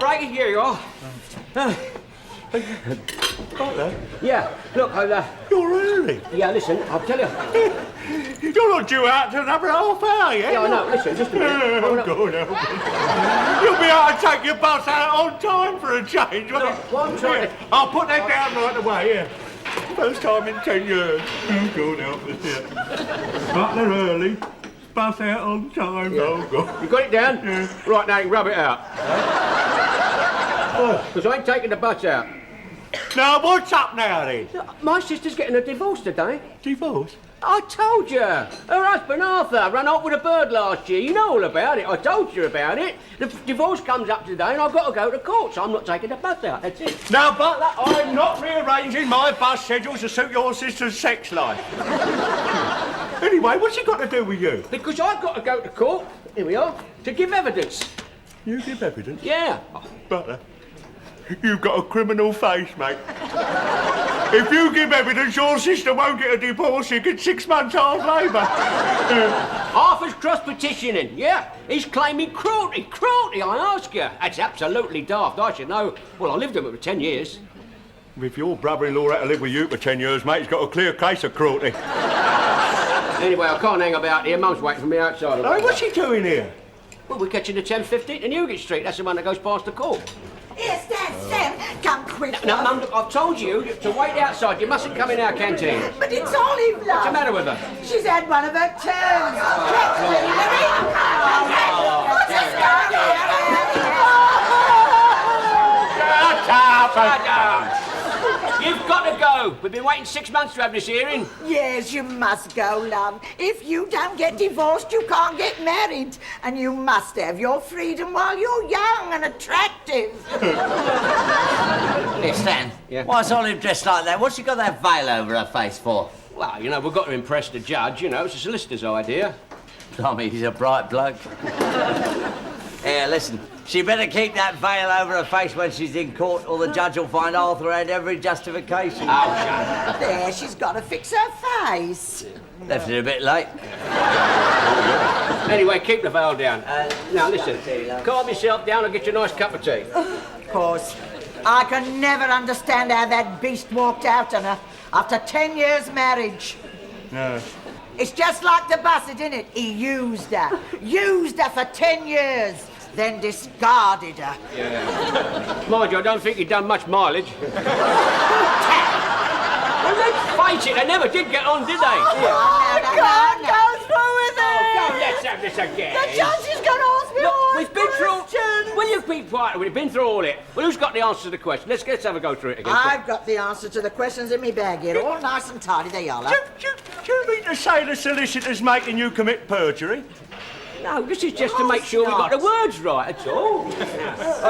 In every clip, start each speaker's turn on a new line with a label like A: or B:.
A: break it. Here you are.
B: Butler?
A: Yeah, look,
B: You're early.
A: yeah, listen, I'll tell you.
B: You're not due out till another half hour yet.
A: Yeah, I know, listen, just a minute.
B: Oh, God, help me. You'll be able to take your bus out on time for a change, won't you?
A: What I'm trying to...
B: I'll put that down right away, here. First time in 10 years. Oh, God, help us here. Butler early. Bus out on time. Yeah. Oh, God.
A: You got it down?
B: Yeah.
A: Right, now you can rub it out. Because I ain't taking the butts out.
B: Now, what's up now, then?
A: My sister's getting a divorce today.
B: Divorce?
A: I told you. Her husband, Arthur, ran off with a bird last year. You know all about it. I told you about it. The divorce comes up today and I've got to go to court, so I'm not taking the bus out. That's it.
B: Now, Butler, I'm not rearranging my bus schedule to suit your sister's sex life. Anyway, what's it got to do with you?
A: Because I've got to go to court, here we are, to give evidence.
B: You give evidence?
A: Yeah.
B: Butler, you've got a criminal face, mate. If you give evidence, your sister won't get a divorce. You get 6 months hard labour.
A: Arthur's cross-petitioning, yeah. He's claiming cruelty. Cruelty, I ask you. That's absolutely daft. I should know. Well, I lived with him for 10 years.
B: If your brother-in-law had to live with you for 10 years, mate, he's got a clear case of cruelty.
A: Anyway, I can't hang about here. Mum's waiting for me outside.
B: Hey, what's he doing here?
A: Well, we're catching the 10:15 to Newgate Street. That's the one that goes past the court.
C: Here, Stan, come quick.
A: No, Mum, I've told you to wait outside. You mustn't come in our canteen.
C: But it's Olive, love.
A: What's the matter with her?
C: She's had one of her turns. What's this going
A: Shut up! You've got to go. We've been waiting 6 months to have this hearing.
C: Yes, you must go, love. If you don't get divorced, you can't get married. And you must have your freedom while you're young and attractive.
D: Hey, Stan.
A: Yeah?
D: Why's Olive dressed like that? What's she got that veil over her face for?
A: Well, you know, we've got to impress the judge, you know. It's a solicitor's idea.
D: Tommy, he's a bright bloke. Here, listen. She better keep that veil over her face when she's in court, or the judge will find Arthur had every justification.
A: Oh, shut up.
C: There, she's got to fix her face.
D: Left it a bit late.
A: Anyway, keep the veil down. Now, listen. Calm yourself down and get you a nice cup of tea.
C: Of course. I can never understand how that beast walked out on her after 10 years' marriage.
B: No.
C: It's just like the buzzard, isn't it? He used her. Used her for 10 years. Then discarded her.
A: Yeah. Mind you, I don't think he'd done much mileage. Well, let's face it, they never did get on, did they?
C: I can't go through with it.
A: Oh, let's have this again.
C: The judge is going to ask me all
A: We've been through... Will you be quiet? We've been through all it. Well, who's got the answer to the question? Let's have a go through it again.
C: I've got the answer to the questions in my bag here. All nice and tidy, they are.
B: Do you mean to say the solicitor's making you commit perjury?
A: No, this is just to make sure we got the words right, that's all.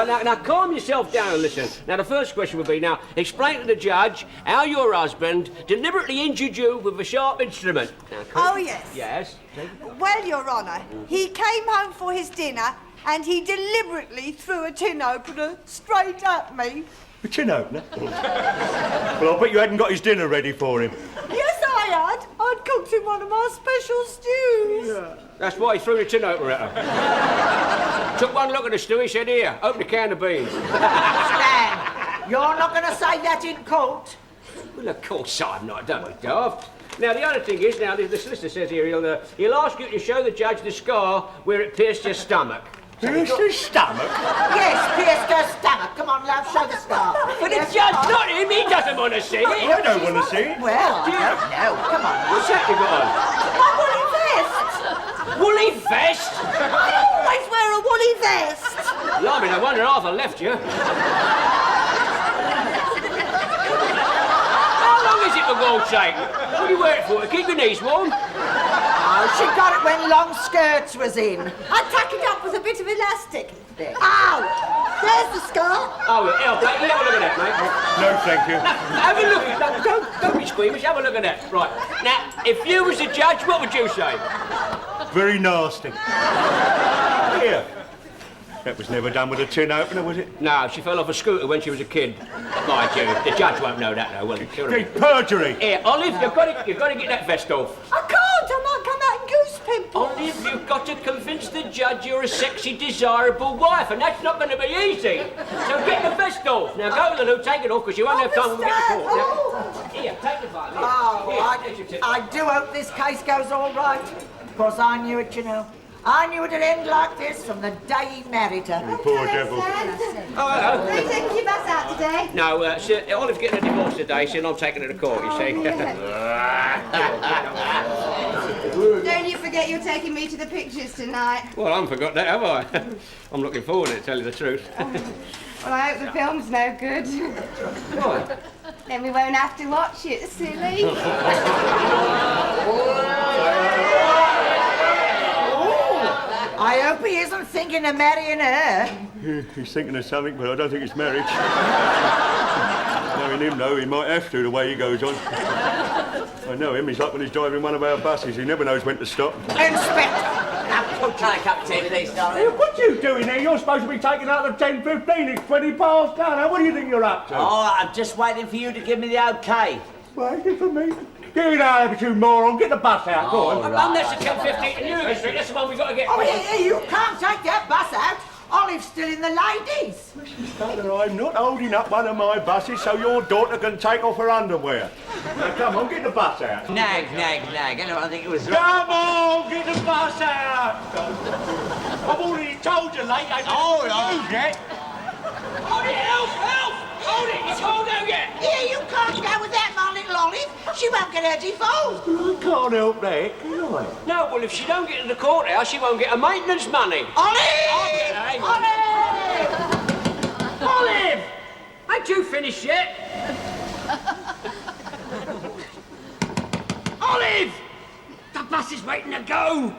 A: Now, calm yourself down and listen. Now, the first question would be, now, explain to the judge how your husband deliberately injured you with a sharp instrument. Now,
E: Oh, yes.
A: Yes?
E: Well, Your Honour, he came home for his dinner and he deliberately threw a tin opener straight at me.
B: A tin opener? Well, I bet you hadn't got his dinner ready for him.
E: Yes, I had. I'd cooked him one of my special stews.
B: Yeah.
A: That's why he threw the tin opener at her. Took one look at the stew, he said, here, open a can of beans.
C: Stan, you're not going to say that in court.
A: Well, of course I'm not, don't be daft. Now, the other thing is, now, the solicitor says here, he'll ask you to show the judge the scar where it pierced your stomach.
B: Pierced his stomach?
C: Yes, pierced her stomach. Come on, love, show the scar.
A: But the judge, not him, he doesn't want to see it.
B: I don't want to see it.
C: Well, I don't know. Come on.
A: What's that you got on?
C: My woolly vest.
A: Woolly vest?
E: I always wear a woolly vest.
A: Blimey, no wonder Arthur left you. How long is it for God's sake? What do you wear it for? To keep your knees warm?
C: Oh, she got it when long skirts was in.
E: I tack it up with a bit of elastic.
C: There.
E: Ow! There's the scar.
A: Oh, yeah, mate, have a look at that, mate.
B: No, thank you.
A: Have a look at that. Don't be squeamish, have a look at that. Right, now, if you was a judge, what would you say?
B: Very nasty. Here. That was never done with a tin opener, was it?
A: No, she fell off a scooter when she was a kid. Mind you, the judge won't know that, though, will he?
B: It's perjury.
A: Here, Olive, you've got to get that vest off.
E: I can't. I might come out in goose pimples.
A: Olive, you've got to to convince the judge you're a sexy, desirable wife, and that's not going to be easy. So get the vest off. Now go, Lulu, take it off, because you won't have time when we get to court. Now, here, take the violin.
C: I do hope this case goes all right. Of course, I knew it, you know. I knew it'd end like this from the day he married her.
B: Poor devil.
A: Oh, hello.
E: Are you taking your bus out today?
A: No, Olive's getting a divorce today, so I'm taking her to court, you see.
E: Don't you forget you're taking me to the pictures tonight.
A: Well, I haven't forgot that, have I? I'm looking forward to it, to tell you the truth.
E: Well, I hope the film's no good.
A: Why?
E: Then we won't have to watch it, silly.
C: I hope he isn't thinking of marrying her.
B: He's thinking of something, but I don't think it's marriage. Knowing him, though, he might have to, the way he goes on. I know him, he's like when he's driving one of our buses. He never knows when to stop.
C: Inspector!
D: Try a cup of tea, please, darling.
B: What are you doing here? You're supposed to be taking out the 10:15. It's 20 past now. Now, what do you think you're up to?
D: Oh, I'm just waiting for you to give me the okay.
B: Waiting for me? Get out of it, you moron. Get the bus out. Go on.
A: And that's the 10:15 to Newgate Street. That's the one we've got to get.
C: Oh, you can't take that bus out. Olive's still in the ladies.
B: Father, I'm not holding up one of my buses so your daughter can take off her underwear. Now, come on, get the bus out.
D: Nag. I think it was...
B: Come on, get the bus out. I've already told you, late.
D: All right.
B: Yet.
A: Hold it, help! Hold it, it's hold out yet!
C: Here, you can't go with that, my little Olive. She won't get her divorce.
B: I can't help that, can I?
A: No, well, if she don't get to the courthouse, she won't get her maintenance money.
C: Olive! Olive!
A: Olive! Ain't you finished yet? Olive! The bus is waiting to go.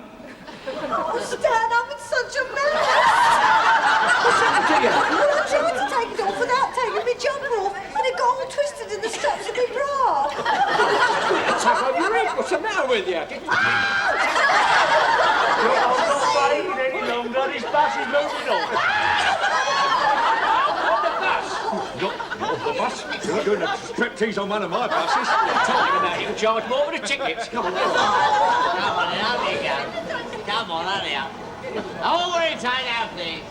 E: Oh, Stan, I'm in such a mess.
A: What's happened to you?
E: Well, I tried to take it off without taking my jumper off, and it got all twisted in the straps of my bra.
A: Attack on your head. What's the matter with you?
B: I'm not waiting any longer. This bus is moving on. Not the bus. You're not doing a striptease on one of my buses.
A: Talking about you can charge more for the tickets. Come on,
D: Come on, out you go. Come on, out here. Oh, very tight out, please.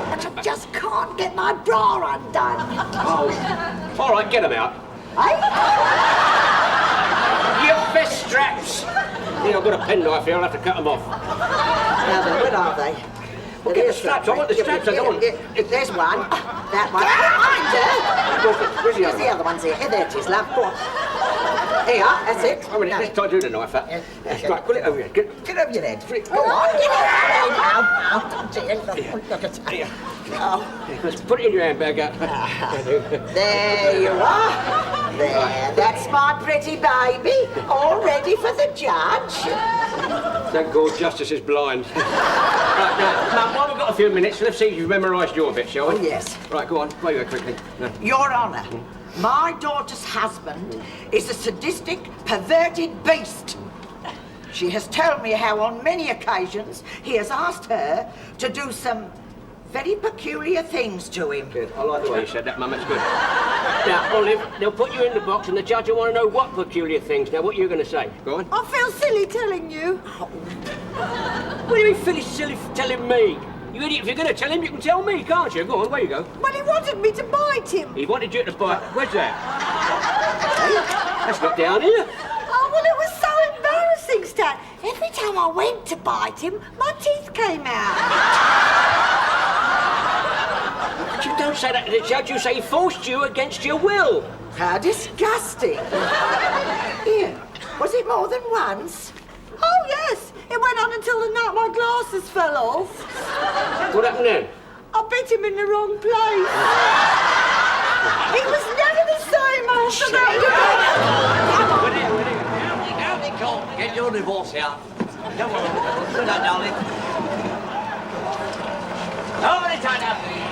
C: But I just can't get my bra undone.
A: Oh, all right, get them out. Your vest straps. Yeah, I've got a penknife here. I'll have to cut them off.
C: Now then, where are they?
A: Well, get the straps. I want the straps. I don't want...
C: There's one. That one.
A: Where's the
C: Here's the other ones here. Here, there it is, love. Go on. Here, that's it.
A: Oh, wait, let's try to do the knife out. That's right, put it over here. Get
C: Get over your head. Go on. Get it. Look at it.
A: Here.
C: Oh.
A: Let's put it in your handbag. Out.
C: There you are. There. That's my pretty baby. All ready for the judge.
A: Thank God justice is blind. Right, now, while we've got a few minutes, let's see if you've memorised your bit, shall we?
C: Oh, yes.
A: Right, go on. Wait a quickly. No.
C: Your Honour, my daughter's husband is a sadistic, perverted beast. She has told me how on many occasions he has asked her to do some very peculiar things to him.
A: Good. I like the way you said that, Mum. That's good. Now, Olive, they'll put you in the box and the judge will want to know what peculiar things. Now, what are you going to say? Go on.
E: I feel silly telling you.
A: What do you mean, Phyllis, silly for telling me? You idiot, if you're going to tell him, you can tell me, can't you? Go on, where you go?
E: Well, he wanted me to bite him.
A: He wanted you to bite. Where's that? Hey, that's not down here.
E: Oh, well, it was so embarrassing, Stan. Every time I went to bite him, my teeth came out.
A: But you don't say that to the judge. You say he forced you against your will.
C: How disgusting. Here, was it more than once?
E: Oh, yes. It went on until the night my glasses fell off.
A: What happened then?
E: I bit him in the wrong place. It was never the same after that.
D: Out they come. Get your divorce out. Come on. Sit down, darling. Oh, very tight out, please.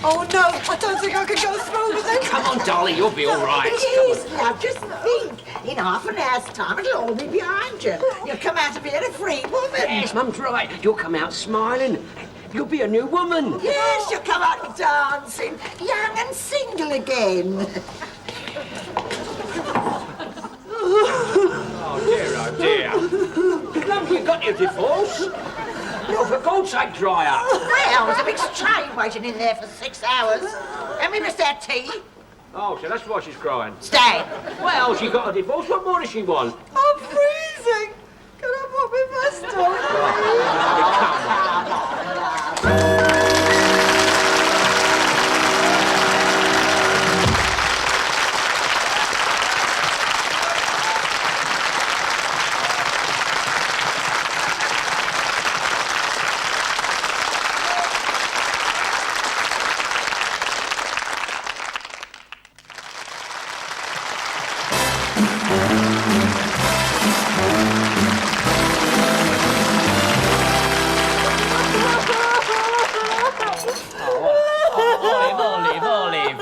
E: Oh, no, I don't think I can go through with it.
A: Come on, darling, you'll be all right.
C: Please, now, just think. In half an hour's time, it'll all be behind you. You'll come out of here a free woman.
A: Yes, Mum's right. You'll come out smiling. You'll be a new woman.
C: Yes, you'll come out dancing, young and single again.
A: Oh dear. Love, you got your divorce? Oh, for God's sake, dry up.
C: Well, there's a big train waiting in there for 6 hours. And we missed our tea.
A: Oh, so that's why she's crying.
C: Stay.
A: Well, she got a divorce. What more does she want?
E: I'm freezing. Can I put my vest on?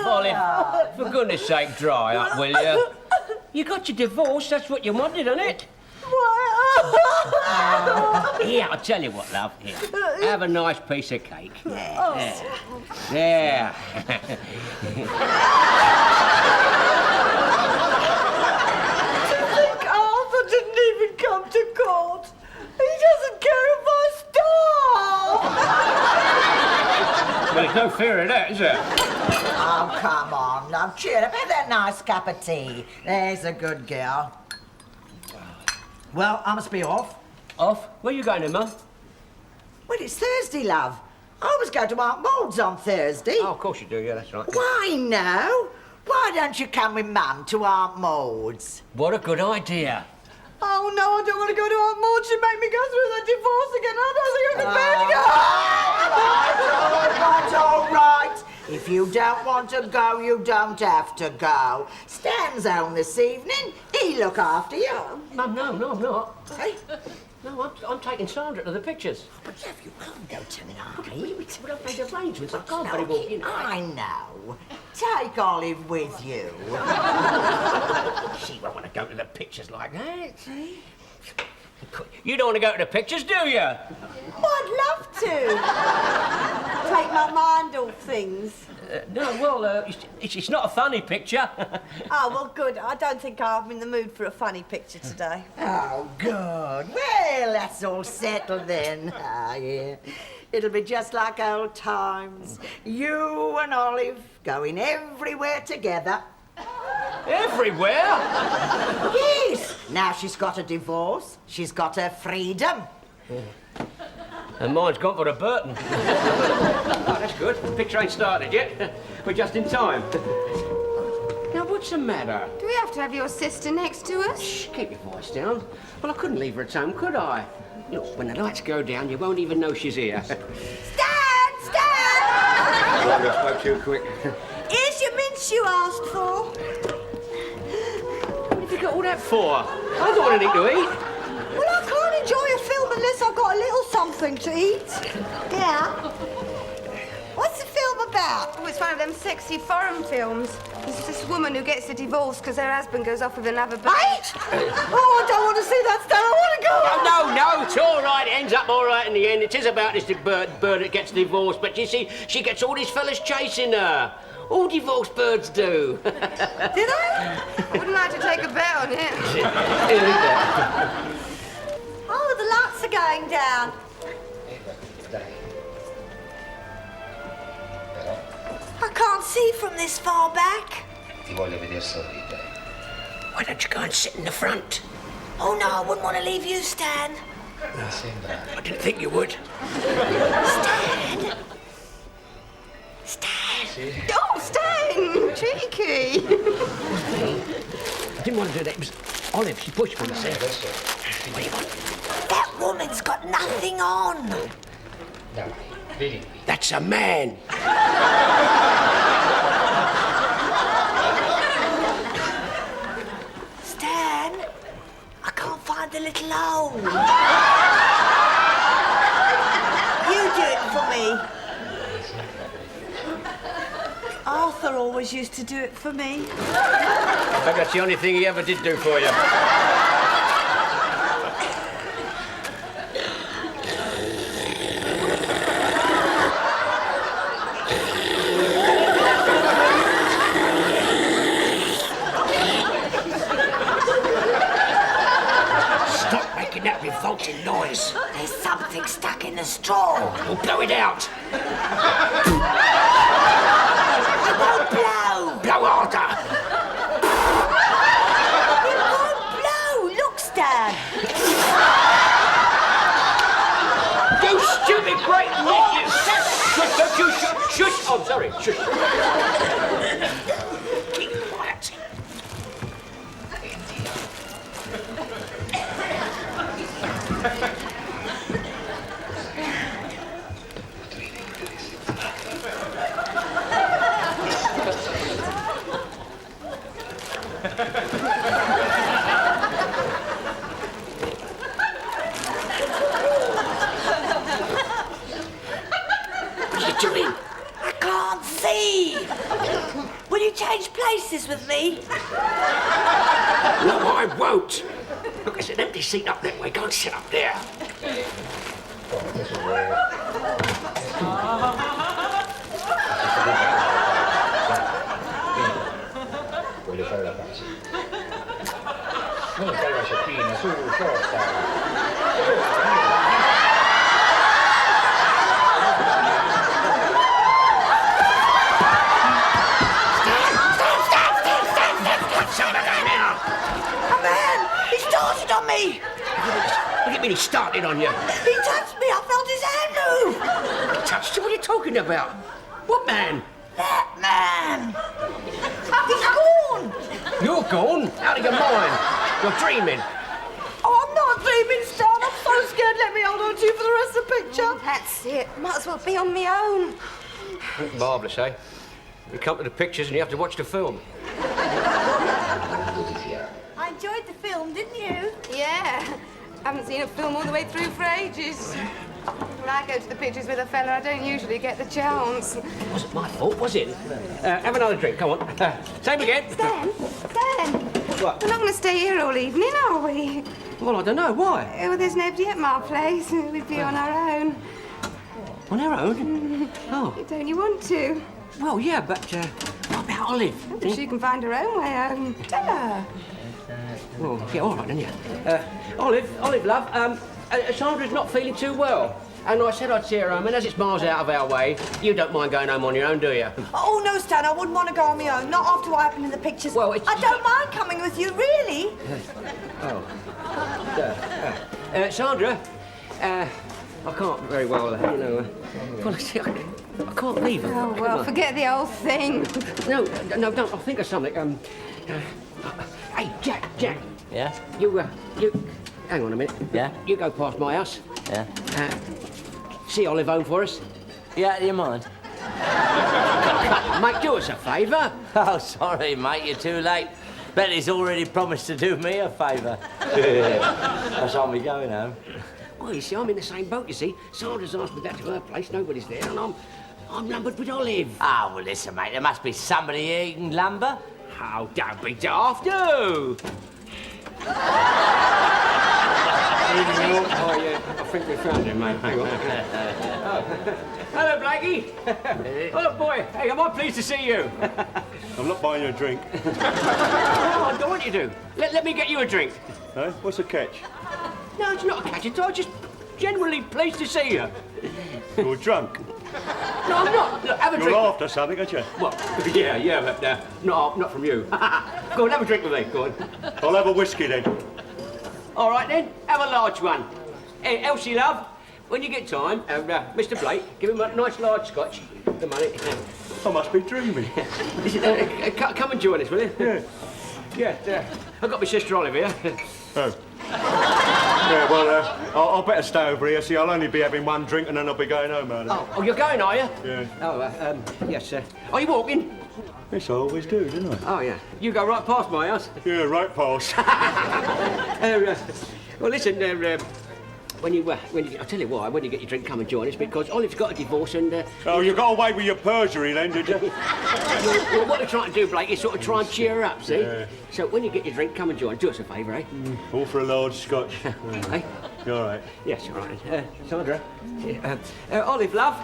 A: Olive. For goodness sake, dry up, will you? You got your divorce, that's what you wanted, isn't it? Here, I'll tell you what, love. Here, have a nice piece of cake. There. There.
E: Arthur didn't even come to court. He doesn't care if I starve.
A: Well, there's no fear of that, is there?
C: Oh, come on, love. Cheer up. Have that nice cup of tea. There's a good girl. Well, I must be off.
A: Off? Where you going, Emma?
C: Well, it's Thursday, love. I always go to Aunt Maud's on Thursday.
A: Oh, of course you do, yeah, that's right.
C: Why, no? Why don't you come with Mum to Aunt Maud's?
A: What a good idea.
E: Oh, no, I don't want to go to Aunt Maud. She'd make me go through that divorce again. I don't think I can bear to go.
C: All right. If you don't want to go, you don't have to go. Stan's home this evening. He'll look after you.
A: Mum, no, I'm not.
C: Hey?
A: No, I'm taking Sandra to the pictures.
C: But, Jeff, you can't go tonight.
A: We don't make arrangements. I can't very well, you know.
C: I know. Take Olive with you.
A: She won't want to go to the pictures like that. You don't want to go to the pictures, do you?
E: I'd love to. Take my mind off things.
A: No, well, it's not a funny picture.
E: Oh, well, good. I don't think I'm in the mood for a funny picture today.
C: Oh, good. Well, that's all settled then. Ah, yeah. It'll be just like old times. You and Olive going everywhere together.
A: Everywhere?
C: Yes. Now she's got a divorce. She's got her freedom.
A: And mine's gone for a Burton. Oh, that's good. The picture ain't started yet. We're just in time. Now, what's the matter?
F: Do we have to have your sister next to us?
A: Shh, keep your voice down. Well, I couldn't leave her at home, could I? You know, when the lights go down, you won't even know she's here.
E: Stan!
A: I spoke too quick.
E: Here's your mince you asked for.
A: What have you got all that for? I don't want anything to eat.
E: Well, I can't enjoy a film unless I've got a little something to eat. Yeah. What's the film about?
F: Oh, it's one of them sexy foreign films. There's this woman who gets a divorce because her husband goes off with another
E: Mate! Oh, I don't want to see that, Stan. I want to go.
A: No, it's all right. It ends up all right in the end. It is about this bird that gets divorced, but you see, she gets all these fellas chasing her. All divorced birds do.
E: Did I?
F: I wouldn't like to take a bet on it.
E: Oh, the lights are going down. I can't see from this far back.
A: Why don't you go and sit in the front?
E: Oh, no, I wouldn't want to leave you, Stan.
A: I didn't think you would.
E: Stan!
F: Oh, Stan! Cheeky!
A: I didn't want to do that. It was Olive. She pushed me. What do you want?
E: That woman's got nothing on.
A: That's a man.
E: Stan, I can't find the little hole. You do it for me. Arthur always always used to do it for me.
A: I think that's the only thing he ever did do for you. Stop making that revolting noise.
C: There's something stuck in the straw.
A: We'll blow it out.
C: It won't blow.
A: Blow harder.
C: It won't blow. Luxton.
A: You stupid great idiot! Shush, don't you shush, shush! Oh, sorry, shush. Keep quiet. What are you doing?
C: I can't see. Will you change places with me?
A: No, I won't. Look, there's an empty seat up that way. Go and sit up there.
C: A man! He started on me!
A: What do you mean he started on you?
C: He touched me. I felt his hand move.
A: Touched you? What are you talking about? What man?
C: That man. He's gone.
A: You're gone? Out of your mind. You're dreaming.
E: Oh, I'm not dreaming, Stan. I'm so scared. Let me hold on to you for the rest of the picture.
F: That's it. Might as well be on my own.
A: Marvellous, eh? You come to the pictures and you have to watch the film.
E: I enjoyed the film, didn't you?
F: Yeah. Haven't seen a film all the way through for ages. When I go to the pictures with a fella, I don't usually get the chance.
A: It wasn't my fault, was it? Have another drink, come on. Same again.
F: Stan,
A: What?
F: we're not going to stay here all evening, are we?
A: Well, I don't know. Why?
F: Well, there's nobody at my place. We'd be on our own.
A: On our own? Oh.
F: Don't you want to?
A: Well, yeah, but what about Olive?
F: She can find her own way home. Tell her.
A: Well, yeah, all right, then, yeah. Olive, love, Sandra's not feeling too well. And I said I'd see her home, and as it's miles out of our way, you don't mind going home on your own, do you?
E: Oh, no, Stan, I wouldn't want to go on my own. Not after what happened in the pictures.
A: Well, it's...
E: I don't mind coming with you, really.
A: Sandra, I can't very well, you know... well, see, I can't leave her.
F: Oh, well, forget the whole thing.
A: No, don't. I'll think of something. Hey, Jack.
D: Yeah?
A: You, hang on a minute.
D: Yeah?
A: You go past my house.
D: Yeah?
A: See Olive home for us.
D: Yeah, do you mind?
A: Mate, do us a favour.
D: Oh, sorry, mate, you're too late. Betty's already promised to do me a favour. That's on me going home.
A: Well, you see, I'm in the same boat, you see. Sandra's asked me back to her place, nobody's there, and I'm lumbered with Olive.
D: Oh, well, listen, mate, there must be somebody here you can lumber.
A: Oh, don't be daft, do! Oh, yeah, I think we found him, mate. Hang on. Hello, Blackie. Oh, boy. Hey, am I pleased to see you?
B: I'm not buying you a drink.
A: No, I don't want you to. Let me get you a drink.
B: Eh? What's the catch?
A: No, it's not a catch at all. Just genuinely pleased to see you.
B: You're drunk.
A: No, I'm not. Look, have a drink.
B: You're after something, aren't you?
A: Well, yeah, but not from you. Go on, have a drink with me. Go on.
B: I'll have a whiskey then.
A: All right then, have a large one. Hey, Elsie, love, when you get time, Mr. Blake, give him a nice large scotch. The money.
B: I must be dreaming.
A: Listen, come and join us, will you?
B: Yeah.
A: Yeah, I've got my sister Olive here.
B: Oh. Yeah, well, I'll better stay over here. See, I'll only be having one drink and then I'll be going home, man.
A: Oh, you're going, are you?
B: Yeah.
A: Oh, yes, sir. Are you walking?
B: Yes, I always do, don't I?
A: Oh, yeah. You go right past my house.
B: Yeah, right past.
A: Well, listen, when you, I'll tell you why, when you get your drink, come and join us, because Olive's got a divorce and...
B: Oh, you got away with your perjury then, did you?
A: well, what we're trying to do, Blake, is sort of try and cheer her up, see?
B: Yeah.
A: So when you get your drink, come and join us. Do us a favour, eh?
B: All for a large scotch.
A: Eh?
B: You all right?
A: Yes, all right. Sandra. Olive, love.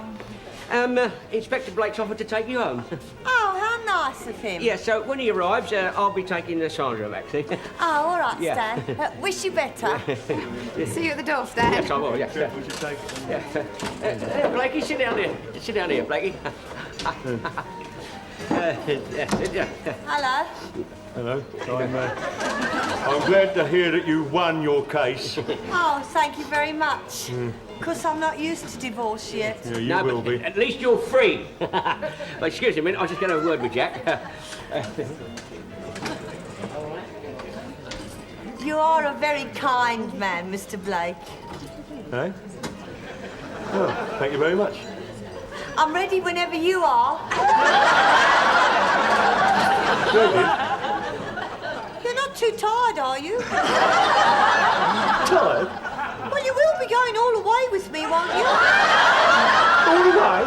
A: Inspector Blake's offered to take you home.
E: Oh, how nice of him.
A: Yeah, so when he arrives, I'll be taking Sandra back, see?
E: Oh, all right,
A: Yeah.
E: Stan. Wish you better.
F: See you at the door, Stan.
A: Yes, I will, yes.
B: We should take it.
A: Yeah. Blakey, sit down here. Sit down here, Blakey.
E: Hello.
B: Hello. I'm glad to hear that you won your case.
E: Oh, thank you very much. Because I'm not used to divorce yet.
B: Yeah, you
A: No,
B: will
A: but
B: be.
A: at least you're free. But excuse me a minute, I was just going to have a word with Jack.
E: You are a very kind man, Mr. Blake.
B: Eh? Oh, thank you very much.
E: I'm ready whenever you are. You're not too tired, are you?
B: Tired?
E: Well, you will be going all the way with me, won't you?
B: All the way?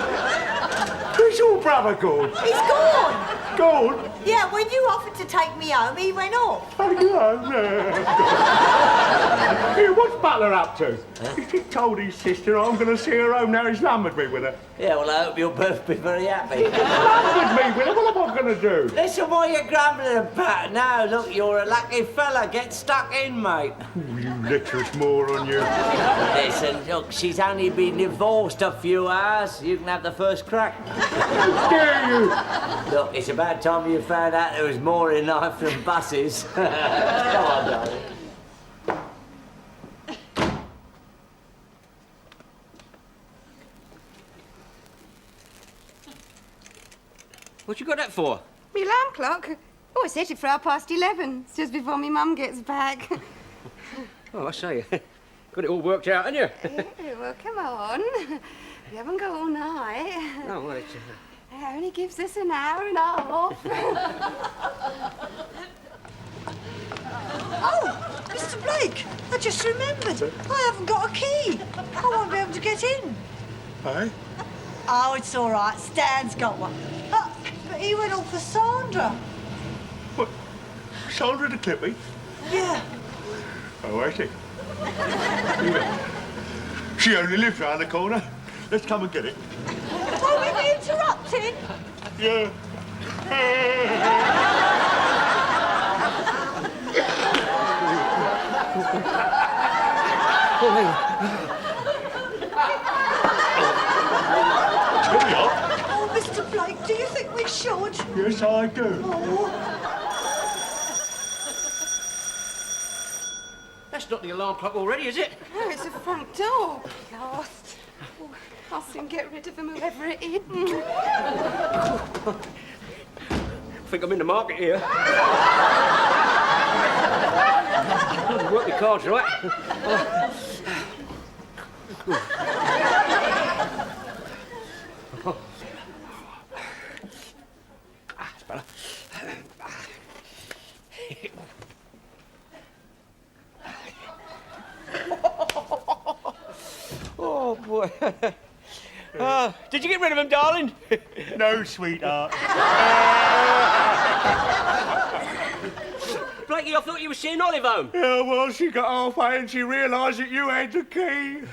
B: Where's your brother gone?
E: He's gone.
B: Gone?
E: Yeah, when you offered to take me home, he went off.
B: Oh, Here, what's Butler up to? He told his sister I'm going to see her home, now he's lumbered me with her.
D: Yeah, well, I hope you'll both be very happy.
B: Lumbered me with her? What am I going to do?
D: Listen, what are you grumbling about? Now, look, you're a lucky fella. Get stuck in, mate.
B: Oh, you literous moron, you.
D: Listen, look, she's only been divorced a few hours. You can have the first crack.
B: How dare you?
D: Look, it's about time you found out there was more in life than buses. Come on, darling.
A: What you got that for?
F: Me alarm clock? Oh, I set it for 11:30. It's just before me mum gets back.
A: Oh, I say, got it all worked out, haven't you?
F: Yeah, well, come on. We haven't got all night.
A: Oh, well, it's...
F: It only gives us an hour and a half.
E: Oh, Mr. Blake, I just remembered. I haven't got a key. I won't be able to get in.
B: Eh?
E: Oh, it's all right. Stan's got one. But he went off for Sandra.
B: What? Sandra the Clippie?
E: Yeah.
B: Oh, I see. Yeah. She only lives round the corner. Let's come and get it.
E: Will we be interrupted?
B: Yeah.
E: Oh, Mr. Blake, do you think we should?
B: Yes, I do.
E: Oh.
A: That's not the alarm clock already, is it?
F: No, it's the front door. Last. Oh, I'll soon get rid of them, whoever it is.
A: I think I'm in the market here. Work the cards right. That's better. Oh, boy. Did you get rid of him, darling?
B: No, sweetheart.
A: Blakey, I thought you were seeing Olive home.
B: Yeah, well, she got halfway and she realised that you had the key.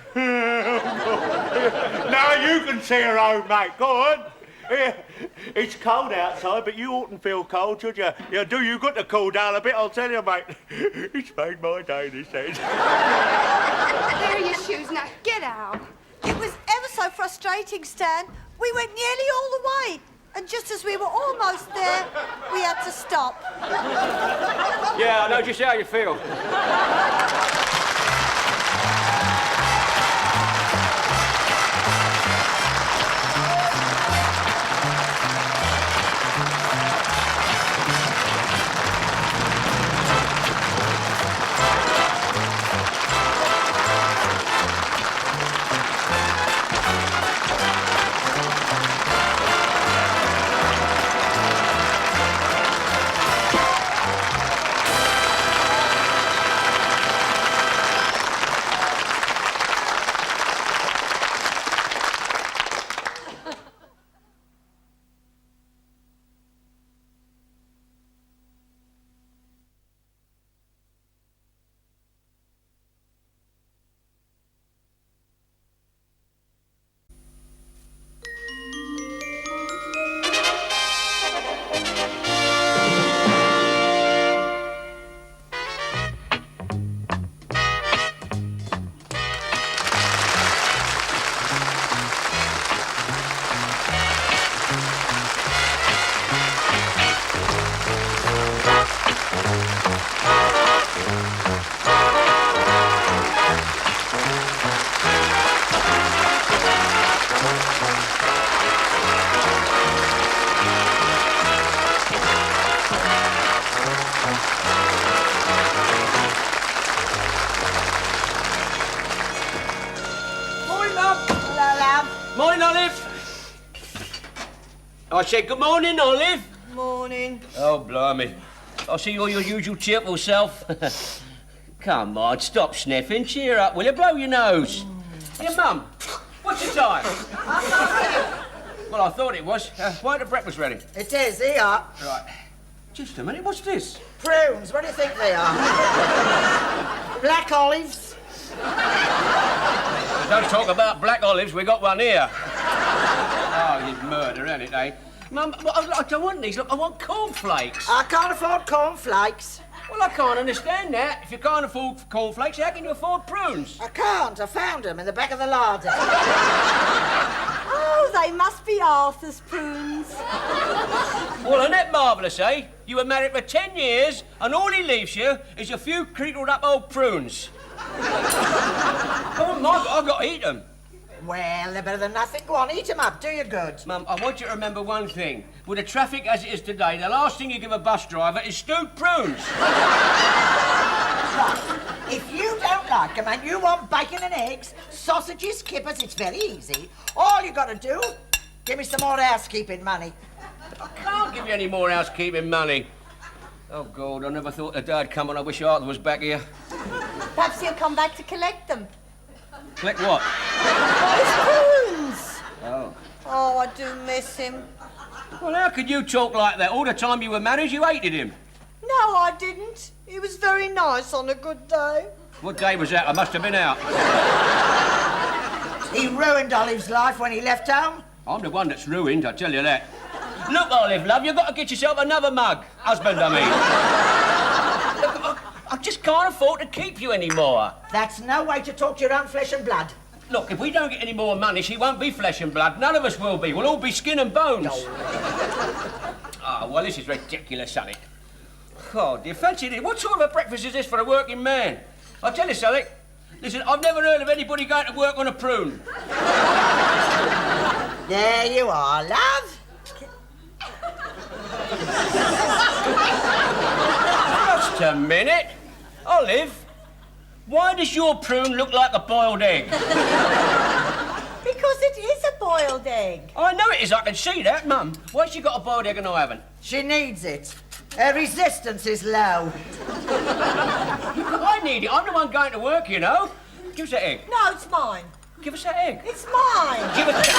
B: Now you can see her home, mate. Go on. Yeah, it's cold outside, but you oughtn't feel cold, should you? Yeah, do you got to cool down a bit, I'll tell you, mate. It's made my day, this says.
F: There are your shoes now. Get out.
E: It was ever so frustrating, Stan. We went nearly all the way. And just as we were almost there, we had to stop.
A: Yeah, I know just how you feel.
C: love.
A: Morning, Olive. I said good morning, Olive.
E: Morning.
A: Oh, blimey. I see you're your usual cheerful self. Come on, stop sniffing. Cheer up, will you? Blow your nose. Here, Mum, what's the time? Well, I thought it was. Why ain't the breakfast ready?
C: It is, here.
A: Right. Just a minute, what's this?
C: Prunes, what do you think they are? Black olives.
A: Don't talk about black olives, we got one here. Oh, you'd murder, ain't it, eh? Mum, I don't want these, look, I want cornflakes.
C: I can't afford cornflakes.
A: Well, I can't understand that. If you can't afford cornflakes, how can you afford prunes?
C: I can't. I found them in the back of the larder.
E: Oh, they must be Arthur's prunes.
A: Well, isn't that marvellous, eh? You were married for 10 years, and all he leaves you is a few creakled up old prunes. Oh, my God, I've got to eat them.
C: Well, they're better than nothing. Go on, eat them up. Do your good.
A: Mum, I want you to remember one thing. With the traffic as it is today, the last thing you give a bus driver is stewed prunes.
C: If you don't like them and you want bacon and eggs, sausages, kippers, it's very easy. All you got to do, give me some more housekeeping money.
A: I can't give you any more housekeeping money. Oh, God, I never thought the day'd come and I wish Arthur was back here.
E: Perhaps he'll come back to collect them.
A: Collect what?
E: His prunes.
A: Oh.
E: Oh, I do miss him.
A: Well, how could you talk like that? All the time you were married, you hated him.
E: No, I didn't. He was very nice on a good day.
A: What day was that? I must have been out.
C: He ruined Olive's life when he left home.
A: I'm the one that's ruined, I tell you that. Look, Olive, love, you've got to get yourself another mug. Husband, I mean. Look, I just can't afford to keep you anymore.
C: That's no way to talk to your own flesh and blood.
A: Look, if we don't get any more money, she won't be flesh and blood. None of us will be. We'll all be skin and bones. Ah, well, this is ridiculous, sonny. Oh, do you fancy this? What sort of a breakfast is this for a working man? I'll tell you something. Listen, I've never heard of anybody going to work on a prune.
C: There you are, love.
A: Just a minute. Olive, why does your prune look like a boiled egg?
E: Because it is a boiled egg.
A: I know it is, I can see that, Mum. Why's she got a boiled egg and I haven't?
C: She needs it. Her resistance is low.
A: I need it. I'm the one going to work, you know. Give us that egg.
E: No, it's mine.
A: Give us that egg.
E: It's mine.
A: Give us that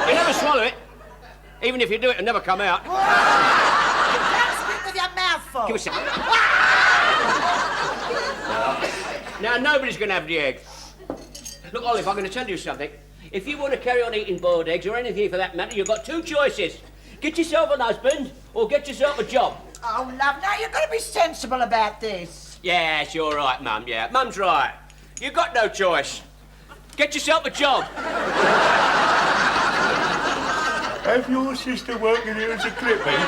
A: You never swallow it. Even if you do, it'll never come out.
C: You can't speak with your mouth full.
A: Give us that. Now, nobody's going to have the egg. Look, Olive, I'm going to tell you something. If you want to carry on eating boiled eggs, or anything for that matter, you've got two choices. Get yourself an husband, or get yourself a job.
C: Oh, love, now you've got to be sensible about this.
A: Yes, you're right, Mum, yeah. Mum's right. You've got no choice. Get yourself a job.
B: Have your sister working here as a clippie?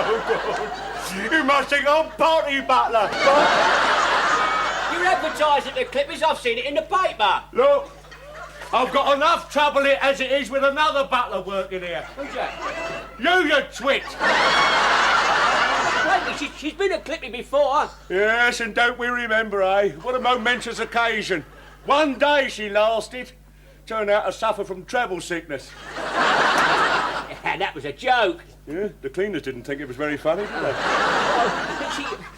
B: Oh, God. You must think I'm party butler.
A: You're advertising the Clippies. I've seen it in the paper.
B: Look, I've got enough trouble as it is with another butler working here.
A: Who's that?
B: You twit.
A: Wait, she's been a Clippie before.
B: Yes, and don't we remember, eh? What a momentous occasion. One day she lasted. Turned out to suffer from travel sickness.
A: Yeah, that was a joke.
B: Yeah, the cleaners didn't think it was very funny, did they?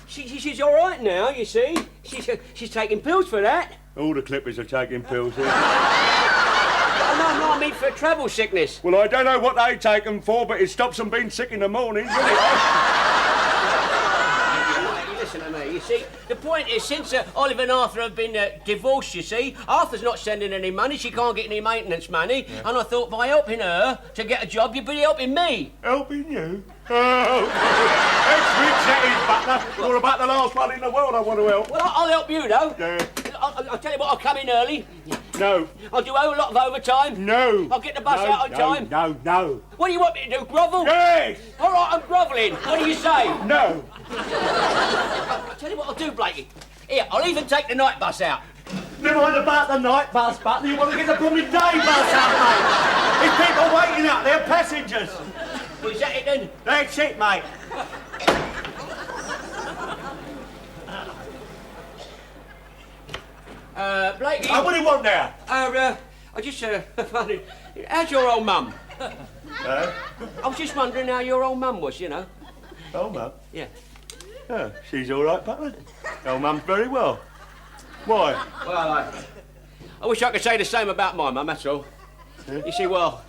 A: She's all right now, you see. She's taking pills for that.
B: All the Clippies are taking pills here.
A: No, I mean for travel sickness.
B: Well, I don't know what they take them for, but it stops them being sick in the morning, doesn't it?
A: Listen to me, you see, the point is, since Olive and Arthur have been divorced, you see, Arthur's not sending any money, she can't get any maintenance money, and I thought by helping her to get a job, you'd be helping me.
B: Helping you? Oh, that's rich, that is, Butler. You're about the last one in the world I want to help.
A: Well, I'll help you, though.
B: Yeah.
A: I'll tell you what, I'll come in early.
B: No.
A: I'll do a whole lot of overtime.
B: No.
A: I'll get the bus out on time.
B: No.
A: What do you want me to do, grovel?
B: Yes.
A: All right, I'm grovelling. What do you say?
B: No.
A: I'll tell you what I'll do, Blakey. Here, I'll even take the night bus out.
B: Never mind about the night bus, Butler. You want to get the blooming day bus out, mate. There's people waiting out there, passengers.
A: Well, is that it then?
B: That's it, mate.
A: Blakey.
B: Oh, what do you want now?
A: I just wondered, how's your old mum? I was just wondering how your old mum was, you know.
B: Old mum?
A: Yeah.
B: Oh, she's all right, Butler. Old mum's very well. Why?
A: Well, I wish I could say the same about my mum, that's all.
B: Yeah.
A: You see, well,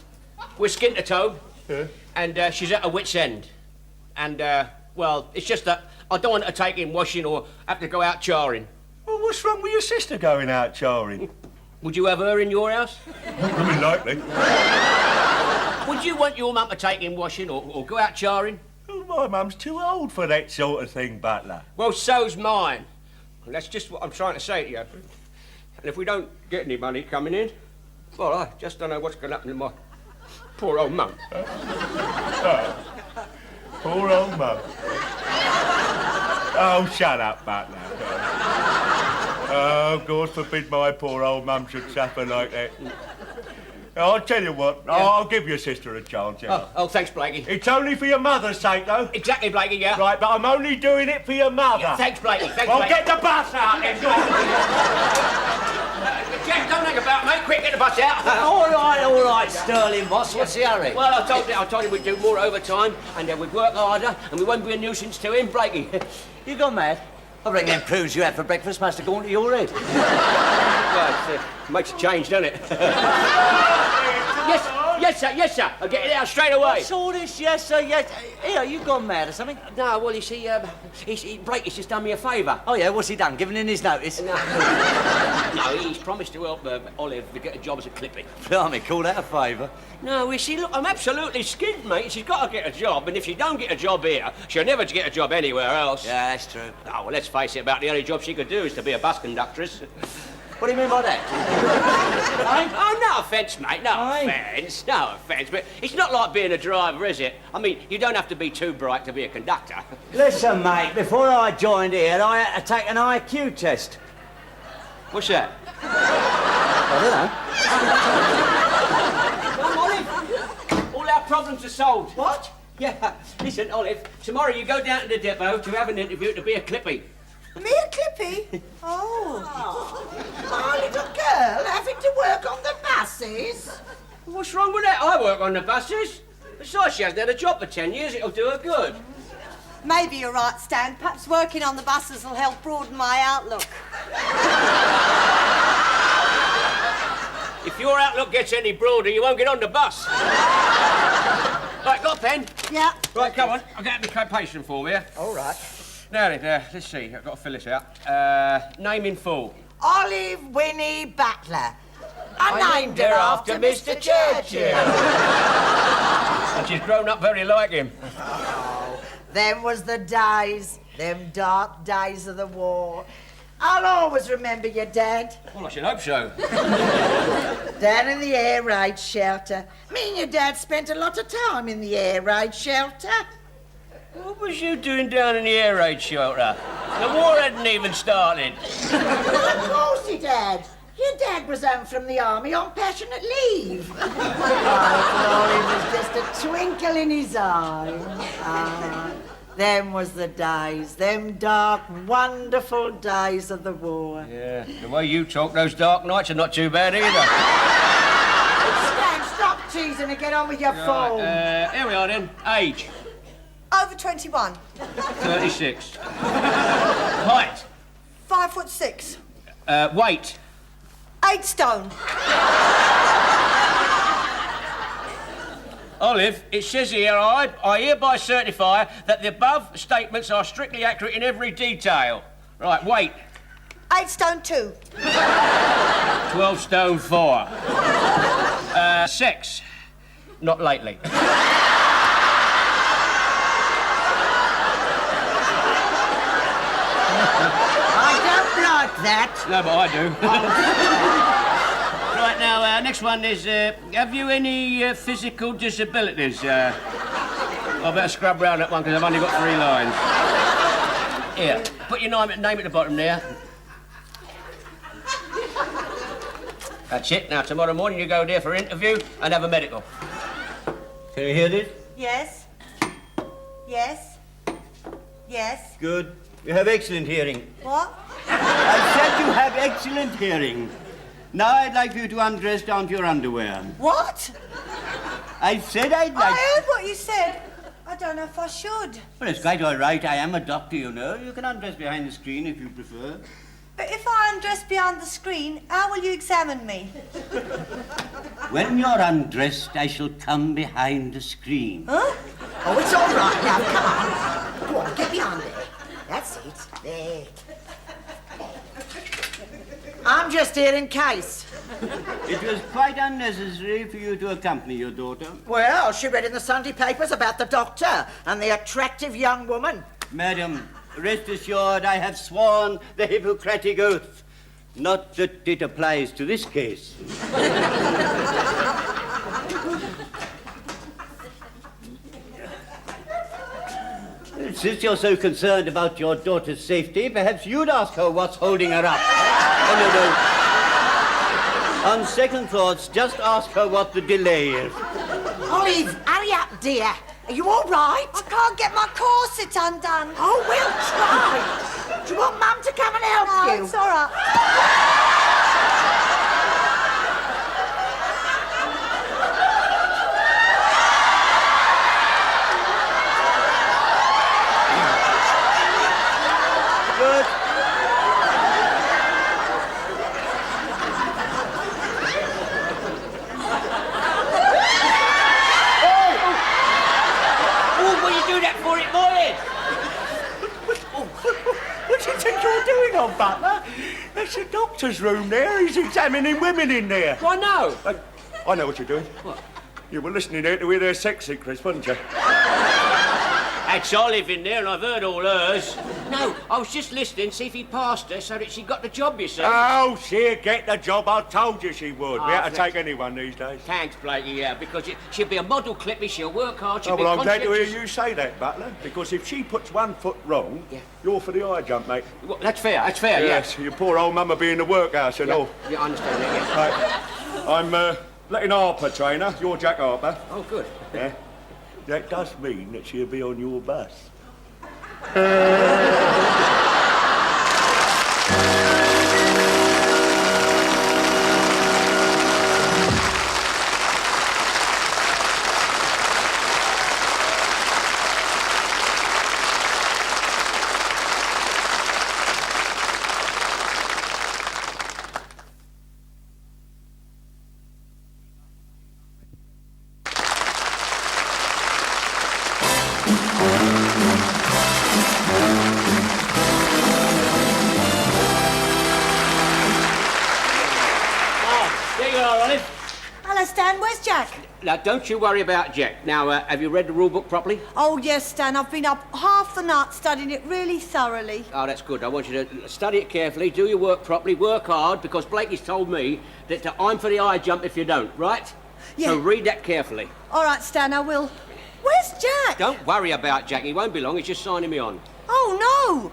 A: we're skin to toe,
B: Yeah.
A: and she's at her wit's end. And, well, it's just that I don't want her to take in washing or have to go out charring.
B: Well, what's wrong with your sister going out charring?
A: Would you have her in your house?
B: I mean, likely.
A: Would you want your mum to take in washing or go out charring?
B: Oh, my mum's too old for that sort of thing, Butler.
A: Well, so's mine. And that's just what I'm trying to say to you. And if we don't get any money coming in, well, I just don't know what's going to happen to my poor old mum.
B: Poor old mum. Oh, shut up, Butler. Oh, God forbid my poor old mum should suffer like that. I'll tell you what, I'll give your sister a chance, yeah.
A: Oh, thanks, Blakey.
B: It's only for your mother's sake, though.
A: Exactly, Blakey, yeah.
B: Right, but I'm only doing it for your mother.
A: Yeah, thanks, Blakey. Thanks,
B: Well,
A: Blakey.
B: get the bus out, then.
A: Jeff, don't hang about, mate. Quick, get the bus out.
D: All right, Sterling, boss. What's the hurry?
A: Well, I told him we'd do more overtime, and then we'd work harder, and we won't be a nuisance to him, Blakey.
D: You gone mad? I reckon them prunes you had for breakfast must have gone to your head.
A: Well, it makes a change, doesn't it? Yes, sir. I'll get it out straight away.
D: What's all this? Yes, sir, yes. Here, you gone mad or something?
A: No, well, you see, Blakey's just done me a favour.
D: Oh, yeah, what's he done? Giving in his notice?
A: No, he's promised to help Olive to get a job as a Clippie.
D: Blimey, call that a favour.
A: No, you see, look, I'm absolutely skint, mate. She's got to get a job, and if she don't get a job here, she'll never get a job anywhere else.
D: Yeah, that's true.
A: Oh, well, let's face it, about the only job she could do is to be a bus conductress.
D: What do you mean by that?
A: Oh, no offence, mate, no offence, but it's not like being a driver, is it? I mean, you don't have to be too bright to be a conductor.
D: Listen, mate, before I joined here, I had to take an IQ test.
A: What's that?
D: I don't know.
A: Come, Olive. All our problems are solved.
C: What?
A: Yeah, listen, Olive, tomorrow you go down to the depot to have an interview to be a Clippie.
E: Me a Clippie? Oh.
C: My little girl having to work on the buses?
A: What's wrong with that? I work on the buses. Besides, she hasn't had a job for 10 years. It'll do her good.
E: Maybe you're right, Stan. Perhaps working on the buses will help broaden my outlook.
A: If your outlook gets any broader, you won't get on the bus. Right, got a pen?
E: Yeah.
A: Right, come on. I'll get the patient for you.
D: All right.
A: Now then, let's see. I've got to fill this out. Name in full.
C: Olive Winnie Butler. I named her after Mr. Churchill.
A: And she's grown up very like him.
C: Them was the days, them dark days of the war. I'll always remember your dad.
A: Well, I should hope so.
C: Down in the air raid shelter. Me and your dad spent a lot of time in the air raid shelter.
A: What was you doing down in the air raid shelter? The war hadn't even started.
C: Well, of course it had. Your dad was home from the army on passionate leave. Oh, it was just a twinkle in his eye. Them was the days, them dark, wonderful days of the war.
A: Yeah, the way you talk, those dark nights are not too bad either.
C: Stan, stop teasing and get on with your phone.
A: Here we are then. Age.
E: Over 21.
A: 36. Height.
E: 5'6".
A: Weight.
E: 8 stone.
A: Olive, it says here, I hereby certify that the above statements are strictly accurate in every detail. Right, weight.
E: 8 stone 2.
A: 12 stone 4. Sex. Not lately.
C: That.
A: No, but I do. Right, now, next one is, have you any physical disabilities? I better scrub round that one because I've only got 3 lines. Here, put your name at the bottom there. That's it. Now, tomorrow morning you go there for an interview and have a medical.
G: Can you hear this?
E: Yes. Yes. Yes.
G: Good. You have excellent hearing.
E: What?
G: I said you have excellent hearing. Now I'd like you to undress down to your underwear.
E: What?
G: I said I'd like...
E: I heard what you said. I don't know if I should.
G: Well, it's quite all right. I am a doctor, you know. You can undress behind the screen if you prefer.
E: But if I undress behind the screen, how will you examine me?
G: When you're undressed, I shall come behind the screen.
E: Huh?
C: Oh, it's all right now, come on. Go on, get behind there. That's it. There. I'm just here in case.
G: It was quite unnecessary for you to accompany your daughter.
C: Well, she read in the Sunday papers about the doctor and the attractive young woman.
G: Madam, rest assured I have sworn the Hippocratic Oath. Not that it applies to this case. Since you're so concerned about your daughter's safety, perhaps you'd ask her what's holding her up. Oh, no. On second thoughts, just ask her what the delay is.
C: Olive, hurry up, dear. Are you all right?
E: I can't get my corset undone.
C: Oh, we'll try. Do you want Mum to come and help
E: No,
C: you?
E: it's all right.
G: Good.
A: Oh, what are you doing that for, it, boy?
B: What do you think you're doing on Butler? That's the doctor's room there. He's examining women in there.
A: Why, no.
B: I know what you're doing. What? You were listening there to hear their sex secrets, weren't you?
A: That's Olive in there, and I've heard all hers. No, I was just listening, see if he passed her so that she got the job, you see.
B: Oh, she'll get the job. I told you she would.
A: Oh,
B: We have to
A: thanks.
B: take anyone these days.
A: Thanks, Blakey, yeah, because she'll be a model Clippie, she'll work hard, she'll
B: Oh,
A: be
B: well, I'm glad to hear
A: conscientious.
B: you say that, Butler, because if she puts one foot wrong,
A: Yeah.
B: you're for the high jump, mate.
A: Well, that's fair,
B: Yes, your poor old mum will be in the workhouse and all.
A: Yeah, I understand that, yeah.
B: Right. I'm letting Harper train her. You're Jack Harper.
A: Oh, good.
B: Yeah. That does mean that she'll be on your bus.
A: There you are, Olive.
E: Hello, Stan. Where's Jack?
A: Now, don't you worry about Jack. Now, have you read the rule book properly?
E: Oh, yes, Stan. I've been up half the night studying it really thoroughly.
A: Oh, that's good. I want you to study it carefully, do your work properly, work hard, because Blakey's told me that I'm for the high jump if you don't, right?
E: Yeah.
A: So read that carefully.
E: All right, Stan, I will. Where's Jack?
A: Don't worry about Jack. He won't be long. He's just signing me on.
E: Oh, no.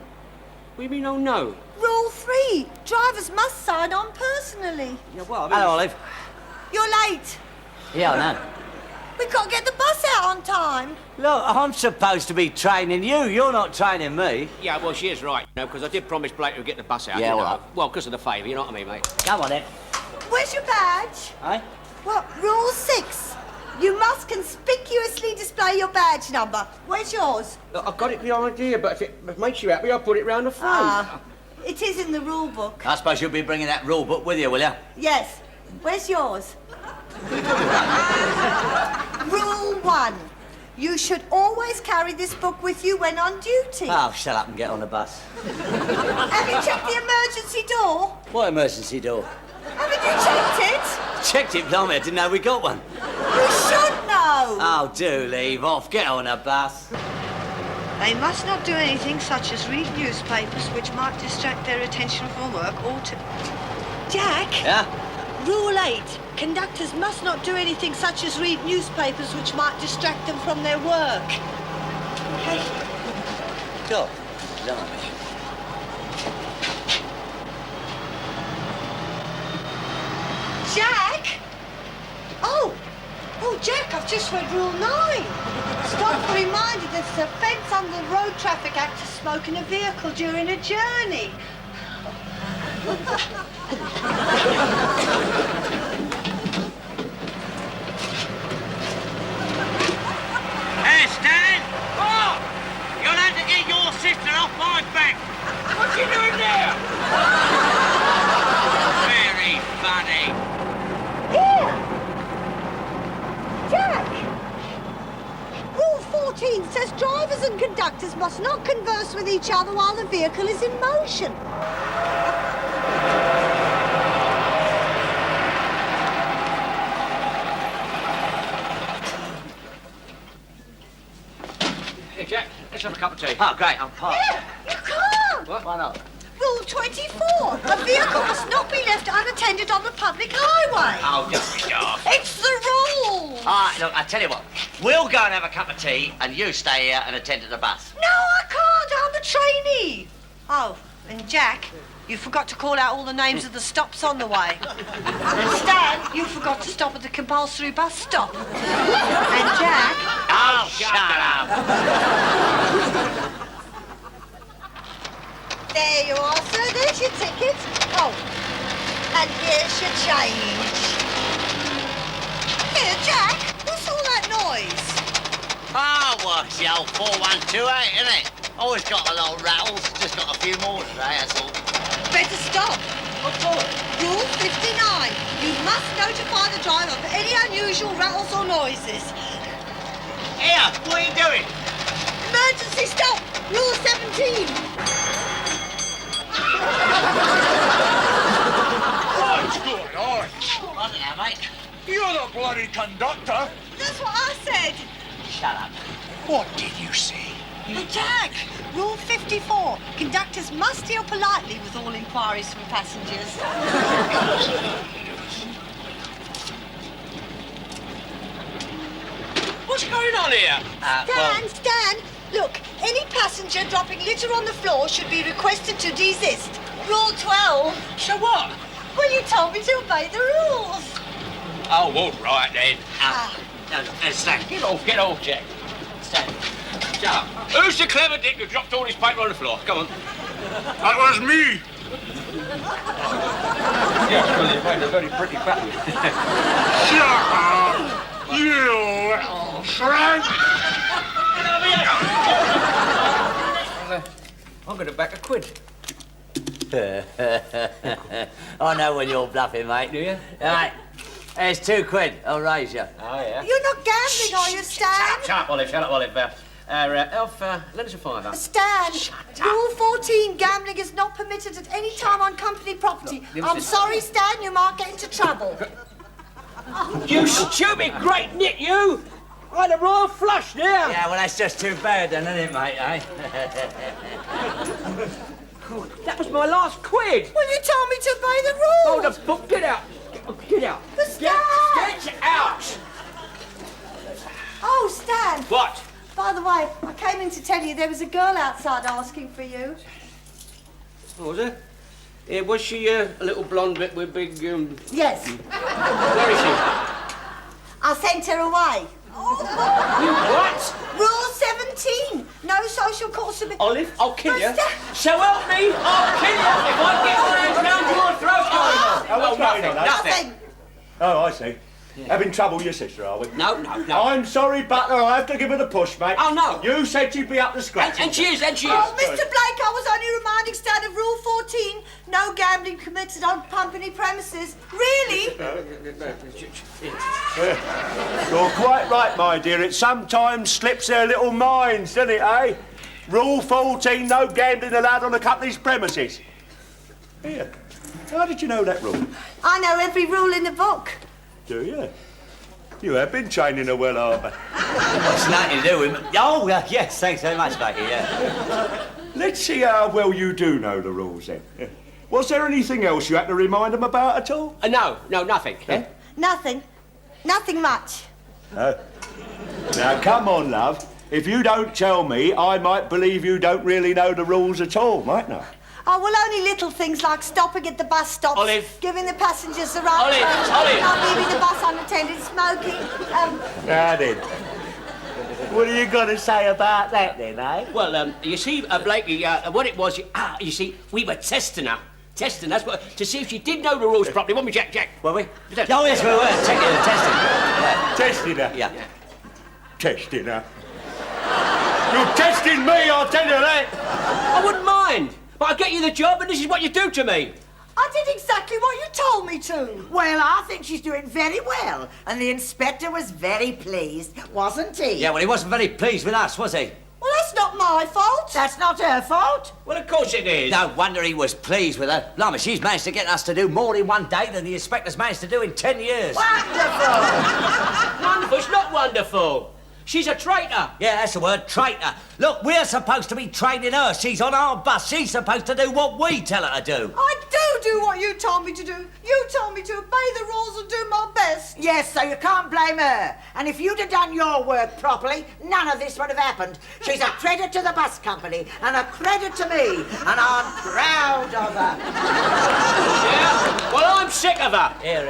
A: What do you mean, oh, no?
E: Rule 3. Drivers must sign on personally.
A: Yeah, well, I mean...
D: Hello, Olive.
E: You're late.
D: Yeah, I know.
E: We've got to get the bus out on time.
D: Look, I'm supposed to be training you. You're not training me.
A: Yeah, well, she is right, you know, because I did promise Blake to get the bus out.
D: Yeah,
A: you know.
D: well.
A: Well, because of the favour, you know what I mean, mate?
D: Come on, then.
E: Where's your badge?
D: Eh?
E: Well, Rule 6. You must conspicuously display your badge number. Where's yours?
A: Look, I've got it the idea, but if it makes you happy, I'll put it round the front.
E: Ah, it is in the rule book.
D: I suppose you'll be bringing that rule book with you, will you?
E: Yes. Where's yours? Rule 1. You should always carry this book with you when on duty.
D: Oh, shut up and get on the bus.
E: Have you checked the emergency door?
D: What emergency door?
E: Haven't you checked it?
D: Checked it, blimey. I didn't know we got one.
E: You should know.
D: Oh, do leave off. Get on the bus.
H: They must not do anything such as read newspapers which might distract their attention from work or to... Jack?
D: Yeah?
H: Rule 8. Conductors must not do anything such as read newspapers which might distract them from their work. Okay?
D: God, blimey.
H: Jack? Oh, Jack, I've just read Rule 9. Stop for reminded that it's an offence under the Road Traffic Act to smoke in a vehicle during a journey.
D: Hey, Stan! What? You'll have to get your sister off my back.
A: What you doing there?
D: Very funny.
E: Here! Jack! Rule 14 says drivers and conductors must not converse with each other while the vehicle is in motion.
A: Hey, Jack, let's have a cup of tea.
D: Oh, great, I'm parked.
E: You can't!
A: What?
D: Why not?
E: Rule 24. A vehicle must not be left unattended on the public highway.
D: Oh, just be off.
E: It's the rule.
D: All right, look, I tell you what. We'll go and have a cup of tea, and you stay here and attend to the bus.
E: No, I can't. I'm a trainee. Oh, and Jack, you forgot to call out all the names of the stops on the way. And Stan, you forgot to stop at the compulsory bus stop. And Jack...
D: Oh, shut up.
E: There you are, sir. There's your ticket. Oh, and here's your change. Here, Jack, what's all that noise?
D: Oh, well, it's the old 4128, isn't it? Always got a lot of rattles, just got a few more today, that's all.
E: Better stop.
D: What for?
E: Rule 59. You must notify the driver of any unusual rattles or noises.
D: Here, what are you doing?
E: Emergency stop. Rule 17.
B: What's going on?
D: What's it now, mate?
B: You're the bloody conductor.
E: That's what I said.
D: Shut up.
B: What did you say?
E: But Jack, Rule 54. Conductors must deal politely with all inquiries from passengers.
A: What's going on here?
E: Stan, look, any passenger dropping litter on the floor should be requested to desist. Rule 12.
A: So what?
E: Well, you told me to obey the rules.
A: Oh, all right then.
D: No, Stan.
A: Get off, Jack.
D: Stan.
A: Shut up. Who's the clever dick who dropped all his paper on the floor? Come on.
B: That was me.
A: Yes, well, you made a very pretty pattern.
B: Shut up, you little shrank.
A: I'm going to back £1.
D: I know when you're bluffing, mate.
A: Do you?
D: All right. There's £2. I'll raise you.
A: Oh, yeah.
E: You're not gambling, are you, Stan?
A: Shut up, Olive. Shut up, Olive. Elf, lend us a £5.
E: Stan, Rule 14, gambling is not permitted at any time on company property. I'm sorry, Stan, you might get into trouble.
A: You stupid great nit, you! I had a royal flush there.
D: Yeah, well, that's just too bad then, isn't it, mate, eh?
A: That was my last £1.
E: Well, you told me to obey the rules.
A: Oh, the book, get out. Get out.
E: But Stan!
A: Get out!
E: Oh, Stan.
A: What?
E: By the way, I came in to tell you there was a girl outside asking for you.
A: What was it? Yeah, was she a little blonde bit with big,
E: Yes.
A: Where is she?
E: I sent her away.
A: You what?
E: Rule 17. No social course of...
A: Olive, I'll kill you.
E: But Stan-
A: So help me, I'll kill you if I get my hands round your throat.
B: what's going on, eh?
E: Nothing.
B: Oh, I see. Having trouble with your sister, are we?
A: No.
B: I'm sorry, Butler. I have to give her the push, mate.
A: Oh, no.
B: You said she'd be up to scratch.
A: And she is.
E: Oh, Mr. Blake, I was only reminding Stan of Rule 14. No gambling permitted on company premises. Really?
B: You're quite right, my dear. It sometimes slips their little minds, doesn't it, eh? Rule 14, no gambling allowed on the company's premises. Here, how did you know that rule?
E: I know every rule in the book.
B: Do you? You have been training her well, Harper.
D: What's nothing to do with me? Oh, yes, thanks very much, Blakey, yeah.
B: Let's see how well you do know the rules, then. Was there anything else you had to remind them about at all?
A: No, nothing. Eh?
E: Nothing. Nothing much.
B: No. Now, come on, love. If you don't tell me, I might believe you don't really know the rules at all, mightn't I?
E: Oh, well, only little things like stopping at the bus stops,
A: Olive.
E: giving the passengers the right
A: Olive,
E: turn,
A: Olive.
E: not leaving the bus unattended, smoking.
B: Now then, what are you going to say about that then, eh?
A: Well, you see, Blakey, what it was, you see, we were testing her. Testing, that's what... To see if she did know the rules properly, weren't we, Jack?
D: Were we? Oh, yes, we were. Testing her.
B: Testing her?
D: Yeah.
B: Testing her? You're testing me, I'll tell you that.
A: I wouldn't mind, but I get you the job and this is what you do to me.
H: I did exactly what you told me to.
C: Well, I think she's doing very well, and the inspector was very pleased, wasn't he?
D: Yeah, well, he wasn't very pleased with us, was he?
H: Well, that's not my fault.
C: That's not her fault.
A: Well, of course it is.
D: No wonder he was pleased with her. Blimey, she's managed to get us to do more in one day than the inspector's managed to do in 10 years.
C: Wonderful.
A: Wonderful, it's not wonderful. She's a traitor.
D: Yeah, that's the word, traitor. Look, we're supposed to be training her. She's on our bus. She's supposed to do what we tell her to do.
H: I do what you told me to do. You told me to obey the rules and do my best.
C: Yes, so you can't blame her. And if you'd have done your work properly, none of this would have happened. She's a credit to the bus company and a credit to me, and I'm proud of her.
A: Yeah? Well, I'm sick of her.
D: Here.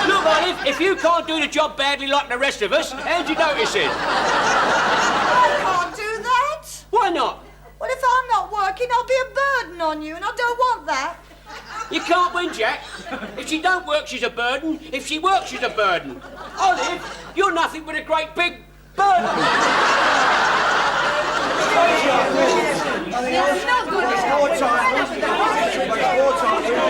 A: Look, Olive, if you can't do the job badly like the rest of us, how'd you notice it?
H: I can't do that.
A: Why not?
H: Well, if I'm not working, I'll be a burden on you, and I don't want that.
A: You can't win, Jack. If she don't work, she's a burden. If she works, she's a burden. Olive, you're nothing but a great big burden. We've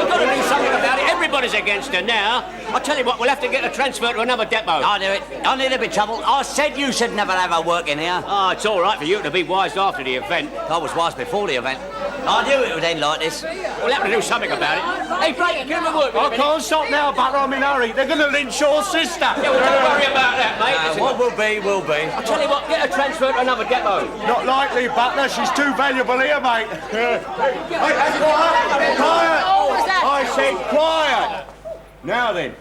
A: got to do something about it. Everybody's against her now. I'll tell you what, we'll have to get her transferred to another depot.
D: I knew it. I knew there'd be trouble. I said you should never have her work in here.
A: Oh, it's all right for you to be wise after the event.
D: I was wise before the event. I knew it would end like this.
A: We'll have to do something about it. Hey, Blake, give him a work.
B: I can't stop now, Butler. I'm in a hurry. They're going to lynch your sister.
A: Yeah, well, don't worry about that, mate.
D: What will be, will be.
A: I'll tell you what, get her transferred to another depot.
B: Not likely, Butler. She's too valuable here, mate. Hey, quiet. Quiet. I said quiet. Now then,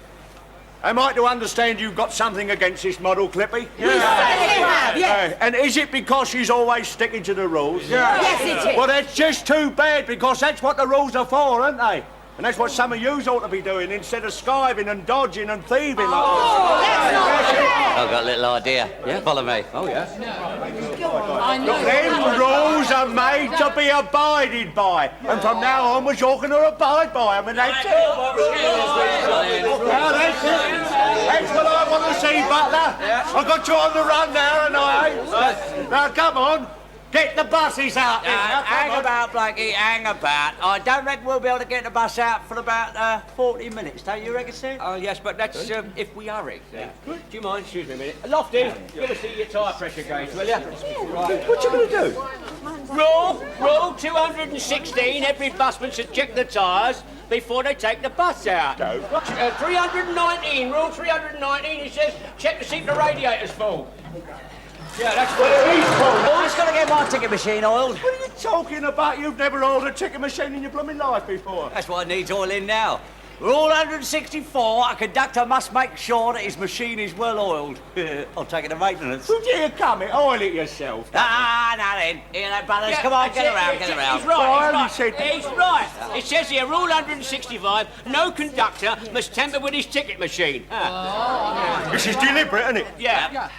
B: am I to understand you've got something against this model, Clippie?
C: Yes.
B: And is it because she's always sticking to the rules?
C: Yes, it is.
B: Well, that's just too bad, because that's what the rules are for, aren't they? And that's what some of yous ought to be doing, instead of skiving and dodging and thieving like
D: I've got a little idea. Yeah? Follow me.
A: Oh, yeah?
B: Look, them rules are made to be abided by. And from now onwards, you're going to abide by them, and that's it. Now, that's it. That's what I want to see, Butler. I got you on the run now, and I ain't. Now, come on. Get the buses out there.
D: Hang about, Blakey, hang about. I don't reckon we'll be able to get the bus out for about 40 minutes, don't you reckon, Steve?
A: Oh, yes, but that's if we hurry. Yeah. Do you mind? Excuse me a minute. Lofty, give us your tyre pressure gauge, will you? Right. What you going to do? Rule 216, every busman should check the tyres before they take the bus out.
B: No.
A: 319, rule 319, it says check to see if the radiator's full. Yeah, that's what
B: He's full.
D: I'm just going to get my ticket machine oiled.
B: What are you talking about? You've never oiled a ticket machine in your blooming life before.
D: That's why it needs oiling now. Rule 164, a conductor must make sure that his machine is well oiled. I'll take it to maintenance.
B: Who dare come it? Oil it yourself.
D: Now then. Here, that brothers.
A: Yeah,
D: Come on,
A: that's
D: get around.
A: He's right. It says here, rule 165, no conductor must tamper with his ticket machine.
B: This is deliberate, isn't it?
A: Yeah.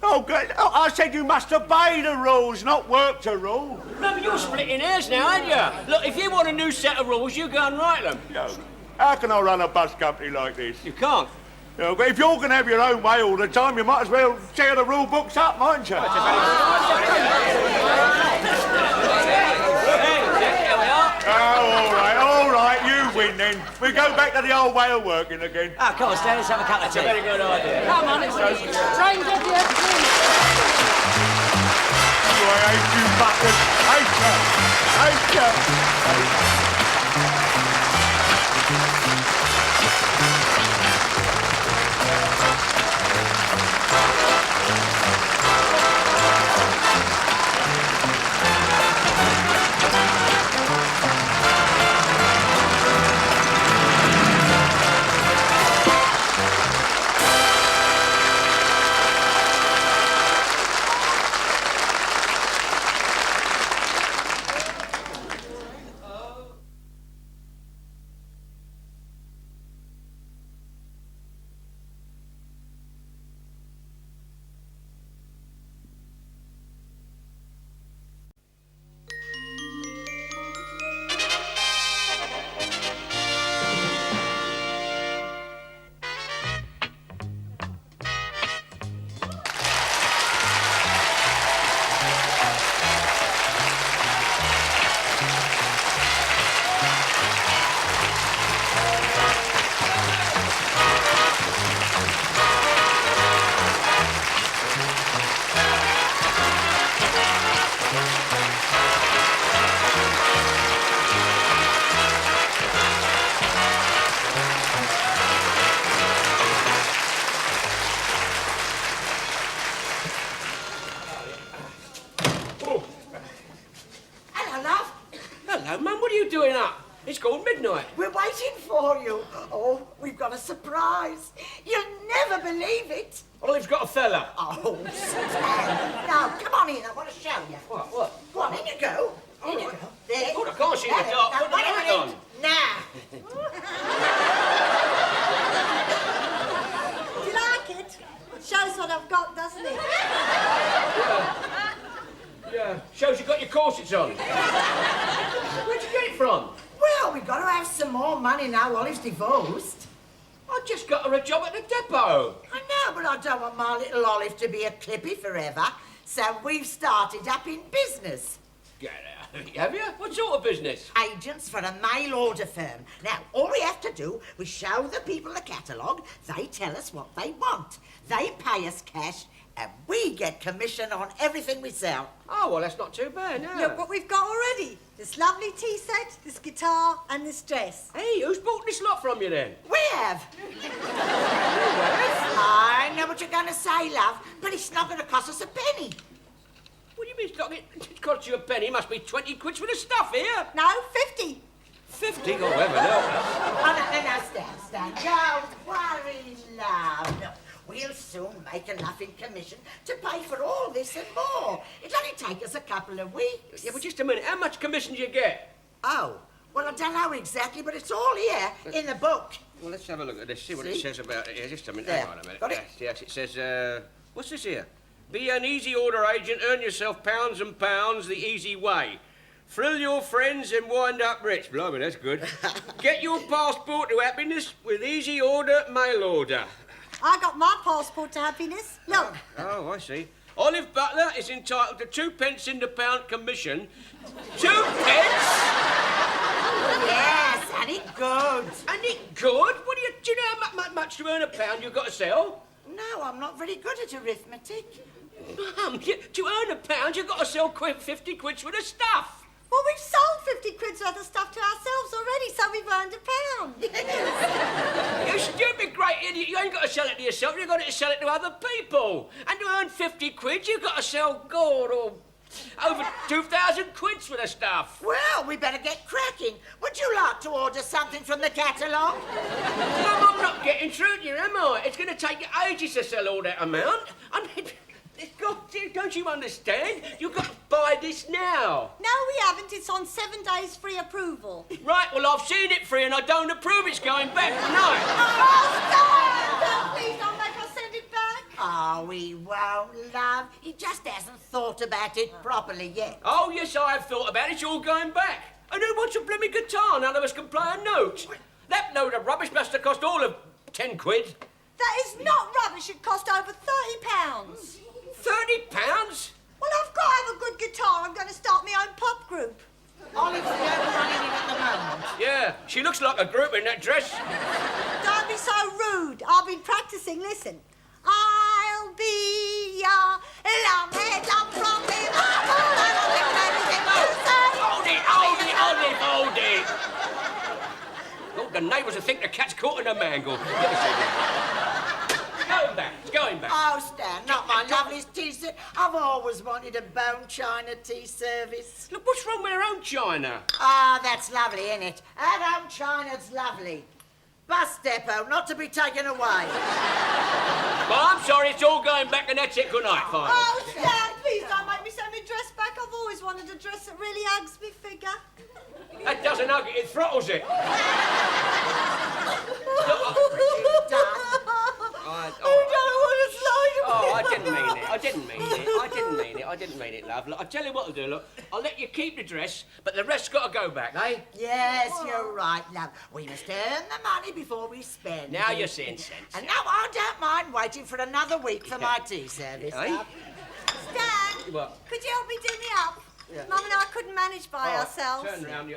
B: Oh, good. Oh, I said you must obey the rules, not work to rule.
A: No, but you're splitting hairs now, aren't you? Look, if you want a new set of rules, you go and write them.
B: No. How can I run a bus company like this?
A: You can't.
B: No, but if you're going to have your own way all the time, you might as well tear the rule books up, mightn't you?
A: There we are.
B: Oh, all right, you win then. We go back to the old way of working again.
D: Oh, come on, Stan, let's have a cup of tea.
A: Very good idea.
F: Come on, it's train get the
B: I hate you, Butler. Hate you.
A: Hello, Mum, what are you doing up? It's called midnight.
C: We're waiting for you. Oh, we've got a surprise. You'll never believe it.
A: Olive's got a fella.
C: Oh, Stan. Now, come on in. I want to show you.
A: What?
C: Go on, in you go. In you go. There.
A: God, I can't see in the dark.
C: Now,
A: Put the
C: wait a
A: light
C: minute.
A: on.
C: Now.
H: Do you like it? Shows what I've got, doesn't it?
A: Yeah, shows you got your corsets on. Where'd you get it from?
C: Well, we've got to have some more money now Olive's divorced.
A: I just got her a job at the depot.
C: I know, but I don't want my little Olive to be a Clippie forever. So we've started up in business.
A: Get out. Have you? What sort of business?
C: Agents for a mail order firm. Now, all we have to do, we show the people the catalogue, they tell us what they want. They pay us cash, and we get commission on everything we sell.
A: Oh, well, that's not too bad, no.
H: Look what we've got already. This lovely tea set, this guitar, and this dress.
A: Hey, who's bought this lot from you, then?
C: We have. I know what you're going to say, love, but it's not going to cost us a penny.
A: What do you mean it's not? It cost you a penny. It must be 20 quid for the stuff here.
H: No, 50.
A: 50? Oh, heaven help.
C: Oh, no, Stan. Don't worry, love. No, we'll soon make enough in commission to pay for all this and more. It'll only take us a couple of weeks.
A: Yeah, but just a minute. How much commission do you get?
C: Oh, well, I don't know exactly, but it's all here in the book.
A: Well, let's have a look at this, see what
C: See?
A: it says about it. Yeah, just a minute.
C: There.
A: Hang on a minute.
C: Got it?
A: Yes, it says, what's this here? Be an easy order agent, earn yourself pounds and pounds the easy way. Thrill your friends and wind up rich. Blimey, that's good. Get your passport to happiness with easy order mail order.
H: I got my passport to happiness. Look.
A: Oh, I see. Olive Butler is entitled to 2 pence in the pound commission. 2 pence?
C: Yes, and it good.
A: And it good? Do you know how much to earn a pound you've got to sell?
C: No, I'm not very good at arithmetic.
A: Mum, to earn a pound, you've got to sell 50 quid worth of stuff.
H: Well, we've sold 50 quid's worth of stuff to ourselves already, so we've earned a pound.
A: You stupid great idiot. You ain't got to sell it to yourself, you've got to sell it to other people. And to earn 50 quid, you've got to sell gold or over 2,000 quid's worth of stuff.
C: Well, we better get cracking. Would you like to order something from the catalogue?
A: Mum, I'm not getting through to you, am I? It's going to take you ages to sell all that amount. I mean, don't you understand? You've got to buy this now.
H: No, we haven't. It's on 7 days free approval.
A: Right, well, I've seen it free and I don't approve it's going back tonight.
H: Oh, stop! Please don't make us send it back.
C: Oh, we won't, love. He just hasn't thought about it properly yet.
A: Oh, yes, I have thought about it. It's all going back. And who wants a blooming guitar? None of us can play a note. That load of rubbish must have cost all of 10 quid.
H: That is not rubbish. It cost over £30.
A: £30?
H: Well, I've got to have a good guitar. I'm going to start my own pop group.
C: Olive's the only one in it at the moment.
A: Yeah, she looks like a group in that dress.
H: Don't be so rude. I've been practicing. Listen. I'll be your lump from the
A: Hold it! Oh, the neighbours will think the cat's caught in a mangle. It's going back.
C: Oh, Stan, not my loveliest tea set. I've always wanted a bone china tea service.
A: Look, what's wrong with her own china?
C: Ah, that's lovely, isn't it? Our own china's lovely. Bus depot, not to be taken away.
A: Well, I'm sorry, it's all going back and that's it. Good night, fine.
H: Oh, Stan, please don't make me send my dress back. I've always wanted a dress that really hugs me figure.
A: That doesn't hug it, it throttles it. Oh, I didn't mean it, love. Look, I'll tell you what I'll do, look. I'll let you keep the dress, but the rest's got to go back, eh?
C: Yes, you're right, love. We must earn the money before we spend.
A: Now you're seeing sense.
C: And now I don't mind waiting for another week for my tea service,
A: Eh?
C: love.
H: Stan,
A: What?
H: could you help me do me up?
A: Yeah.
H: Mum and I couldn't manage by ourselves.
A: Turn round.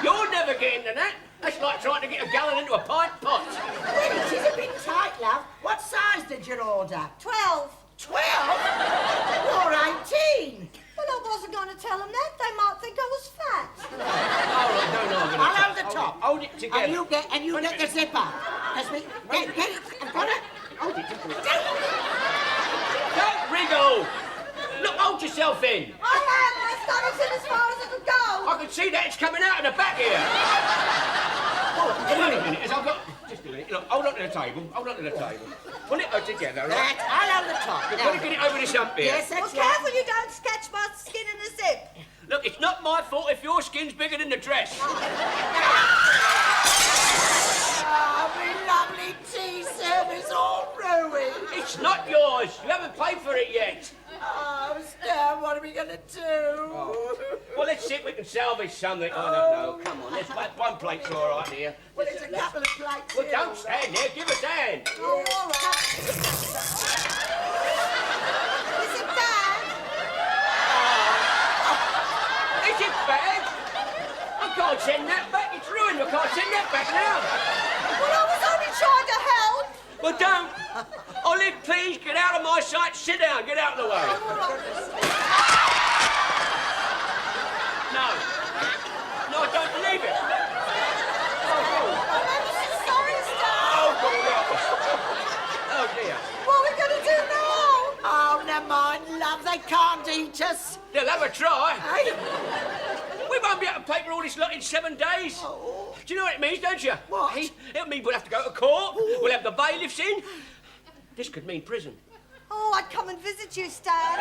A: You'll never get into that. That's like trying to get a gallon into a pint pot.
C: Well, it is a bit tight, love. What size did you order?
H: 12.
C: 12? Or 18?
H: Well, I wasn't going to tell them that. They might think I was fat.
A: No,
C: I'll hold the top.
A: Hold it together.
C: And you get the zipper. Get it. I've got it.
A: Hold it together. Don't wriggle. Look, hold yourself in.
H: I am stomach's in as far as it'll go.
A: I can see that it's coming out of the back here. Oh, come on a minute, as I've got... Just a minute. Look, hold on to the table. Hold on to the table. Pull it together, right?
C: I'll hold the top.
A: You've got to get it over this hump here.
C: Yes, that's
H: Well, careful you don't sketch my skin in the zip.
A: Look, it's not my fault if your skin's bigger than the dress.
C: Oh, my lovely tea service all ruined.
A: It's not yours. You haven't paid for it yet.
C: Oh, Stan, what are we going to do?
A: Well, let's see if we can salvage something. Oh, no. Come on, let's make one plate's all right here.
C: Well, it's a couple of plates.
A: Well, don't stand there. Give us a hand.
H: Oh, all right. Is it bad?
A: Is it bad? I can't send that back. It's ruined. I can't send that back now.
H: Well, I was only trying to help.
A: Well, don't. Olive, please, get out of my sight. Sit down. Get out of the way. No. No, I don't believe it.
H: I'm so sorry, Stan.
A: Oh, God, help us. Oh, dear.
H: What are we going to do now?
C: Oh, never mind, love. They can't eat us.
A: They'll have a try.
C: Hey?
A: We won't be able to pay for all this lot in 7 days.
C: Oh.
A: Do you know what it means, don't you?
C: What?
A: Hey, it'll mean we'll have to go to court. We'll have the bailiffs in. This could mean prison.
H: Oh, I'd come and visit you, Stan.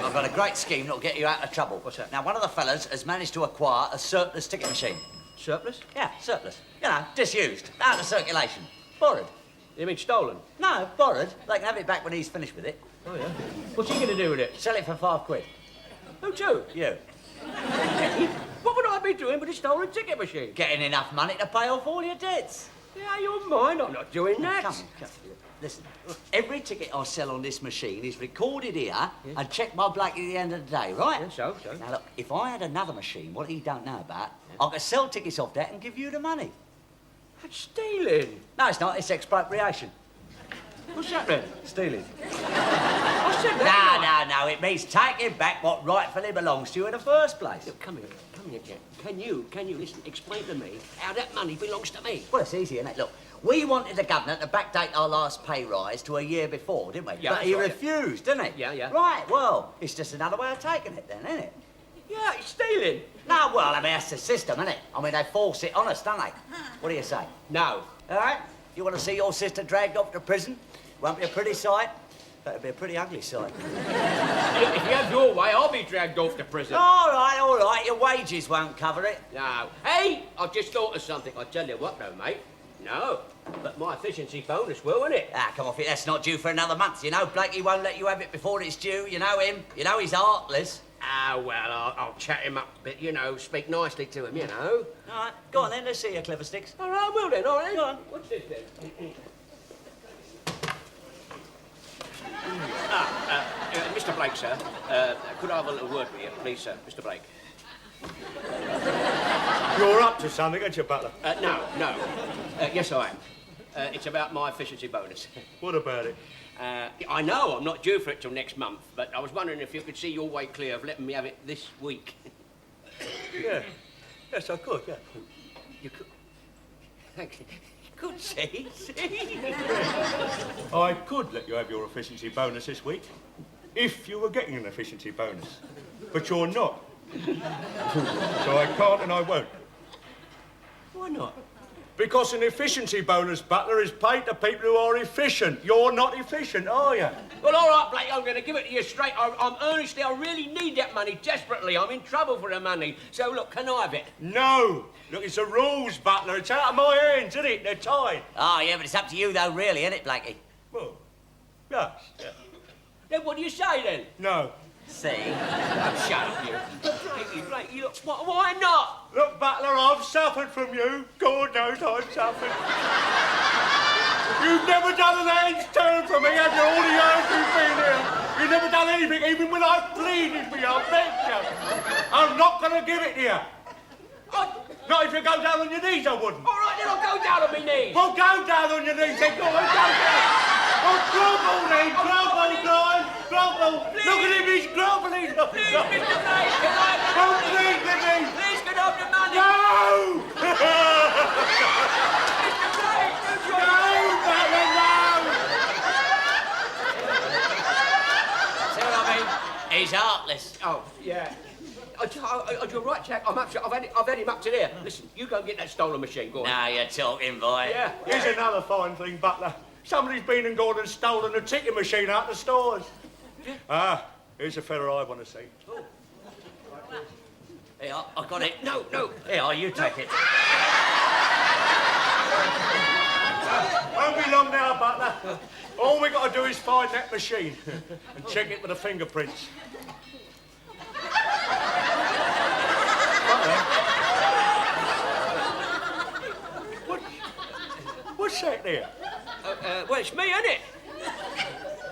D: I've got a great scheme that'll get you out of trouble.
A: What's that?
D: Now, one of the fellas has managed to acquire a surplus ticket machine.
A: Surplus?
D: Yeah, surplus. You know, disused, out of circulation. Borrowed.
A: You mean stolen?
D: No, borrowed. They can have it back when he's finished with it.
A: Oh, yeah. What's he going to do with it?
D: Sell it for £5.
A: Who to?
D: You.
A: What would I be doing with a stolen ticket machine?
D: Getting enough money to pay off all your debts.
A: Yeah, you're mine. I'm not doing that.
D: Come on. Listen, every ticket I sell on this machine is recorded here and checked by Blake at the end of the day, right?
A: Yeah, so.
D: Now, look, if I had another machine, what he don't know about, I could sell tickets off that and give you the money.
A: That's stealing.
D: No, it's not. It's expropriation.
A: What's that then?
D: Stealing.
A: I said that.
D: No. It means taking back what rightfully belongs to you in the first place.
A: Look, come here, Jack. Can you, listen, explain to me how that money belongs to me?
D: Well, it's easy, isn't it? Look, we wanted the governor to backdate our last pay rise to a year before, didn't we?
A: Yeah,
D: but he
A: that's right,
D: refused, didn't he?
A: Yeah.
D: Right, well, it's just another way of taking it then, isn't it?
A: Yeah, it's stealing.
D: No, well, I mean, that's the system, isn't it? I mean, they force it on us, don't they? What do you say?
A: No.
D: All right? You want to see your sister dragged off to prison? Won't be a pretty sight, but it'll be a pretty ugly sight.
A: Look, if you have your way, I'll be dragged off to prison.
D: All right. Your wages won't cover it.
A: No. Hey, I've just thought of something. I tell you what, though, mate. No. But my efficiency bonus will, won't it?
D: Ah, come off it. That's not due for another month. You know, Blakey won't let you have it before it's due. You know him. You know he's heartless.
A: Ah, well, I'll chat him up a bit, speak nicely to him, All
D: right, go on then. Let's see your clever sticks.
A: All right, well then, all right.
D: Go on.
A: What's this then? Mr. Blake, sir. Could I have a little word with you, please, sir? Mr. Blake.
B: You're up to something, aren't you, Butler?
A: No. Yes, I am. It's about my efficiency bonus.
B: What about it?
A: I know I'm not due for it till next month, but I was wondering if you could see your way clear of letting me have it this week.
B: Yeah. Yes, I could, yeah.
A: You could... Thank you. Could see.
B: I could let you have your efficiency bonus this week, if you were getting an efficiency bonus. But you're not. So I can't and I won't.
A: Why not?
B: Because an efficiency bonus, Butler, is paid to people who are efficient. You're not efficient, are you?
A: Well, all right, Blake, I'm going to give it to you straight. I really need that money desperately. I'm in trouble for the money. So, look, can I have it?
B: No. Look, it's the rules, Butler. It's out of my hands, isn't it? They're tied.
D: Oh, yeah, but it's up to you, though, really, isn't it, Blakey?
B: Well, yes. Yeah.
A: Then what do you say, then?
B: No.
D: See?
A: Oh, shut up, you. Blakey, look, why not?
B: Look, Butler, I've suffered from you. God knows I've suffered. You've never done an hand's turn for me after all the years you've been here. You've never done anything, even when I've pleaded for you, I bet you. I'm not going to give it to you. Not if you go down on your knees, I wouldn't.
A: All right, then I'll go down on my knees.
B: Well, go down on your knees, then. Go on, go down. Oh, grovel, then. Grovel, Brian. Grovel. Look at him, he's grovelling.
A: Please, Mr. Blake, can I have the
B: Don't
A: money?
B: plead with me.
A: Please, can I have the money?
B: No!
A: Mr. Blake, don't you...
B: No, Butler, no!
D: See what I mean? He's heartless.
A: Oh, yeah. You're right, Jack. I've had him up to there. Listen, you go and get that stolen machine. Go on.
D: Now you're talking, boy.
A: Yeah.
B: Here's another fine thing, Butler. Somebody's been and gone and stolen the ticket machine out the stores. Ah, here's a fella I want to see.
A: Oh.
D: Here, I got it. No. Here, you take it.
B: Won't be long now, Butler. All we got to do is find that machine and check it for the fingerprints. Butler? What's that there?
A: Well, it's me, isn't it?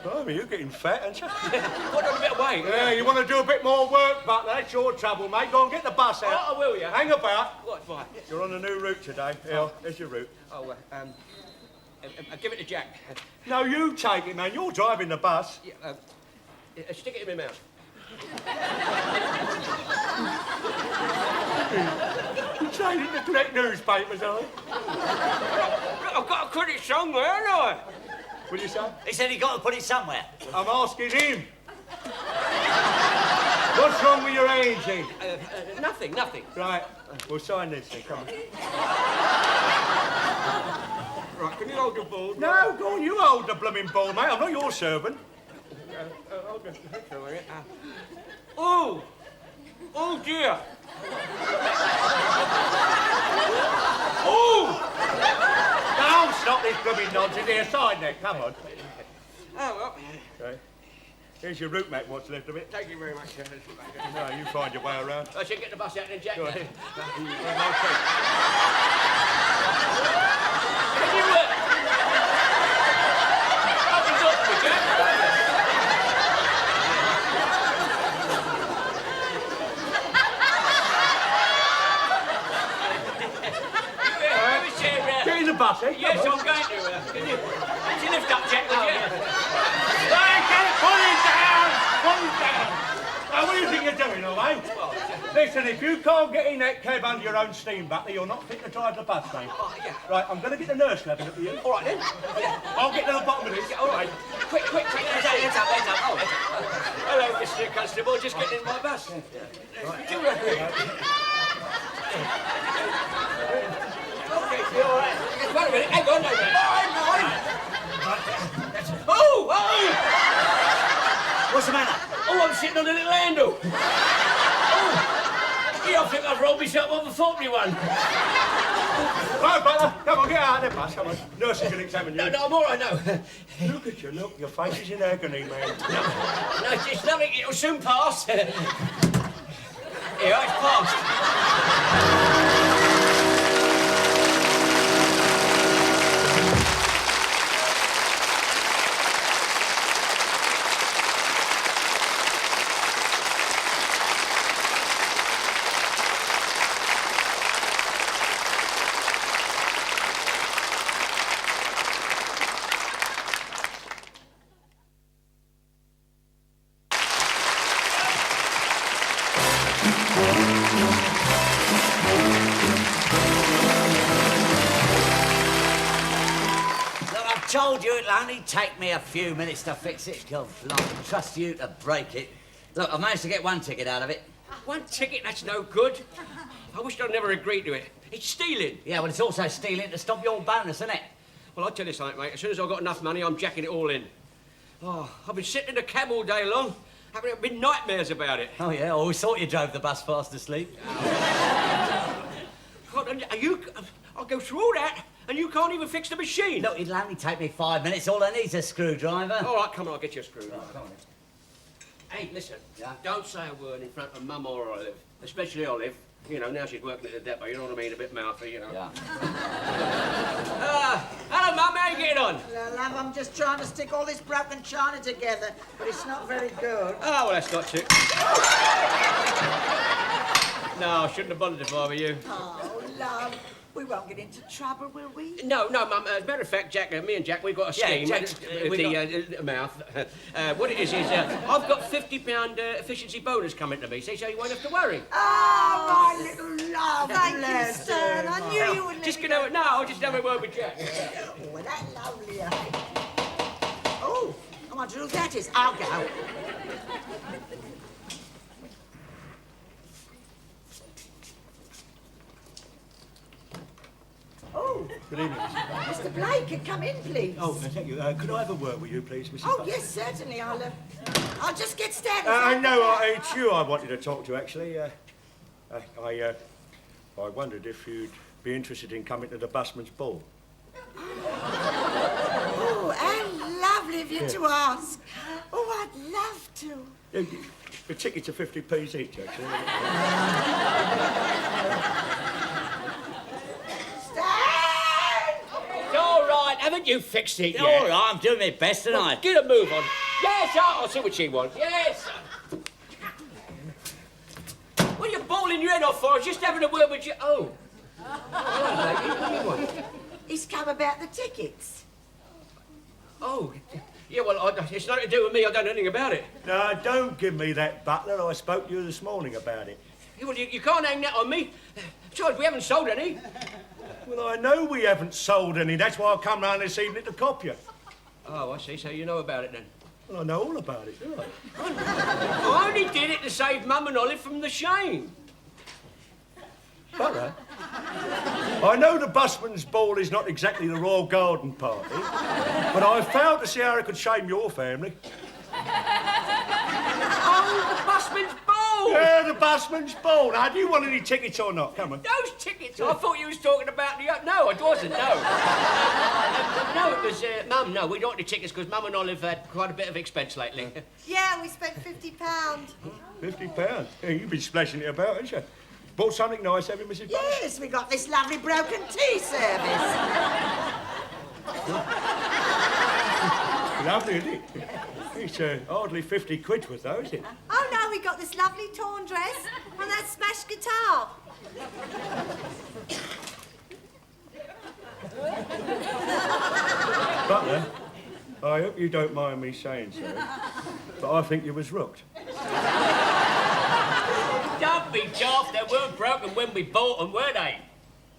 B: Blimey, you're getting fat, aren't you?
A: Put on a bit of weight.
B: Yeah, you want to do a bit more work, Butler. That's your trouble, mate. Go and get the bus out.
A: Oh, I will, yeah.
B: Hang about.
A: What, why?
B: You're on a new route today. Here, there's your route.
A: Oh, give it to Jack.
B: No, you take it, man. You're driving the bus.
A: Yeah, stick it in my mouth.
B: You're trading the correct newspapers, are you?
A: I've got to put it somewhere, haven't I?
B: What do you say?
D: He said he got to put it somewhere.
B: I'm asking him. What's wrong with your agency?
A: Nothing.
B: Right, we'll sign this then. Come on.
A: Right, can you hold the ball?
B: No, go on, you hold the blooming ball, mate. I'm not your servant.
A: Oh dear.
B: Oh! Don't stop this blooming nonsense here. Sign there, come on.
A: Oh, well.
B: Okay. Here's your route map, what's left of it.
A: Thank you very much.
B: No, you find your way around.
A: I should get the bus out then, Jack.
B: Go ahead.
A: Can you Fucking talk to me, Jack.
B: Get in the bus, eh?
A: Yes, I'm going to. Can you lift up, Jack, would you?
B: Hey, pull it down! Pull it down! Now, what do you think you're doing, all right? Listen, if you can't get in that cab under your own steam, Butler, you're not fit to drive the bus, mate.
A: Oh, yeah.
B: Right, I'm going to get the nurse cabin up for you.
A: All right, then.
B: I'll get to the bottom of this.
A: Yeah, all right. Quick, take hands up. Oh. Hello, Mr. Constable. Just getting in my bus. Right. Do reckon? Okay, all right. Just wait a minute. Hang on. Oh!
D: What's the matter?
A: Oh, I'm sitting on a little handle. Oh! Yeah, I think I've rolled myself off a faulty one.
B: Right, Butler, come on, get out of the bus, come on. Nurses can examine you.
A: No, I'm all right, no.
B: Look at you, look. Your face is in agony, man.
A: No, it's nothing. It'll soon pass. Here, it's passed.
D: I told you it'll only take me a few minutes to fix it. God, I trust you to break it. Look, I managed to get one ticket out of it.
A: One ticket? That's no good. I wish I'd never agreed to it. It's stealing.
D: Yeah, well, it's also stealing to stop your bonus, isn't it?
A: Well, I'll tell you something, mate. As soon as I've got enough money, I'm jacking it all in. Oh, I've been sitting in a cab all day long, having been nightmares about it.
D: Oh, yeah? I always thought you drove the bus fast asleep.
A: God, and I'll go through all that, and you can't even fix the machine.
D: Look, it'll only take me 5 minutes. All I need's a screwdriver.
A: All right, come on, I'll get you a screwdriver.
D: Come on.
A: Hey, listen.
D: Yeah?
A: Don't say a word in front of Mum or Olive, especially Olive. You know, now she's working at the depot, you know what I mean? A bit mouthy, you know.
D: Yeah.
A: Hello, Mum, how you getting on?
C: Well, love, I'm just trying to stick all this broken china together, but it's not very good.
A: Oh, well, that's not too... No, I shouldn't have bothered if I were you.
C: Oh, love, we won't get into trouble, will we?
A: No, Mum. As a matter of fact, Jack, me and Jack, we've got a scheme.
D: Jack,
A: the mouth. What it is, I've got £50 efficiency bonus coming to me, see, so you won't have to worry.
C: Oh, my little love.
H: Thank you, Stan. I knew you wouldn't
A: Just
H: let
A: gonna... No, I'll just have a word with Jack.
C: Oh, that's lovely. Oh, I wonder who that is. I'll go.
B: Good evening, Mrs. Blake.
C: Mr. Blake, come in, please.
B: Oh, thank you. Could I have a word with you, please, Mrs.
C: Oh,
B: Blake?
C: yes, certainly. I'll just get Stan.
B: No, it's you I wanted to talk to, actually. I wondered if you'd be interested in coming to the busman's ball.
C: Oh, how lovely of you to ask. Oh, I'd love to.
B: The tickets are 50p each, actually.
A: All right, haven't you fixed it yet?
D: All right, I'm doing my best tonight.
A: Get a move on. Yes, I'll see what she wants. Yes. What are you bawling your head off for? I was just having a word with you. Oh. Hello, lady. What do you want?
C: He's come about the tickets.
A: Oh. Yeah, well, it's nothing to do with me. I don't know anything about it.
B: No, don't give me that, Butler. I spoke to you this morning about it.
A: Well, you can't hang that on me. Besides, we haven't sold any.
B: Well, I know we haven't sold any. That's why I come round this evening to cop you.
A: Oh, I see. So you know about it, then?
B: Well, I know all about it, do I?
A: I only did it to save Mum and Olive from the shame.
B: Butler, I know the busman's ball is not exactly the Royal Garden Party, but I failed to see how it could shame your family.
A: Oh, the busman's ball!
B: Yeah, the busman's ball. Now, do you want any tickets or not? Come on.
A: Those tickets? I thought you was talking about the... No, it wasn't, no. No, it was... Mum, no, we don't want the tickets because Mum and Olive had quite a bit of expense lately.
H: Yeah, we spent £50.
B: £50? Yeah, you've been splashing it about, haven't you? Bought something nice, have you, Mrs. Butler?
C: Yes, we got this lovely broken tea service.
B: Lovely, isn't it? It's hardly 50 quid worth, though, is it?
H: Oh, no, we got this lovely torn dress and that smashed guitar.
B: Butler, I hope you don't mind me saying so, but I think you was rooked.
A: Don't be daft. They weren't broken when we bought them, were they?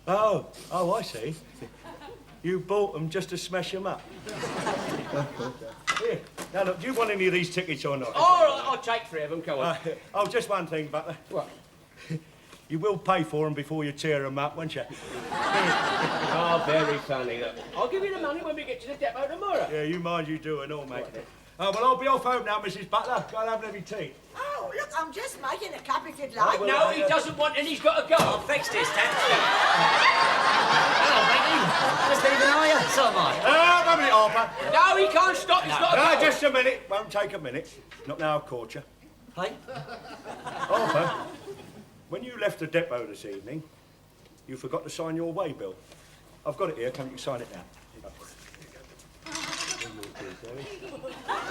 B: Oh, I see. You bought them just to smash them up. Here, now look, do you want any of these tickets or not?
A: All right, I'll take 3 of them. Come on.
B: Just one thing, Butler.
A: What?
B: You will pay for them before you tear them up, won't you?
A: Oh, very funny. Look, I'll give you the money when we get to the depot tomorrow.
B: Yeah, you mind you do and all, mate. Oh, well, I'll be off home now, Mrs. Butler. Go and have a lovely tea.
C: Oh, look, I'm just making a cup if you'd like.
A: No, he doesn't want, and he's got to go.
D: I'll fix this, Hello, Becky. Just leaving, are you? So am I.
B: One minute, Harper.
A: No, he can't stop. He's got to go.
B: Just a minute. Won't take a minute. Not now I've caught you.
D: Hey?
B: Harper, when you left the depot this evening, you forgot to sign your way bill. I've got it here. Come, you can sign it now.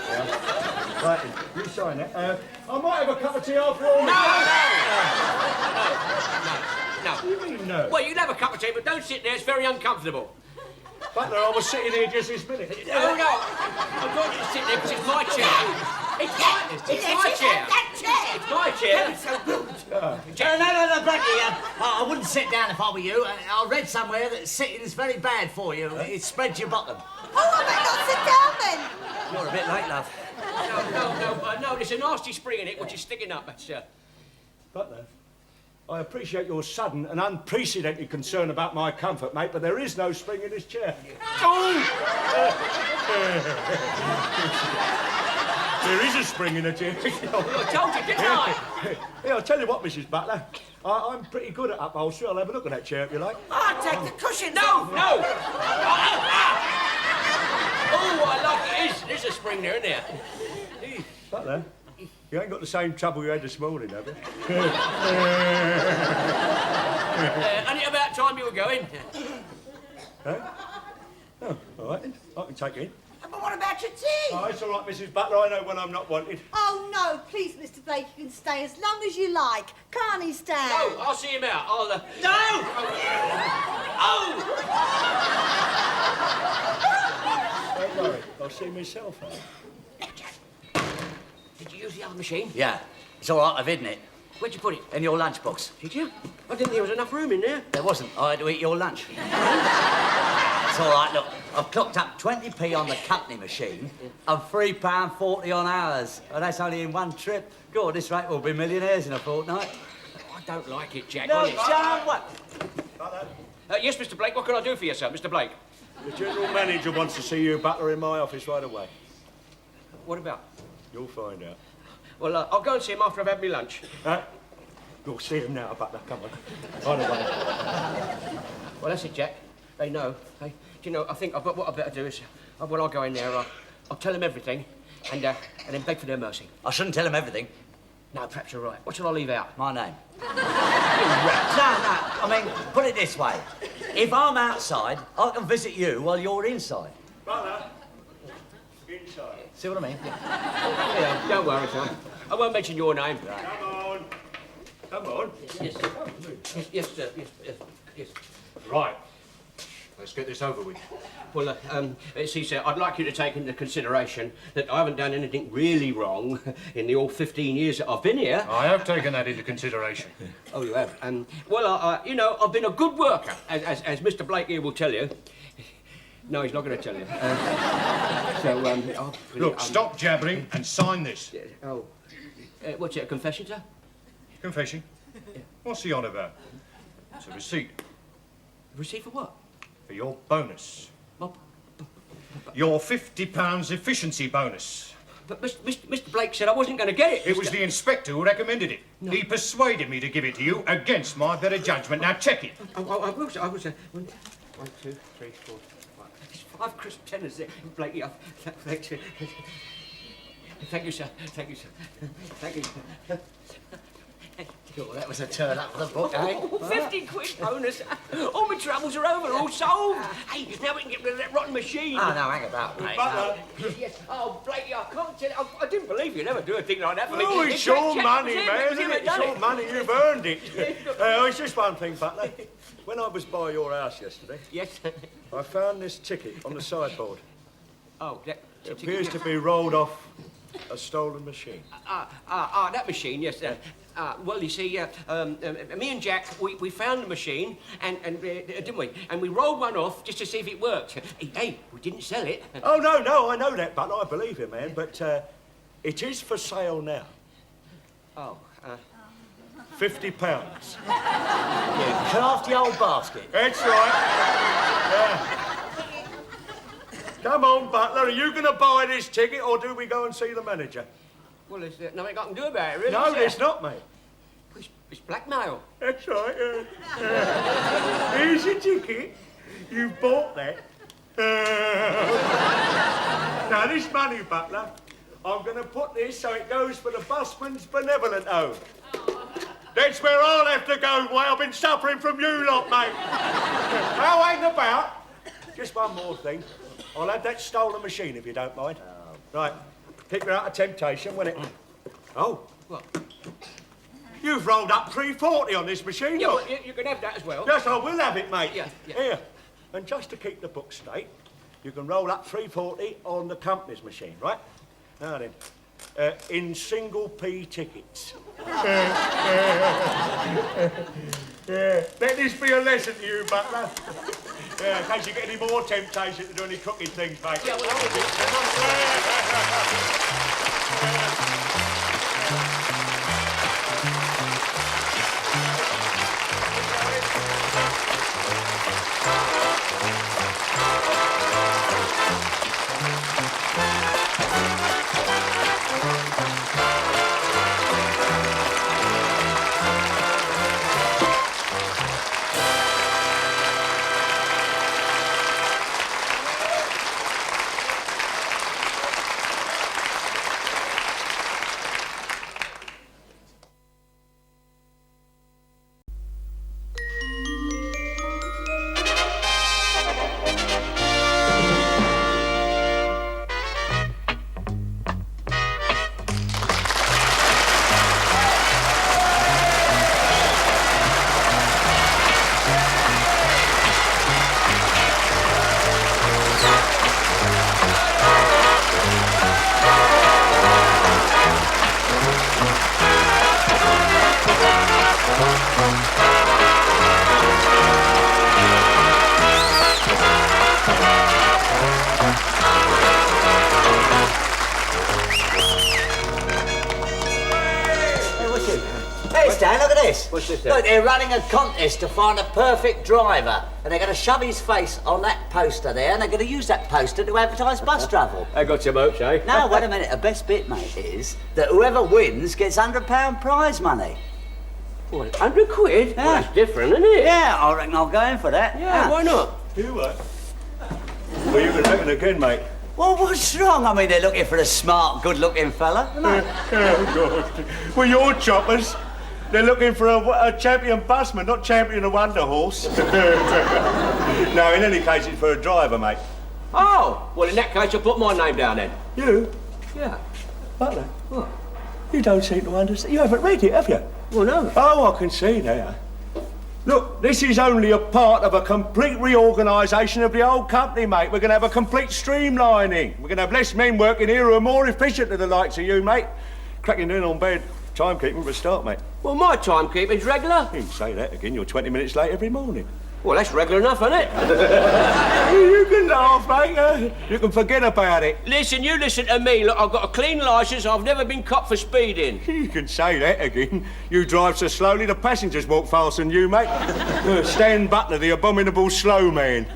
B: Yeah. Right, then, you sign it. I might have a cup of tea after all.
A: No.
B: What do you mean, no?
A: Well, you can have a cup of tea, but don't sit there. It's very uncomfortable.
B: Butler, I was sitting here just this minute.
A: No. I'm going to sit there because it's my chair. It's my chair. It's my chair.
D: No, Blackie, I wouldn't sit down if I were you. I read somewhere that sitting's very bad for you. It spreads your bottom.
H: Oh, I might not sit down then.
D: You're a bit late, love.
A: No, there's a nasty spring in it which is sticking up. That's,
B: Butler, I appreciate your sudden and unprecedented concern about my comfort, mate, but there is no spring in this chair. There is a spring in the chair.
A: I told you, didn't I?
B: Yeah, I'll tell you what, Mrs. Butler. I'm pretty good at upholstery. I'll have a look at that chair if you like.
C: I'll take the cushions
A: No!
C: off.
A: Oh, I like it. There's a spring there, isn't there?
B: Butler, you ain't got the same trouble you had this morning, have you?
A: Ain't it about time you were going?
B: Huh? Oh, all right then. I can take it.
C: But what about your tea?
B: Oh, it's all right, Mrs. Butler. I know when I'm not wanted.
H: Oh, no, please, Mr. Blake, you can stay as long as you like. Can't he, Stan?
A: No, I'll see him out. I'll, No! Oh!
B: Don't worry. I'll see myself out.
A: Did you use the other machine?
D: Yeah. It's all right, I've hidden it.
A: Where'd you put it?
D: In your lunchbox.
A: Did you? I didn't think there was enough room in there.
D: There wasn't. I had to eat your lunch. It's all right, look. I've clocked up 20p on the company machine and £3.40 on ours. And that's only in one trip. God, at this rate, we'll be millionaires in a fortnight.
A: I don't like it, Jack.
D: No,
A: honest.
D: John, what?
B: Butler,
A: Yes, Mr. Blake, what can I do for you, sir? Mr. Blake?
B: The general manager wants to see you, Butler, in my office right away.
A: What about?
B: You'll find out.
A: Well, I'll go and see him after I've had my lunch.
B: You'll see him now, Butler. Come on. On away.
A: Well, that's it, Jack. They know. Do you know, I think what I better do is, when I go in there, I'll tell them everything and then beg for their mercy.
D: I shouldn't tell him everything.
A: No, perhaps you're right. What shall I leave out?
D: My name. No, I mean, put it this way. If I'm outside, I can visit you while you're inside.
B: Butler, inside.
D: See what I mean?
A: Yeah, don't worry, son. I won't mention your name.
B: Come on. Come on.
A: Yes, sir. Yes.
I: Right. Let's get this over with.
A: Well, see, sir, I'd like you to take into consideration that I haven't done anything really wrong in the all 15 years that I've been here.
I: I have taken that into consideration.
A: Oh, you have? Well, you know, I've been a good worker, as Mr. Blake here will tell you. No, he's not going to tell you.
I: Look, stop jabbering and sign this.
A: What's it, a confession, sir?
I: Confession?
A: Yeah.
I: What's he on about? It's a receipt.
A: Receipt for what?
I: For your bonus.
A: What?
I: Your £50 efficiency bonus.
A: But Mr. Blake said I wasn't going to get it.
I: It was the inspector who recommended it. No. He persuaded me to give it to you against my better judgment. Now check it.
A: I will, sir. 1, 2, 3, 4, 5. There's 5 crisp tenors there. Blake, thank you. Thank you, sir. Thank you, sir. Thank you, sir. Oh, that was a turn up for the book, eh? 50 quid bonus. All my troubles are over, all solved. Hey, now we can get rid of that rotten machine.
D: Oh, no, hang about, mate.
B: Butler.
A: Yes. Oh, Blakey, I can't tell you. I didn't believe you'd ever do a thing like that for me.
B: Oh, it's your money, man, isn't it? It's your money. You've earned it. It's just one thing, Butler. When I was by your house yesterday,
A: yes,
B: I found this ticket on the sideboard.
A: Oh, that...
B: It appears to be rolled off a stolen machine.
A: That machine, yes. Well, you see, me and Jack, we found the machine, and didn't we? And we rolled one off just to see if it worked. Hey, we didn't sell it.
B: Oh, no, I know that, Butler. I believe you, man. But it is for sale now.
A: Oh,
B: £50.
D: Yeah, crafty old basket.
B: That's right. Yeah. Come on, Butler. Are you going to buy this ticket, or do we go and see the manager?
A: Well, there's nothing I can do about it, really.
B: No, there's not, mate.
A: It's blackmail.
B: That's right. Here's your ticket. You bought that. Now, this money, Butler, I'm going to put this so it goes for the busman's benevolent home. That's where I'll have to go while I've been suffering from you lot, mate. How ain't about? Just one more thing. I'll have that stolen machine, if you don't mind. Right. Pick her out of temptation, will it? Oh.
A: What?
B: You've rolled up 340 on this machine,
A: Yeah,
B: look.
A: well, you can have that as well.
B: Yes, I will have it, mate.
A: Yeah.
B: Here. And just to keep the book straight, you can roll up 340 on the company's machine, right? Now then, in single P tickets. Let this be a lesson to you, Butler. In case you get any more temptation to do any cooking things, mate.
A: Yeah, well,
D: Dan, look at this.
A: What's this then?
D: Look, they're running a contest to find a perfect driver. And they're going to shove his face on that poster there, and they're going to use that poster to advertise bus travel.
A: I got some hopes, eh?
D: Now, wait a minute. The best bit, mate, is that whoever wins gets £100 prize money.
A: What, 100 quid?
D: Yeah.
A: Well, that's different, isn't it?
D: Yeah, I reckon I'll go in for that.
A: Yeah, why not?
B: You what? Well, you can reckon again, mate.
D: Well, what's wrong? I mean, they're looking for a smart, good-looking fella, aren't they?
B: Oh, God. Well, you're choppers. They're looking for a champion busman, not champion of Wonder Horse. No, in any case, it's for a driver, mate.
A: Oh, well, in that case, I'll put my name down then.
B: You?
A: Yeah.
B: Butler? What? You don't seem to understand. You haven't read it, have you?
A: Well, no.
B: Oh, I can see now. Look, this is only a part of a complete reorganisation of the old company, mate. We're going to have a complete streamlining. We're going to have less men working here who are more efficient than the likes of you, mate. Cracking in on bed. Timekeeping for a start, mate.
A: Well, my timekeeping's regular.
B: You can say that again. You're 20 minutes late every morning.
A: Well, that's regular enough, isn't it?
B: You can laugh, mate. You can forget about it.
A: Listen, you listen to me. Look, I've got a clean licence. I've never been caught for speeding.
B: You can say that again. You drive so slowly, the passengers walk faster than you, mate. Stan Butler, the abominable slow man.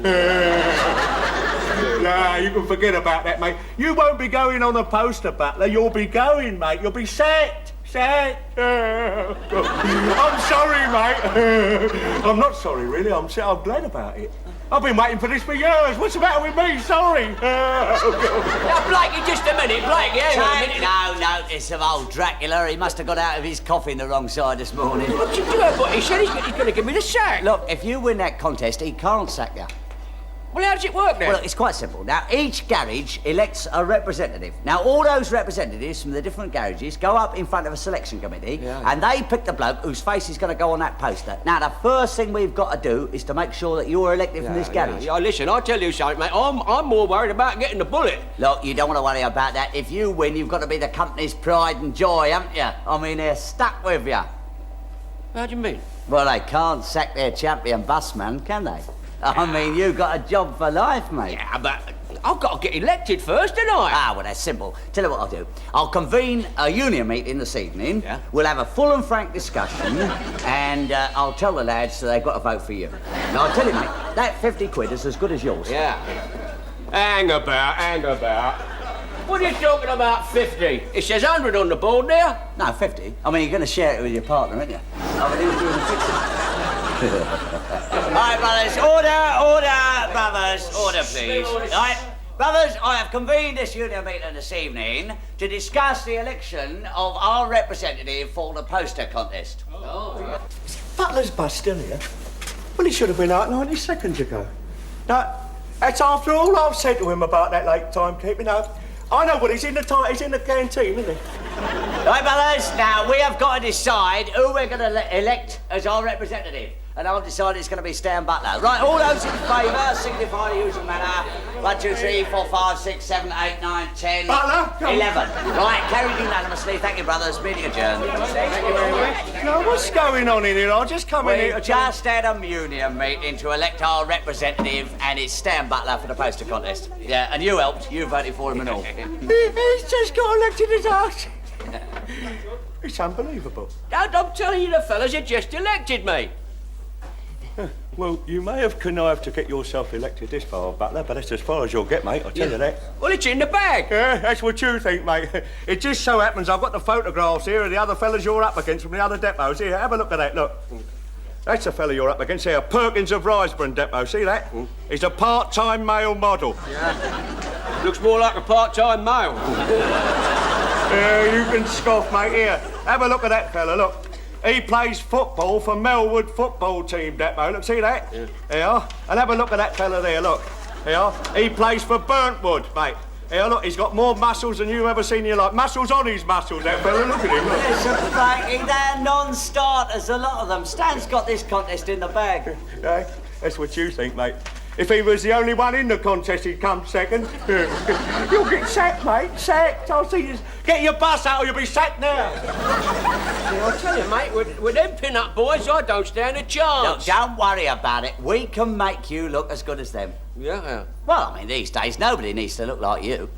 B: Nah, you can forget about that, mate. You won't be going on a poster, Butler. You'll be going, mate. You'll be sacked. Sacked. I'm sorry, mate. I'm not sorry, really. I'm glad about it. I've been waiting for this for years. What's the matter with me? Sorry.
A: Now, Blakey, just a minute. Blakey, hang on a minute.
D: No, it's of old Dracula. He must have got out of his coffin the wrong side this morning.
A: What you doing? What he said he's going to give me the sack.
D: Look, if you win that contest, he can't sack you.
A: Well, how does it work then?
D: Well, look, it's quite simple. Now, each garage elects a representative. Now, all those representatives from the different garages go up in front of a selection committee, and they pick the bloke whose face is going to go on that poster. Now, the first thing we've got to do is to make sure that you're elected from this garage.
A: Yeah, listen, I'll tell you something, mate. I'm more worried about getting the bullet.
D: Look, you don't want to worry about that. If you win, you've got to be the company's pride and joy, haven't you? I mean, they're stuck with you.
A: How do you mean?
D: Well, they can't sack their champion busman, can they? I mean, you've got a job for life, mate.
A: Yeah, but I've got to get elected first, don't I?
D: Ah, well, that's simple. Tell you what I'll do. I'll convene a union meeting this evening.
A: Yeah.
D: We'll have a full and frank discussion, and I'll tell the lads so they've got to vote for you. Now, I'll tell you, mate, that 50 quid is as good as yours.
A: Yeah. Hang about. What are you talking about, 50? It says 100 on the board there.
D: No, 50. I mean, you're going to share it with your partner, aren't you? I mean, who's doing the fixing? All right, brothers, order, brothers, order, please. All right, brothers, I have convened this union meeting this evening to discuss the election of our representative for the poster contest.
B: Oh. Butler's bus still here? Well, he should have been out 90 seconds ago. Now, that's after all I've said to him about that late timekeeping. Now, I know what he's in the canteen, isn't he?
D: Right, brothers, now we have got to decide who we're going to elect as our representative. And I've decided it's going to be Stan Butler. Right, all those in favour signify the usual manner. 1, 2, 3, 4, 5, 6, 7, 8, 9, 10...
B: Butler, come.
D: 11. Right, carried unanimously. Thank you, brothers. Meeting adjourned.
B: Thank you very much. Now, what's going on in here? I'll just come in here...
D: We've just had a union meeting to elect our representative, and it's Stan Butler for the poster contest. Yeah, and you helped. You voted for him and all.
B: He's just got elected as us. It's unbelievable.
A: I'm telling you, the fellas had just elected me.
B: Well, you may have connived to get yourself elected this far, Butler, but that's as far as you'll get, mate, I'll tell you that.
A: Well, it's in the bag.
B: Yeah, that's what you think, mate. It just so happens I've got the photographs here of the other fellas you're up against from the other depots. Here, have a look at that, look. That's the fella you're up against here, Perkins of Riseborough depot, see that? He's a part-time male model.
A: Yeah. Looks more like a part-time male.
B: Yeah, you can scoff, mate. Here, have a look at that fella, look. He plays football for Melwood football team depot. Look, see that? Yeah. Here. And have a look at that fella there, look. Here. He plays for Burntwood, mate. Here, look, he's got more muscles than you've ever seen in your life. Muscles on his muscles, that fella. Look at him, look.
D: Listen, Frankie, they're non-starters, a lot of them. Stan's got this contest in the bag.
B: Yeah, that's what you think, mate. If he was the only one in the contest, he'd come second. You'll get sacked, mate. Sacked. I'll see you. Get your bus out or you'll be sacked now.
A: Yeah, I'll tell you, mate, with them pin-up boys, I don't stand a chance.
D: Look, don't worry about it. We can make you look as good as them.
A: Yeah.
D: Well, I mean, these days, nobody needs to look like you.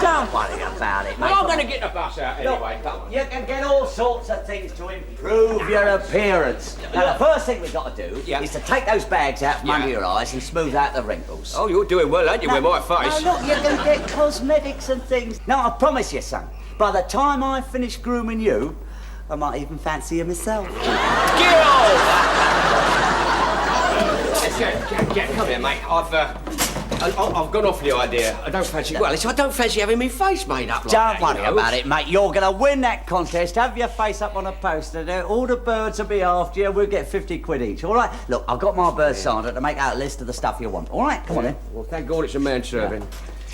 D: Don't worry about it, mate.
A: Well, I'm going to get the bus out anyway. Come on.
D: You can get all sorts of things to improve your appearance. Now, the first thing we've got to do is to take those bags out from under your eyes and smooth out the wrinkles.
A: Oh, you're doing well, aren't you, with my face?
D: Now, look, you can get cosmetics and things. Now, I promise you, son, by the time I finish grooming you, I might even fancy you myself.
A: Get on! Come here, mate. I've gone off the idea. I don't fancy having my face made up like that.
D: Don't worry about it, mate. You're going to win that contest. Have your face up on a poster there. All the birds will be after you. We'll get 50 quid each, all right? Look, I've got my bird sergeant to make out a list of the stuff you want. All right, come on then.
A: Well, thank God it's a man serving.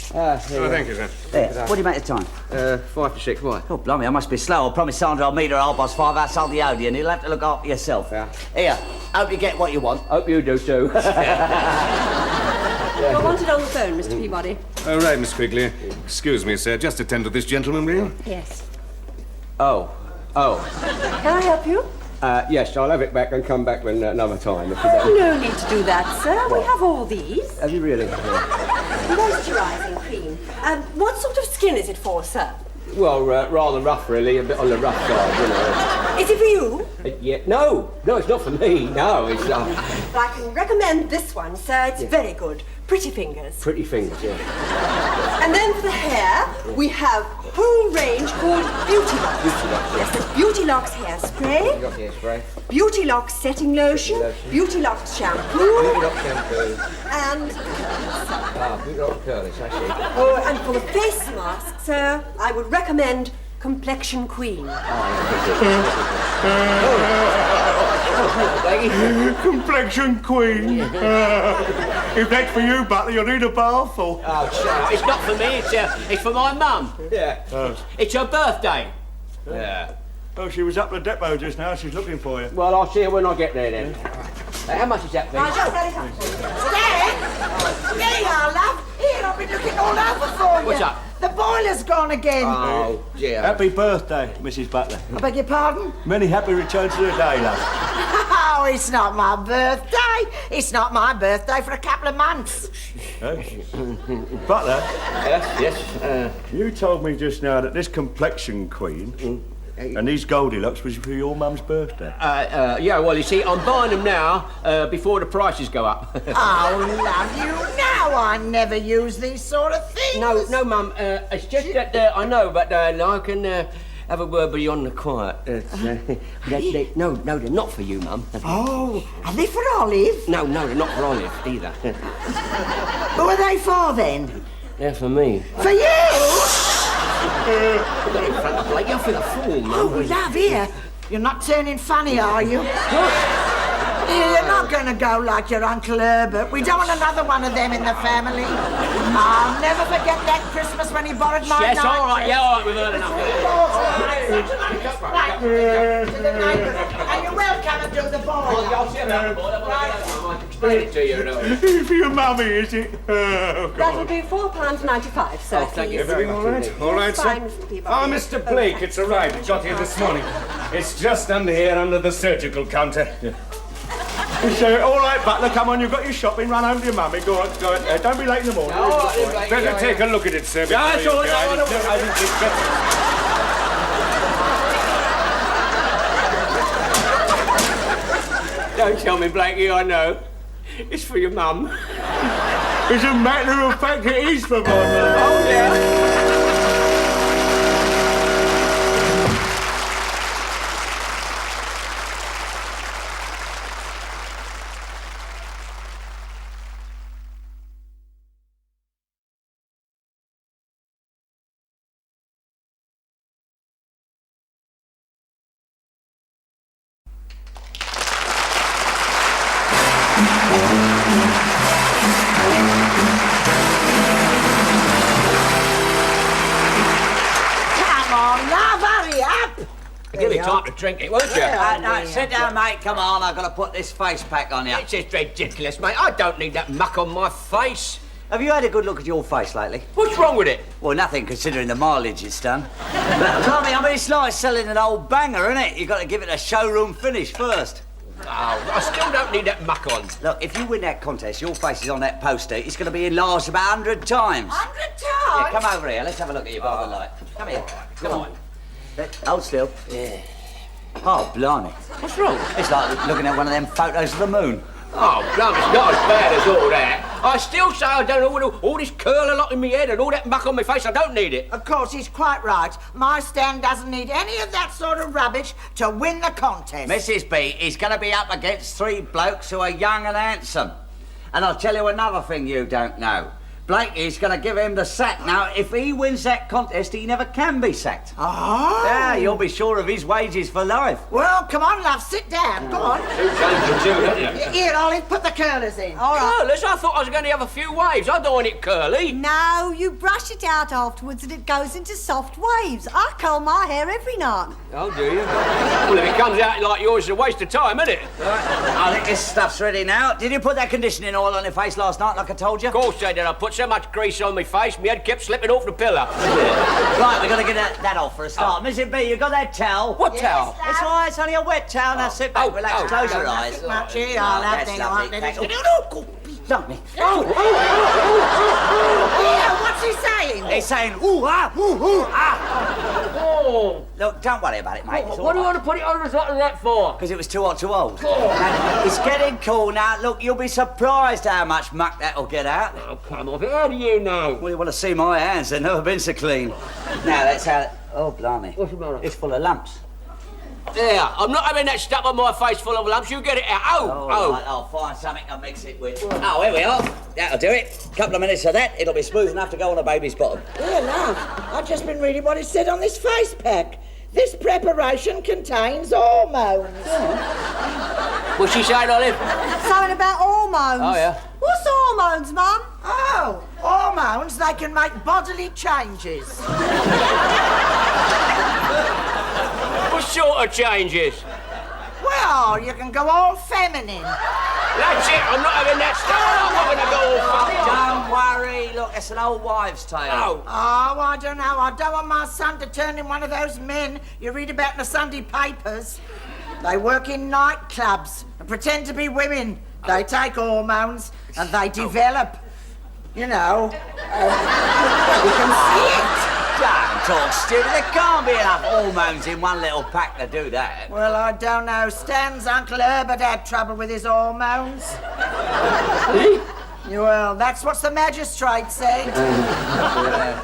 I: Thank you, sir.
D: There. What do you make the time?
A: 5 to 6, why?
D: Oh, blimey, I must be slow. I promised Sandra I'll meet her at 5:30 outside the Odeon. You'll have to look after yourself.
A: Yeah.
D: Here, hope you get what you want.
A: Hope you do too.
J: You're wanted on the phone, Mr. Peabody.
K: Oh, right, Miss Quigley. Excuse me, sir. Just attend to this gentleman, will you?
J: Yes.
A: Oh.
J: Can I help you?
A: Yes, I'll have it back and come back when another time. If you don't.
J: No need to do that, sir. We have all these.
A: Have you really?
J: Moisturising cream. What sort of skin is it for, sir?
A: Well, rather rough, really. A bit on the rough side, you know.
J: Is it for you?
A: Yeah. No, it's not for me. No, it's...
J: I can recommend this one, sir. It's very good. Pretty fingers.
A: Pretty fingers, yeah.
J: And then for the hair, we have a whole range called Beauty Locks. Yes, the Beauty Locks hairspray.
A: You got hairspray.
J: Beauty Locks setting lotion. Beauty Locks shampoo.
A: Beauty Locks shampoo.
J: And...
A: Beauty Locks curlies, I see.
J: Oh, and for the face mask, sir, I would recommend Complexion Queen.
B: Complexion Queen. If that's for you, Butler, you'll need a bathful.
A: Oh, shut up. It's not for me, it's for my mum. Yeah. It's her birthday. Yeah.
B: Oh, she was up the depot just now. She's looking for you.
A: Well, I'll see her when I get there then. How much is that, please?
C: There you are, love. Here, I've been looking all over for you.
A: What's up?
C: The boiler's gone again.
A: Oh, dear.
B: Happy birthday, Mrs. Butler.
C: I beg your pardon?
B: Many happy returns to the day, love.
C: Oh, it's not my birthday. It's not my birthday for a couple of months.
B: Butler?
A: Yes?
B: You told me just now that this Complexion Queen and these Goldilocks was for your mum's birthday.
A: Yeah, well, you see, I'm buying them now before the prices go up.
C: Oh, love, you know I never use these sort of things.
A: No, Mum, it's just that I know, but I can have a word with you on the quiet. No, they're not for you, Mum.
C: Oh, are they for Olive?
A: No, they're not for Olive either.
C: Who are they for then?
A: They're for me.
C: For you?
A: You're for the fool, Mum.
C: Oh, love, here. You're not turning funny, are you? You're not going to go like your Uncle Herbert. We don't want another one of them in the family. I'll never forget that Christmas when he borrowed my
A: Yes,
C: nightdress.
A: all right, we've heard enough.
C: And you're welcome to do the boiler.
A: I'll see about the boiler. I'll explain it to you.
B: For your mummy, is it? Oh, God.
J: That'll be £4.95, sir.
A: Oh, thank you
J: please.
A: very much.
K: All right, sir.
J: Fine, Mr. Peabody.
K: Mr. Blake, it's arrived. It got here this morning. It's just under here, under the surgical counter.
B: So, all right, Butler, come on, you've got your shopping, run home to your mummy. Go on. Don't be late in the morning.
K: Better take a look at it, sir.
A: Yeah, that's all right.
K: I think it's better.
A: Don't tell me, Blakey, I know. It's for your mum.
B: As a matter of fact, it is for my mum.
A: Oh, yeah.
C: Come on, love, hurry up.
A: Give me time to drink it, won't you?
D: Sit down, mate. Come on, I've got to put this face pack on you.
A: It's just ridiculous, mate. I don't need that muck on my face.
D: Have you had a good look at your face lately?
A: What's wrong with it?
D: Well, nothing, considering the mileage it's done. But, blimey, I mean, it's like selling an old banger, isn't it? You've got to give it a showroom finish first.
A: Oh, I still don't need that muck on.
D: Look, if you win that contest, your face is on that poster. It's going to be enlarged about 100 times.
C: 100 times?
D: Yeah, come over here. Let's have a look at your brother light. Come here. Come on. Hold still. Yeah. Oh, blimey.
A: What's wrong?
D: It's like looking at one of them photos of the moon.
A: Oh, no, it's not as bad as all that. I still say I don't know all this curl a lot in my head and all that muck on my face. I don't need it.
C: Of course, he's quite right. My Stan doesn't need any of that sort of rubbish to win the contest.
D: Mrs. B is going to be up against 3 blokes who are young and handsome. And I'll tell you another thing you don't know. Blakey's going to give him the sack. Now, if he wins that contest, he never can be sacked.
C: Oh.
D: Yeah, you'll be sure of his wages for life.
C: Well, come on, love, sit down. Go on. Here, Olive, put the curlers in.
H: All right.
A: Curlers? I thought I was going to have a few waves. I don't want it curly.
H: No, you brush it out afterwards and it goes into soft waves. I curl my hair every night.
A: Oh, do you? Well, if it comes out like yours, it's a waste of time, isn't it?
D: I think this stuff's ready now. Did you put that conditioning oil on your face last night, like I told you?
A: Of course I did. I put so much grease on my face, my head kept slipping off the pillar.
D: Right, we've got to get that off for a start. Mrs. B, you got that towel?
A: What towel?
D: It's all right, it's only a wet towel. Now sit back, relax, close your eyes.
C: Much here, I'll have
D: That's
C: to
D: lovely.
C: Thanks.
D: Lovely.
C: Yeah, what's he saying?
D: He's saying, ooh, ah, ooh, ooh, ah.
A: Oh.
D: Look, don't worry about it, mate.
A: What do you want to put it on as hot as that for?
D: Because it was too hot to hold. Now, it's getting cool now. Look, you'll be surprised how much muck that'll get out.
A: Oh, come off it. How do you know?
D: Well, you want to see my hands. They've never been so clean. Now, that's how... Oh, blimey.
A: What's the matter?
D: It's full of lumps.
A: There, I'm not having that stuff on my face full of lumps. You get it out. Oh.
D: Right, I'll find something to mix it with. Oh, here we are. That'll do it. Couple of minutes of that, it'll be smooth enough to go on a baby's bottom.
C: Yeah, love, I've just been reading what it said on this face pack. This preparation contains hormones.
A: What's she saying, Olive?
H: Something about hormones.
A: Oh, yeah.
H: What's hormones, Mum?
C: Oh, hormones, they can make bodily changes.
A: What sort of changes?
C: Well, you can go all feminine.
A: That's it. I'm not having that stuff. I'm not going to go all funny.
D: Don't worry. Look, it's an old wives' tale.
C: Oh, I don't know. I don't want my son to turn in one of those men you read about in the Sunday papers. They work in nightclubs and pretend to be women. They take hormones and they develop, you know, you can see it.
D: Don't talk stupid. There can't be enough hormones in one little pack to do that.
C: Well, I don't know. Stan's Uncle Herbert had trouble with his hormones. Well, that's what the magistrate said.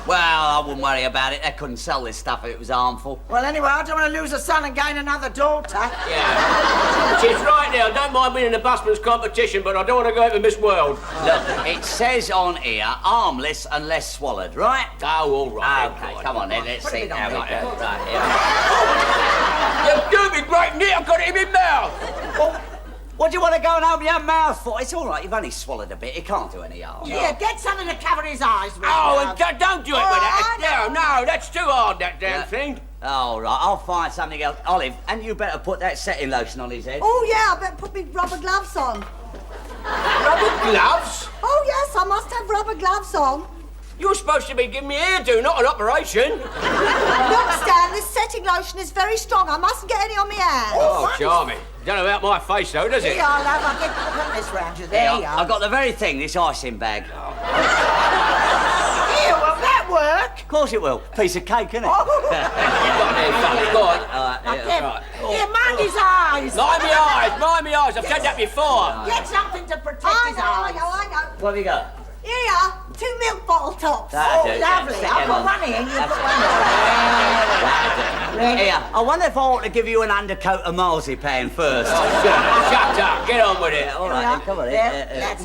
D: Well, I wouldn't worry about it. They couldn't sell this stuff if it was harmful.
C: Well, anyway, I don't want to lose a son and gain another daughter.
A: Yeah. She's right there. I don't mind winning the busman's competition, but I don't want to go into Miss World.
D: Look, it says on here, harmless unless swallowed, right?
A: Oh, all right.
D: Okay, come on then. Let's see how we go. Right,
A: You do me great neat. I've got it in my mouth.
D: Well, what do you want to go and open your mouth for? It's all right. You've only swallowed a bit. It can't do any harm.
C: Yeah, get something to cover his eyes with.
A: Oh, and don't do it with that. No, that's too hard, that damn thing.
D: All right, I'll find something else. Olive, and you better put that setting lotion on his head.
H: Oh, yeah, I better put me rubber gloves on.
A: Rubber gloves?
H: Oh, yes, I must have rubber gloves on.
A: You're supposed to be giving me a hairdo, not an operation.
H: Look, Stan, this setting lotion is very strong. I mustn't get any on my hands.
A: Oh, charming. Don't know about my face, though, does it?
C: Here, love, I'll get this round you. There you are.
D: I've got the very thing, this icing bag.
C: Here, will that work?
D: Of course it will. Piece of cake, isn't it?
A: You've got me funny. Go on.
C: Here, mind his eyes.
A: Mind me eyes. I've said that before.
C: Get something to protect his eyes.
H: I know.
D: What have you got?
H: Here you are, 2 milk bottle tops.
C: Lovely. I'll put one in, you put one in.
D: Here, I wonder if I ought to give you an undercoat of marzipan first.
A: Shut up. Get on with it.
D: All right, then, come on.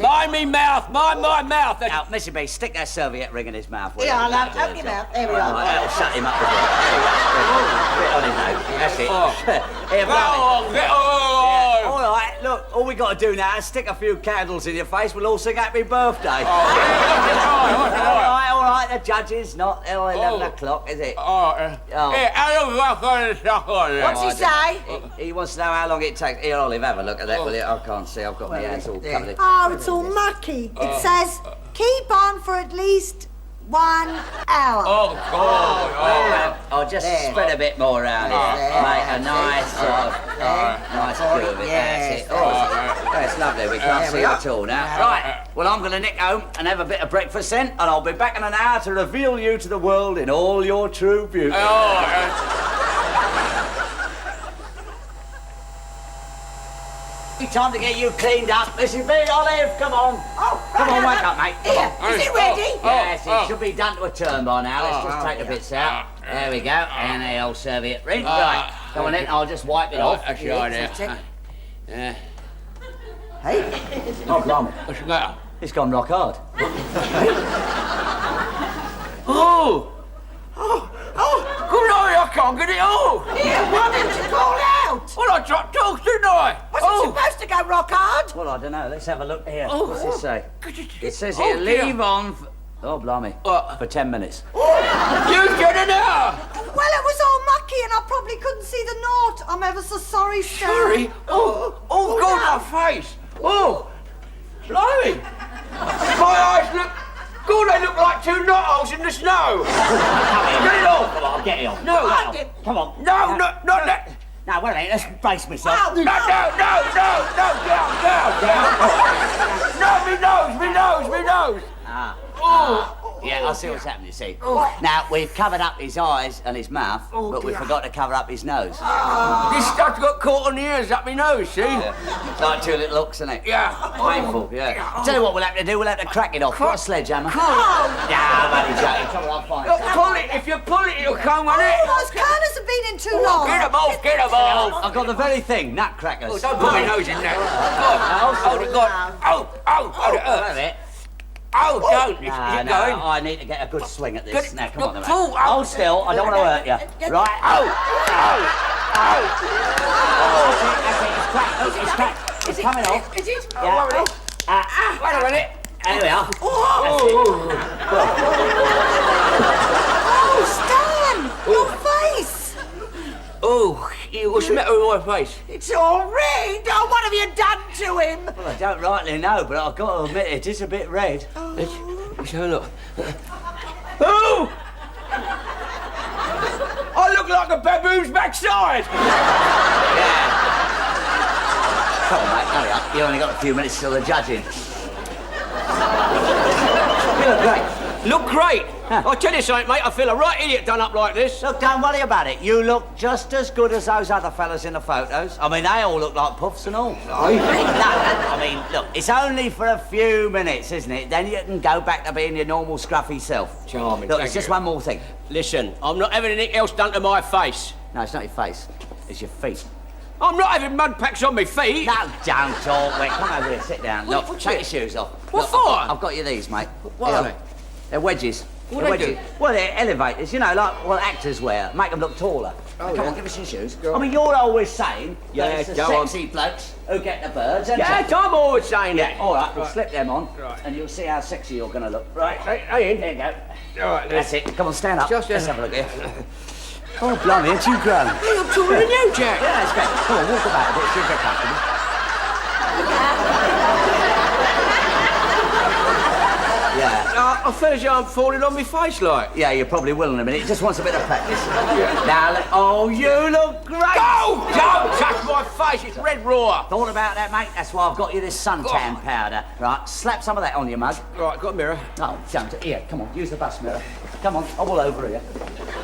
A: Mind me mouth. Mind my mouth.
D: Now, Mr. B, stick that serviette ring in his mouth.
C: Here, I'll open your mouth. There we are.
D: That'll shut him up a bit. Bit on his nose. That's it. Here, all right, look, all we got to do now is stick a few candles in your face. We'll all sing happy birthday. All right, the judges, not 11 o'clock, is it?
A: Hey, how long have I got this stuff on there?
C: What's he say?
D: He wants to know how long it takes. Here, Olive, have a look at that, will you? I can't see. I've got my hands all covered in.
H: Oh, it's all mucky. It says, keep on for at least
C: 1 hour.
D: I'll just spread a bit more around here. Make a nice sort of nice curve of it. That's it. That's lovely. We can't see it at all now. Right. Well, I'm going to nick home and have a bit of breakfast then, and I'll be back in an hour to reveal you to the world in all your true beauty. Time to get you cleaned up. Mrs. Big Olive, come on. Come on, wake up, mate.
C: Here, is it ready?
D: Yes, it should be done to a turn by now. Let's just take the bits out. There we go. And the old serviette ring. Right, come on in. I'll just wipe it off.
A: That's the idea.
C: Hey.
D: Oh, blimey.
A: What's the matter?
D: It's gone rock hard.
A: Good night, I can't get it all.
C: Here, why didn't you call out?
A: Well, I dropped off, didn't I?
C: Was it supposed to go rock hard?
D: Well, I don't know. Let's have a look here. What's this say? It says
A: Oh,
D: here,
A: dear.
D: leave on... Oh, blimey.
A: What?
D: For 10 minutes.
A: You get it now.
E: Well, it was all mucky and I probably couldn't see the note. I'm ever so sorry, Stan.
A: Sorry. Oh, God, my face. Oh, blimey. My eyes look... God, they look like two knotholes in the snow. Get it off.
D: Come on, get it off.
A: No.
D: Come on.
A: No, not that.
D: Now, wait a minute. Let's brace myself.
A: No, down. No, me nose.
D: Yeah, I see what's happening, you see. Now, we've covered up his eyes and his mouth, but we forgot to cover up his nose.
A: This stuff got caught on the ears up my nose, see?
D: Like two little looks, isn't it?
A: Yeah.
D: Painful, yeah. Tell you what we'll have to do, we'll have to crack it off. Got a sledgehammer? Yeah, I'm only joking. Come on, I'll find it.
A: Pull it. If you pull it, it'll come, won't it?
E: Those curlers have been in too long.
A: Get 'em off.
D: I've got the very thing, nutcrackers.
A: Oh, don't put my nose in there. Oh, God.
D: Hold it.
A: Oh, don't.
D: No,
A: Is it
D: no,
A: going?
D: I need to get a good swing at this.
A: Good.
D: Now, come on, then, mate.
A: Pull.
D: Hold still, I don't want to hurt you. Right? That's it, it's cracked. It's coming off.
A: Is it?
D: Yeah.
A: Wait a minute.
D: There we are.
E: Oh, Stan! Your face!
A: Oh, what's the matter with my face?
C: It's all red. Oh, what have you done to him?
D: Well, I don't rightly know, but I've got to admit it is a bit red.
A: Let's have a look. Oh! I look like a baboon's backside!
D: Come on, mate, hurry up. You only got a few minutes till the judging. You look great.
A: Look great! I'll tell you something, mate, I feel a right idiot done up like this.
D: Look, don't worry about it. You look just as good as those other fellas in the photos. I mean, they all look like puffs and all. No, I mean, look, it's only for a few minutes, isn't it? Then you can go back to being your normal scruffy self.
A: Charming.
D: Look, it's just one more thing.
A: Listen, I'm not having anything else done to my face.
D: No, it's not your face. It's your feet.
A: I'm not having mud packs on my feet.
D: No, don't talk. Wait, come over here, sit down. Look,
A: What's
D: take
A: it?
D: your shoes off.
A: What
D: Look,
A: for?
D: I've got you these, mate.
A: What are
D: Here.
A: they?
D: They're wedges.
A: What
D: They're
A: do they
D: wedges. Well, they're elevators, you know, like what actors wear. Make them look taller. Come on, give us your shoes. I mean, you're always saying that it's the
A: go on.
D: sexy blokes who get the birds, and
A: Yeah, I'm always saying that.
D: all right, we'll slip them on, and you'll see how sexy you're going to look. Right,
A: Hey,
D: there you go.
A: All right,
D: That's it. Come on, stand up.
A: Just
D: Let's have a look here. Oh, blimey, ain't you grown?
A: Hey, I'm taller than you, Jack.
D: Yeah, that's great. Come on, walk about a bit, see if you're comfortable. Yeah.
A: I feel as though I'm falling on my face like.
D: Yeah, you probably will in a minute. It just wants a bit of practice. Now, oh, you look great.
A: Don't touch my face, it's red raw.
D: Thought about that, mate? That's why I've got you this suntan powder. Right, slap some of that on your mug.
A: Right, got a mirror.
D: No, don't. Here, come on, use the bus mirror. Come on, all over here.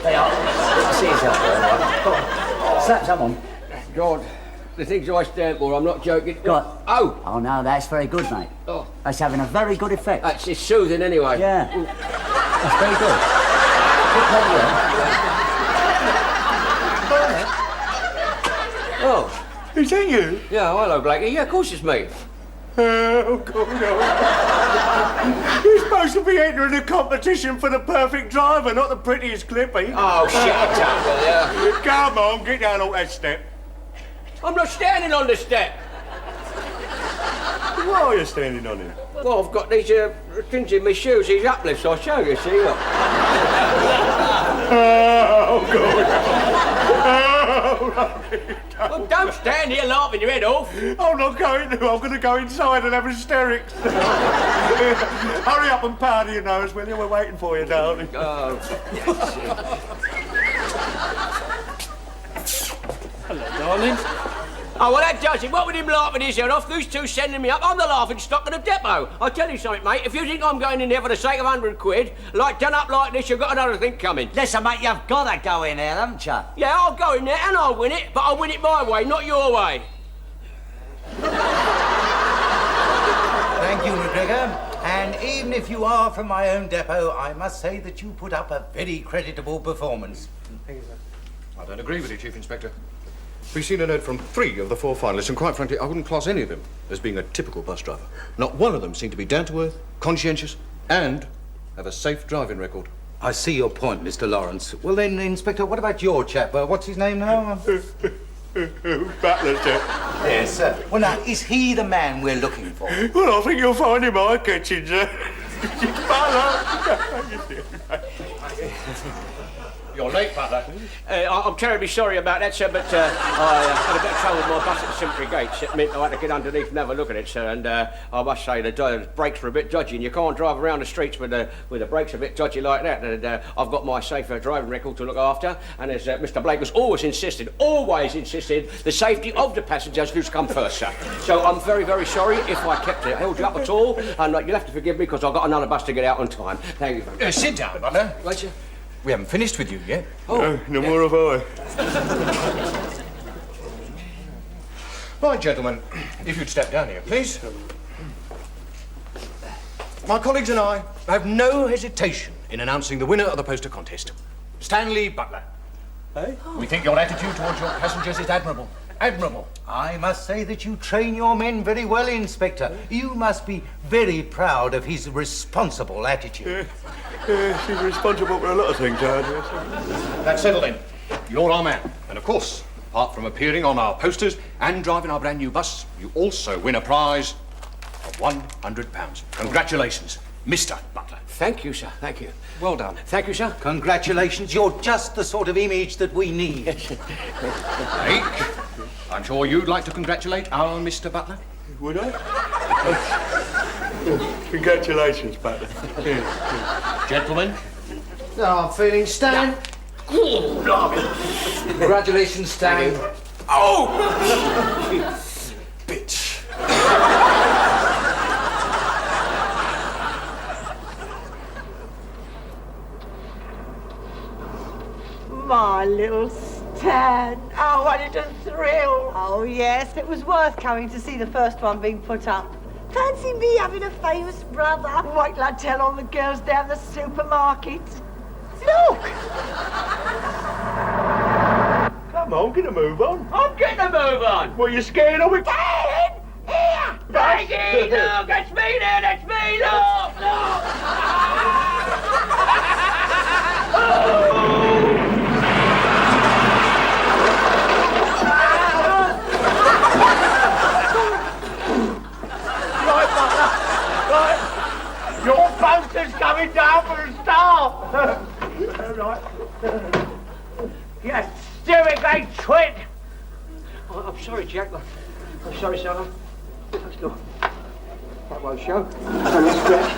D: There you are. See yourself there, right? Come on. Slap some on.
A: God, the things I stand for, I'm not joking.
D: Go on.
A: Oh!
D: Oh, no, that's very good, mate.
A: Oh.
D: That's having a very good effect.
A: It's soothing anyway.
D: Yeah. That's very good.
A: Oh.
B: Is that you?
A: Yeah, hello, Blakey. Yeah, of course it's me.
B: Oh, God, no. You're supposed to be entering a competition for the perfect driver, not the prettiest Clippie.
A: Oh, shut up, will you?
B: Come on, get down off that step.
A: I'm not standing on the step.
B: Why are you standing on it?
A: Well, I've got these things in my shoes, these uplifts. I'll show you, see? Look.
B: Oh, God. Oh,
A: Well, don't stand here laughing your head off.
B: I'm not going to. I'm going to go inside and have hysterics. Hurry up and powder your nose, will you? We're waiting for you, darling.
A: Oh. Hello, darling. Oh, well, that does it. What with him laughing his head off, those two sending me up, I'm the laughing stock of the depot. I'll tell you something, mate. If you think I'm going in there for the sake of 100 quid, like done up like this, you've got another thing coming.
D: Listen, mate, you've got to go in there, haven't you?
A: Yeah, I'll go in there and I'll win it, but I'll win it my way, not your way.
L: Thank you, McGregor. And even if you are from my own depot, I must say that you put up a very creditable performance.
I: Thank you, sir. I don't agree with you, Chief Inspector. We've seen a note from 3 of the 4 finalists, and quite frankly, I wouldn't class any of them as being a typical bus driver. Not one of them seemed to be down-to-earth, conscientious, and have a safe driving record.
L: I see your point, Mr. Lawrence. Well then, Inspector, what about your chap? What's his name now?
B: Butler, sir.
L: Yes, sir. Well, now, is he the man we're looking for?
B: Well, I think you'll find him eye-catching, sir.
I: You're late, Butler.
A: I'm terribly sorry about that, sir, but I had a bit of trouble with my bus at the Cemetery Gates. It meant I had to get underneath and have a look at it, sir, and I must say the brakes were a bit dodgy, and you can't drive around the streets with the brakes a bit dodgy like that. And I've got my safer driving record to look after, and as Mr. Blake has always insisted, the safety of the passengers who's come first, sir. So I'm very, very sorry if I held you up at all, and you'll have to forgive me because I've got another bus to get out on time. Thank you very much.
I: Sit down, Butler.
A: Right, sir.
I: We haven't finished with you yet.
B: Oh, no more have I.
I: Right, gentlemen, if you'd step down here, please. My colleagues and I have no hesitation in announcing the winner of the poster contest, Stanley Butler.
B: Hey?
I: We think your attitude towards your passengers is admirable. Admirable.
L: I must say that you train your men very well, Inspector. You must be very proud of his responsible attitude.
B: She's responsible for a lot of things, aren't you?
I: That's settled then. You're our man. And of course, apart from appearing on our posters and driving our brand new bus, you also win a prize of £100. Congratulations, Mr. Butler.
A: Thank you, sir. Thank you.
I: Well done.
A: Thank you, sir.
L: Congratulations. You're just the sort of image that we need.
I: Blake, I'm sure you'd like to congratulate our Mr. Butler.
B: Would I? Congratulations, Butler.
I: Gentlemen.
G: Oh, I'm feeling Stan.
K: Congratulations, Stan.
A: Oh!
K: Bitch.
C: My little Stan. Oh, what a thrill.
H: Oh, yes, it was worth coming to see the first one being put up. Fancy me having a famous brother.
C: Wait till I tell all the girls down the supermarket.
H: Look!
B: Come on, get a move on.
A: I'm getting a move on.
B: What, you scared of it?
C: Dad! Here!
A: Maggie, look, that's me there, that's me, look, look.
B: Right, Butler. Right. Your poster's coming down for a star. Right.
A: You stupid twit. I'm sorry, Jack. I'm sorry, son. Let's go. That won't show. Only a stretch.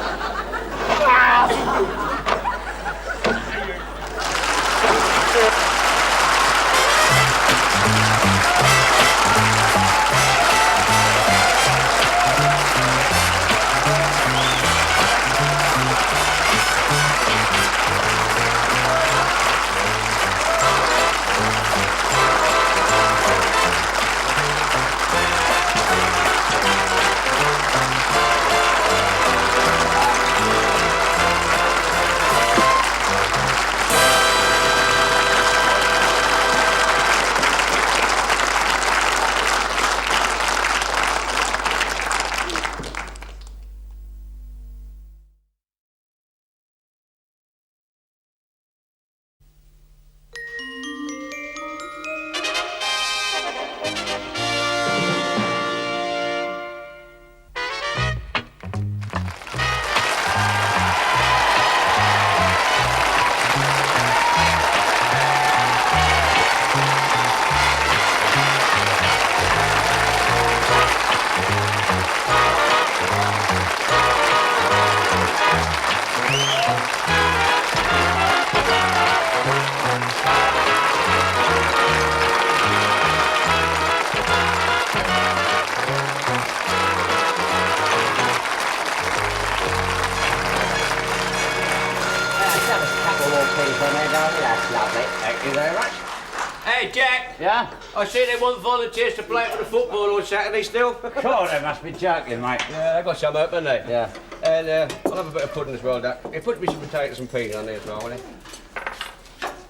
A: Hey, Jack.
D: Yeah?
A: I see they want volunteers to play for the football on Saturday still.
D: God, they must be joking, mate.
A: Yeah, they got some open, they?
D: Yeah.
A: And I'll have a bit of pudding as well, Duck. Yeah, put me some potatoes and peas on there as well, will you?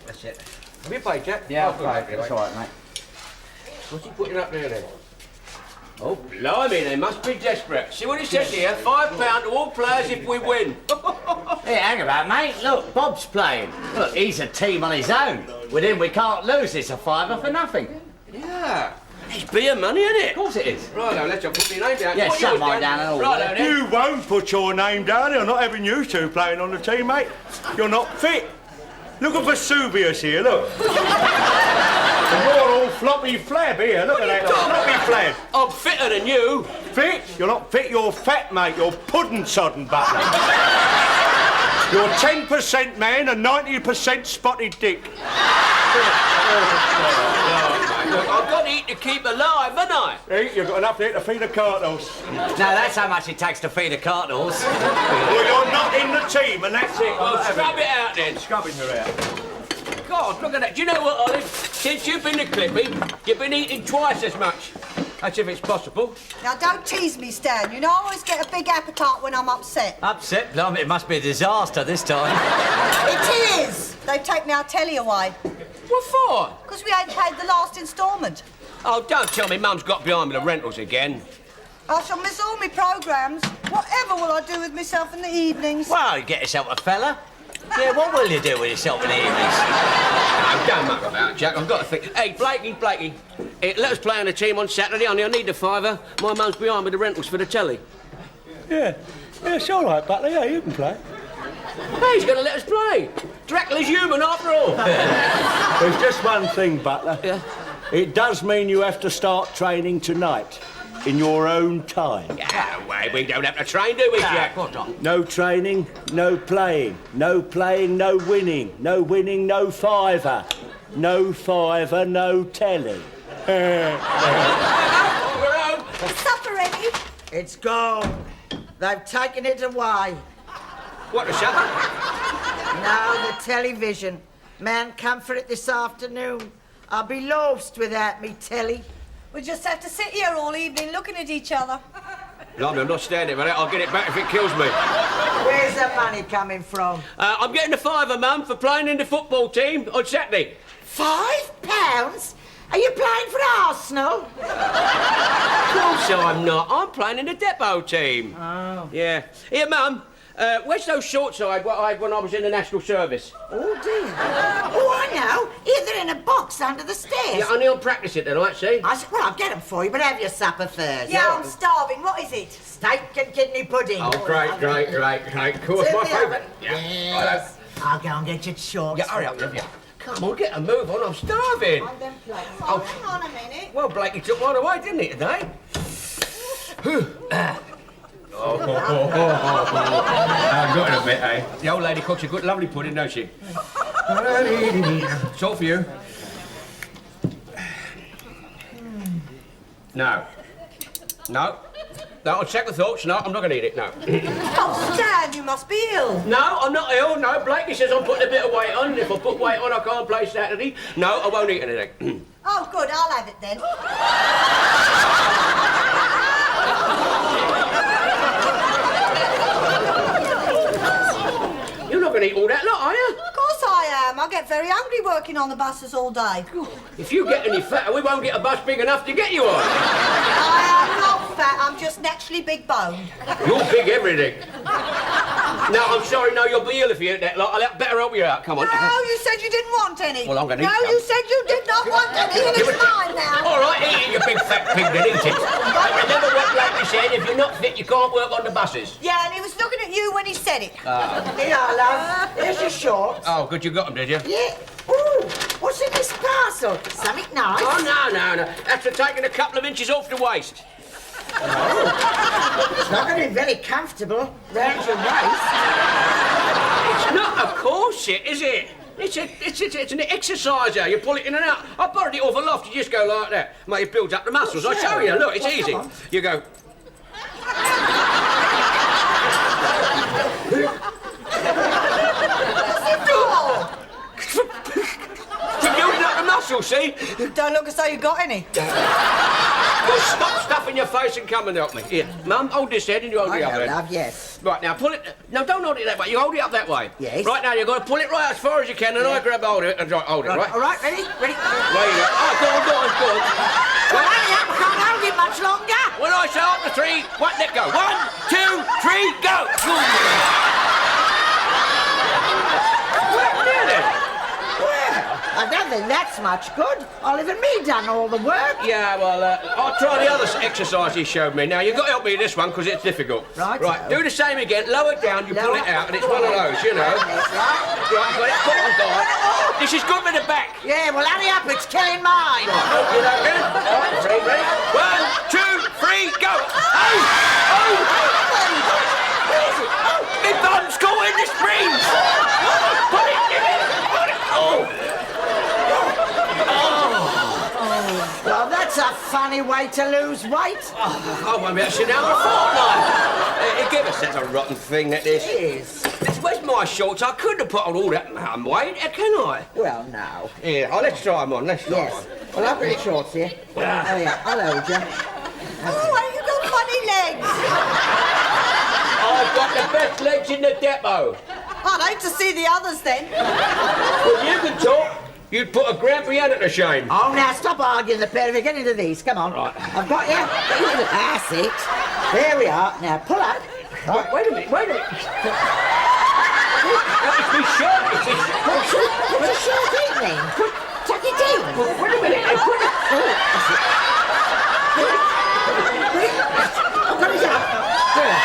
A: That's it. Have you paid, Jack?
D: Yeah,
A: Oh,
D: I've paid. That's all right, mate.
A: What's he putting up there, then? Oh, blimey, they must be desperate. See what it says here? £5 to all players if we win.
D: Hey, hang about, mate. Look, Bob's playing. Look, he's a team on his own. With him, we can't lose. It's a fiver for nothing.
A: Yeah. It's beer money, isn't it?
D: Of course it is.
A: Right, now, let's put your name down.
D: Yeah,
A: What
D: shut
A: yours,
D: mine down and all.
A: Right, then.
B: You won't put your name down. You're not having you two playing on the team, mate. You're not fit. Look at Vesuvius here, look. And you're all floppy flab here. Look at that. Floppy flab.
A: I'm fitter than you.
B: Fit? You're not fit, you're fat, mate. You're puddin'-sodden, Butler. You're 10% man and 90% spotted dick.
A: Look, I've got to eat to keep alive, haven't I?
B: Eat? You've got enough here to feed the cartels.
D: No, that's how much it takes to feed a cardinals.
B: Well, you're not in the team, and that's it.
A: Well, scrub it out then.
B: Scrubbing her out.
A: God, look at that. Do you know what, Olive? Since you've been to Clippie, you've been eating twice as much. That's if it's possible.
H: Now, don't tease me, Stan. You know I always get a big appetite when I'm upset.
D: Upset? Blimey, it must be a disaster this time.
H: It is! They've taken our telly away.
A: What for?
H: Because we ain't paid the last instalment.
A: Oh, don't tell me Mum's got behind with the rentals again.
H: I shall miss all my programmes. Whatever will I do with myself in the evenings?
D: Well, you get yourself a fella. Yeah, what will you do with yourself in the evenings?
A: No, don't muck about, Jack. I've got to think. Hey, Blakey. Let us play on the team on Saturday. Only I need the fiver. My mum's behind with the rentals for the telly.
B: Yeah, it's all right, Butler. Yeah, you can play.
A: Hey, he's going to let us play. Dracula's human after all.
B: There's just one thing, Butler.
A: Yeah?
B: It does mean you have to start training tonight, in your own time.
A: Yeah, well, we don't have to train, do we, Jack?
D: What not?
B: No training, no playing. No playing, no winning. No winning, no fiver. No fiver, no telly.
H: Supper ready?
C: It's gone. They've taken it away.
A: What, the supper?
C: No, the television. Man come for it this afternoon. I'll be lost without me telly.
H: We just have to sit here all evening looking at each other.
A: Blimey, I'm not standing for that. I'll get it back if it kills me.
C: Where's the money coming from?
A: I'm getting a fiver, Mum, for playing in the football team on Saturday.
C: £5? Are you playing for Arsenal?
A: Of course I'm not. I'm playing in the depot team.
C: Oh.
A: Yeah. Here, Mum. Where's those shorts I had when I was in the National Service?
C: Oh, dear. Oh, I know. Here they're in a box under the stairs.
A: Yeah, only I'll practice it tonight, see?
C: Well, I'll get them for you, but have your supper first.
H: Yeah, I'm starving. What is it?
C: Steak and kidney pudding.
A: Oh, great. Of course, my favourite.
C: Yes. I'll go and get your shorts.
A: Yeah, hurry up, Olivia. Come on, get a move on. I'm starving.
H: On them plates.
A: Oh.
H: Hang on a minute.
A: Well, Blakey took one away, didn't he, today? I've got it a bit, eh? The old lady cooks a good, lovely pudding, don't she? It's all for you. No. On second thoughts, no, I'm not going to eat it, no.
H: Oh, Stan, you must be ill.
A: No, I'm not ill, no. Blakey says I'm putting a bit of weight on, and if I put weight on, I can't play Saturday. No, I won't eat anything.
H: Oh, good, I'll have it then.
A: You're not going to eat all that lot, are you?
H: Of course I am. I get very hungry working on the buses all day.
A: If you get any fatter, we won't get a bus big enough to get you on.
H: I am not fat, I'm just naturally big boned.
A: You're big everything. No, I'm sorry, no, you'll be ill if you eat that lot. I'll better help you out, come on.
H: No, you said you didn't want any.
A: Well, I'm going to eat
H: No,
A: some.
H: you said you did not want any, and it's mine now.
A: All right, eat it, you big fat pig, then eat it. But remember what Blakey said, if you're not fit, you can't work on the buses.
H: Yeah, and he was looking at you when he said it.
C: Here, love. Here's your shorts.
A: Oh, good, you got them, did you?
C: Yeah. Ooh, what's in this parcel? Something nice.
A: Oh, no. That's for taking a couple of inches off the waist.
C: It's not going to be very comfortable round your waist.
A: It's not a corset, is it? It's an exerciser. You pull it in and out. I borrowed it off a loft. You just go like that. Mate, it builds up the muscles. I'll show you. Look, it's easy. You go.
H: What's it for?
A: To build up the muscle, see?
C: You don't look as though you got any.
A: Well, stop stuffing your face and come and help me. Here, Mum, hold this head and you hold the other head.
C: Love, yes.
A: Right, now pull it... No, don't hold it that way. You hold it up that way.
C: Yes.
A: Right, now you've got to pull it right as far as you can and I grab hold of it and hold it, right?
C: All right, ready? Ready?
A: There you go. Oh, go on.
C: Well, hurry up, I can't hold it much longer.
A: When I say up to 3, what, let go. 1, 2, 3, go!
C: I don't think that's much good. Oliver me done all the work.
A: Yeah, well, I'll try the other exercise he showed me. Now, you've got to help me with this one, because it's difficult.
C: Right.
A: Right, do the same again. Lower down, you pull it out, and it's one of those, you know.
C: Right.
A: Got it. Go on. This is good for the back.
C: Yeah, well, hurry up, it's killing mine.
A: Right, okay. Ready? 1, 2, 3, go! Oh! My bum's caught in the springs! Put it in!
C: Well, that's a funny way to lose weight.
A: I won't be able to sit down for a fortnight. Give us that's a rotten thing, that is.
C: It is.
A: Where's my shorts? I couldn't have put on all that weight, can I?
C: Well, no.
A: Here, let's try them on. Let's try
C: Yes.
A: them on.
C: Well, I've got the shorts here. Hurry up, I'll hold you.
H: Oh, you got funny legs.
A: I've got the best legs in the depot.
H: I'd hate to see the others then.
A: Well, you can talk. You'd put a grand piano to shame.
C: Oh, now stop arguing the pair of you. Get into these. Come on. Right. I've got you. That's it. There we are. Now pull up. Right.
A: Wait a minute. It's my shirt.
C: Put your shirt in then. Tuck it in.
A: Wait a minute.
C: I've got it up.
A: There.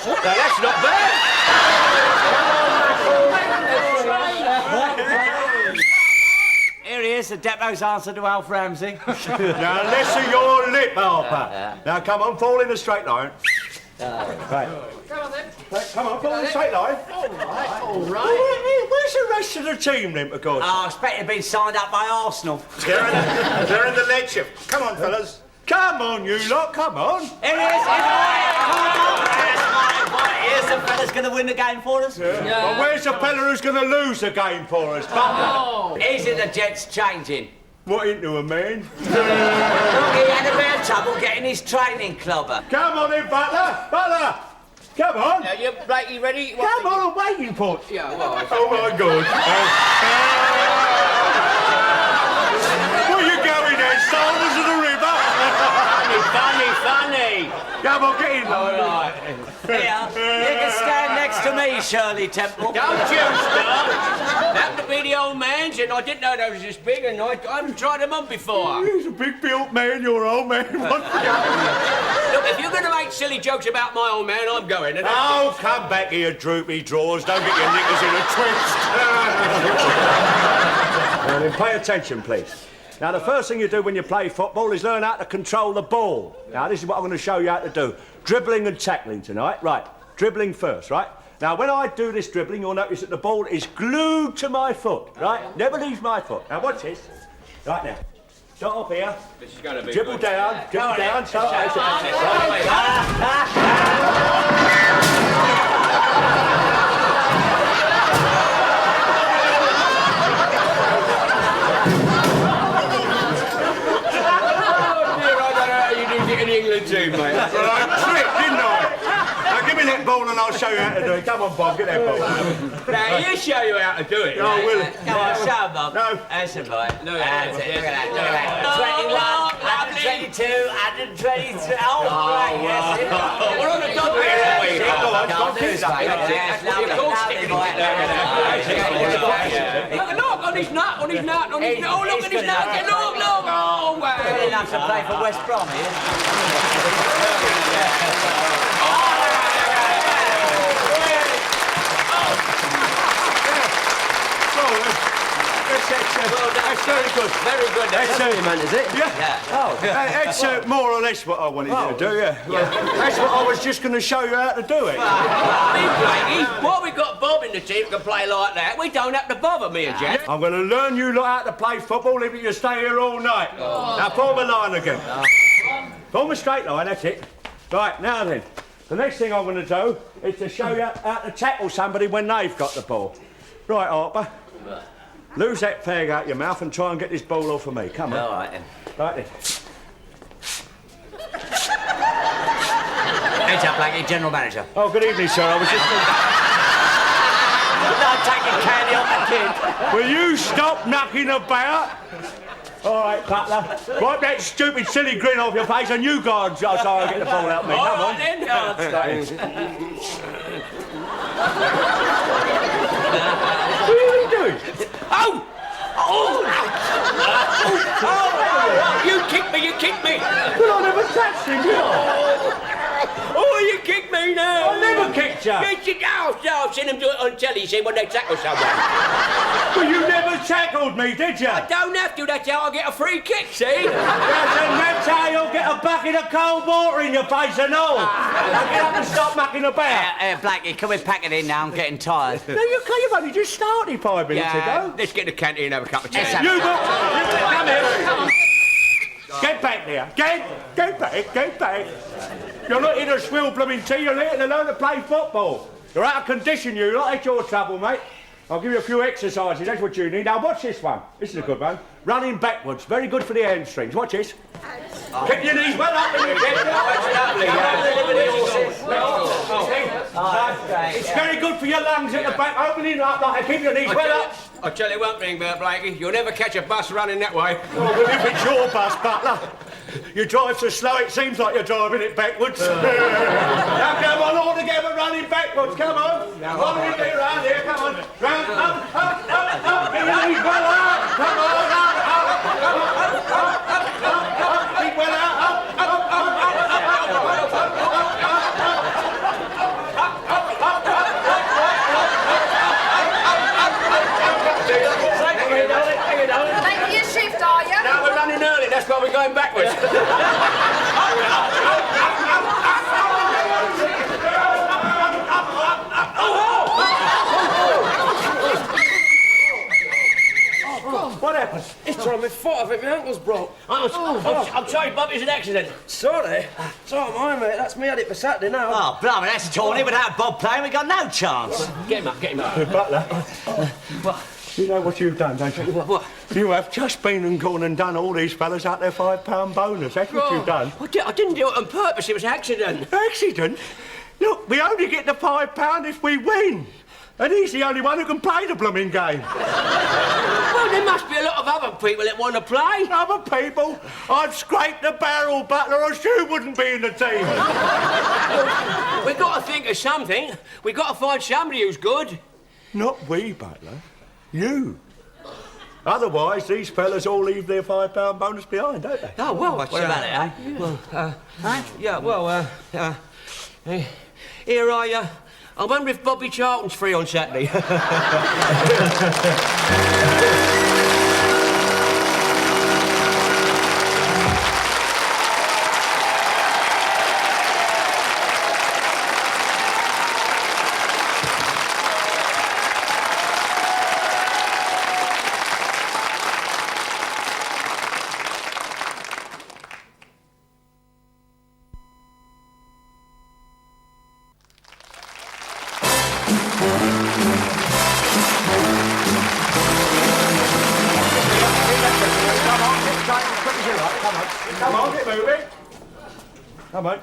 A: Now, that's not bad.
D: Here he is, the depot's answer to Alf Ramsey.
B: Now listen your lip, Harper. Now come on, fall in a straight line. Right.
A: Come on, then.
B: Right, come on, fall in a straight line.
A: All right.
B: Where's the rest of the team, then, of course?
D: I expect you've been signed up by Arsenal.
B: They're in the leg shift. Come on, fellas. Come on, you lot, come on.
D: Here he is, here's the fella's going to win the game for us.
B: Well, where's the fella who's going to lose the game for us, Butler?
D: He's in the Jets changing.
B: What into a man?
D: Look, he had a bit of trouble getting his training clobber.
B: Come on in, Butler. Butler. Come on.
A: Now, you Blakey ready?
B: Come on, I'm waiting for you.
A: Yeah, well...
B: Oh, my God. Where you going then, Soldiers of the River?
A: Funny.
B: Come on, get in.
A: All right.
D: Here, you can stand next to me, Shirley Temple.
A: Don't you start. Happened to be the old man's, and I didn't know they was this big, and I haven't tried them on before.
B: He's a big built man, your old man.
A: Look, if you're going to make silly jokes about my old man, I'm going.
B: Oh, come back here, droopy drawers. Don't get your knickers in a twist. Now then, pay attention, please. Now, the first thing you do when you play football is learn how to control the ball. Now, this is what I'm going to show you how to do. Dribbling and tackling tonight. Right, dribbling first, right? Now, when I do this dribbling, you'll notice that the ball is glued to my foot, right? Never leaves my foot. Now, watch this. Right now. Start off here.
A: This is going to be
B: Dribble
A: good.
B: down, start.
A: In England too, mate.
B: Well, I tripped, didn't I? Now, give me that ball and I'll show you how to do it. Come on, Bob, get that ball.
A: Now, he'll show you how to do it.
B: Oh, will it?
D: Come on, show him, Bob.
B: No.
D: That's it, boy.
A: Look
D: That's
A: at
D: it.
A: that.
D: Look at that. 21, 122, 123. Oh, right, yes.
A: We're on the double here, aren't we?
B: Go on,
D: Can't do
B: this
D: that.
A: That's what you call sticking it. Look, on his nut. Oh, look at his nut. Look. Oh, wow.
D: Good enough to play for West Brom, is
B: That's very good.
A: Very good. That's man, is it?
B: Yeah. Oh, that's more or less what I wanted you to do, yeah. That's what I was just going to show you how to do it.
A: Why we got Bob in the team who can play like that? We don't have to bother me and Jack.
B: I'm going to learn you lot how to play football if you stay here all night. Now, form a line again. Form a straight line, that's it. Right, now then, the next thing I'm going to do is to show you how to tackle somebody when they've got the ball. Right, Harper. Lose that fag out your mouth and try and get this bowl off of me. Come on.
D: All right, then.
B: Right then.
D: Heads up, Blackie, General Manager.
B: Oh, good evening, sir. I was just...
D: Not taking candy off the kid.
B: Will you stop knocking about? All right, Butler. Wipe that stupid, silly grin off your face and you guards are sorry to get the ball out of me. Come on. What are you doing?
A: Oh! Oh! You kicked me, you kicked me!
B: Well, I never touched him, did I?
A: Oh, you kicked me now!
B: I never kicked you!
A: Yes, you I've seen them do it on telly, see, when they tackle someone.
B: Well, you never tackled me, did you?
A: I don't have to, that's how I get a free kick, see?
B: Yes, and that's how you'll get a bucket of cold water in your face and all. Now get up and stop mucking about.
D: Blackie, can we pack it in now? I'm getting tired.
B: No, you've only just started 5 minutes ago.
A: Let's get the canteen and have a cup of tea.
B: Come here. Get back there. Get back. You're not here to swill blooming tea, you're here to learn to play football. You're out of condition, you lot. That's your trouble, mate. I'll give you a few exercises, that's what you need. Now, watch this one. This is a good one. Running backwards, very good for the hamstrings. Watch this. Keep your knees well up when you get It's very good for your lungs at the back. Opening up like keep your knees well up.
A: I'll tell you one thing, Blakey. You'll never catch a bus running that way.
B: Oh, well, if it's your bus, Butler. You drive so slow it seems like you're driving it backwards. Now come on, all together running backwards, come on. Hold it there, round here, come on. Round, up. Keep your knees well up. Come on, up. Keep well up.
F: Making your shift, are you?
A: Now we're running early, that's why we're going backwards.
B: What happened?
M: It's on my foot. I think my ankle's broke.
A: I'm sorry, Bob, it's an accident.
M: Sorry. So am I, mate. That's me had it for Saturday now.
D: Oh, blimey, that's tawny. Without Bob playing, we got no chance.
A: Get him up.
B: Butler. You know what you've done, don't you?
A: What?
B: You have just been and gone and done all these fellas out their £5 bonus. That's what you've done.
A: I didn't do it on purpose. It was an accident.
B: Accident? Look, we only get the £5 if we win. And he's the only one who can play the blooming game.
A: Well, there must be a lot of other people that want to play.
B: Other people? I've scraped the barrel, Butler, or you wouldn't be in the team.
A: We've got to think of something. We've got to find somebody who's good.
B: Not we, Butler. You. Otherwise, these fellas all leave their £5 bonus behind, don't they?
A: Oh, well...
D: What's about it, eh?
A: Well, yeah, well, here I wonder if Bobby Charlton's free on Saturday.
B: Come on, get moving. Come on.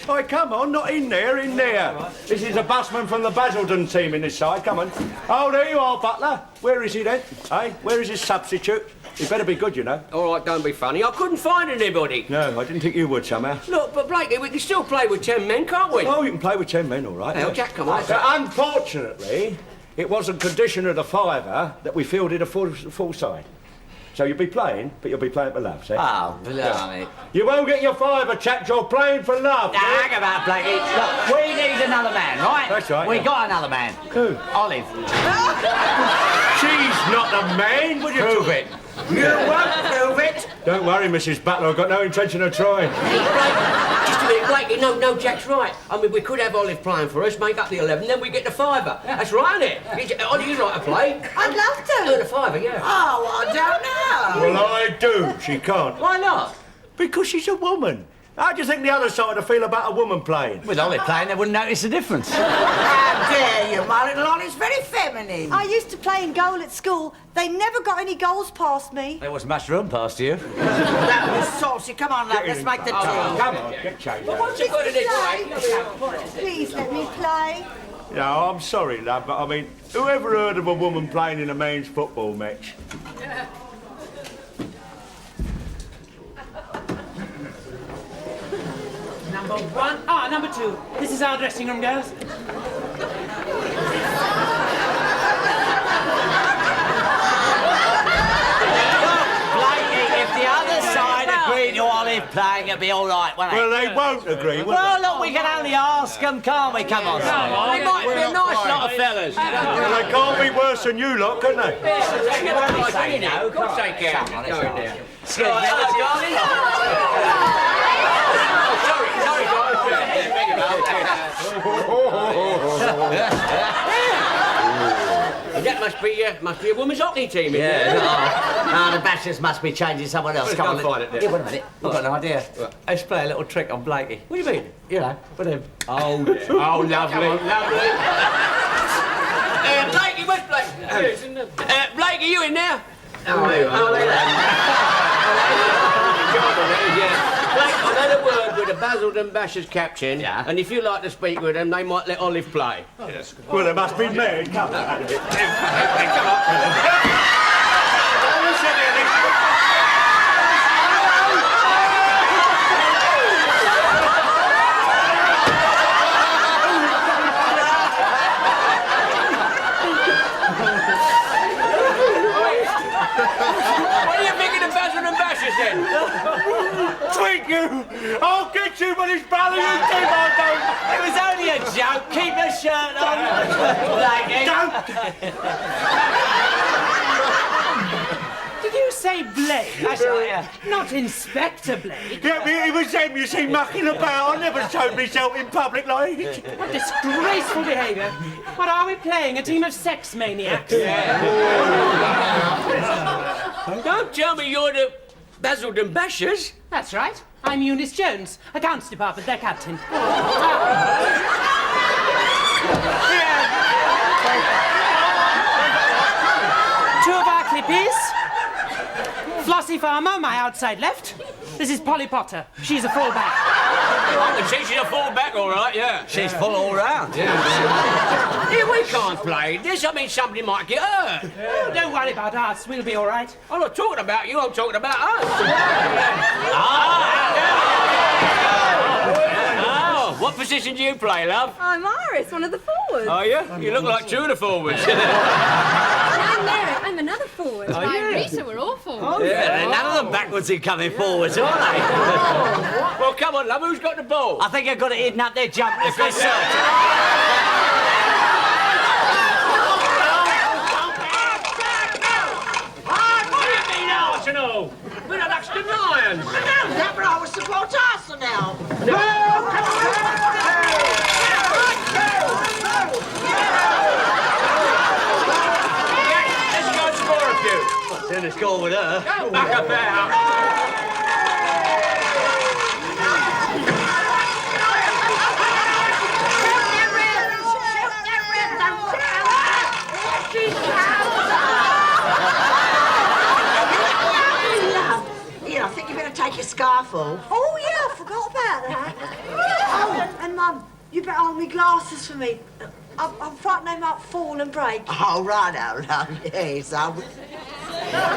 B: Oh, come on, not in there, in there. This is a busman from the Basildon team in this side, come on. Oh, there you are, Butler. Where is he then? Hey, where is his substitute? He better be good, you know.
A: All right, don't be funny. I couldn't find anybody.
B: No, I didn't think you would somehow.
A: Look, but Blakey, we can still play with 10 men, can't we?
B: Oh, you can play with 10 men, all right.
A: Hell, Jack, come on.
B: But unfortunately, it was a condition of the fiver that we fielded a full side. So you'll be playing, but you'll be playing for love, see?
D: Oh, blimey.
B: You won't get your fiver, chaps. You're playing for love.
D: Now, hang about, Blackie. Look, we need another man, right?
B: That's right.
D: We
B: yeah.
D: got another man.
B: Who?
D: Olive.
B: She's not the man. Would you prove it?
C: You won't prove it.
B: Don't worry, Mrs. Butler. I've got no intention of trying.
A: Just a minute, Blakey. No, Jack's right. I mean, we could have Olive playing for us, make up the 11, then we get the fiver. That's right, isn't it? Olive, you'd like to play?
C: I'd love to.
A: Earn a fiver, yeah.
C: Oh, I don't know.
B: Well, I do. She can't.
A: Why not?
B: Because she's a woman. How do you think the other side would feel about a woman playing?
D: With Ollie playing, they wouldn't notice the difference.
C: How dare you, my little Ollie's very feminine.
H: I used to play in goal at school. They never got any goals past me.
D: There wasn't much room past you.
C: That was saucy. Come on, love, let's make the tea.
B: Come on, get changed.
H: What's it got in it? Please let me play.
B: No, I'm sorry, love, but I mean, who ever heard of a woman playing in a men's football match?
N: Number 1. Ah, number 2. This is our dressing room, girls.
D: If the other side agreed to Ollie playing, it'd be all right, wouldn't it?
B: Well, they won't agree, will
D: Well,
B: they?
D: look, we can only ask them, can't we? Come on, son.
A: They might be a nice lot of fellas.
B: Well, they can't be worse than you lot, can they?
A: Of course they can.
D: Excuse me, darling.
A: That must be a women's hockey team, isn't it?
D: No, the Bashers must be changing someone else.
A: Let's
D: Come
A: go
D: on,
A: and find it then.
D: Yeah, wait a minute. I've got an idea. Let's play a little trick on Blakey.
A: What do you mean?
D: You know, with him.
A: Oh, yeah. Oh, lovely, lovely. Blakey, where's Blakey? Blakey, you in there? Blake, I've had a word with the Basildon Bashers captain, and if you like to speak with them, they might let Olive play.
B: Yes. Well, they must be mad. Come on.
A: What do you think of the Basildon Bashers then?
B: Tweet you! I'll get you when it's Bally and Tim, I don't!
D: It was only a joke. Keep the shirt on. Blakey.
B: Don't!
N: Did you say Blake?
D: That's right, yeah.
N: Not Inspector Blake.
B: Yeah, but it was them, you see, mucking about. I never showed myself in public like it.
N: What disgraceful behaviour. What are we playing? A team of sex maniacs?
A: Don't tell me you're the Basildon Bashers.
N: That's right. I'm Eunice Jones, accounts department, their captain. Two of our Clippies. Flossie Farmer, my outside left. This is Polly Potter. She's a fullback.
A: She's a fullback, all right, yeah.
D: She's full all round.
A: Yeah, we can't play this. I mean, somebody might get hurt.
N: Oh, don't worry about us. We'll be all right.
A: I'm not talking about you. I'm talking about us. Oh, what position do you play, love?
J: I'm Iris, one of the forwards.
A: Are you? You look like two of the forwards.
J: I'm Mary, I'm another forward.
A: Oh, yeah.
J: Rita, we're all forwards.
D: Oh, yeah. None of them backwards in coming forwards, are they?
A: Well, come on, love. Who's got the ball?
D: I think I've got it hidden up their jumpers. Let's search it.
A: Arsenal! We're the Luxton Lions!
C: I know that, but I was support Arsenal.
A: Let's go and score a few.
D: Soon as score with her.
A: Go back about.
C: I think you better take your scarf off.
H: Oh, yeah, I forgot about that. Oh, and Mum, you better hold me glasses for me. I'm frightened they might fall and break.
C: Oh, right, love. Yes, I will. No!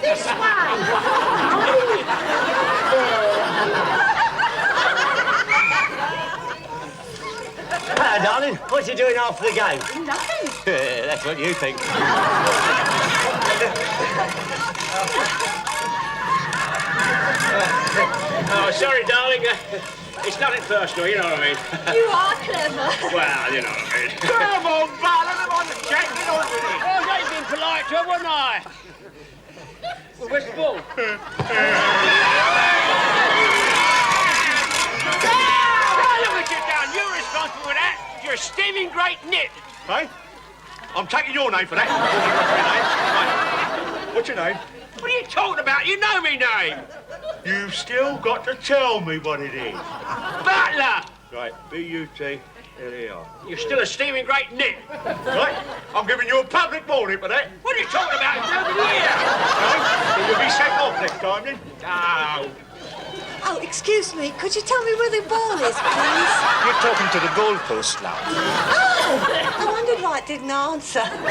C: This way!
D: Hello, darling. What you doing after the game?
H: Nothing.
D: That's what you think.
A: Oh, sorry, darling. It's nothing personal, you know what I mean?
J: You are clever.
A: Well, you know what I mean.
B: Come on, Butler, I'm on the check, get on with it.
A: Oh, I've been polite to her, wouldn't I? Well, where's the ball? Look at you down. You're responsible for that. You're a steaming great nit.
B: Hey? I'm taking your name for that. What's your name?
A: What are you talking about? You know me name.
B: You've still got to tell me what it is.
A: Butler!
B: Right, B-U-T, there they are.
A: You're still a steaming great nit.
B: Right, I'm giving you a public warning for that.
A: What are you talking about? It's over here.
B: Right, you'll be sent off next time, then.
A: Oh.
H: Oh, excuse me. Could you tell me where the ball is, please?
B: You're talking to the goalpost, love.
H: Oh! I wondered why it didn't answer.
A: Whatever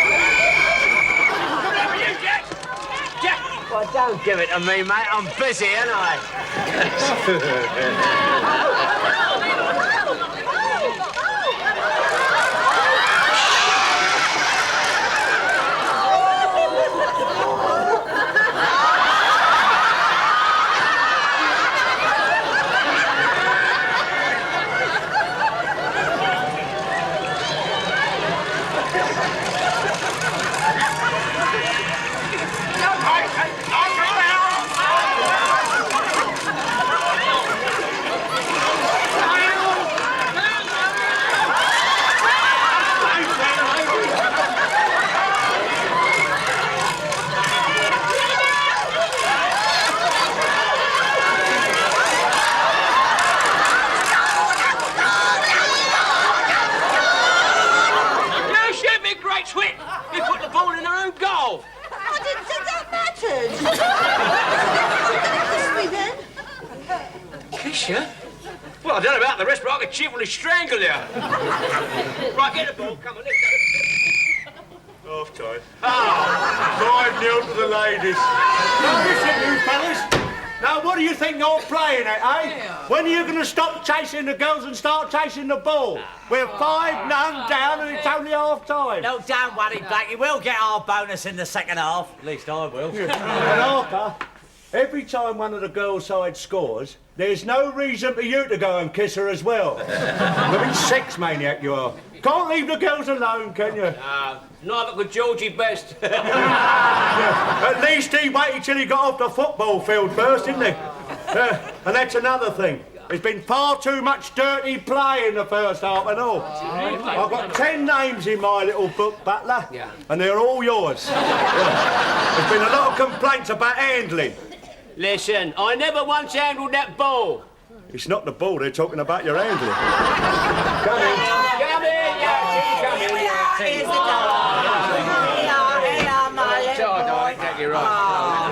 A: you get.
D: Well, don't give it to me, mate. I'm busy, ain't I?
A: Well, I don't know about the rest, but I could cheerfully strangle you. Right, get the ball. Come on, let's go.
B: Half time. 5-0 to the ladies.
O: Now listen, you fellas. Now, what do you think you're playing at, eh? When are you going to stop chasing the girls and start chasing the ball? We're 5-0 down and it's only half time.
D: No, don't worry, Blackie. We'll get our bonus in the second half. At least I will.
O: And Harper, every time one of the girls' side scores, there's no reason for you to go and kiss her as well. Blooming sex maniac you are. Can't leave the girls alone, can you?
A: Neither could Georgie Best.
O: At least he waited till he got off the football field first, didn't he? And that's another thing. There's been far too much dirty play in the first half and all. I've got 10 names in my little book, Butler, and they're all yours. There's been a lot of complaints about handling.
A: Listen, I never once handled that ball.
O: It's not the ball, they're talking about your handling. Come in.
A: Come in, yeah, come in.
C: Here's the door. Here, my little boy.
A: Take it right.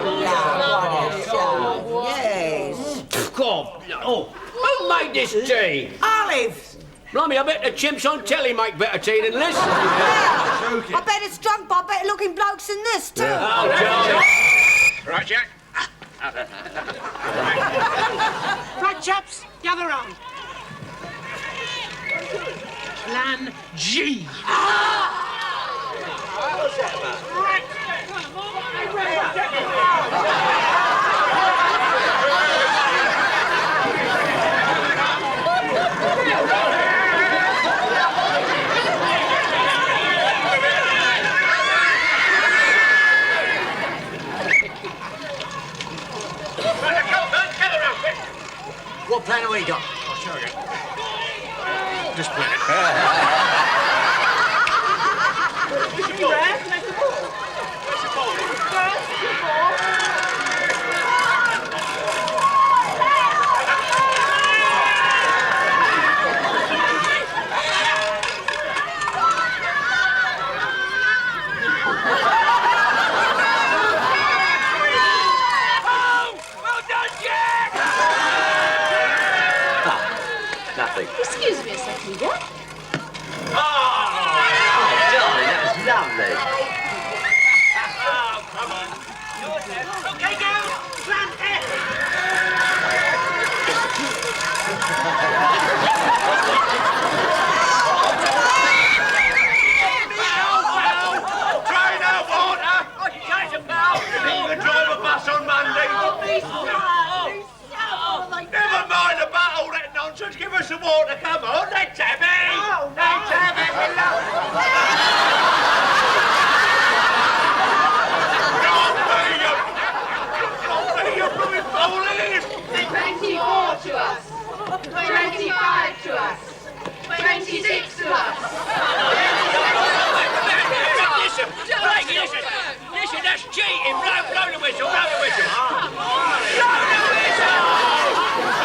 C: Yes.
A: God, oh, who made this tea?
C: Olive.
A: Blimey, I bet the chimps on telly make better tea than this.
H: I bet it's drunk by better looking blokes than this, too.
A: Right, Jack.
N: Right, chaps, gather round. Plan G.
A: What's that about?
N: Right.
D: What plan have we got?
K: I'll show you. Just play it.
J: Excuse me a second, Jack.
D: Oh, darling, that was lovely.
A: Oh, come on. Your turn. Okay, girls. Plan F.
B: Drain out water! You can drive a bus on Monday. Never mind about all that nonsense. Give us some water. Come on, let's have it. Let's have it. You're blooming fooling.
F: 24 to us. 25 to us. 26 to us.
A: Listen, listen, that's cheating. Blow the whistle, blow the whistle. Blow the whistle!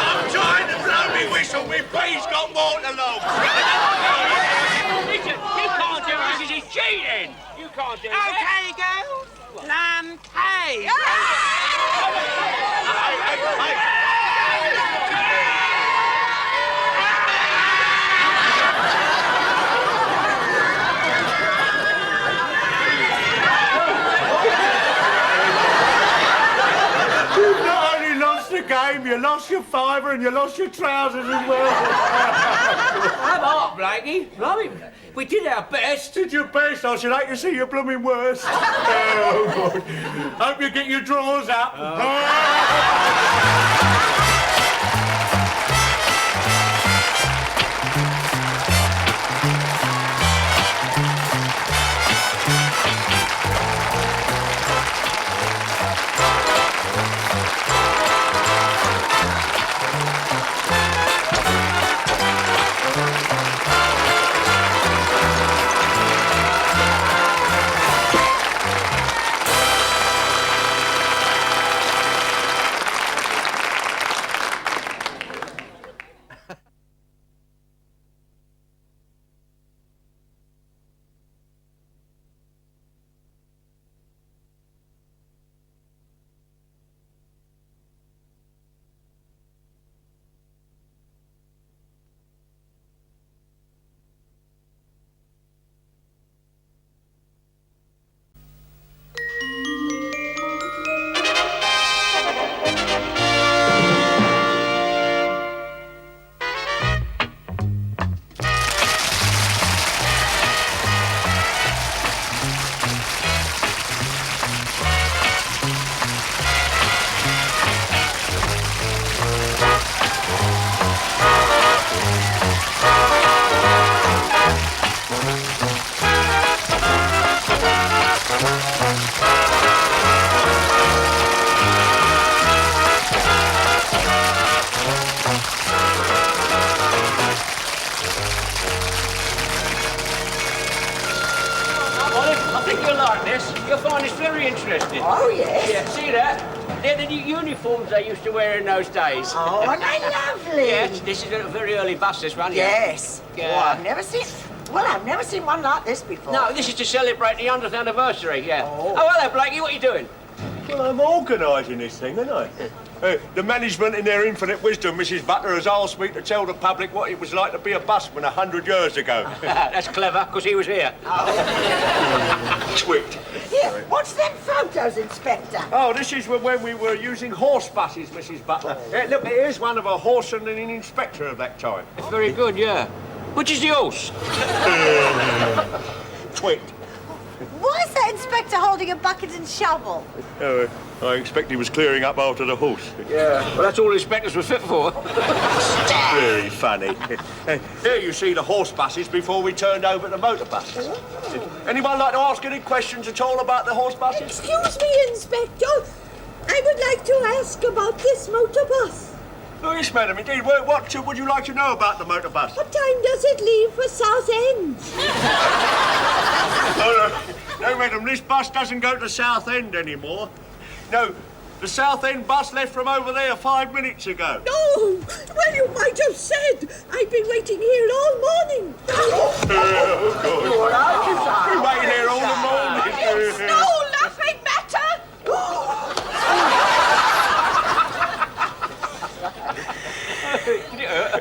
B: I'm trying to blow me whistle. My bee's got waterlogged.
A: Listen, you can't do this because he's cheating. You can't do that.
N: Okay, girls. Lamb cake.
B: Game, you lost your fiver and you lost your trousers as well.
A: I'm up, Blakey. Blimey, we did our best.
B: Did your best? I should hate to see your blooming worst. Oh, God. Hope you get your drawers up.
A: You'll find this very interesting.
C: Oh, yes?
A: Yeah, see that? They're the uniforms they used to wear in those days.
C: Oh, aren't they lovely?
A: Yes, this is a very early bus, this one, yeah.
C: Yes. Oh, I've never seen one like this before.
A: No, this is to celebrate the 100th anniversary, yeah. Oh, hello, Blakey, what are you doing?
B: Well, I'm organising this thing, aren't I? The management, in their infinite wisdom, Mrs. Butler, has asked me to tell the public what it was like to be a busman 100 years ago.
A: That's clever, because he was here.
B: Twit.
C: Here, what's them photos, Inspector?
B: Oh, this is when we were using horse buses, Mrs. Butler. Look, here's one of a horse and an inspector of that time.
A: It's very good, yeah. Which is the horse?
B: Twit.
H: Why is that inspector holding a bucket and shovel?
B: I expect he was clearing up after the horse.
A: Yeah, well, that's all inspectors were fit for.
B: Very funny. Here you see the horse buses before we turned over to motor buses. Anyone like to ask any questions at all about the horse buses?
P: Excuse me, Inspector. I would like to ask about this motor bus.
B: Oh, yes, madam, indeed. What would you like to know about the motor bus?
P: What time does it leave for Southend?
B: No, madam, this bus doesn't go to Southend anymore. No, the Southend bus left from over there 5 minutes ago.
P: No! Well, you might have said. I've been waiting here all morning.
B: Oh, God. You've been waiting here all the morning.
P: No laughing matter!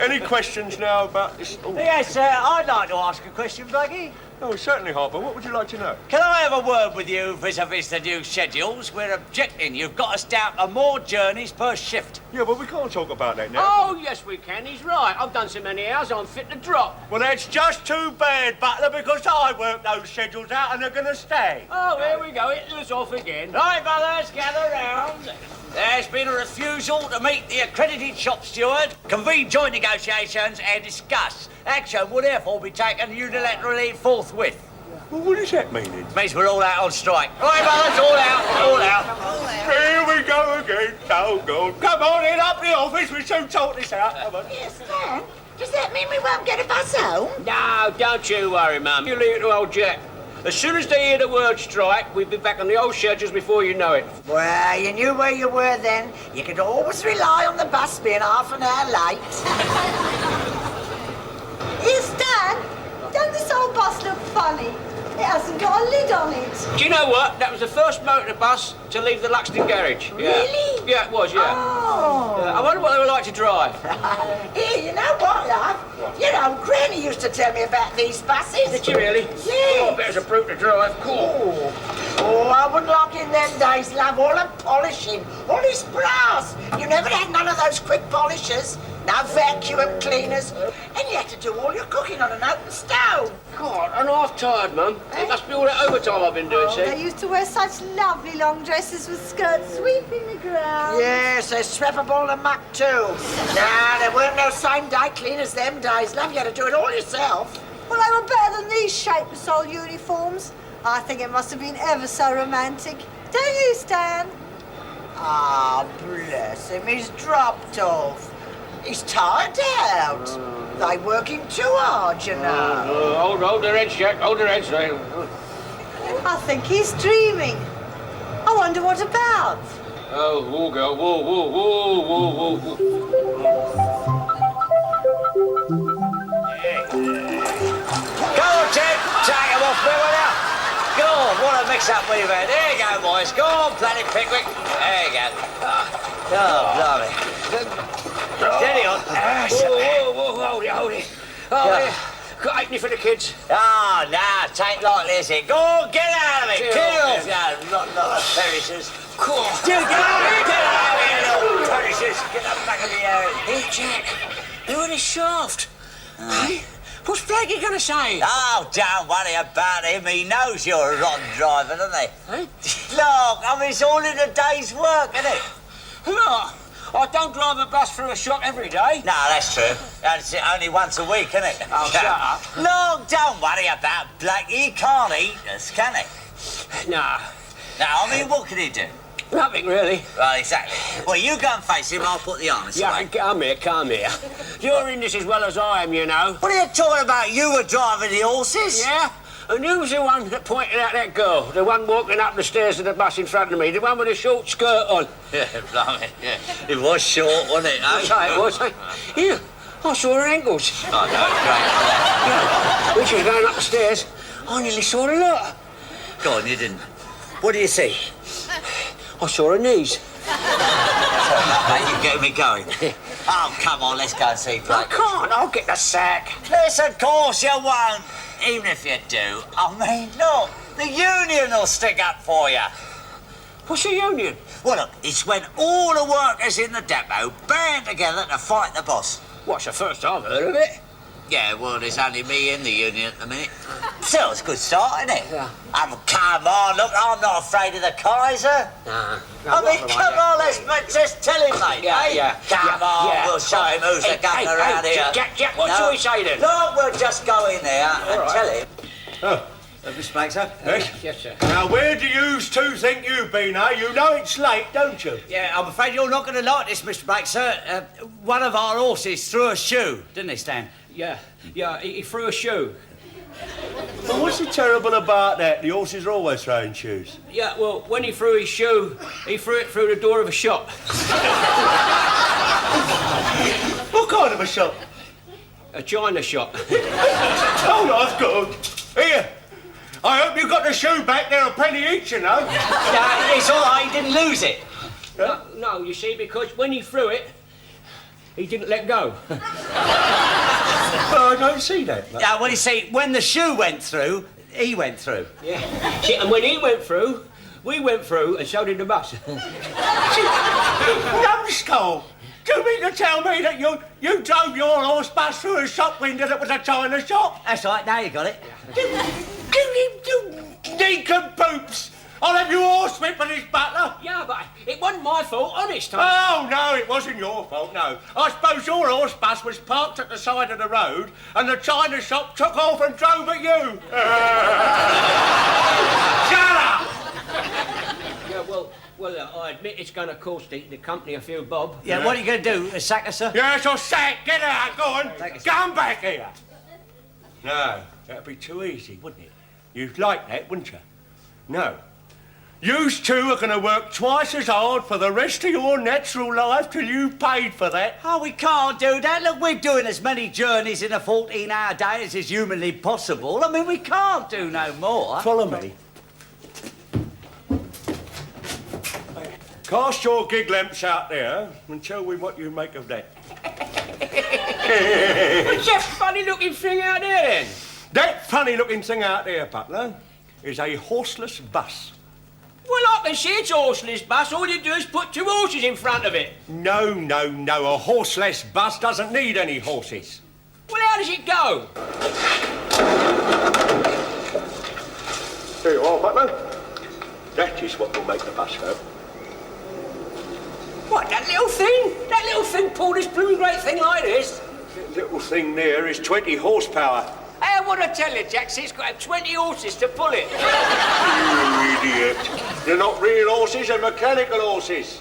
B: Any questions now about this? Oh.
D: Yes, I'd like to ask a question, Blackie.
B: Oh, certainly, Harper. What would you like to know?
D: Can I have a word with you vis-a-vis the new schedules? We're objecting. You've got us down to more journeys per shift.
B: Yeah, but we can't talk about that now.
A: Oh, yes, we can. He's right. I've done so many hours, I'm fit to drop.
B: Well, that's just too bad, Butler, because I worked those schedules out and they're going to stay.
A: Oh, here we go. Hitler's off again.
D: Right, fellas, gather round. There's been a refusal to meet the accredited shop steward, convene joint negotiations and discuss. Action will therefore be taken unilaterally forthwith.
B: Well, what does that mean, then?
D: It means we're all out on strike. Right, fellas, all out, all out.
B: Here we go again. Oh, God. Come on in, up the office. We soon sort this out. Come on.
C: Yes, Stan. Does that mean we won't get a bus home?
A: No, don't you worry, Mum. You leave it to old Jack. As soon as they hear the word strike, we'll be back on the old schedules before you know it.
C: Well, you knew where you were then. You could always rely on the bus being half an hour late.
H: Here, Stan, don't this old bus look funny? It hasn't got a lid on it.
A: Do you know what? That was the first motor bus to leave the Luxton garage. Yeah.
H: Really?
A: Yeah, it was, yeah.
H: Oh.
A: I wonder what they were like to drive.
C: Here, you know what, love? You know, Granny used to tell me about these buses.
A: Did you really?
C: Yeah.
A: Oh, I bet it's a brute to drive. Cool.
C: Oh, I wouldn't like in them days, love, all the polishing, all this brass. You never had none of those quick polishers, no vacuum cleaners, and you had to do all your cooking on an open stove.
A: God, I'm half tired, Mum. It must be all that overtime I've been doing, see?
H: They used to wear such lovely long dresses with skirts sweeping the ground.
C: Yes, they swept up all the muck too. Nah, there weren't no same-day cleaners them days, love. You had to do it all yourself.
H: Well, they were better than these shapeless old uniforms. I think it must have been ever so romantic. Don't you, Stan?
C: Ah, bless him, he's dropped off. He's tired out. They working too hard, you know.
A: Hold their heads, Jack. Hold their heads.
H: I think he's dreaming. I wonder what about.
A: Oh, whoa, girl. Whoa, whoa, whoa, whoa, whoa,
D: Go on, Ted. Take him off me, will ya? Go on, what a mix-up we've had. There you go, boys. Go on, Planet Pickwick. There you go. Oh, blimey. Steady on.
A: Whoa, whoa, whoa, hold it. Oh, yeah. Got halfpenny for the kids.
D: Oh, no, it ain't likely, is it? Go on, get out of it. Get off, you lot of perishers.
A: Cool.
D: Get out of here, little perishers. Get the back of the air.
A: Hey, Jack. Who are this shaft? Hey? What's Blakey going to say?
D: Oh, don't worry about him. He knows you're a rotten driver, doesn't he?
A: Hey?
D: Look, I mean, it's all in a day's work, isn't it?
A: Look, I don't drive a bus through a shop every day.
D: No, that's true. That's only once a week, isn't it?
A: Oh, shut up.
D: Look, don't worry about Blakey. He can't eat us, can he?
A: Nah.
D: No, I mean, what can he do?
A: Nothing, really.
D: Well, exactly. Well, you go and face him, I'll put the harness away.
A: Yeah, come here. You're in this as well as I am, you know.
D: What are you talking about? You were driving the horses?
A: Yeah? And who's the one that pointed out that girl? The one walking up the stairs of the bus in front of me? The one with the short skirt on?
D: Yeah, blimey, yeah. It was short, wasn't it, eh?
A: It was. Here, I saw her ankles.
D: Oh, no, great.
A: Yeah, when she was going up the stairs, I nearly saw her lot.
D: Go on, you didn't. What do you see?
A: I saw her knees.
D: Sorry, mate, you're getting me going. Oh, come on, let's go and see Blake.
A: I can't, I'll get the sack.
D: Yes, of course you won't. Even if you do, I mean, look, the union will stick up for you.
A: What's a union?
D: Well, look, it's when all the workers in the depot band together to fight the boss.
A: What's the first I've heard of it?
D: Yeah, well, there's only me in the union at the minute. Still, it's a good start, isn't it?
A: Yeah.
D: Come on, look, I'm not afraid of the Kaiser.
A: Nah.
D: I mean, come on, let's just tell him, mate.
A: Yeah.
D: Come on, we'll show him who's the governor around here.
A: Jack, what shall we say then?
D: No, we'll just go in there and tell him.
B: Oh.
D: Mr. Blake, sir?
A: Yes, sir.
B: Now, where do you two think you've been, eh? You know it's late, don't you?
D: Yeah, I'm afraid you're not going to like this, Mr. Blake, sir. One of our horses threw a shoe, didn't he, Stan?
A: Yeah, he threw a shoe.
B: Well, what's so terrible about that? The horses are always throwing shoes.
A: Yeah, well, when he threw his shoe, he threw it through the door of a shop.
B: What kind of a shop?
A: A china shop.
B: Oh, that's good. Here, I hope you got the shoe back there a penny each, you know.
D: It's all right, he didn't lose it.
A: No, you see, because when he threw it, he didn't let go.
B: Well, I don't see that.
D: Yeah, well, you see, when the shoe went through, he went through.
A: Yeah. See, and when he went through, we went through, and so did the bus.
B: Numbskull! Do you mean to tell me that you drove your horse bus through a shop window that was a china shop?
D: That's right, now you got it.
B: You nincompoops! I'll have you horsewhipped for this, Butler.
A: Yeah, but it wasn't my fault, honest.
B: Oh, no, it wasn't your fault, no. I suppose your horse bus was parked at the side of the road and the china shop took off and drove at you. Shut up!
A: Yeah, well, I admit it's going to cost the company a few bob.
D: Yeah, what are you going to do? Sack us, sir?
B: Yes, I'll sack. Get out, go on. Come back here. No, that'd be too easy, wouldn't it? You'd like that, wouldn't you? No. Yous two are going to work twice as hard for the rest of your natural life till you've paid for that.
D: Oh, we can't do that. Look, we're doing as many journeys in a 14-hour day as is humanly possible. I mean, we can't do no more.
B: Follow me. Cast your gig lamps out there and show me what you make of that.
A: What's that funny-looking thing out there, then?
B: That funny-looking thing out there, Butler, is a horseless bus.
A: Well, I can see it's a horseless bus. All you do is put 2 horses in front of it.
B: No. A horseless bus doesn't need any horses.
A: Well, how does it go?
B: There you are, Butler. That is what will make the bus go.
A: What, that little thing? That little thing pulled this blooming great thing like this?
B: That little thing there is 20 horsepower.
A: Hey, what I tell you, Jack, it's got 20 horses to pull it.
B: You idiot. They're not real horses, they're mechanical horses.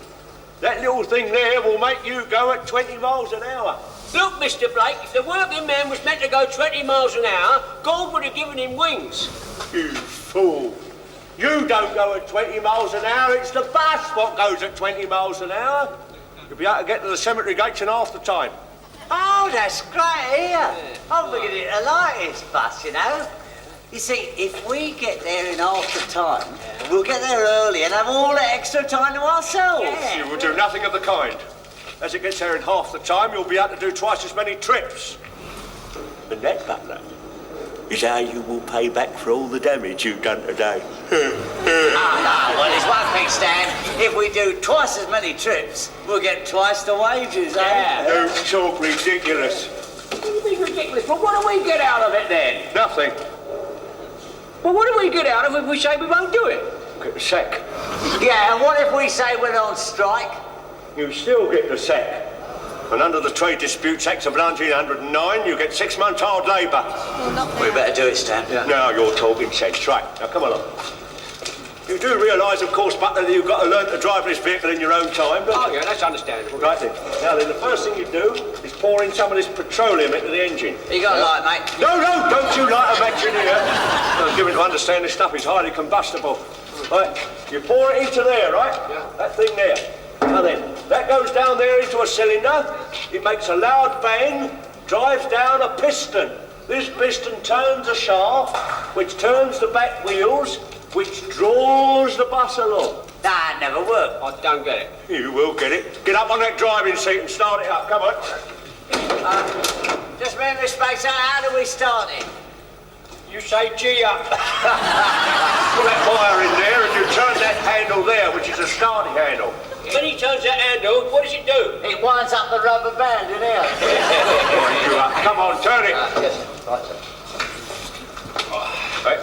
B: That little thing there will make you go at 20 miles an hour.
A: Look, Mr. Blake, if the working man was meant to go 20 miles an hour, God would have given him wings.
B: You fool. You don't go at 20 miles an hour, it's the bus what goes at 20 miles an hour. You'll be able to get to the cemetery gates in half the time.
D: Oh, that's great here. I'm beginning to like this bus, you know. You see, if we get there in half the time, we'll get there early and have all the extra time to ourselves.
B: You will do nothing of the kind. As it gets there in half the time, you'll be able to do twice as many trips. And that, Butler, is how you will pay back for all the damage you've done today.
D: Well, there's one thing, Stan. If we do twice as many trips, we'll get twice the wages, eh?
B: Don't talk ridiculous.
A: What do you mean ridiculous? Well, what do we get out of it, then?
B: Nothing.
A: Well, what do we get out of it if we say we won't do it?
B: Get the sack.
D: Yeah, and what if we say we're on strike?
B: You still get the sack. And under the Trade Disputes Act of 1909, you get 6 months hard labour.
D: We better do it, Stan. Yeah.
B: Now you're talking sense. Right, now come along. You do realise, of course, Butler, that you've got to learn to drive this vehicle in your own time, don't you?
A: Yeah, that's understandable.
B: Right then. Now then, the first thing you do is pour in some of this petroleum into the engine.
D: You got a light, mate?
B: No, don't you light a match in here. I'm given to understand this stuff is highly combustible. Right, you pour it into there, right? Yeah. That thing there. Now then, that goes down there into a cylinder. It makes a loud bang, drives down a piston. This piston turns a shaft, which turns the back wheels, which draws the bus along.
D: Nah, it never worked.
A: I don't get it.
B: You will get it. Get up on that driving seat and start it up. Come on.
D: Just remember, Spacer, how do we start it?
A: You say G up.
B: Put that wire in there and you turn that handle there, which is a starting handle.
A: When he turns that handle, what does it do?
D: It winds up the rubber band in here.
B: Come on, turn it.
D: Yes, right, sir.
B: Right.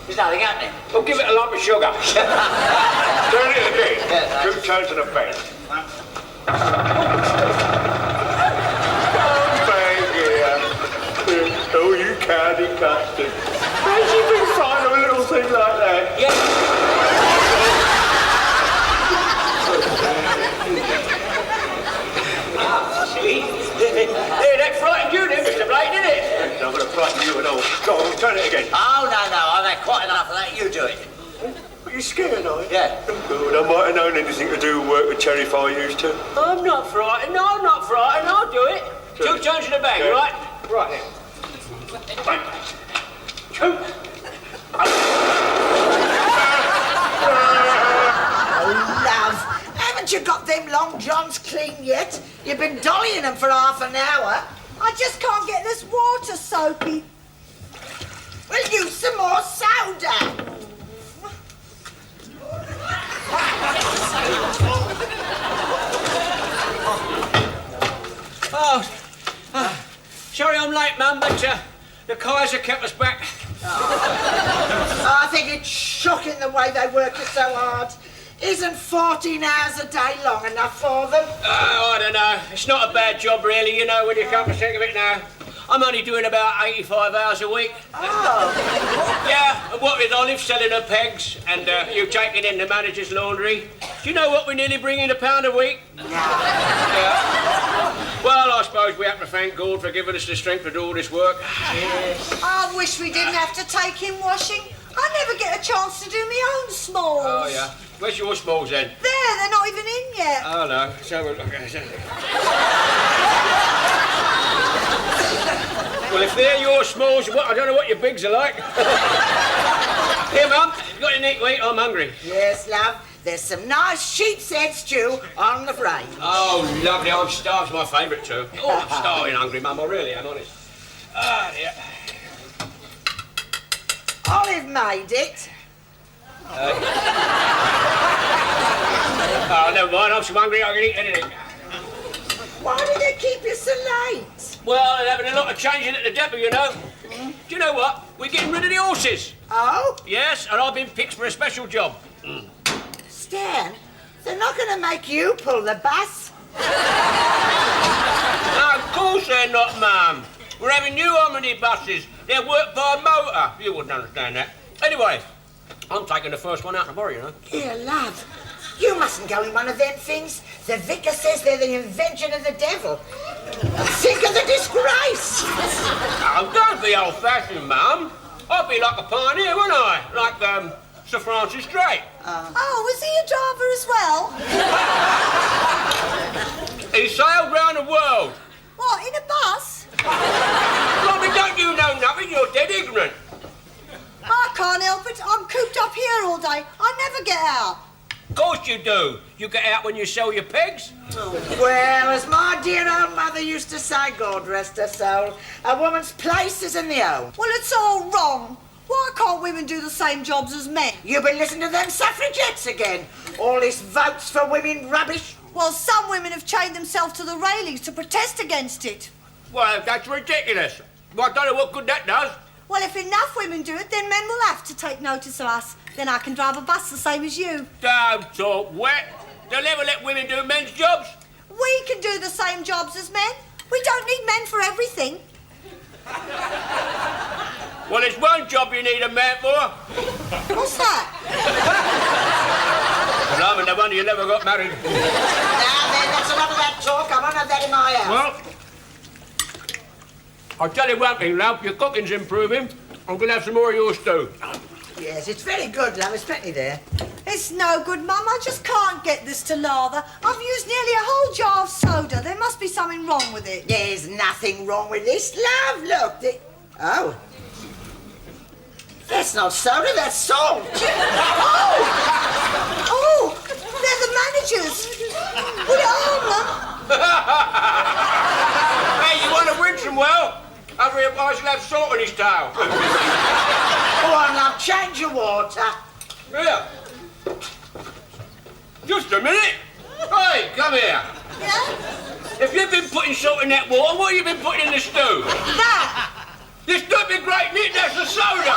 D: There's nothing happening.
A: Well, give it a lump of sugar.
B: Turn it again.
D: Yeah,
B: 2 turns and a bang. Oh, you candy custard. How's you been frightened of a little thing like that?
A: Yeah. Yeah, that frightened you then, Mr. Blake, didn't it?
B: I'm not going to frighten you at all. Go on, turn it again.
D: Oh, no, I've had quite enough of that. You do it.
B: Are you scared, are you?
D: Yeah.
B: Good, I might have known anything to do with work with Cherry Fire used to.
A: I'm not frightened. No, I'm not frightened. I'll do it. 2 turns in the bag, right? Right then. Right. 2.
C: Oh, love, haven't you got them long johns clean yet? You've been dollying them for half an hour.
P: I just can't get this water soapy.
C: Well, use some more soda.
A: Sorry I'm late, Mum, but the Kaiser kept us back.
C: I think it's shocking the way they work it so hard. Isn't 14 hours a day long enough for them?
A: I don't know. It's not a bad job, really, you know, when you come to think of it now. I'm only doing about 85 hours a week.
C: Oh.
A: Yeah, and what with Olive selling her pegs and you taking in the manager's laundry, do you know what we nearly bring in £1 a week?
C: Yeah.
A: Well, I suppose we have to thank God for giving us the strength to do all this work.
H: Yes. I wish we didn't have to take in washing. I never get a chance to do my own smalls.
A: Oh, yeah. Where's your smalls, then?
H: There, they're not even in yet.
A: Oh, no. So, well, if they're your smalls, I don't know what your bigs are like. Here, Mum, you got anything to eat? I'm hungry.
C: Yes, love. There's some nice sheep's head stew on the range.
A: Oh, lovely. I'm starved. It's my favourite, too. Oh, I'm starving hungry, Mum. I really am, honest. Ah, yeah.
C: Olive made it.
A: Oh, never mind. I'm so hungry I can eat anything.
C: Why do they keep you so late?
A: Well, they're having a lot of changing at the depot, you know. Do you know what? We're getting rid of the horses.
C: Oh?
A: Yes, and I've been picked for a special job.
C: Stan, they're not going to make you pull the bus.
A: No, of course they're not, Mum. We're having new Omnibuses. They're worked by a motor. You wouldn't understand that. Anyway, I'm taking the first one out tomorrow, you know.
C: Here, love. You mustn't go in one of them things. The vicar says they're the invention of the devil. Think of the disgrace.
A: Oh, don't be old-fashioned, Mum. I'd be like a pioneer, wouldn't I? Like, Sir Francis Drake.
H: Oh, was he a driver as well?
A: He sailed round the world.
H: What, in a bus?
A: Robin, don't you know nothing? You're dead ignorant.
H: I can't help it. I'm cooped up here all day. I never get out.
A: Of course you do. You get out when you sell your pegs.
C: Well, as my dear old mother used to say, God rest her soul, a woman's place is in the home.
H: Well, it's all wrong. Why can't women do the same jobs as men?
C: You've been listening to them suffragettes again. All this votes for women rubbish.
H: Well, some women have chained themselves to the railings to protest against it.
A: Well, that's ridiculous. Well, I don't know what good that does.
H: Well, if enough women do it, then men will have to take notice of us. Then I can drive a bus the same as you.
A: Don't talk wet. They'll never let women do men's jobs.
H: We can do the same jobs as men. We don't need men for everything.
A: Well, there's one job you need a man for.
H: What's that?
A: Well, I'm no wonder you never got married.
C: Now then, that's enough of that talk. I won't have that in my house.
A: Well, I'll tell you one thing, love. Your cooking's improving. I'm going to have some more of yours, too.
C: Yes, it's very good, love. There's plenty there.
H: It's no good, Mum. I just can't get this to lather. I've used nearly a whole jar of soda. There must be something wrong with it.
C: There's nothing wrong with this, love. Look, oh. That's not soda, that's salt.
H: Oh, they're the managers. Put it on, Mum.
A: Hey, you want to win some well? Over here, boys will have salt on his tail.
C: Go on, love, change your water.
A: Here. Just a minute. Hey, come here.
H: Yeah?
A: If you've been putting salt in that water, what have you been putting in the stew?
H: That.
A: This don't be great, Nick. That's a soda.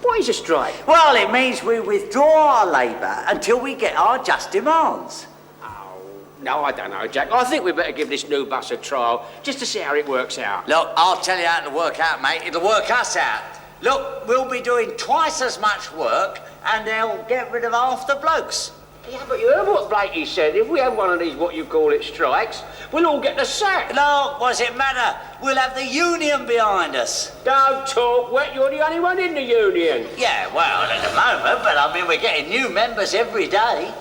D: What is a strike? Well, it means we withdraw our labour until we get our just demands.
A: No, I don't know, Jack. I think we better give this new bus a trial, just to see how it works out.
D: Look, I'll tell you how it'll work out, mate. It'll work us out. Look, we'll be doing twice as much work and they'll get rid of half the blokes.
A: Yeah, but you heard what Blakey said. If we have one of these what-you-call-it strikes, we'll all get the sack.
D: Look, what does it matter? We'll have the union behind us.
A: Don't talk wet. You're the only one in the union.
D: Yeah, well, at the moment, but I mean, we're getting new members every day.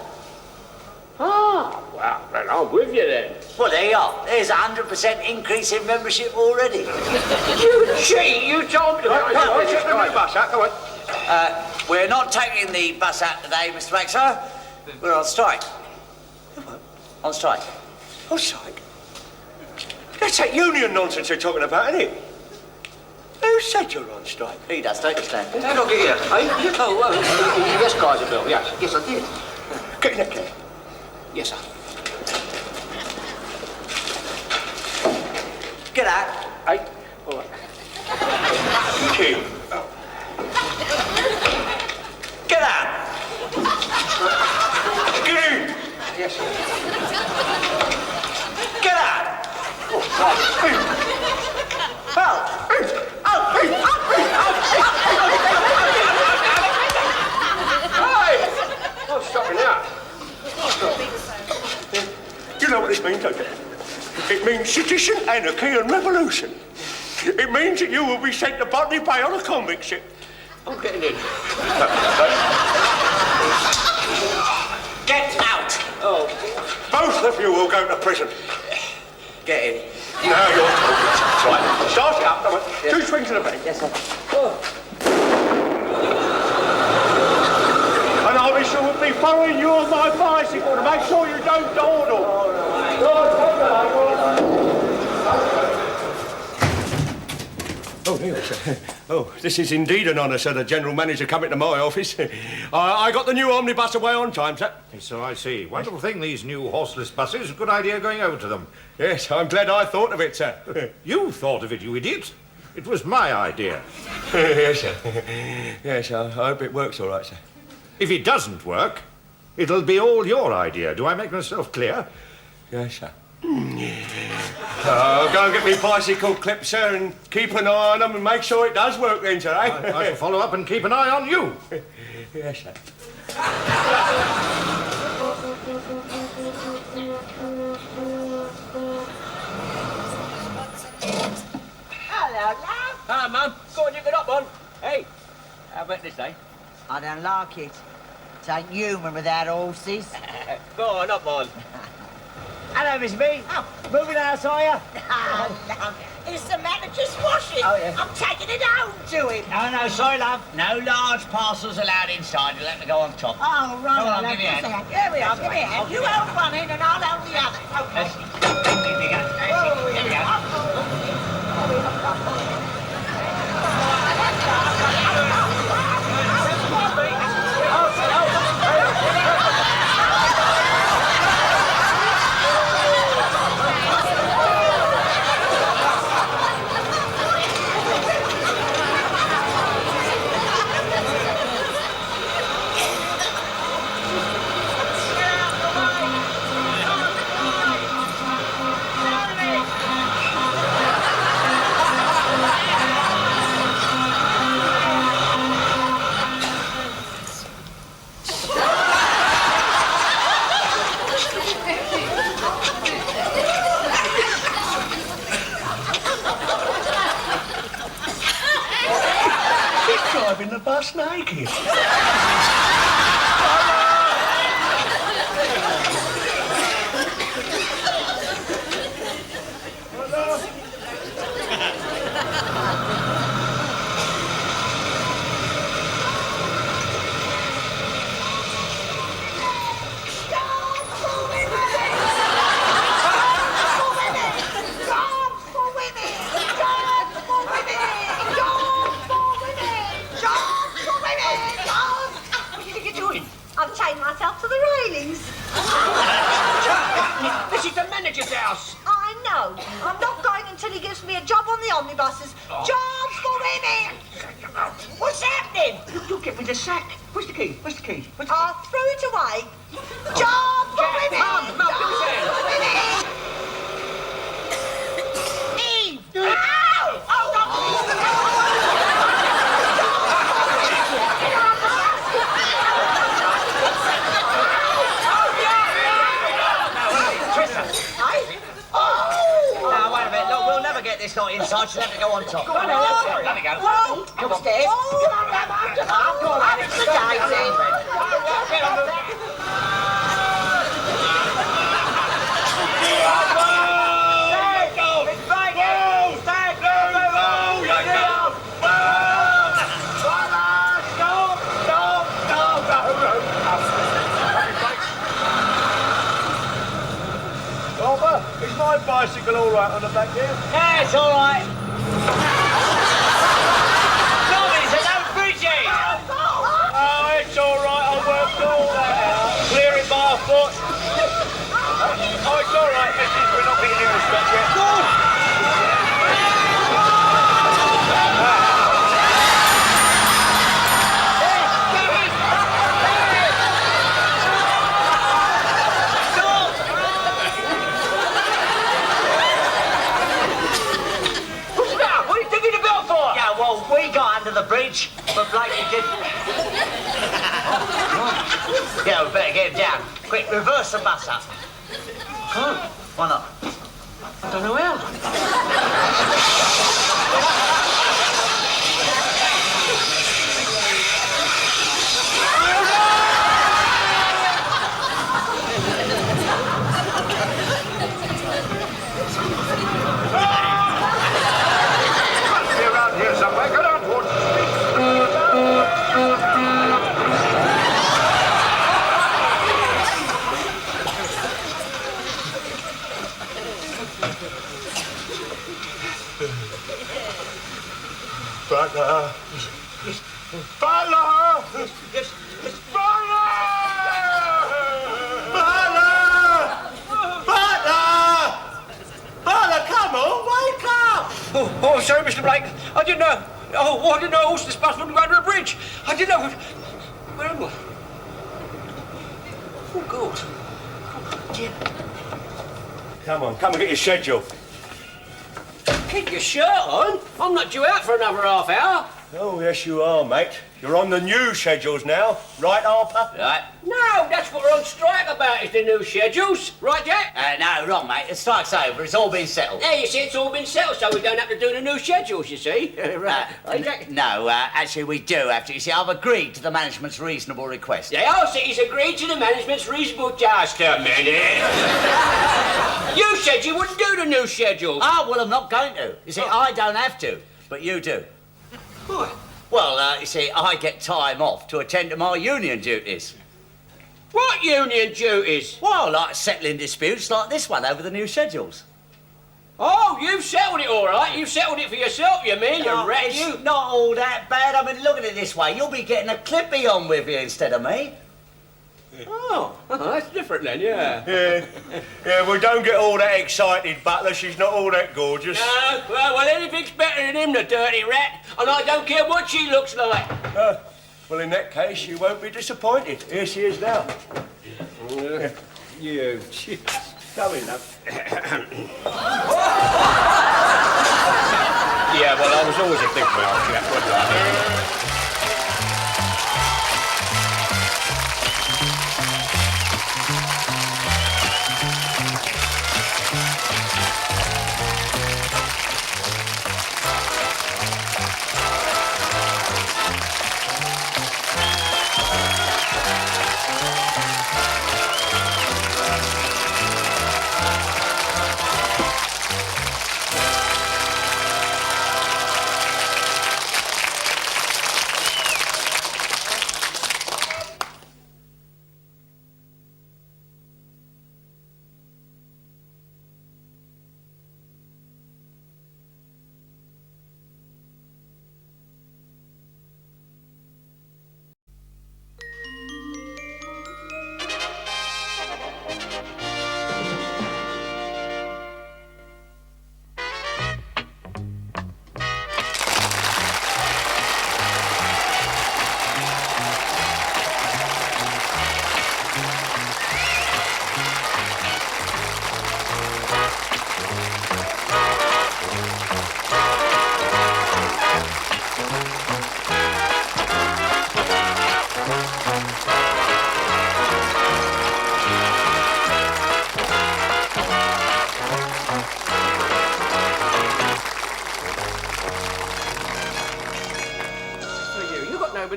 A: Ah, well, then I'm with you then.
D: Well, there you are. There's a 100% increase in membership already.
A: You cheat! You told me to...
O: Come on, check the new bus out, come on.
D: We're not taking the bus out today, Mr. Maxwell. We're on strike. On strike.
B: On strike? That's that union nonsense they're talking about, isn't it? Who said you're on strike?
D: He does, don't you, Stan?
A: Hang on, get here. Yes, Kaiser Bill. Yes, I did.
B: Get in that cab.
A: Yes, sir.
D: Get out.
A: Hey, all right.
B: Key.
D: Get out.
B: Get in.
A: Yes, sir.
D: Get out.
A: Oh, stop it now.
B: You know what this means, don't you? It means sedition, anarchy and revolution. It means that you will be sent to Botany Bay on a convict ship.
A: I'm getting in.
D: Get out.
A: Oh.
B: Both of you will go to prison.
D: Get in.
B: Now you're talking. Right, start it up. Come on.
A: Yes.
B: 2 swings in a bank.
A: Yes, sir. Oh.
B: And I'll be sure to be following you on my bicycle to make sure you don't dawdle. Oh, Neil, sir. Oh, this is indeed an honour, sir, the General Manager coming to my office. I got the new omnibus away on time, sir.
Q: So I see. Wonderful thing, these new horseless buses. Good idea going over to them.
B: Yes, I'm glad I thought of it, sir.
Q: You thought of it, you idiot. It was my idea.
B: Yes, sir. Yes, I hope it works all right, sir.
Q: If it doesn't work, it'll be all your idea. Do I make myself clear?
B: Yes, sir. I'll go and get me bicycle clip, sir, and keep an eye on them and make sure it does work then, sir, eh?
Q: I shall follow up and keep an eye on you.
B: Yes, sir.
C: Hello, love.
A: Hello, Mum. Go on, you get up, on. Hey, how about this, eh?
C: I don't like it. It ain't human without horses.
A: Go on, up, on.
D: Hello, Miss B. Oh, moving house, are you?
C: It's the manager's washing.
D: Oh, yeah.
C: I'm taking it home to him.
D: No, sorry, love. No large parcels allowed inside. You'll have to go on top.
C: Oh, right.
D: Come on, I'll give you a hand.
C: Here we are, give me a hand. You hold one end and I'll hold the other. Okay.
D: Here we go. Here we
B: Driving the bus naked.
E: I've chained myself to the railings.
A: This is the manager's house.
E: I know. I'm not going until he gives me a job on the omnibuses. Jobs for women! What's happening?
A: You'll get me the sack. Where's the key? Where's the key?
E: I threw it away. Jobs for women!
A: Mum, give us a hand.
E: Eve! Ow! Oh, no!
D: Now, wait a minute. Look, we'll never get this lot inside. She'll have to go on top.
E: Go on,
D: Let me go.
E: Come upstairs. Come on, I'm excited.
B: Is my bicycle all right on the back here?
D: Yeah, it's all right. Tommy, it's an old bridgie.
B: Oh, it's all right. I worked all that out. Clear it by a foot. Oh, it's all right, missus. We're not getting near a stop yet.
D: We got under the bridge, but Blakey didn't. Yeah, we better get him down. Quick, reverse the bus up. Oh, why not? I don't know how.
B: Butler! Butler! Butler! Butler! Butler, come on, wake up!
A: Oh, sorry, Mr. Blake. I didn't know. Oh, I didn't know this bus wouldn't go under a bridge. I didn't know. Where am I? Oh, God.
B: Come on, come and get your schedule.
A: Keep your shirt on. I'm not due out for another half hour.
B: Oh, yes, you are, mate. You're on the new schedules now, right, Harper?
D: Right.
A: No, that's what we're on strike about, is the new schedules. Right, Jack?
D: No, wrong, mate. The strike's over. It's all been settled.
A: Yeah, you see, it's all been settled, so we don't have to do the new schedules, you see. Right. Jack?
D: No, actually, we do have to. You see, I've agreed to the management's reasonable request.
A: Yeah, I see he's agreed to the management's reasonable... Just a minute. You said you wouldn't do the new schedules.
D: Oh, well, I'm not going to. You see, I don't have to, but you do.
A: What?
D: Well, you see, I get time off to attend to my union duties.
A: What union duties?
D: Well, like settling disputes like this one over the new schedules.
A: Oh, you've settled it all right. You've settled it for yourself, you mean?
D: No,
A: You rat,
D: it's
A: you.
D: not all that bad. I mean, look at it this way. You'll be getting a Clippie on with you instead of me.
A: Oh, that's different then, yeah.
B: Yeah, well, don't get all that excited, Butler. She's not all that gorgeous.
A: No, well, anything's better than him, the dirty rat. And I don't care what she looks like.
B: Well, in that case, you won't be disappointed. Here she is now.
A: You.
B: Come in, love.
A: Yeah, well, I was always a big mouth chap, wasn't I?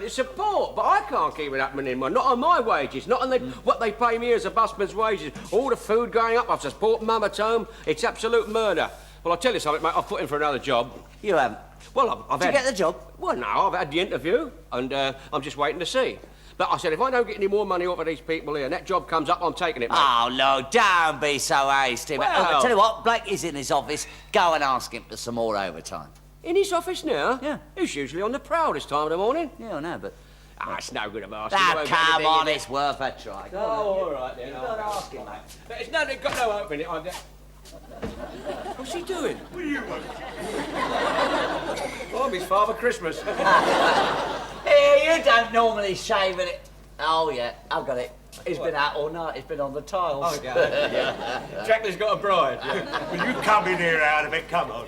A: Support, but I can't keep it happening anymore. Not on my wages, not on what they pay me as a busman's wages. All the food going up, I've support mum at home. It's absolute murder. Well, I'll tell you something, mate, I've put in for another job.
D: You haven't.
A: Well, I've
D: Did
A: had...
D: you get the job?
A: Well, no, I've had the interview, and I'm just waiting to see. But I said, if I don't get any more money off of these people here and that job comes up, I'm taking it, mate.
D: Oh, no, don't be so hasty.
A: Well...
D: I'll tell you what, Blake is in his office. Go and ask him for some more overtime.
A: In his office now?
D: Yeah.
A: He's usually on the prowl this time of the morning.
D: Yeah, I know, but...
A: It's no good of asking.
D: Ah, come on, it's worth a try.
A: Oh, all right, then.
D: You've got to ask him, mate.
A: But it's got no hope in it. What's he doing?
B: What do you want?
A: Oh, it's Father Christmas.
D: Here, you don't normally shave in it. Oh, yeah, I've got it. He's been out all night. He's been on the tiles.
A: Oh, yeah. Jacqueline's got a bride. Yeah.
B: Will you come in here out of it? Come on.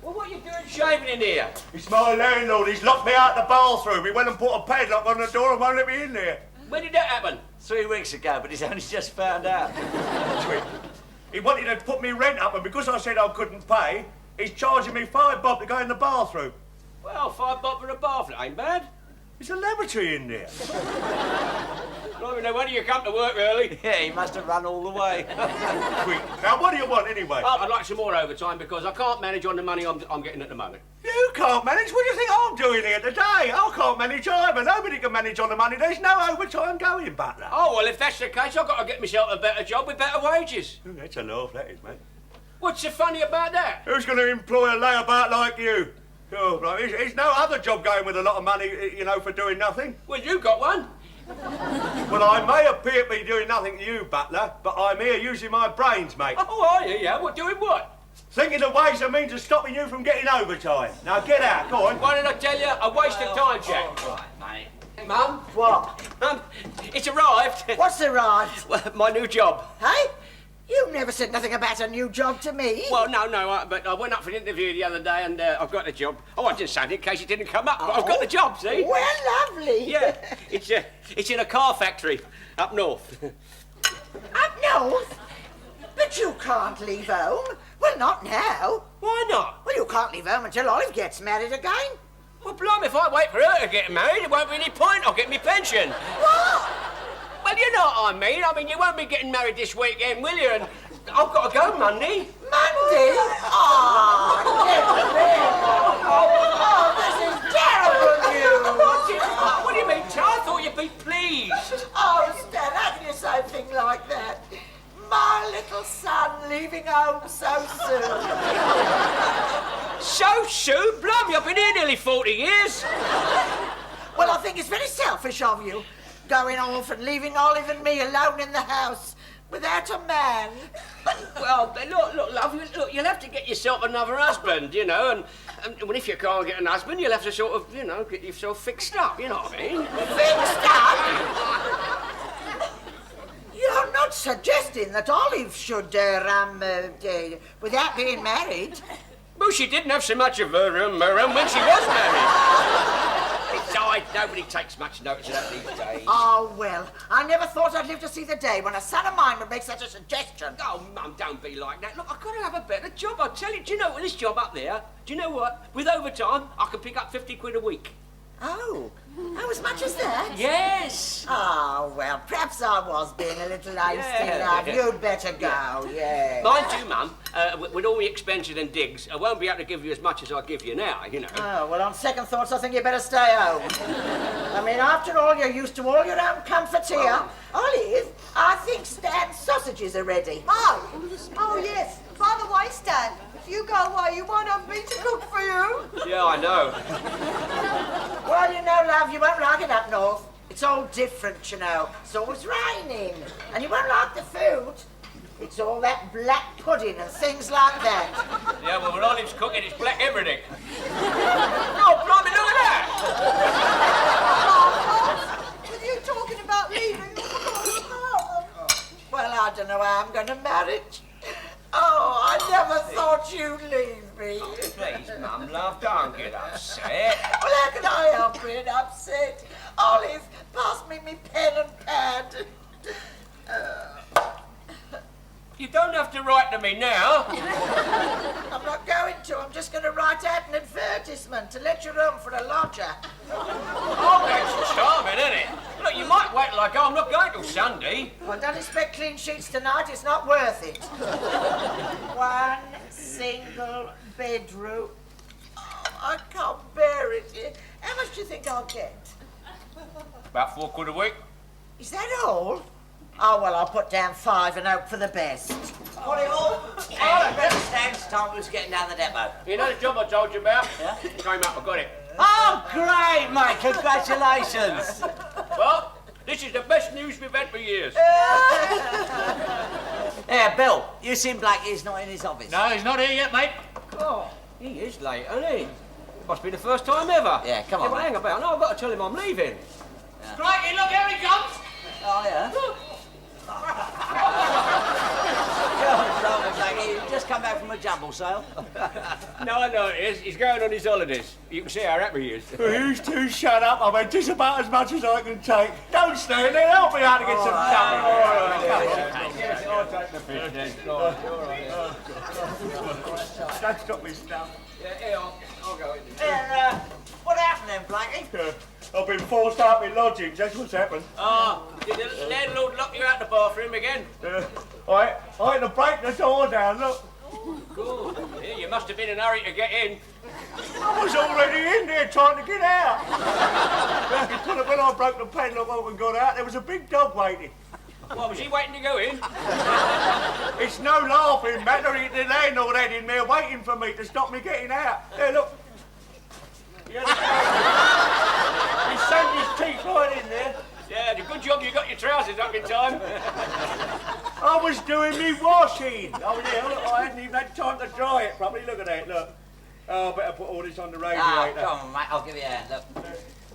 A: Well, what are you doing shaving in here?
B: It's my landlord. He's locked me out the bathroom. He went and put a padlock on the door and won't let me in there.
A: When did that happen?
D: 3 weeks ago, but he's only just found out.
B: He wanted to put me rent up, and because I said I couldn't pay, he's charging me £5 bob to go in the bathroom.
A: Well, £5 bob for a bath, it ain't bad.
B: There's a lavatory in there.
A: Blimey, no wonder you come to work early.
D: Yeah, he must have run all the way.
B: Now, what do you want anyway?
A: Oh, I'd like some more overtime because I can't manage on the money I'm getting at the moment.
B: You can't manage? What do you think I'm doing here today? I can't manage either. Nobody can manage on the money. There's no overtime going, Butler.
A: Oh, well, if that's the case, I've got to get myself a better job with better wages.
B: Ooh, that's a laugh, that is, mate.
A: What's so funny about that?
B: Who's going to employ a layabout like you? Oh, right. There's no other job going with a lot of money, you know, for doing nothing.
A: Well, you got one.
B: Well, I may appear to be doing nothing to you, Butler, but I'm here using my brains, mate.
A: Oh, are you? Yeah, what, doing what?
B: Thinking of ways and means of stopping you from getting overtime. Now, get out, go on.
A: Why did I tell you? A waste of time, Jack.
D: All right, mate.
A: Mum?
C: What?
A: Mum, it's arrived.
C: What's arrived?
A: Well, my new job.
C: Hey? You never said nothing about a new job to me.
A: Well, no, but I went up for an interview the other day and I've got the job. Oh, I didn't say it in case it didn't come up, but I've got the job, see?
C: Well, lovely.
A: Yeah, it's in a car factory up north.
C: Up north? But you can't leave home. Well, not now.
A: Why not?
C: Well, you can't leave home until Olive gets married again.
A: Well, blimey, if I wait for her to get married, it won't be any point. I'll get me pension.
C: What?
A: Well, you know what I mean. I mean, you won't be getting married this weekend, will you? And I've got to go Monday.
C: Monday? Oh, this is terrible news.
A: What do you mean, Charles? I thought you'd be pleased.
C: Oh, Stan, how can you say a thing like that? My little son leaving home so soon.
A: So soon? Blimey, I've been here nearly 40 years.
C: Well, I think it's very selfish of you, going off and leaving Olive and me alone in the house without a man.
A: Well, look, love, look, you'll have to get yourself another husband, you know, and if you can't get an husband, you'll have to sort of, you know, get yourself fixed up, you know what I mean?
C: Fixed up? You're not suggesting that Olive should, without being married?
A: Well, she didn't have so much of her when she was married. Besides, nobody takes much notice of that these days.
C: Oh, well, I never thought I'd live to see the day when a son of mine would make such a suggestion.
A: Oh, Mum, don't be like that. Look, I've got to have a better job, I tell you. Do you know, this job up there, do you know what? With overtime, I can pick up 50 quid a week.
C: Oh, as much as that?
A: Yes.
C: Oh, well, perhaps I was being a little hasty, love. You'd better go, yeah.
A: Mind you, Mum, with all the expenses and digs, I won't be able to give you as much as I give you now, you know.
C: Oh, well, on second thoughts, I think you better stay home. I mean, after all, you're used to all your own comforts here. Olive, I think Stan's sausages are ready.
E: Oh, yes. By the way, Stan, if you go away, you won't have me to cook for you.
A: Yeah, I know.
C: Well, you know, love, you won't like it up north. It's all different, you know. It's always raining. And you won't like the food. It's all that black pudding and things like that.
A: Yeah, well, when Olive's cooking, it's black everything. Oh, blimey, look at that!
E: With you talking about leaving,
C: Well, I don't know how I'm going to manage. Oh, I never thought you'd leave me.
A: Oh, please, Mum, love, don't get upset.
C: Well, how can I help being upset? Olive, pass me my pen and pad.
A: You don't have to write to me now.
C: I'm not going to. I'm just going to write out an advertisement to let you room for a lodger.
A: Oh, that's charming, isn't it? Look, you might wait till I go. I'm not going till Sunday.
C: Well, don't expect clean sheets tonight. It's not worth it. One single bedroom. Oh, I can't bear it. How much do you think I'll get?
A: About £4 a week.
C: Is that all? Oh, well, I'll put down 5 and hope for the best.
D: Got it all? Thanks, time was getting down the depot.
A: You know the job I told you about? Yeah? Came up, I got it.
D: Oh, great, mate. Congratulations.
A: Well, this is the best news we've had for years.
D: Yeah, Bill, you seem like he's not in his office.
A: No, he's not here yet, mate. Oh, he is late, isn't he? Must be the first time ever.
D: Yeah, come on.
A: Well, hang about. No, I've got to tell him I'm leaving.
D: Yeah.
A: Crikey, look, here he comes.
D: Oh, yeah? He's just come back from a jumble sale.
A: No, I know it is. He's going on his holidays. You can see how happy he is.
B: You two shut up. I've had just about as much as I can take. Don't stand there. Help me out to get some coffee.
A: I'll take the fish then. All right.
B: Don't stop me stuff.
A: Yeah, here, I'll go in.
D: What happened then, Blackie?
B: I've been forced out of my lodgings. That's what's happened.
A: Oh, did the landlord lock you out the bathroom again?
B: I had to break the door down, look.
A: Good. Yeah, you must have been in a hurry to get in.
B: I was already in there trying to get out. When I broke the padlock off and got out, there was a big dog waiting.
A: What, was he waiting to go in?
B: It's no laughing matter. The landlord had him there waiting for me to stop me getting out. There, look. He sank his teeth right in there.
A: Yeah, it's a good job you got your trousers up in time.
B: I was doing me washing. Oh, yeah, look, I hadn't even had time to dry it properly. Look at that, look. Oh, I better put all this on the radiator.
D: Ah, come on, mate, I'll give you a hand, look.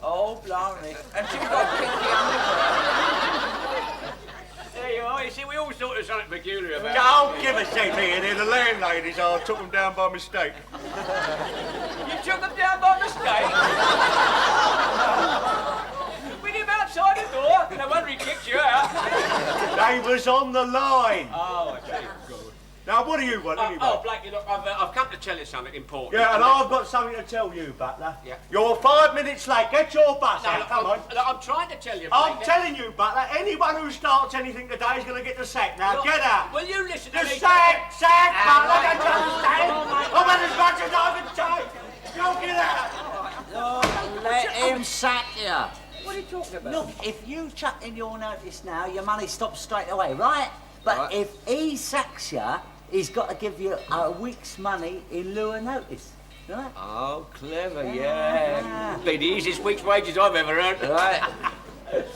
D: Oh, blimey. And she's got kinky underwear.
A: There you are. You see, we all thought there was something peculiar about it.
B: Don't give a shit here. They're the landladies. I took them down by mistake.
A: You took them down by mistake? With him outside the door? No wonder he kicked you out.
B: They was on the line.
A: Oh, I see. Good.
B: Now, what do you want, anyway?
A: Oh, Blackie, look, I've come to tell you something important.
B: Yeah, and I've got something to tell you, Butler.
A: Yeah.
B: You're 5 minutes late. Get your bus out,
A: Look,
B: come on.
A: Look, I'm trying to tell you,
B: I'm
A: Blackie.
B: telling you, Butler, anyone who starts anything today is going to get the sack. Now,
A: Look,
B: get out.
A: Will you listen to
B: The
A: me?
B: sack, Butler, don't you understand? I've had as much as I can take. You get out.
D: Let him sack you.
A: What are you talking about?
D: Look, if you chuck in your notice now, your money stops straight away, right? But
A: Right.
D: if he sacks you, he's got to give you a week's money in lieu of notice, right?
A: Oh, clever, yeah. Be the easiest week's wages I've ever earned. Right.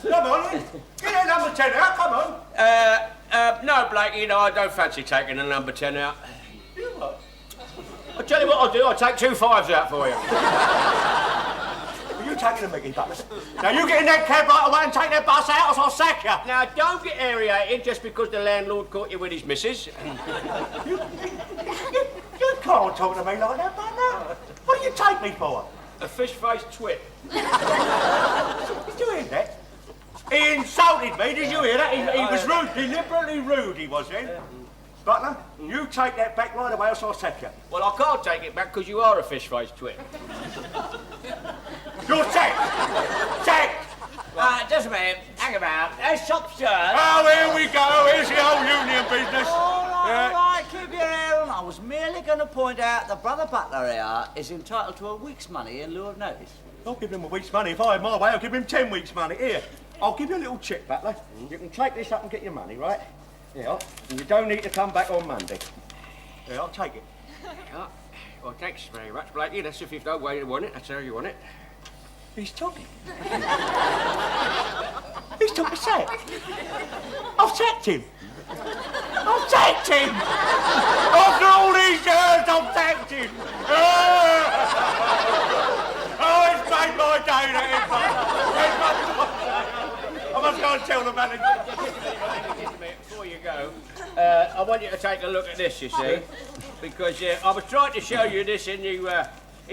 B: Come on, get that number 10 out, come on.
A: No, Blakey, no, I don't fancy taking the number 10 out.
B: You what?
A: I'll tell you what I'll do, I'll take 2 5s out for you.
B: You taking the Mickey, Butler? Now, you get in that cab right away and take that bus out, or I'll sack you.
A: Now, don't get aerated just because the landlord caught you with his missus.
B: You can't talk to me like that, Butler. What do you take me for?
A: A fish-faced twit.
B: Did you hear that? He insulted me, did you hear that? He was rude, deliberately rude he was then. Butler, you take that back right away, or I'll sack you.
A: Well, I can't take it back because you are a fish-faced twit.
B: You're sacked! Sacked!
D: Just a minute, hang about. Shop's yours.
B: Oh, here we go. Here's the old union business.
D: All right, keep your hair on. I was merely going to point out that Brother Butler here is entitled to a week's money in lieu of notice.
B: I'll give him a week's money. If I had my way, I'll give him 10 weeks' money. Here, I'll give you a little chip, Butler. You can take this up and get your money, right? Yeah, and you don't need to come back on Monday. Yeah, I'll take it.
A: Oh, well, thanks very much, Blakey. That's the 5th way you want it. That's how you want it.
B: He's talking. He's took the sack. I've sacked him. I've sacked him. After all these years, I've sacked him. Oh, it's made my day, that is, Butler. I must go and tell the manager.
A: Before you go, I want you to take a look at this, you see, because I was trying to show you this in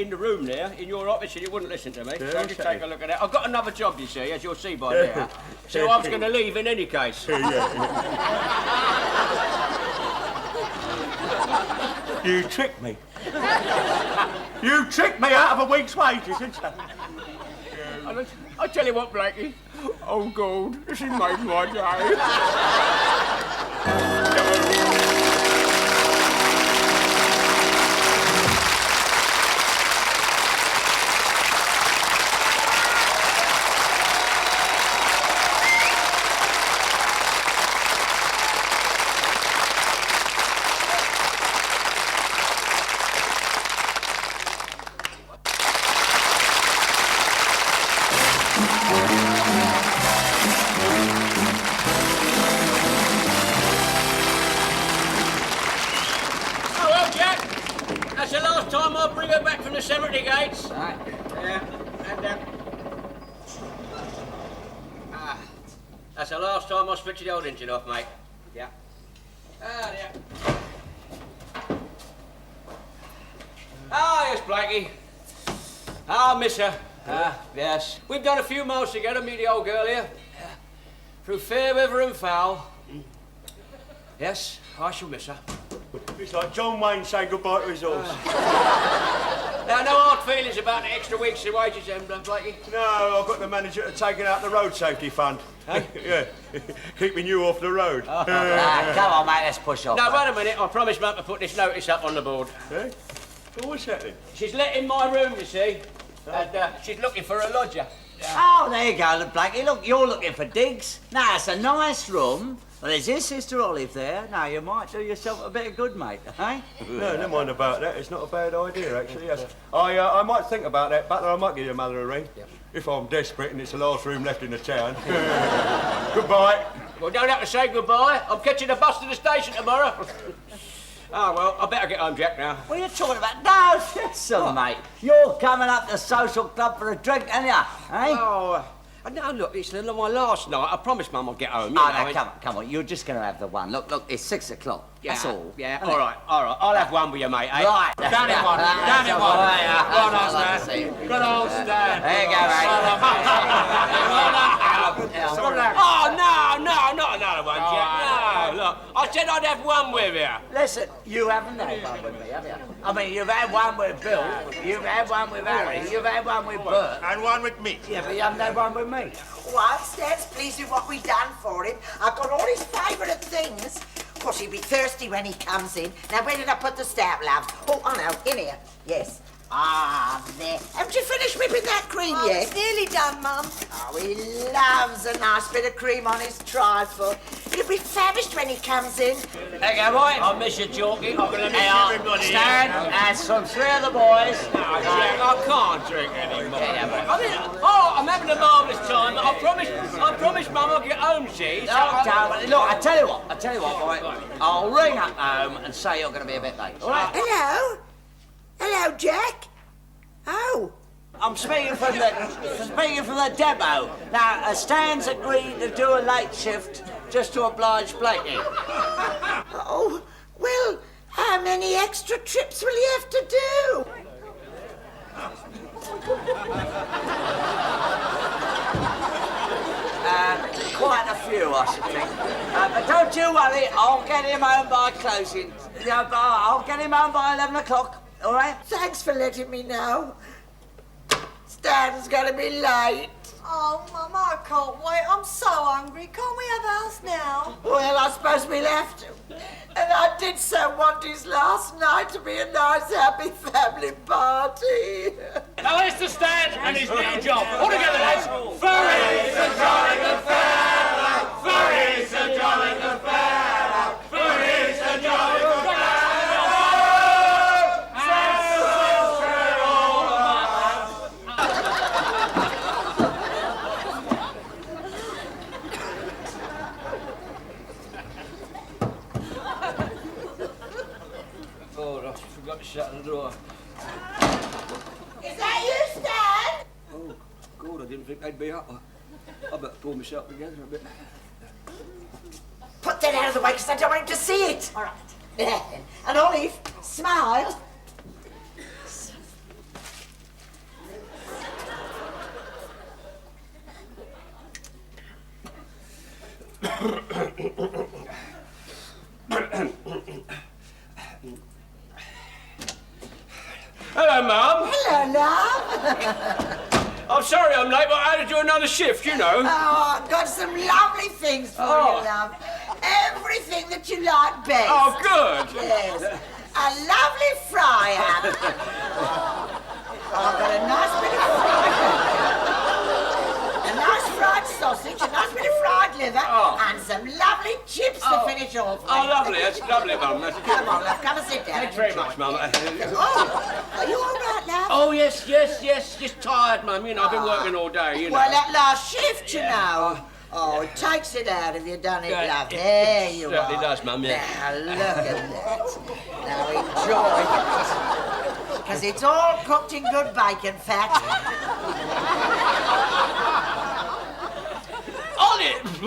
A: the room there, in your office, and you wouldn't listen to me.
B: Yeah,
A: So just take a look at that. I've got another job, you see, as you'll see by now. So I was going to leave in any case.
B: You tricked me. You tricked me out of a week's wages, didn't you?
A: I tell you what, Blakey. Oh, God, this has made my day. That's the last time I switch the old engine off, mate. Yeah. Ah, yeah. Ah, yes, Blakey. Ah, miss her. Ah, yes. We've done a few miles together, me and the old girl here. Through fair weather and foul. Yes, I shall miss her.
B: It's like John Wayne saying goodbye to his horse.
A: Now, no hard feelings about the extra week's wages, then, Blakey?
B: No, I've got the manager to taking out the road safety fund.
A: Hey?
B: Yeah, keeping you off the road.
D: Come on, mate, let's push off.
A: No, wait a minute. I promised Mum to put this notice up on the board.
B: Eh? Well, what's that then?
A: She's letting my room, you see. And she's looking for a lodger.
D: Oh, there you go, Blakey. Look, you're looking for digs. Now, it's a nice room. Well, there's your sister Olive there. Now, you might do yourself a bit of good, mate, eh?
B: No, never mind about that. It's not a bad idea, actually, yes. I might think about that, Butler. I might give your mother a ring. Yep. If I'm desperate and it's the last room left in the town. Goodbye.
A: Well, don't have to say goodbye. I'm catching a bus to the station tomorrow. Oh, well, I better get home, Jack, now.
D: What are you talking about? No, listen, mate. You're coming up to the social club for a drink, aren't you, eh?
A: Oh, no, look, it's my last night. I promised Mum I'd get home.
D: Come on. You're just going to have the one. Look, it's 6 o'clock.
A: Yeah,
D: that's all.
A: Yeah, all right. I'll have one with you, mate, eh?
D: Right.
A: Down in one. Well done, Stan. Good old Stan.
D: There you go, mate.
A: Oh, no, not another one, Jack. No, look, I said I'd have one with you.
D: Listen, you haven't had one with me, have you? I mean, you've had one with Bill, you've had one with Harry, you've had one with Bert.
Q: And one with me.
D: Yeah, but you haven't had one with me.
C: Well, Stan's pleased with what we done for him. I've got all his favourite things. Of course, he'll be thirsty when he comes in. Now, where did I put the stout, love? Oh, no, in here. Yes. Ah, there. Haven't you finished whipping that cream yet?
H: It's nearly done, Mum.
C: Oh, he loves a nice bit of cream on his trifle. He'll be famished when he comes in.
D: There you go, boy.
A: I miss you, Chalky. I'm going to miss everybody.
D: Stan, and some 3 of the boys.
A: No, Jack, I can't drink anymore. I'm having a marvellous time. I promised Mum I'd get home, see?
D: Look, I tell you what, boy. I'll ring up home and say you're going to be a bit late, all right?
C: Hello? Hello, Jack? Oh.
D: I'm speaking from the depot. Now, Stan's agreed to do a late shift just to oblige Blakey.
C: Oh, well, how many extra trips will he have to do?
D: Quite a few, I should think. But don't you worry, I'll get him home by closing. I'll get him home by 11 o'clock, all right?
C: Thanks for letting me know. Stan's gonna be late.
H: Oh, Mum, I can't wait. I'm so hungry. Can't we have ours now?
C: Well, I suppose we'll have to. And I did so want his last night to be a nice, happy family party.
K: Now here's to Stan and his new job. All together, lads. Furry's a jolly good fella. Furry's a jolly good fella. Furry's a jolly good fella.
A: Forgot to shut the door.
C: Is that you, Stan?
A: Oh, God, I didn't think they'd be up. I better pull myself together a bit.
C: Put that out of the way, because I don't want him to see it. All right. And Olive, smile.
A: Hello, Mum.
C: Hello, love.
A: I'm sorry I'm late, but I had to do another shift, you know.
C: Oh, I've got some lovely things for you, love. Everything that you like best.
A: Oh, good.
C: Yes. A lovely fry-up. I've got a nice bit of a nice fried sausage, a nice bit of fried liver, and some lovely chips to finish off with.
A: Oh, lovely. That's lovely, Mum.
C: Come on, love. Come and sit down.
A: Thanks very much, Mum.
C: Oh, are you all right, love?
A: Oh, yes. Just tired, Mum. You know, I've been working all day, you know.
C: Well, that last shift, you know. Oh, it takes it out of you, doesn't it, love? There you are.
A: It certainly does, Mum, yeah.
C: Now, look at that. Now, enjoy it. Because it's all cooked in good bacon fat.
A: Olive!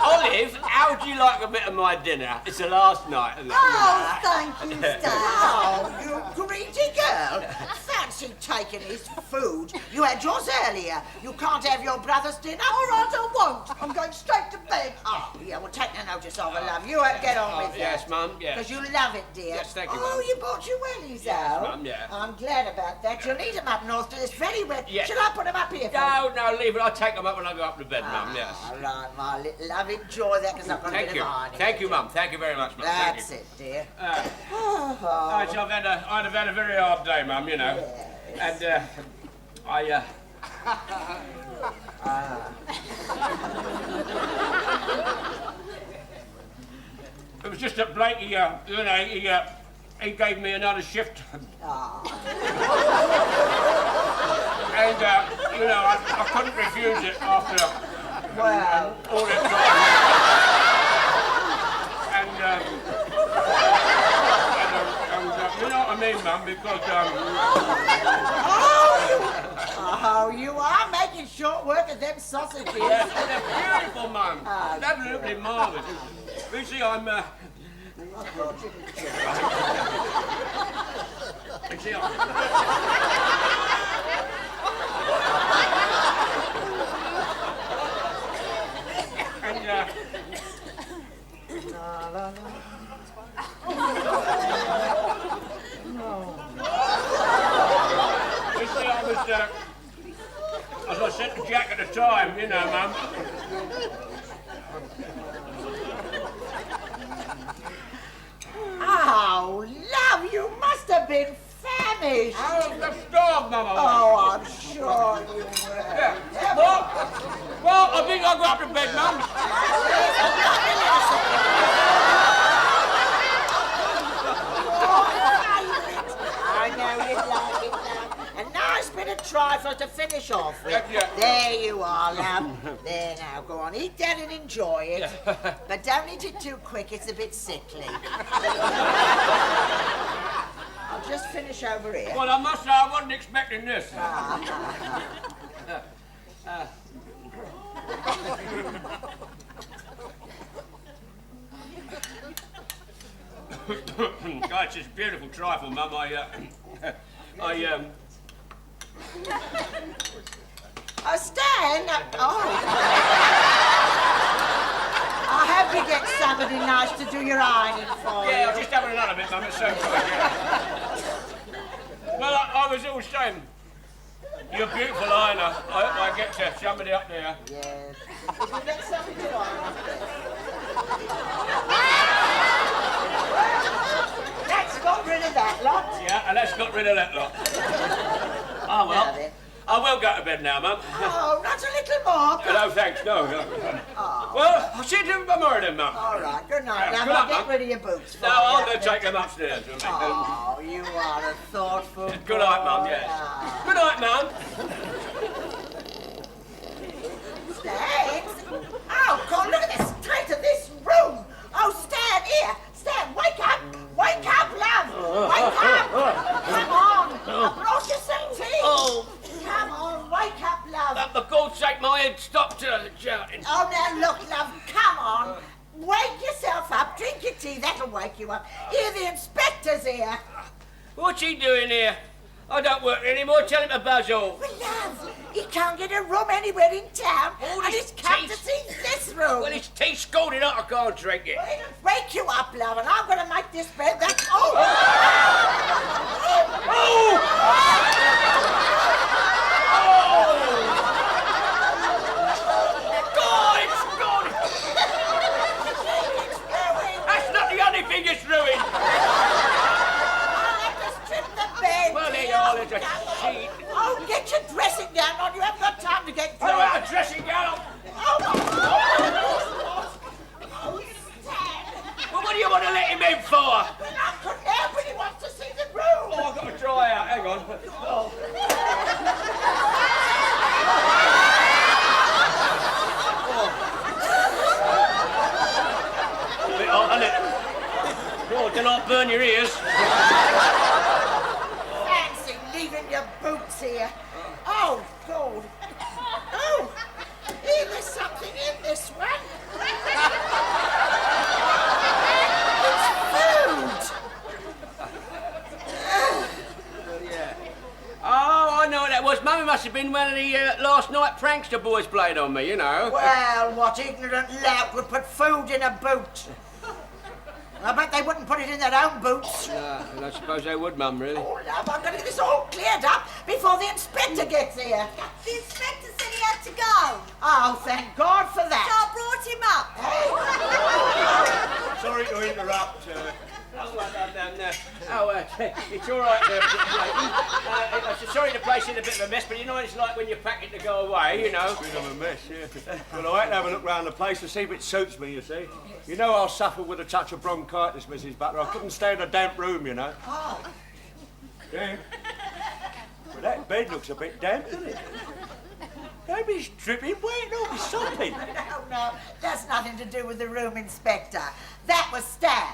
A: Olive, how would you like a bit of my dinner? It's the last night, isn't it?
C: Oh, thank you, Stan. Oh, you greedy girl. Fancy taking his food. You had yours earlier. You can't have your brother's dinner. All right, I won't. I'm going straight to bed. Oh, yeah, well, take no notice of it, love. You get on with it.
A: Yes, Mum, yes.
C: Because you love it, dear.
A: Yes, thank you,
C: Oh,
A: Mum.
C: you bought your wellies
A: Yes,
C: out?
A: Mum, yeah.
C: I'm glad about that. You'll need them up north to this very wet.
A: Yes.
C: Shall I put them up here for
A: No, no, leave it. I'll take them up when I go up to bed, Mum, yes.
C: All right, my little love. Enjoy that, because I've got a
A: Thank
C: bit
A: you.
C: of iron in
A: Thank
C: it.
A: you, Mum. Thank you very much, Mum.
C: That's
A: Thank
C: it, dear.
A: you. I've had a very hard day, Mum, you know.
C: Yes.
A: And, It was just that Blakey, he gave me another shift. And, I couldn't refuse it after all that time. You know what I mean, Mum, because,
C: Oh, you are making short work of them sausages.
A: Yes, they're beautiful, Mum. Absolutely marvellous. You see, I'm, You see, as I said to Jack at the time, you know, Mum.
C: Oh, love, you must have been famished.
A: I was just starved, Mum.
C: Oh, I'm sure you were.
A: Yeah. Well, I think I'll go up to bed, Mum.
C: I know you'd like it, love. A nice bit of trifle to finish off with.
A: Yeah.
C: There you are, love. There now, go on, eat that and enjoy it. But don't eat it too quick, it's a bit sickly. I'll just finish over here.
A: Well, I must say, I wasn't expecting this. God, it's just beautiful trifle, Mum.
C: Stan! Oh. I hope you get somebody nice to do your ironing for you.
A: Yeah, I'm just having another bit, Mum. It's so good, yeah. Well, I was all saying, you're a beautiful ironer. I hope I get somebody up there.
C: Yes. If you get somebody to iron up there. That's got rid of that lot.
A: Yeah, and that's got rid of that lot. Oh, well. I will go to bed now, Mum.
C: Oh, not a little more.
A: No, thanks. No.
C: Oh.
A: Well, I'll see you tomorrow then, Mum.
C: All right, good night. Now,
A: good night,
C: get
A: Mum.
C: rid of your boots for
A: No, I'll go take them upstairs.
C: Oh, you are a thoughtful
A: Good night, Mum,
C: boy.
A: yes. Good night, Mum.
C: Stan? Oh, God, look at the state of this room. Oh, Stan, here. Stan, wake up. Wake up, love. Wake up. Come on. I brought you some tea.
A: Oh.
C: Come on, wake up, love.
A: For God's sake, my head stopped shouting.
C: Oh, now look, love, come on. Wake yourself up, drink your tea, that'll wake you up. Here, the inspector's here.
A: What's he doing here? I don't work here anymore. Tell him to buzz off.
C: Well, love, he can't get a room anywhere in town, and he's come to see this room.
A: Well, his tea's scalded up. I can't drink it.
C: Well, it'll wake you up, love, and I'm going to make this bed. That's... Oh!
A: Oh! God, it's gone! That's not the only thing it's ruined.
C: I'll have to strip the bed.
A: Well, there you are, there's a sheet.
C: Oh, get your dressing gown on. You haven't got time to get
A: I
C: dressed.
A: don't have a dressing gown.
C: Oh, my God. Oh, Stan.
A: Well, what do you want to let him in for?
C: I couldn't help it. He wants to see the room.
A: Oh, I've got to dry out. Hang on. Oh. A bit hot, isn't it? Oh, do not burn your ears.
C: Fancy leaving your boots here. Oh, God. Oh, here, there's some
A: have been one of the last night prankster boys played on me, you know.
C: Well, what ignorant lout would put food in a boot? I bet they wouldn't put it in their own boots.
A: No, and I suppose they would, Mum, really.
C: Oh, love, I'm going to get this all cleared up before the inspector gets here.
H: The inspector said he had to go.
C: Oh, thank God for that.
H: So I brought him up.
B: Sorry to interrupt.
A: It's all right, sorry the place is a bit of a mess, but you know what it's like when you're packing to go away, you know.
B: Bit of a mess, yeah. Well, I had to have a look round the place to see if it suits me, you see. You know I'll suffer with a touch of bronchitis, Mrs. Butler. I couldn't stand a damp room, you know.
C: Oh.
B: Yeah. Well, that bed looks a bit damp, doesn't it? Maybe it's dripping wet, no, it's sopping.
C: No, that's nothing to do with the room, Inspector. That was Stan.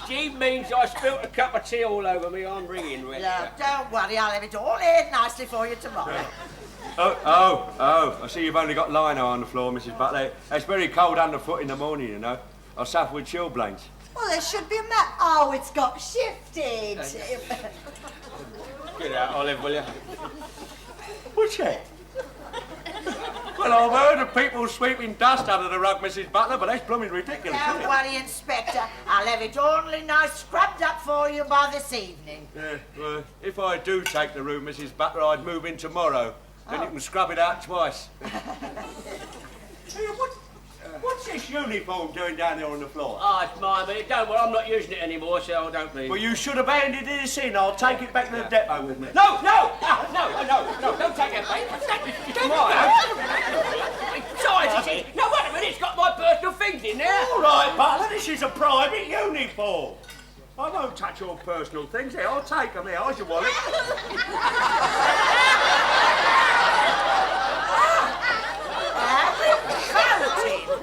A: She means I spilt a cup of tea all over me. I'm ringing, really.
C: No, don't worry, I'll have it all aired nicely for you tomorrow.
B: Oh, I see you've only got lino on the floor, Mrs. Butler. It's very cold underfoot in the morning, you know. I suffer with chilblains.
H: Well, there should be a map. Oh, it's got shifted.
A: Get out, Olive, will you?
B: What's that? Well, I've heard of people sweeping dust under the rug, Mrs. Butler, but that's blooming ridiculous,
C: Don't
B: isn't it?
C: worry, Inspector. I'll have it only nice scrubbed up for you by this evening.
B: Yeah, well, if I do take the room, Mrs. Butler, I'd move in tomorrow. Then you can scrub it out twice. Hey, what's this uniform doing down there on the floor?
A: Oh, it's mine, but don't worry, I'm not using it anymore, so don't be.
B: Well, you should have handed this in. I'll take it back to the depot with me.
A: No, don't take it back. It's mine. Besides, no, wait a minute, it's got my personal things in there.
B: All right, Butler, this is a private uniform. I won't touch your personal things. Here, I'll take them. Here, here's your wallet.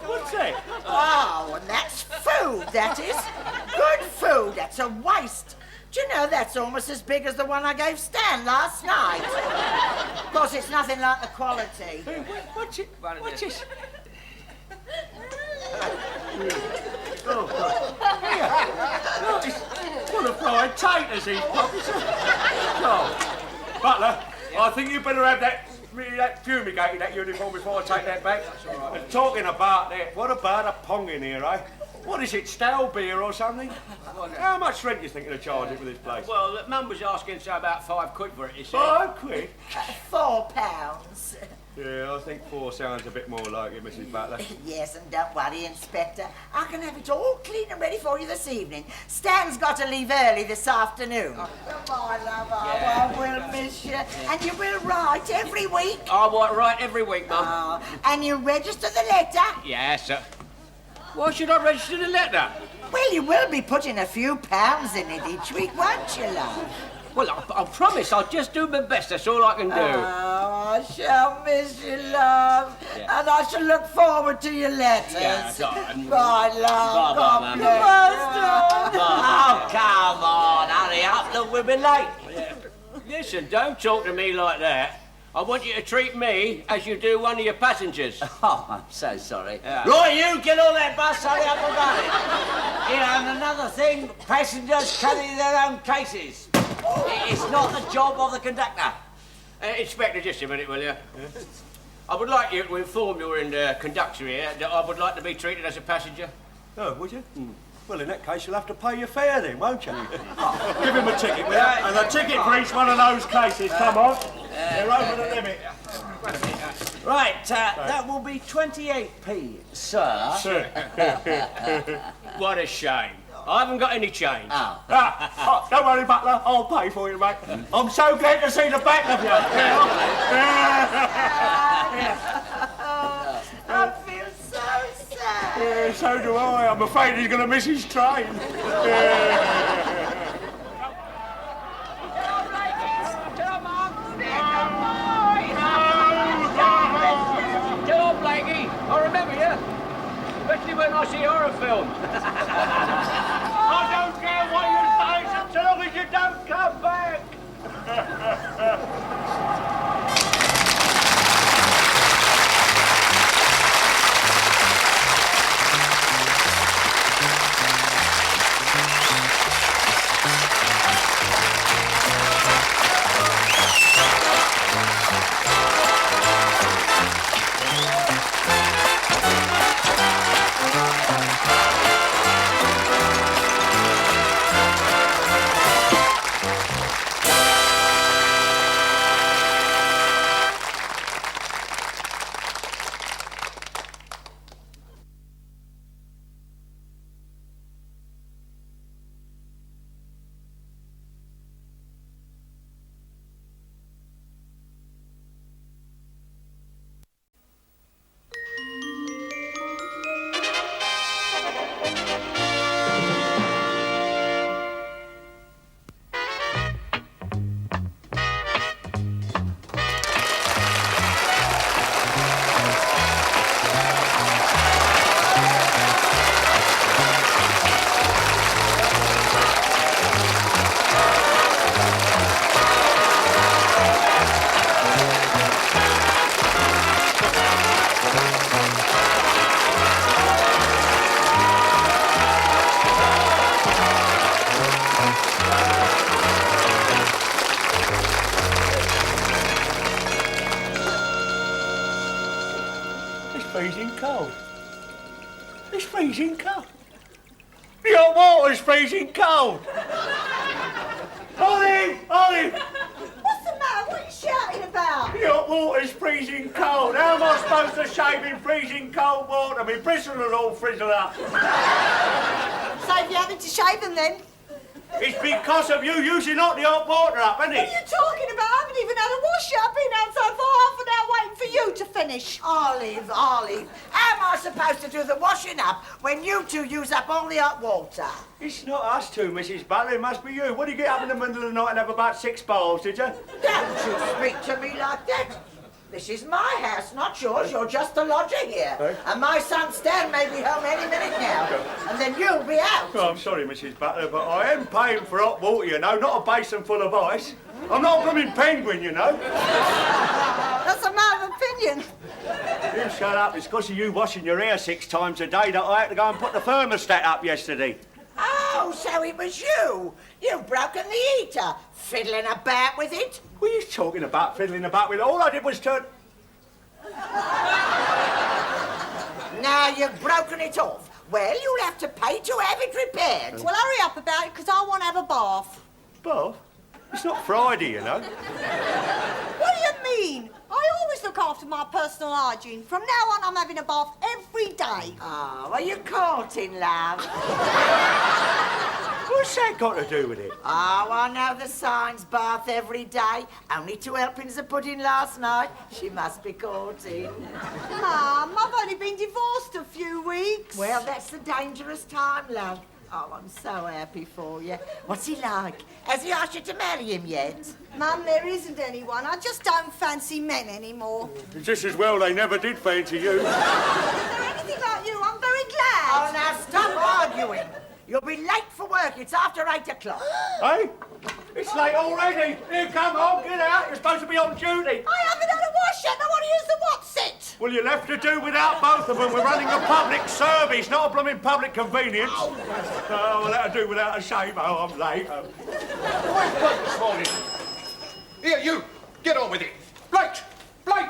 B: What's that?
C: Oh, and that's food, that is. Good food. That's a waste. Do you know, that's almost as big as the one I gave Stan last night. Of course, it's nothing like the quality.
B: Hey, what's it? What's this? Oh, here. Look, it's full of fried taters, these pockets. Oh. Butler, I think you better have that fumigated, that uniform, before I take that back. That's all right. Talking about that, what about a pong in here, eh? What is it, stale beer or something? How much rent do you think they'll charge it for this place?
A: Well, Mum was asking so about £5 for it, you see.
B: £5?
C: £4.
B: Yeah, I think 4 sounds a bit more like it, Mrs. Butler.
C: Yes, and don't worry, Inspector. I can have it all clean and ready for you this evening. Stan's got to leave early this afternoon. Oh, my love, I will miss you. And you will write every week.
A: I write every week, Mum.
C: Oh, and you register the letter.
A: Yes, sir. Why should I register the letter?
C: Well, you will be putting a few pounds in it each week, won't you, love?
A: Well, I promise I'll just do my best. That's all I can do.
C: Oh, I shall miss you, love.
A: Yeah.
C: And I shall look forward to your letters.
A: Yeah, darling.
C: Bye, love.
A: Bye,
C: God
A: Mum.
C: bless.
D: Oh, come on, hurry up, look, we'll be late.
A: Yeah. Listen, don't talk to me like that. I want you to treat me as you do one of your passengers.
D: Oh, I'm so sorry.
A: Yeah.
D: Right, you get on that bus, hurry up about it. Yeah, and another thing, passengers carry their own cases. It's not the job of the conductor.
A: Inspector, just a minute, will you? I would like you to inform your conductor here that I would like to be treated as a passenger.
B: Oh, would you? Well, in that case, you'll have to pay your fare then, won't you? Give him a ticket, will you? And a ticket for each one of those cases, come on. They're over the limit.
D: Right, that will be 28p, sir.
A: What a shame. I haven't got any change.
D: Oh.
B: Don't worry, Butler. I'll pay for you, mate. I'm so glad to see the back of you.
C: I feel so sad.
B: Yeah, so do I. I'm afraid he's going to miss his train.
A: Get on, Blakey. I remember you. Especially when I see horror film.
B: I don't care what you say, so long as you don't come back. freezing cold. It's freezing cold. The hot water's freezing cold. Olive! Olive!
C: What's the matter? What are you shouting about?
B: The hot water's freezing cold. How am I supposed to shave in freezing cold water? My bristles will all frizzle up.
C: So if you're having to shave them then?
B: It's because of you using not the hot water up, isn't
C: What
B: it?
C: are you talking about? I haven't even had a wash yet. I've been outside for half an hour waiting for you to finish. Olive, Olive, how am I supposed to do the washing up when you two use up all the hot water?
B: It's not us two, Mrs. Butler. It must be you. What did you get up in the middle of the night and have about 6 bowls, did you?
C: Don't you speak to me like that. This is my house, not yours. You're just a lodger here. And my son Stan may be home any minute now. And then you'll be out.
B: Oh, I'm sorry, Mrs. Butler, but I am paying for hot water, you know, not a basin full of ice. I'm not a blooming penguin, you know.
C: That's a matter of opinion.
B: You shut up. It's because of you washing your hair 6 times a day that I had to go and put the thermostat up yesterday.
C: Oh, so it was you. You've broken the heater. Fiddling about with it.
B: What are you talking about, fiddling about with it? All I did was turn...
C: Now you've broken it off. Well, you'll have to pay to have it repaired.
H: Well, hurry up about it, because I want to have a bath.
B: Bath? It's not Friday, you know.
H: What do you mean? I always look after my personal hygiene. From now on, I'm having a bath every day.
C: Oh, are you courting, love?
B: What's that got to do with it?
C: Oh, I know the signs, bath every day. Only 2 helpings of pudding last night. She must be courting.
H: Mum, I've only been divorced a few weeks.
C: Well, that's the dangerous time, love. Oh, I'm so happy for you. What's he like? Has he asked you to marry him yet?
H: Mum, there isn't anyone. I just don't fancy men anymore.
B: It's just as well they never did fancy you.
H: If they're anything like you, I'm very glad.
C: Oh, now stop arguing. You'll be late for work. It's after 8 o'clock.
B: Hey? It's late already. Here, come on, get out. You're supposed to be on duty.
H: I haven't had a wash yet. I want to use the what's-it.
B: Well, you'll have to do without both of them. We're running a public service, not a blooming public convenience. Oh, we'll have to do without a shave. Oh, I'm late.
I: Where's Blake this morning? Here, you. Get on with it. Blake! Blake!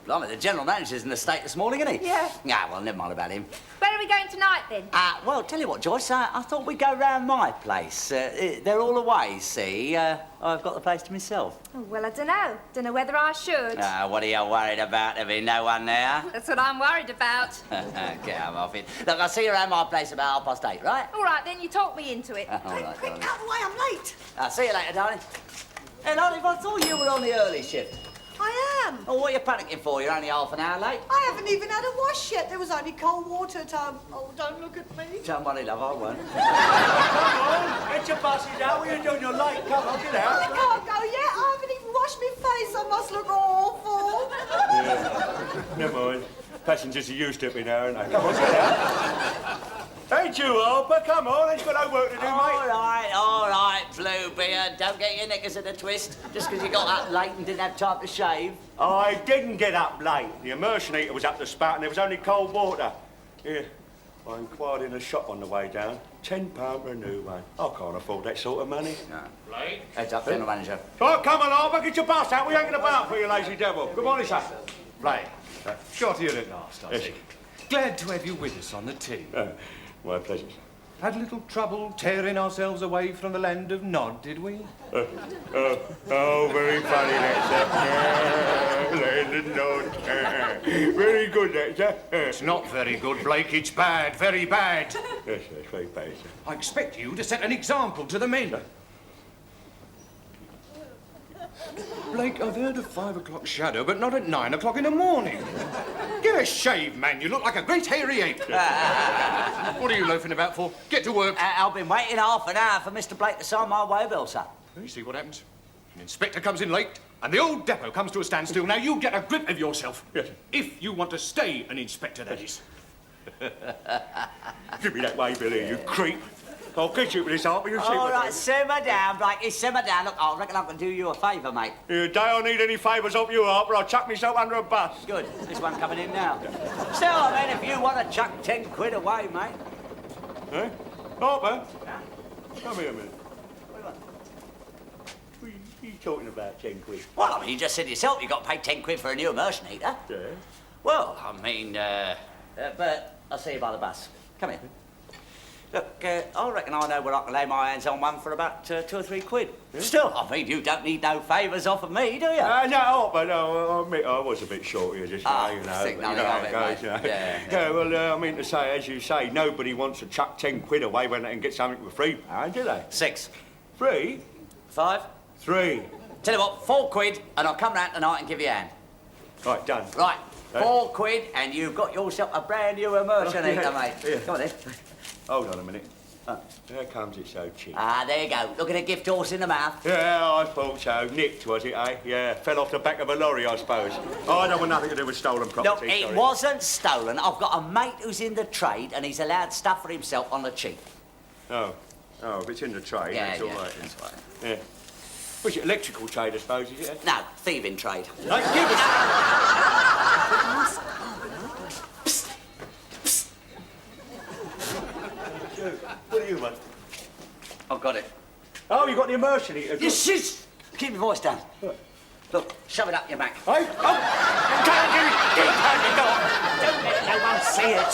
D: Blimey, the general manager's in the state this morning, isn't he?
F: Yeah.
D: Yeah, well, never mind about him.
F: Where are we going tonight, then?
D: Well, tell you what, Joyce, I thought we'd go round my place. They're all away, see? I've got the place to myself.
F: Oh, well, I don't know. Don't know whether I should.
D: What are you worried about? There'll be no one there.
F: That's what I'm worried about.
D: Get off it. Look, I'll see you around my place about 8:30, right?
F: All right, then, you talk me into it.
D: All right,
H: Quick,
D: darling.
H: out of the way, I'm late.
D: I'll see you later, darling. Hey, Olive, I thought you were on the early shift.
H: I am.
D: Oh, what are you panicking for? You're only half an hour late.
H: I haven't even had a wash yet. There was only cold water at home. Oh, don't look at me.
D: Don't worry, love, I won't.
B: Come on, get your buses out. What are you doing? You're late. Come on, get
H: I
B: out.
H: can't go yet. I haven't even washed my face. I must look awful.
B: Never mind. Passengers are used to it now, aren't they? Come on, get out. Ain't you, Harper? Come on, ain't you got no work to do, mate?
D: All right, Bluebeard. Don't get your knickers in a twist just because you got up late and didn't have time to shave.
B: I didn't get up late. The immersion heater was up the spout and there was only cold water. Here, I inquired in a shop on the way down. £10 for a new one. I can't afford that sort of money.
D: No. Heads up, general manager.
B: Oh, come on, Harper, get your bus out. We ain't gonna about for you, lazy devil. Good morning, sir.
R: Blake, got here at last, I
B: Yes.
R: see. Glad to have you with us on the team.
B: My pleasure.
R: Had a little trouble tearing ourselves away from the land of Nod, did we?
B: Oh, very funny, that, sir. Land of Nod. Very good, that, sir.
R: It's not very good, Blake. It's bad, very bad.
B: Yes, that's very bad, sir.
R: I expect you to set an example to the men. Blake, I've heard of 5 o'clock shadow, but not at 9 o'clock in the morning. Get a shave, man. You look like a great hairy ape. What are you loafing about for? Get to work.
D: I've been waiting half an hour for Mr. Blake to sign my way bill, sir.
R: You see what happens? An inspector comes in late, and the old depot comes to a standstill. Now, you get a grip of yourself.
B: Yes.
R: If you want to stay an inspector, that is.
B: Give me that way, Billy, you creep. I'll get you with this, Harper. You see
D: All
B: what
D: right, simmer down, Blakey, simmer down. Look, I reckon I can do you a favour, mate.
B: The day I need any favours of you, Harper, I'll chuck myself under a bus.
D: Good. This one coming in now. Still, I mean, if you want to chuck 10 quid away, mate.
B: Eh? Harper? Come here a minute. What are you talking about, 10 quid?
D: Well, I mean, you just said yourself you got paid 10 quid for a new immersion heater.
B: Yeah.
D: Well, I mean, but I'll see you by the bus. Come here. Look, I reckon I know where I can lay my hands on one for about 2 or 3 quid. Yeah. Still, I mean, you don't need no favours off of me, do you?
B: No, but I admit I was a bit short here just now, you know.
D: Think
B: You know
D: nothing
B: how
D: of
B: it
D: it,
B: goes,
D: mate.
B: you know.
D: Yeah.
B: Well, I mean to say, as you say, nobody wants to chuck 10 quid away when they can get something for free, do they?
D: 6.
B: 3?
D: 5.
B: 3.
D: Tell you what, 4 quid, and I'll come round tonight and give you a hand.
B: Right, done.
D: Right, 4 quid, and you've got yourself a brand new immersionator, mate.
B: Yeah.
D: Come on then.
B: Hold on a minute. There comes it so cheap.
D: There you go. Look at a gift horse in the mouth.
B: Yeah, I thought so. Nicked, was it, eh? Yeah, fell off the back of a lorry, I suppose. Oh, I don't want nothing to do with stolen property.
D: No, it wasn't stolen. I've got a mate who's in the trade, and he's allowed stuff for himself on the cheap.
B: Oh, if it's in the trade,
D: Yeah,
B: it's all
D: yeah,
B: right.
D: that's right.
B: Yeah. Was it electrical trade, I suppose, is it?
D: No, thieving trade.
B: No, give us... What do you want?
D: I've got it.
B: Oh, you got the immersion heater?
D: Yes, yes. Keep your voice down. Look, shove it up your back.
B: Hey? Oh!
D: Don't let no one see it.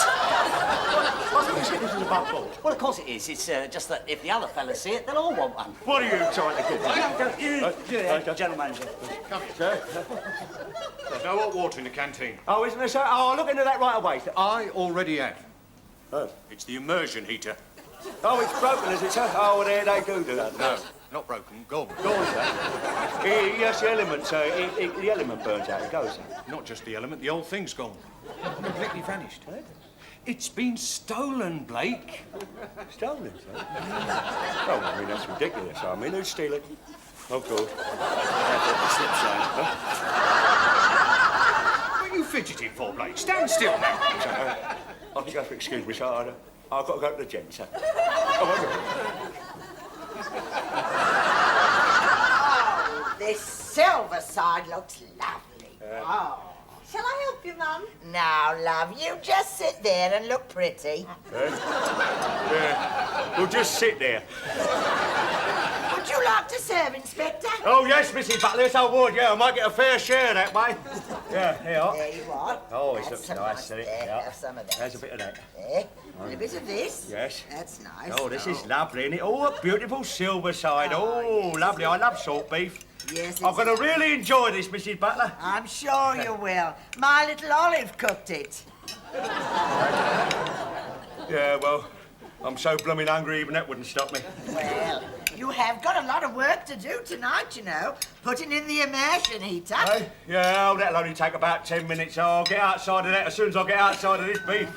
B: What's this is about for?
D: Well, of course it is. It's just that if the other fellas see it, they'll all want one.
B: What are you trying to get?
D: General manager.
B: Come here, sir.
R: There's no hot water in the canteen.
B: Oh, isn't there, sir? Oh, I'll look into that right away.
R: I already have.
B: Oh.
R: It's the immersion heater.
B: Oh, it's broken, is it, sir? Oh, well, there they do that.
R: No, not broken, gone.
B: Gone, sir? Yes, the element, sir. The element burns out, it goes, sir.
R: Not just the element, the whole thing's gone. Completely vanished. It's been stolen, Blake.
B: Stolen, sir? Oh, I mean, that's ridiculous. I mean, who'd steal it? Oh, good.
R: What are you fidgeting for, Blake? Stand still now.
B: I'll just have to excuse me, sir. I've got to go to the gents, sir. Oh,
C: this silver side looks lovely.
H: Shall I help you, Mum?
C: Now, love, you just sit there and look pretty.
B: Yeah. We'll just sit there.
C: Would you like to serve, Inspector?
B: Oh, yes, Mrs. Butler, yes, I would, yeah. I might get a fair share that way. Yeah, here you are.
C: There you are.
B: Oh, it
C: That's
B: looks
C: some
B: nice,
C: nice
B: doesn't it?
C: there.
B: Yeah.
C: Have some of that.
B: There's a bit of that.
C: There. And a bit of this.
B: Yes.
C: That's nice.
B: Oh, this is lovely, isn't it? Oh, a beautiful silver side. Oh, lovely. I love salt beef.
C: Yes,
B: I'm going to really enjoy this, Mrs. Butler.
C: I'm sure you will. My little Olive cooked it.
B: Yeah, well, I'm so blooming hungry, even that wouldn't stop me.
C: Well, you have got a lot of work to do tonight, you know. Putting in the immersion heater.
B: Hey? Yeah, oh, that'll only take about 10 minutes. Oh, I'll get outside of that as soon as I get outside of this beef.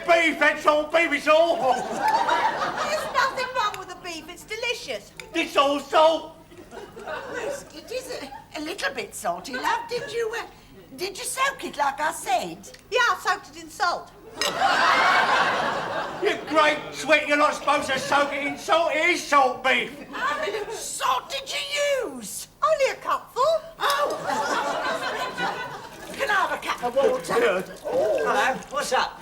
B: Beef, that's all beef, it's all.
H: There's nothing wrong with the beef. It's delicious.
B: It's all salt.
C: Yes, it is a little bit salty, love. Did you soak it like I said?
H: Yeah, I soaked it in salt.
B: You great sweat, you're not supposed to soak it in salt. It is salt beef.
C: How many salt did you use?
H: Only a cupful.
C: Oh. Can I have a cup of water?
B: Yeah.
D: Hello, what's up?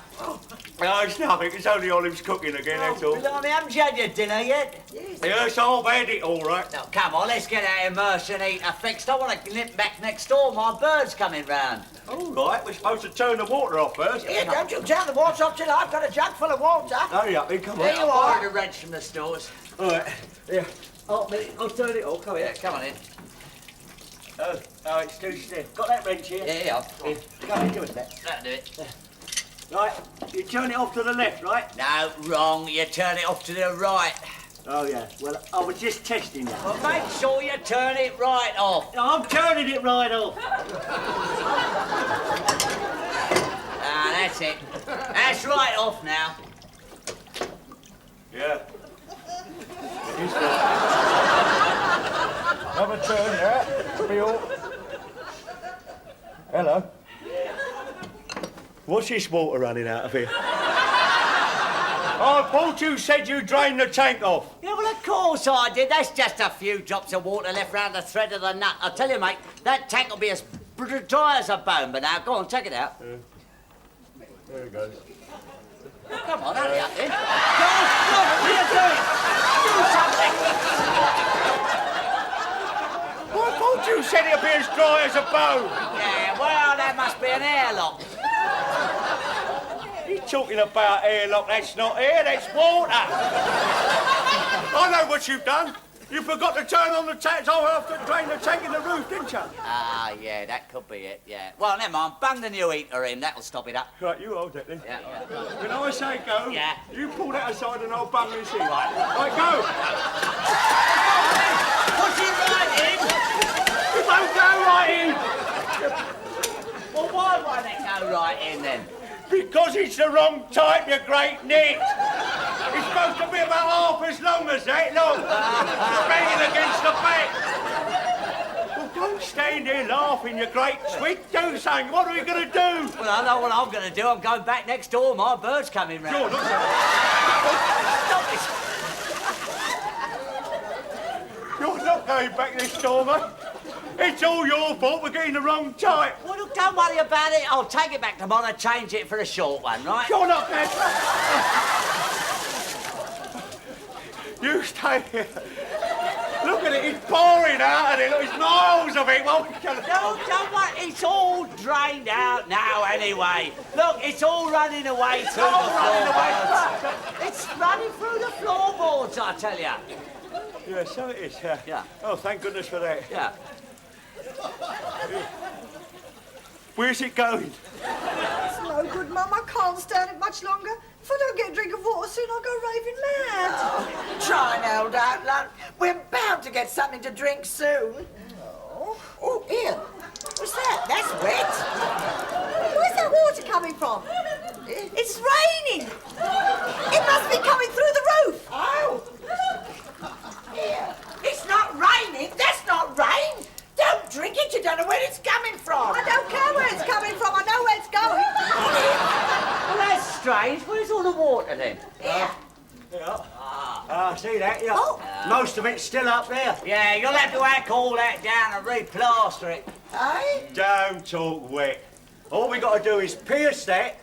B: No, it's nothing. It's only Olive's cooking again, that's all.
D: Blimey, haven't you had your dinner yet?
B: Yes, I've had it all right.
D: Now, come on, let's get our immersion heater fixed. I want to nip back next door. My bird's coming round.
B: All right, we're supposed to turn the water off first.
C: Here, don't you turn the water off till I've got a jug full of water.
B: Hurry up, then, come on.
C: There you
D: Borrowed
C: are.
D: a wrench from the stores.
B: All right, yeah. Oh, I'll turn it off. Come here.
D: Come on in.
B: Oh, it's too stiff. Got that wrench here?
D: Yeah.
B: Come here, give us that.
D: That'll do it.
B: Right, you turn it off to the left, right?
D: No, wrong. You turn it off to the right.
B: Oh, yeah. Well, I was just testing that.
D: Well, make sure you turn it right off.
B: I'm turning it right off.
D: That's it. That's right off now.
B: Yeah. Have a turn, yeah. Be all... Hello. What's this water running out of here? I thought you said you drained the tank off.
D: Yeah, well, of course I did. That's just a few drops of water left round the thread of the nut. I tell you, mate, that tank will be as dry as a bone. But now, go on, take it out.
B: There it goes.
D: Come on, hurry up, then. Go on, what are you doing? Do something.
B: I thought you said it'd be as dry as a bone.
D: Yeah, well, that must be an airlock.
B: You're talking about airlock, that's not air, that's water. I know what you've done. You forgot to turn on the taps after drain the tank in the roof, didn't you?
D: Ah, yeah, that could be it, yeah. Well, never mind, bung the new heater in, that'll stop it up.
B: Right, you hold it then.
D: Yeah, yeah.
B: When I say go,
D: yeah.
B: You pull that aside and I'll bung this in. Right, go.
D: Push it right in.
B: It won't go right in.
D: Well, why won't it go right in then?
B: Because it's the wrong type, you great nit. It's supposed to be about half as long as that, look. Banging against the back. Well, don't stand there laughing, you great twit. Do something. What are we going to do?
D: Well, I know what I'm going to do. I'm going back next door. My bird's coming round.
B: Sure, look.
D: Stop it.
B: You're not going back next door, mate. It's all your fault. We're getting the wrong type.
D: Well, look, don't worry about it. I'll take it back tomorrow and change it for a short one, right?
B: You're not going. You stay here. Look at it. It's pouring out of it. Look, it's miles of it. Well,
D: no, don't worry. It's all drained out now, anyway. Look, it's all running away through the floorboards. It's running through the floorboards, I tell you.
B: Yeah, so it is.
D: Yeah.
B: Oh, thank goodness for that.
D: Yeah.
B: Where's it going?
E: It's no good, Mum. I can't stand it much longer. If I don't get a drink of water soon, I'll go raving mad.
C: Try and hold out, love. We're bound to get something to drink soon. Oh, here. What's that? That's wet.
E: Where's that water coming from? It's raining. It must be coming through the roof.
C: Oh. Here. It's not raining. That's not rain. Don't drink it. You don't know where it's coming from.
E: I don't care where it's coming from. I know where it's going.
D: Well, that's strange. Where's all the water then?
C: Here.
B: See that? Yeah.
C: Oh.
B: Most of it's still up there.
D: Yeah, you'll have to hack all that down and replaster it.
C: Hey?
B: Don't talk wet. All we got to do is pierce that,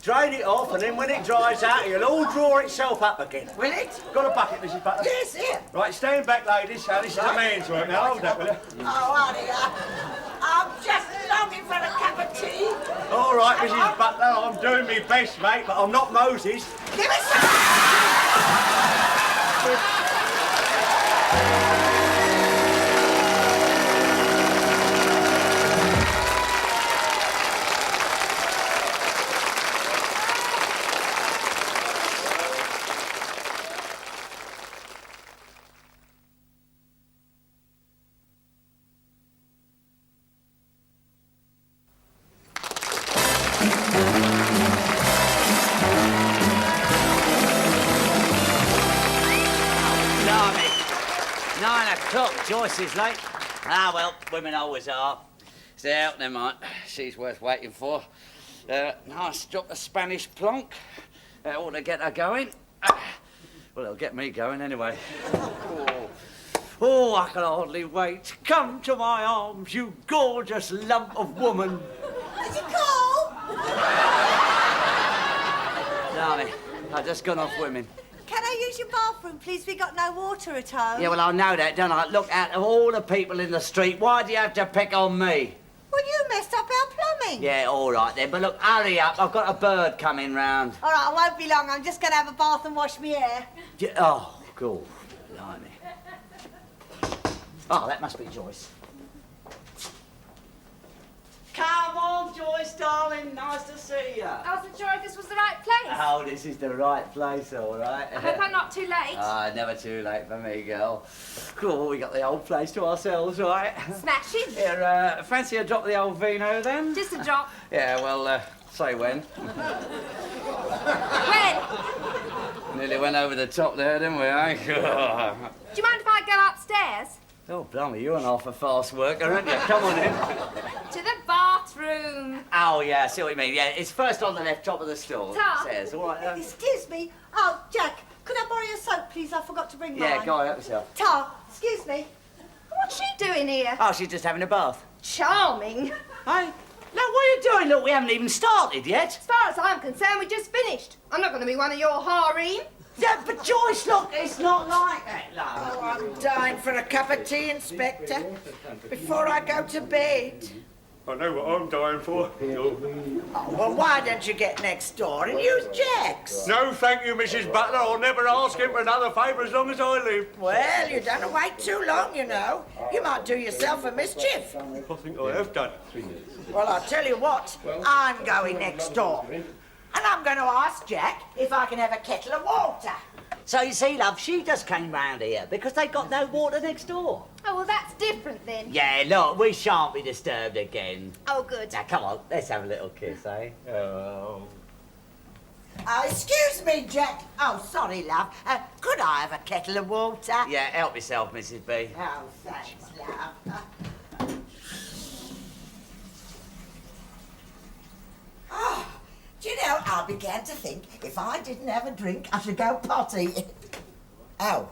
B: drain it off, and then when it dries out, it'll all draw itself up again.
C: Will it?
B: Got a bucket, Mrs. Butler?
C: Yes, here.
B: Right, stand back, ladies. This is a man's work now. Hold that, will you?
C: Oh, honey, I'm just longing for a cup of tea.
B: All right, Mrs. Butler, I'm doing my best, mate, but I'm not Moses.
C: Give us some.
D: Joyce is late. Ah, well, women always are. So, never mind. She's worth waiting for. Nice drop of Spanish plonk. That ought to get her going. Well, it'll get me going anyway. Oh, I can hardly wait. Come to my arms, you gorgeous lump of woman.
E: Is it cold?
D: Darling, I've just gone off women.
E: Can I use your bathroom, please? We got no water at home.
D: Yeah, well, I know that, don't I? Look, out of all the people in the street, why do you have to pick on me?
E: Well, you messed up our plumbing.
D: Yeah, all right then, but look, hurry up. I've got a bird coming round.
E: All right, I won't be long. I'm just going to have a bath and wash my hair.
D: Oh, cool. Blimey. Oh, that must be Joyce. Come on, Joyce, darling. Nice to see you.
F: I wasn't sure if this was the right place.
D: Oh, this is the right place, all right.
F: I hope I'm not too late.
D: Never too late for me, girl. Cool, we got the old place to ourselves, right?
F: Smashing.
D: Here, fancy a drop of the old vino, then?
F: Just a drop.
D: Yeah, well, say when.
F: When?
D: Nearly went over the top there, didn't we, eh?
F: Do you mind if I go upstairs?
D: Oh, blimey, you're an awful fast worker, aren't you? Come on in.
F: To the bathroom. bathroom.
D: Oh, yeah, I see what you mean. Yeah, it's first on the left, top of the store.
F: Ta.
D: It says, all right.
H: Excuse me. Oh, Jack, could I borrow your soap, please? I forgot to bring mine.
D: Yeah, go on, help yourself.
H: Ta, excuse me.
F: What's she doing here?
D: Oh, she's just having a bath.
F: Charming.
D: Hey, now what are you doing? Look, we haven't even started yet.
F: As far as I'm concerned, we just finished. I'm not going to be one of your harem.
D: Yeah, but Joyce, look, it's not like that, love.
C: Oh, I'm dying for a cup of tea, Inspector, before I go to bed.
B: I know what I'm dying for.
C: Oh, well, why don't you get next door and use Jack's?
B: No, thank you, Mrs. Butler. I'll never ask him for another favour as long as I live.
C: Well, you don't wait too long, you know. You might do yourself a mischief.
B: I think I have done.
C: Well, I'll tell you what, I'm going next door. And I'm going to ask Jack if I can have a kettle of water.
D: So you see, love, she just came round here because they got no water next door.
F: Oh, well, that's different then.
D: Yeah, look, we shan't be disturbed again.
F: Oh, good.
D: Now, come on, let's have a little kiss, eh? Oh.
C: Excuse me, Jack. Oh, sorry, love. Could I have a kettle of water?
D: Yeah, help yourself, Mrs. B.
C: Oh, thanks, love. Oh, do you know, I began to think if I didn't have a drink, I should go potty. Oh.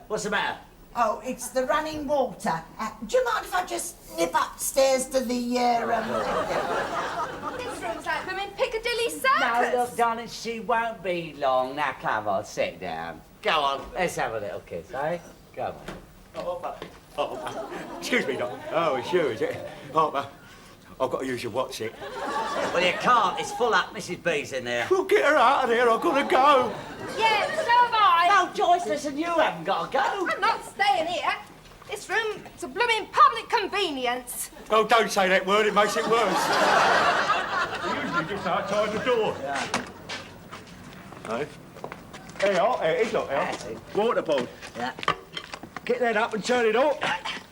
D: What's the matter?
C: Oh, it's the running water. Do you mind if I just nip upstairs to the,
F: This room's like them in Piccadilly Circus.
D: No, look, darling, she won't be long. Now, come on, sit down. Go on, let's have a little kiss, eh? Go on.
B: Oh, excuse me, Doc. Oh, it's you, is it? Harper, I've got to use your what's it.
D: Well, you can't. It's full up. Mrs. B's in there.
B: Well, get her out of here. I've got to go.
F: Yeah, so have I.
D: No, Joyce, listen, you haven't got to go.
F: I'm not staying here. This room's a blooming public convenience.
B: Oh, don't say that word. It makes it worse. We're usually just outside the door.
D: Yeah.
B: Hey? There you are. There it is, look, there. Water board.
D: Yeah.
B: Get that up and turn it off.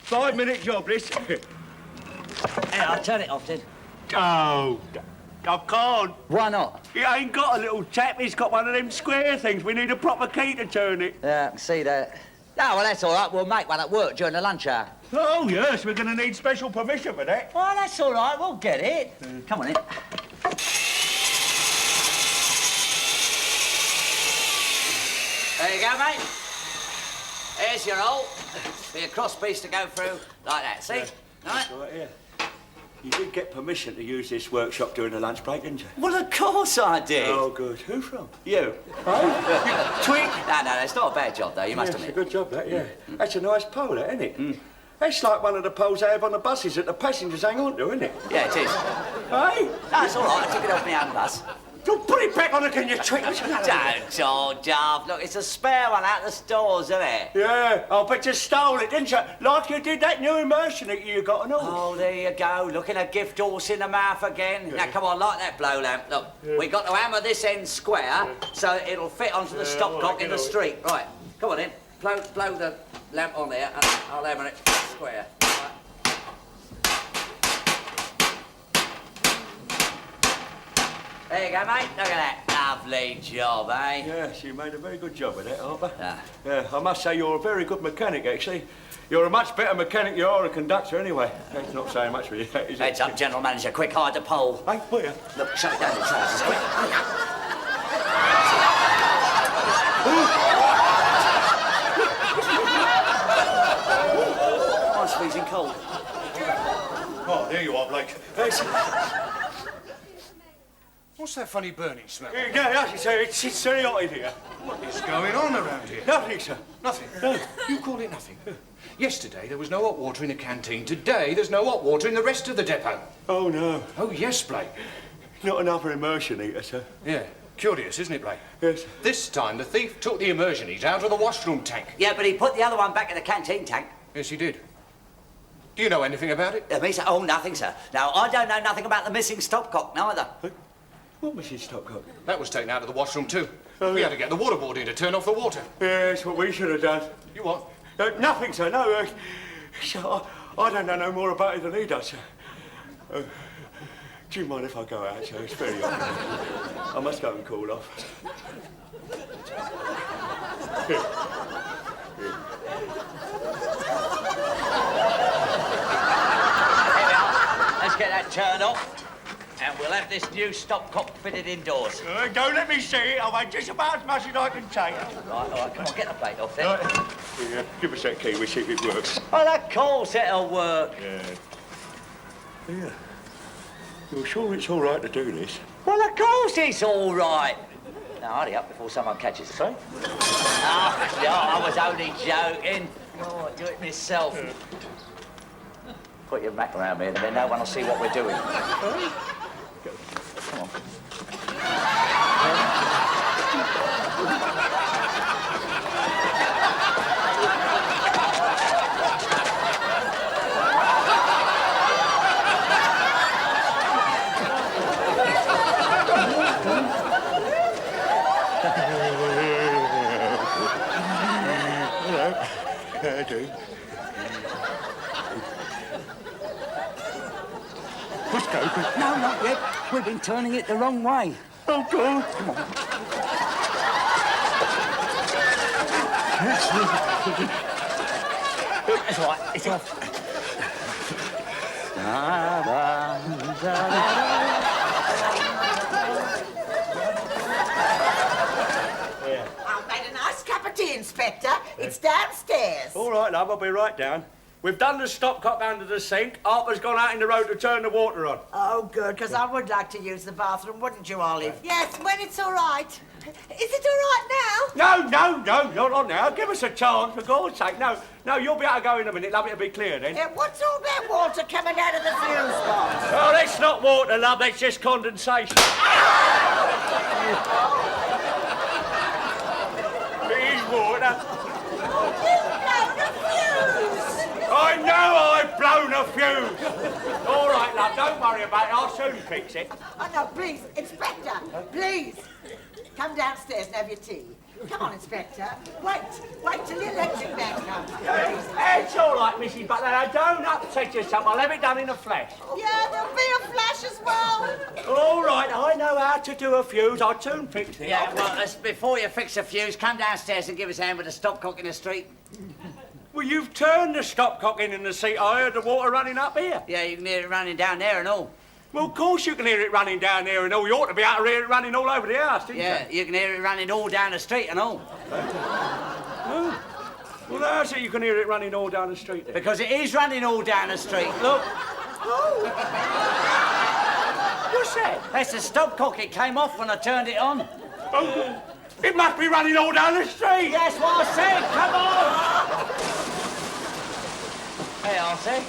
B: 5-minute job, this.
D: Hey, I'll turn it off, then.
B: Oh, I can't.
D: Why not?
B: It ain't got a little tap. It's got one of them square things. We need a proper key to turn it.
D: Yeah, I can see that. Oh, well, that's all right. We'll make one at work during the lunch hour.
B: Oh, yes. We're going to need special permission for that.
D: Well, that's all right. We'll get it. Come on in. There you go, mate. There's your hole. Be a cross piece to go through like that. See? Right?
B: Right here. You did get permission to use this workshop during the lunch break, didn't you?
D: Well, of course I did.
B: Oh, good. Who from?
D: You.
B: Oh? Twig?
D: No, it's not a bad job, though, you must
B: It's
D: admit.
B: a good job, that, yeah. That's a nice pole, that, isn't it? That's like one of the poles they have on the buses that the passengers hang on to, isn't it?
D: Yeah, it is.
B: Hey?
D: No, it's all right. I took it off my own bus.
B: Don't put it back on again, you twig.
D: Don't, George. Look, it's a spare one out of the stores, isn't it?
B: Yeah, I bet you stole it, didn't you? Like you did that new immersion that you got and all.
D: Oh, there you go. Looking a gift horse in the mouth again. Yeah. Now, come on, light that blow lamp. Look, we got to hammer this end square so it'll fit onto the stopcock in the street. Right, come on in. Blow the lamp on there and I'll hammer it square. Right. There you go, mate. Look at that. Lovely job, eh?
B: Yes, you made a very good job of that, Harper.
D: Yeah.
B: Yeah, I must say you're a very good mechanic, actually. You're a much better mechanic you are a conductor, anyway. That's not saying much for you, is it?
D: Heads up, General Manager. Quick, hide the pole.
B: Hey, put you.
D: Look, shut it down the trousers, quick. I'm freezing cold.
R: Oh, there you are, Blake.
I: What's that funny burning smell?
B: Yeah, sir, it's very hot in here.
R: What is going on around here?
B: Nothing, sir.
R: Nothing? You call it nothing? Yesterday there was no hot water in the canteen. Today there's no hot water in the rest of the depot.
B: Oh, no.
R: Oh, yes, Blake.
B: Not another immersion heater, sir.
R: Yeah. Curious, isn't it, Blake?
B: Yes.
R: This time the thief took the immersion heat out of the washroom tank.
D: Yeah, but he put the other one back in the canteen tank.
R: Yes, he did. Do you know anything about it?
D: Me, sir? Oh, nothing, sir. No, I don't know nothing about the missing stopcock, neither.
B: What was his stopcock?
R: That was taken out of the washroom too. We had to get the water board in to turn off the water.
B: Yeah, that's what we should have done.
R: You what?
B: Nothing, sir, no. I don't know no more about it than he does, sir. Do you mind if I go out, sir? It's very hot. I must go and cool off.
D: Let's get that turn off, and we'll have this new stopcock fitted indoors.
B: Don't let me see it. I've had just about as much as I can take.
D: Right, come on, get the plate off then.
B: Yeah, give us that key, we'll see if it works.
D: Well, of course it'll work.
B: Yeah. You're sure it's all right to do this?
D: Well, of course it's all right. Now, hurry up before someone catches us. Sorry? Oh, no, I was only joking. Oh, I'll do it myself. Put your Mac around me and then no one will see what we're doing. Come on.
B: I do. Let's go, quick.
D: No, not yet. We've been turning it the wrong way.
B: Oh, God.
D: Come on. That's all right. It's off.
C: I've made a nice cup of tea, Inspector. It's downstairs.
B: All right, love, I'll be right down. We've done the stopcock under the sink. Harper's gone out in the road to turn the water on.
C: Oh, good, because I would like to use the bathroom, wouldn't you, Olive?
H: Yes, when it's all right. Is it all right
B: No, not on now. Give us a chance, for God's sake. No, you'll be able to go in a minute, love. It'll be clear then.
C: Yeah, what's all that water coming out of the fuse box?
B: Oh, that's not water, love. That's just condensation. It is water. I know I've blown a fuse. All right, love, don't worry about it. I'll soon fix it.
C: Oh, no, please, Inspector, please. Come downstairs and have your tea. Come on, Inspector. Wait till the electric man comes.
B: It's all right, Mrs. Butler. Now, don't upset yourself. I'll have it done in a flash.
C: Yeah, there'll be a flash as well.
B: All right, I know how to do a fuse. I'll soon fix it.
D: Yeah, well, before you fix a fuse, come downstairs and give us a hand with the stopcock in the street.
B: Well, you've turned the stopcock in the seat. I heard the water running up here.
D: Yeah, you can hear it running down there and all.
B: Well, of course you can hear it running down there and all. You ought to be able to hear it running all over the house, didn't you?
D: Yeah, you can hear it running all down the street and all.
B: Oh. Well, how's it you can hear it running all down the street then?
D: Because it is running all down the street. Look.
B: Oh. What's that?
D: That's the stopcock. It came off when I turned it on.
B: Oh. It must be running all down the street.
D: That's what I said. Come on. Hey, I say.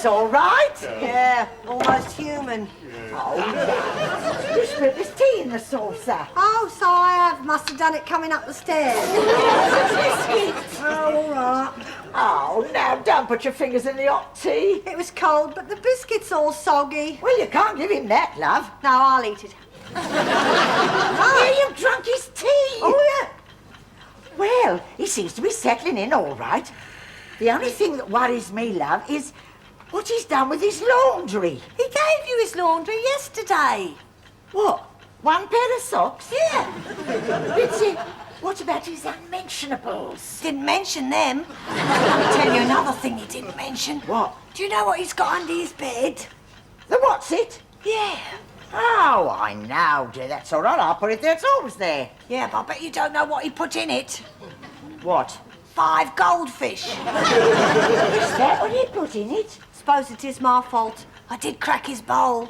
C: this all right?
E: Yeah, almost human.
C: Oh, you spilled this tea in the saucer.
E: Oh, so I have. Must have done it coming up the stairs. Oh, all right.
C: Oh, now don't put your fingers in the hot tea.
E: It was cold, but the biscuit's all soggy.
C: Well, you can't give him that, love.
E: No, I'll eat it.
C: Yeah, you've drunk his tea. Oh, yeah. Well, he seems to be settling in all right. The only thing that worries me, love, is what he's done with his laundry.
E: He gave you his laundry yesterday.
C: What? One pair of socks?
E: Yeah.
C: Bitsy, what about his unmentionables?
E: Didn't mention them. Let me tell you another thing he didn't mention.
C: What?
E: Do you know what he's got under his bed?
C: The what's it?
E: Yeah.
C: Oh, I know, dear. That's all right. I'll put it there. It's always there.
E: Yeah, but I bet you don't know what he put in it.
C: What?
E: 5 goldfish.
C: Is that what he put in it?
E: Suppose it is my fault. I did crack his bowl.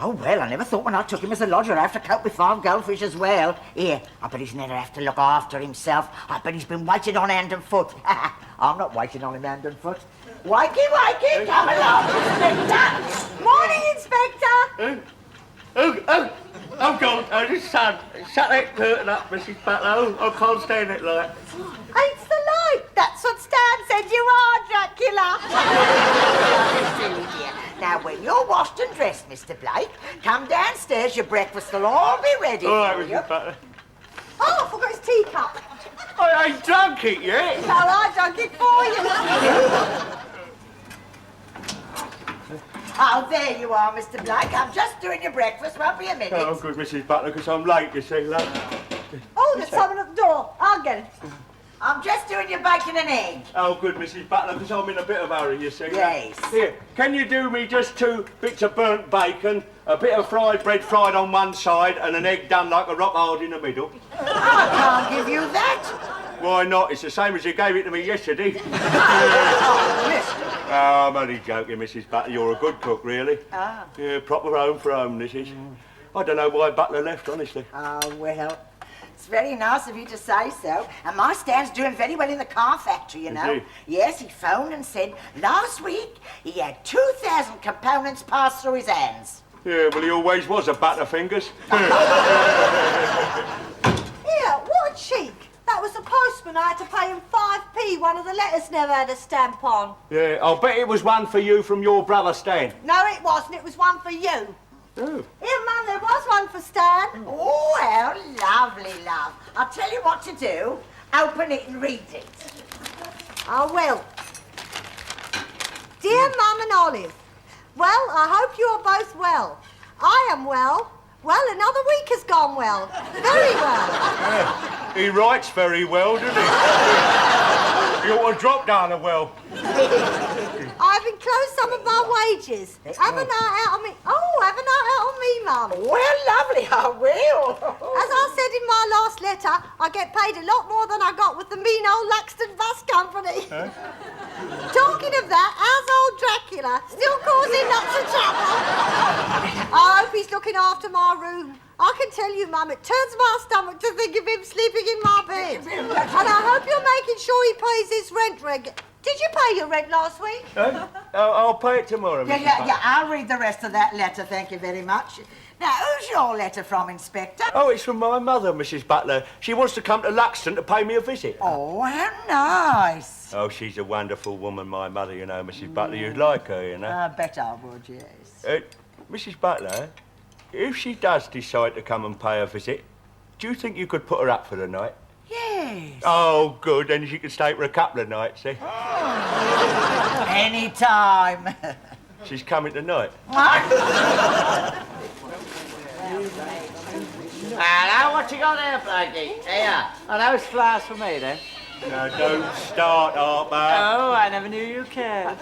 C: Oh, well, I never thought when I took him as a lodger I'd have to cope with 5 goldfish as well. Here, I bet he's never have to look after himself. I bet he's been waiting on hand and foot. I'm not waiting on him hand and foot. Wakey, come along, Inspector.
E: Morning, Inspector.
B: Oh, God, just shut that curtain up, Mrs. Butler. I can't stand it like.
E: It's the light. That's what Stan said you are, Dracula.
C: Silly dear. Now, when you're washed and dressed, Mr. Blake, come downstairs. Your breakfast will all be ready
B: All right,
C: for you.
B: Mrs. Butler.
E: Oh, I forgot his teacup.
B: I ain't drunk it yet.
E: No, I drank it for you.
C: Oh, there you are, Mr. Blake. I'm just doing your breakfast. Won't be a minute.
B: Oh, good, Mrs. Butler, because I'm late, you see, love.
E: Oh, there's someone at the door. I'll get it.
C: I'm just doing your bacon and egg.
B: Oh, good, Mrs. Butler, because I'm in a bit of a hurry, you see.
C: Yes.
B: Here, can you do me just 2 bits of burnt bacon, a bit of fried bread fried on one side, and an egg done like a rock hard in the middle?
C: I can't give you that.
B: Why not? It's the same as you gave it to me yesterday.
C: Oh, mister.
B: Oh, I'm only joking, Mrs. Butler. You're a good cook, really.
C: Ah.
B: Yeah, proper home for home, this is. I don't know why Butler left, honestly.
C: Oh, well, it's very nice of you to say so. And my Stan's doing very well in the car factory, you know.
B: Is he?
C: Yes, he phoned and said last week he had 2,000 components pass through his hands.
B: Yeah, well, he always was a Butterfingers.
E: Here, what a cheek. That was the postman. I had to pay him 5p. One of the letters never had a stamp on.
B: Yeah, I'll bet it was one for you from your brother Stan.
E: No, it wasn't. It was one for you.
B: Oh.
E: Here, Mum, there was one for Stan.
C: Oh, how lovely, love. I'll tell you what to do. Open it and read it.
E: I will. Dear Mum and Olive, well, I hope you are both well. I am well. Well, another week has gone well. Very well.
B: Yeah, he writes very well, doesn't he? You ought to drop down a well.
E: I've enclosed some of my wages. Have a night out on me. Oh, have a night out on me, Mum.
C: Well, lovely, I will.
E: As I said in my last letter, I get paid a lot more than I got with the mean old Luxton bus company.
B: Huh?
E: Talking of that, how's old Dracula? Still causing lots of trouble? I hope he's looking after my room. I can tell you, Mum, it turns my stomach to think of him sleeping in my bed. And I hope you're making sure he pays his rent regularly. Did you pay your rent last week?
B: I'll pay it tomorrow, Mrs.
C: Yeah, I'll read the rest of that letter, thank you very much. Now, who's your letter from, Inspector?
B: Oh, it's from my mother, Mrs. Butler. She wants to come to Luxton to pay me a visit.
C: Oh, how nice.
B: Oh, she's a wonderful woman, my mother, you know, Mrs. Butler. You'd like her, you know.
C: I bet I would, yes.
B: Mrs. Butler, if she does decide to come and pay a visit, do you think you could put her up for the night?
C: Yes.
B: Oh, good. Then she could stay for a couple of nights, eh?
C: Oh. Any time.
B: She's coming tonight.
D: Hello, what you got there, Blakey? Here. Are those flowers for me, then?
B: No, don't start, Harper.
D: Oh, I never knew you cared.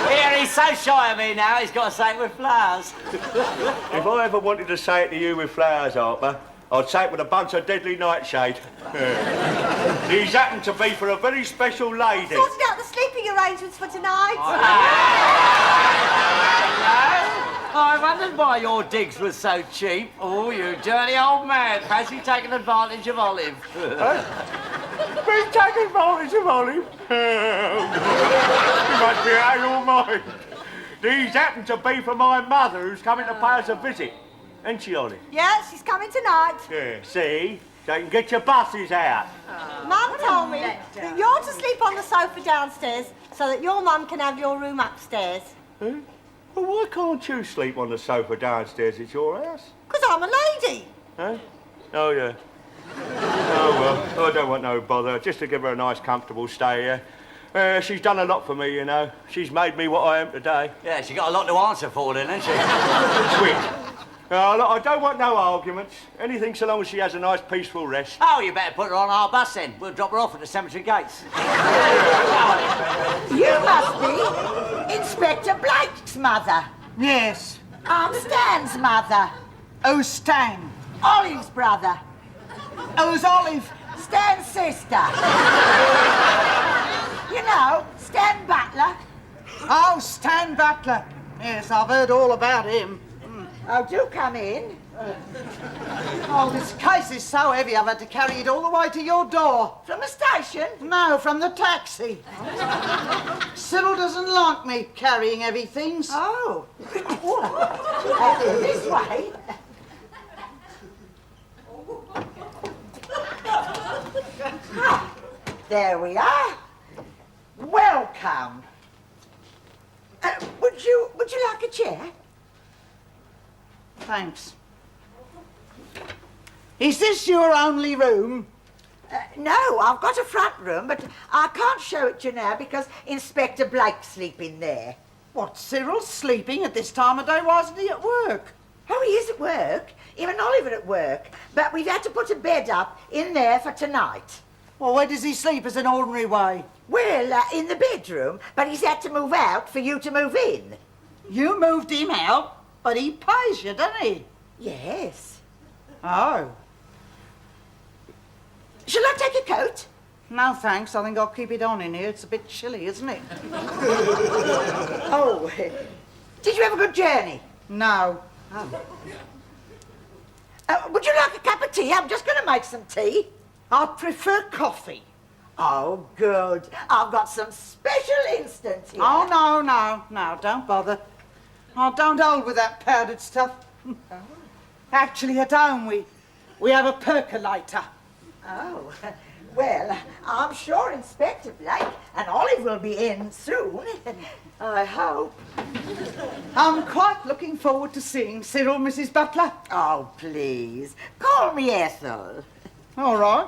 D: Here, he's so shy of me now, he's got to say it with flowers.
B: If I ever wanted to say it to you with flowers, Harper, I'd say it with a bunch of deadly nightshade. These happen to be for a very special lady.
E: Sorted out the sleeping arrangements for tonight.
D: I wondered why your digs were so cheap. Oh, you dirty old man. Fancy taking advantage of Olive.
B: Been taking advantage of Olive?
O: must be out of your mind. These happen to be for my mother, who's coming to pay us a visit. Ain't she, Ollie?
H: Yeah, she's coming tonight.
O: Yeah, see? So you can get your buses out.
H: Mum told me that you're to sleep on the sofa downstairs so that your mum can have your room upstairs.
O: Huh? Well, why can't you sleep on the sofa downstairs at your house?
H: Because I'm a lady.
O: Huh? Oh, yeah. Oh, well, I don't want no bother. Just to give her a nice, comfortable stay here. She's done a lot for me, you know. She's made me what I am today.
D: Yeah, she got a lot to answer for then, hasn't she?
O: Sweet. Look, I don't want no arguments. Anything so long as she has a nice, peaceful rest.
D: Oh, you better put her on our bus then. We'll drop her off at the cemetery gates.
C: You must be Inspector Blake's mother.
S: Yes.
C: I'm Stan's mother.
S: Who's Stan?
C: Olive's brother.
S: Who's Olive?
C: Stan's sister. You know, Stan Butler.
S: Oh, Stan Butler. Yes, I've heard all about him.
C: Oh, do come in.
S: Oh, this case is so heavy I've had to carry it all the way to your door.
C: From the station?
S: No, from the taxi. Cyril doesn't like me carrying heavy things.
C: Oh. This way. There we are. Welcome. Would you like a chair?
S: Thanks. Is this your only room?
C: No, I've got a front room, but I can't show it to you now because Inspector Blake's sleeping there.
S: What, Cyril's sleeping at this time of day? Why isn't he at work?
C: Oh, he is at work. Him and Oliver at work. But we've had to put a bed up in there for tonight.
S: Well, where does he sleep as an ordinary way?
C: Well, in the bedroom, but he's had to move out for you to move in.
S: You moved him out, but he pays you, doesn't he?
C: Yes.
S: Oh.
C: Shall I take a coat?
S: No, thanks. I think I'll keep it on in here. It's a bit chilly, isn't it?
C: Oh, did you have a good journey?
S: No.
C: Oh. Would you like a cup of tea? I'm just going to make some tea.
S: I prefer coffee.
C: Oh, good. I've got some special instant here.
S: Oh, no, don't bother. I don't hold with that powdered stuff. Actually, at home, we have a percolator.
C: Oh, well, I'm sure Inspector Blake and Olive will be in soon. I hope.
S: I'm quite looking forward to seeing Cyril, Mrs. Butler.
C: Oh, please. Call me Ethel.
S: All right.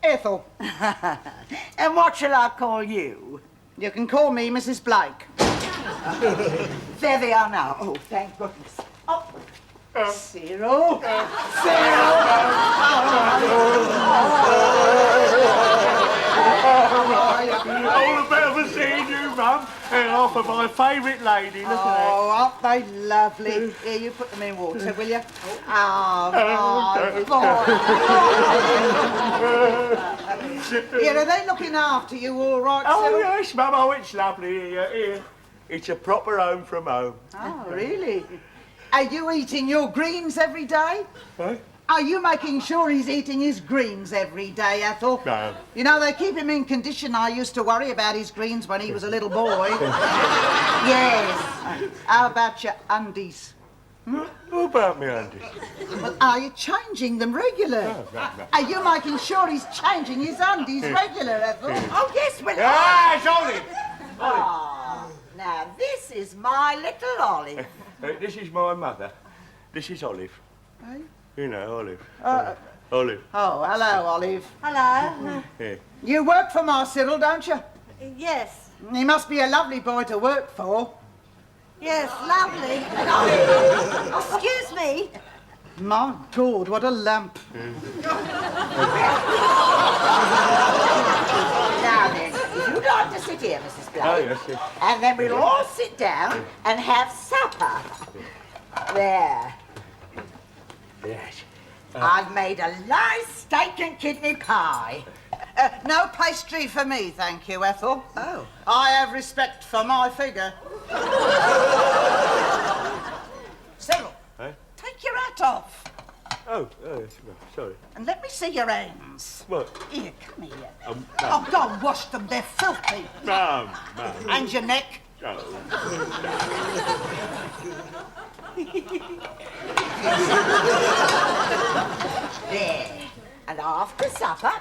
S: Ethel.
C: And what shall I call you?
S: You can call me Mrs. Blake.
C: There they are now. Oh, thank goodness. Oh.
S: Cyril.
O: All the better for seeing you, Mum. And off of my favourite lady. Look at that.
S: Oh, aren't they lovely? Here, you put them in water, will you? Here, are they looking after you all right,
O: Oh,
S: Cyril?
O: yes, Mum. Oh, it's lovely here. It's a proper home from home.
S: Oh, really? Are you eating your greens every day?
O: Huh?
S: Are you making sure he's eating his greens every day, Ethel?
O: No.
S: You know, they keep him in condition. I used to worry about his greens when he was a little boy.
C: Yes.
S: How about your undies?
O: What about me, Andy?
S: Well, are you changing them regular?
O: No.
S: Are you making sure he's changing his undies regular, Ethel?
C: Oh, yes, well...
O: Ah, it's Olive!
C: Oh, now, this is my little Olive.
O: This is my mother. This is Olive.
S: Hey?
O: You know, Olive.
S: Oh,
O: Olive.
S: hello, Olive.
H: Hello.
O: Yeah.
S: You work for my Cyril, don't you?
H: Yes.
S: He must be a lovely boy to work for.
H: Yes, lovely. Excuse me.
S: My God, what a lamp.
C: Now then, if you'd like to sit here, Mrs. Blake.
O: Oh, yes.
C: And then we'll all sit down and have supper. There.
O: Yes.
C: I've made a nice steak and kidney pie.
S: No pastry for me, thank you, Ethel.
C: Oh.
S: I have respect for my figure. Cyril,
O: Eh?
S: take your hat off.
B: Oh, sorry.
C: And let me see your hands.
B: What?
C: Here, come here.
B: No.
C: Oh, go and wash them. They're filthy.
B: Mum.
C: And your neck. There. And after supper,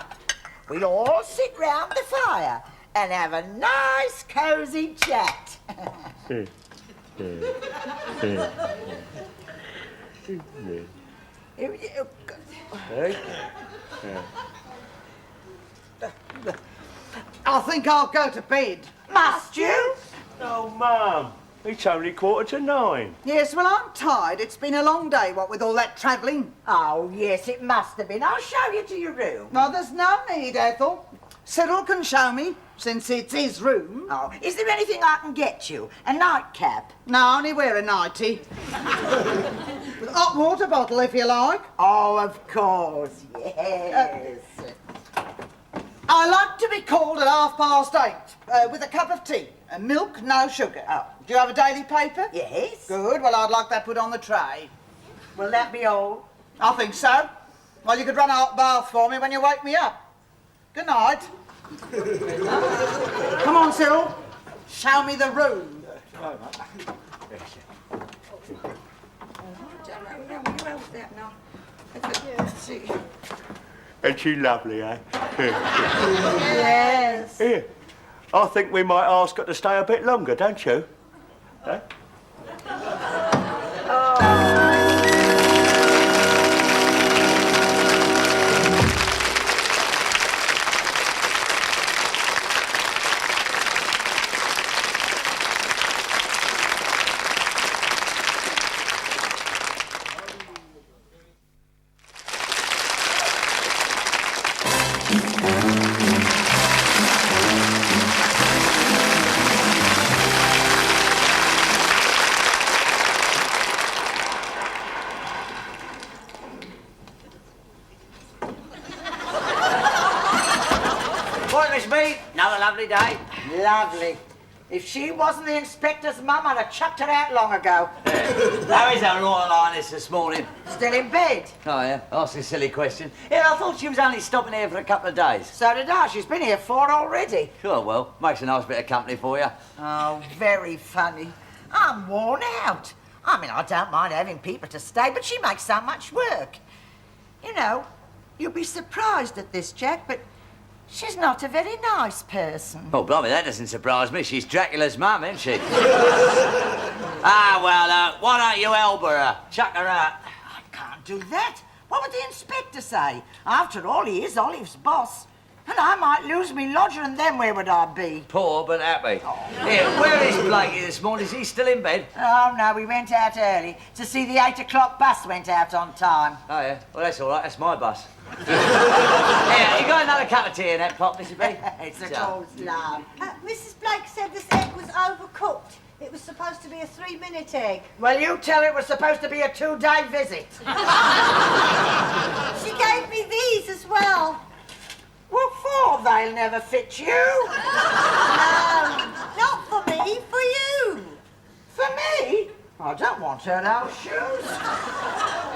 C: we'll all sit round the fire and have a nice, cosy chat.
S: I think I'll go to bed.
C: Must you?
B: Oh, Mum. It's only 8:45.
S: Yes, well, I'm tired. It's been a long day, what with all that travelling.
C: Oh, yes, it must have been. I'll show you to your room.
S: No, there's no need, Ethel. Cyril can show me, since it's his room.
C: Oh, is there anything I can get you? A nightcap?
S: No, I only wear a nightie. With a hot water bottle, if you like.
C: Oh, of course, yes.
S: I like to be called at 8:30, with a cup of tea. Milk, no sugar. Oh. Do you have a daily paper?
C: Yes.
S: Good, well, I'd like that put on the tray.
C: Will that be all?
S: I think so. Well, you could run a hot bath for me when you wake me up. Good night. Come on, Cyril. Show me the room.
B: Ain't she lovely, eh?
C: Yes.
B: Here. I think we might ask her to stay a bit longer, don't you? Eh?
D: Another lovely day.
C: Lovely. If she wasn't the inspector's mum, I'd have chucked her out long ago.
D: How is our Royal Highness this morning?
C: Still in bed.
D: Oh, yeah? Ask a silly question. Yeah, I thought she was only stopping here for a couple of days.
C: So did I. She's been here 4 already.
D: Sure, well, makes a nice bit of company for you.
C: Oh, very funny. I'm worn out. I mean, I don't mind having people to stay, but she makes so much work. You know, you'll be surprised at this, Jack, but she's not a very nice person.
D: Oh, blimey, that doesn't surprise me. She's Dracula's mum, isn't she? Why don't you help her? Chuck her out.
C: I can't do that. What would the inspector say? After all, he is Olive's boss. And I might lose me lodger, and then where would I be?
D: Poor but happy. Here, where is Blakey this morning? Is he still in bed?
C: Oh, no, we went out early to see the 8 o'clock bus went out on time.
D: Oh, yeah? Well, that's all right. That's my bus. Here, you got another cup of tea in that pot, Missy B?
C: It's a cold love.
H: Mrs. Blake said this egg was overcooked. It was supposed to be a 3-minute egg.
C: Well, you tell her it was supposed to be a 2-day visit.
H: She gave me these as well.
C: What for? They'll never fit you.
H: No, not for me, for you.
C: For me? I don't want her old shoes.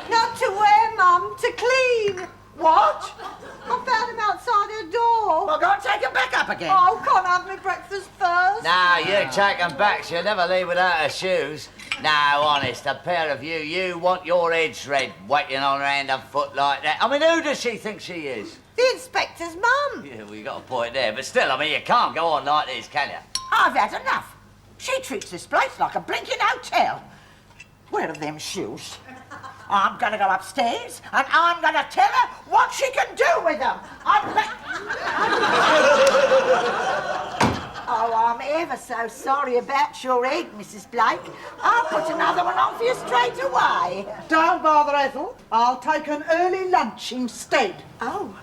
H: Not to wear, Mum, to clean.
C: What?
H: I found them outside her door.
C: Well, go and take them back up again.
H: Oh, can't I have my breakfast first?
D: No, you take them back. She'll never leave without her shoes. No, honest, a pair of you want your heads red, waiting on her hand and foot like that. I mean, who does she think she is?
H: The inspector's mum.
D: Yeah, well, you got a point there, but still, I mean, you can't go on like this, can you?
C: I've had enough. She treats this place like a blinking hotel. Where are them shoes? I'm going to go upstairs and I'm going to tell her what she can do with them. Oh, I'm ever so sorry about your egg, Mrs. Blake. I'll put another one on for you straight away.
S: Don't bother, Ethel. I'll take an early lunch instead.
H: Oh,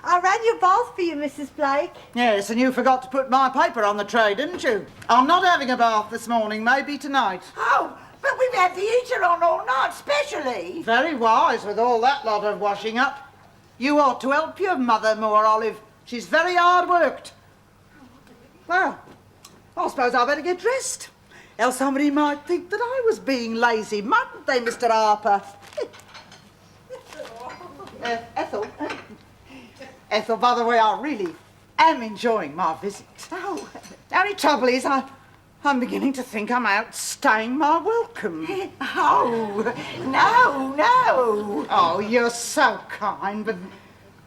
H: I ran your bath for you, Mrs. Blake.
S: Yes, and you forgot to put my paper on the tray, didn't you? I'm not having a bath this morning, maybe tonight.
C: Oh, but we've had the heater on all night, specially.
S: Very wise with all that lot of washing up. You ought to help your mother more, Olive. She's very hard-worked. Well, I suppose I better get dressed. Else somebody might think that I was being lazy, mightn't they, Mr. Harper? Ethel. Ethel, by the way, I really am enjoying my visit.
C: Oh.
S: The only trouble is I'm beginning to think I'm outstaying my welcome.
C: Oh, no.
S: Oh, you're so kind, but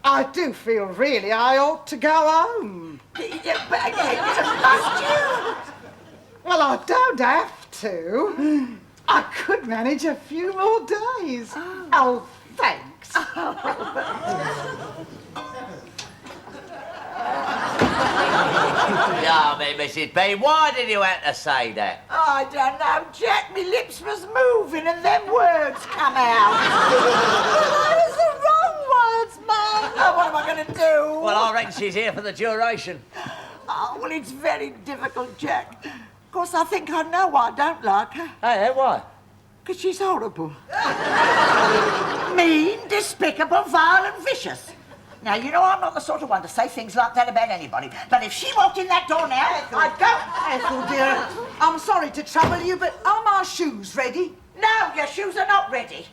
S: I do feel really I ought to go home.
C: Must you?
S: Well, I don't have to. I could manage a few more days. Oh, thanks.
D: Yeah, Mrs. B, why did you have to say that?
C: I don't know, Jack. My lips was moving and them words come out. That was the wrong words, Mum. Oh, what am I going to do?
D: Well, I reckon she's here for the duration.
C: Oh, well, it's very difficult, Jack. Of course, I think I know why I don't like her.
D: Hey, why?
C: Because she's horrible. Mean, despicable, vile and vicious. Now, you know I'm not the sort of one to say things like that about anybody, but if she walked in that door now, I'd go...
S: Ethel, dear, I'm sorry to trouble you, but are my shoes ready?
C: No, your shoes are not ready.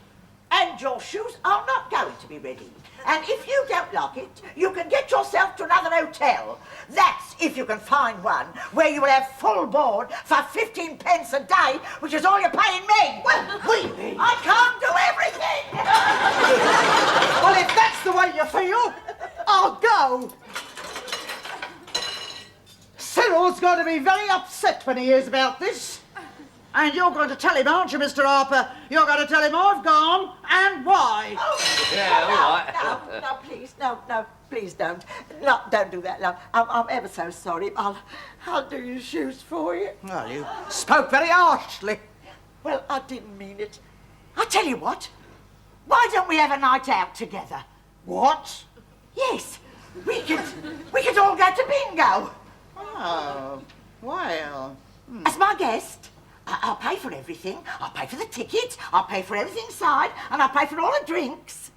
C: And your shoes are not going to be ready. And if you don't like it, you can get yourself to another hotel. That's if you can find one where you will have full board for 15 pence a day, which is all you're paying me. Well, really? I can't do everything.
S: Well, if that's the way you feel, I'll go. Cyril's going to be very upset when he hears about this. And you're going to tell him, aren't you, Mr. Harper? You're going to tell him I've gone and why.
C: Oh,
D: Yeah, all right.
C: No, please, no, please don't. No, don't do that, love. I'm ever so sorry. I'll do your shoes for you.
S: Well, you spoke very harshly.
C: Well, I didn't mean it. I tell you what. Why don't we have a night out together?
S: What?
C: Yes, we could all go to bingo.
S: Oh, well...
C: As my guest, I'll pay for everything. I'll pay for the tickets, I'll pay for everything inside, and I'll pay for all the drinks.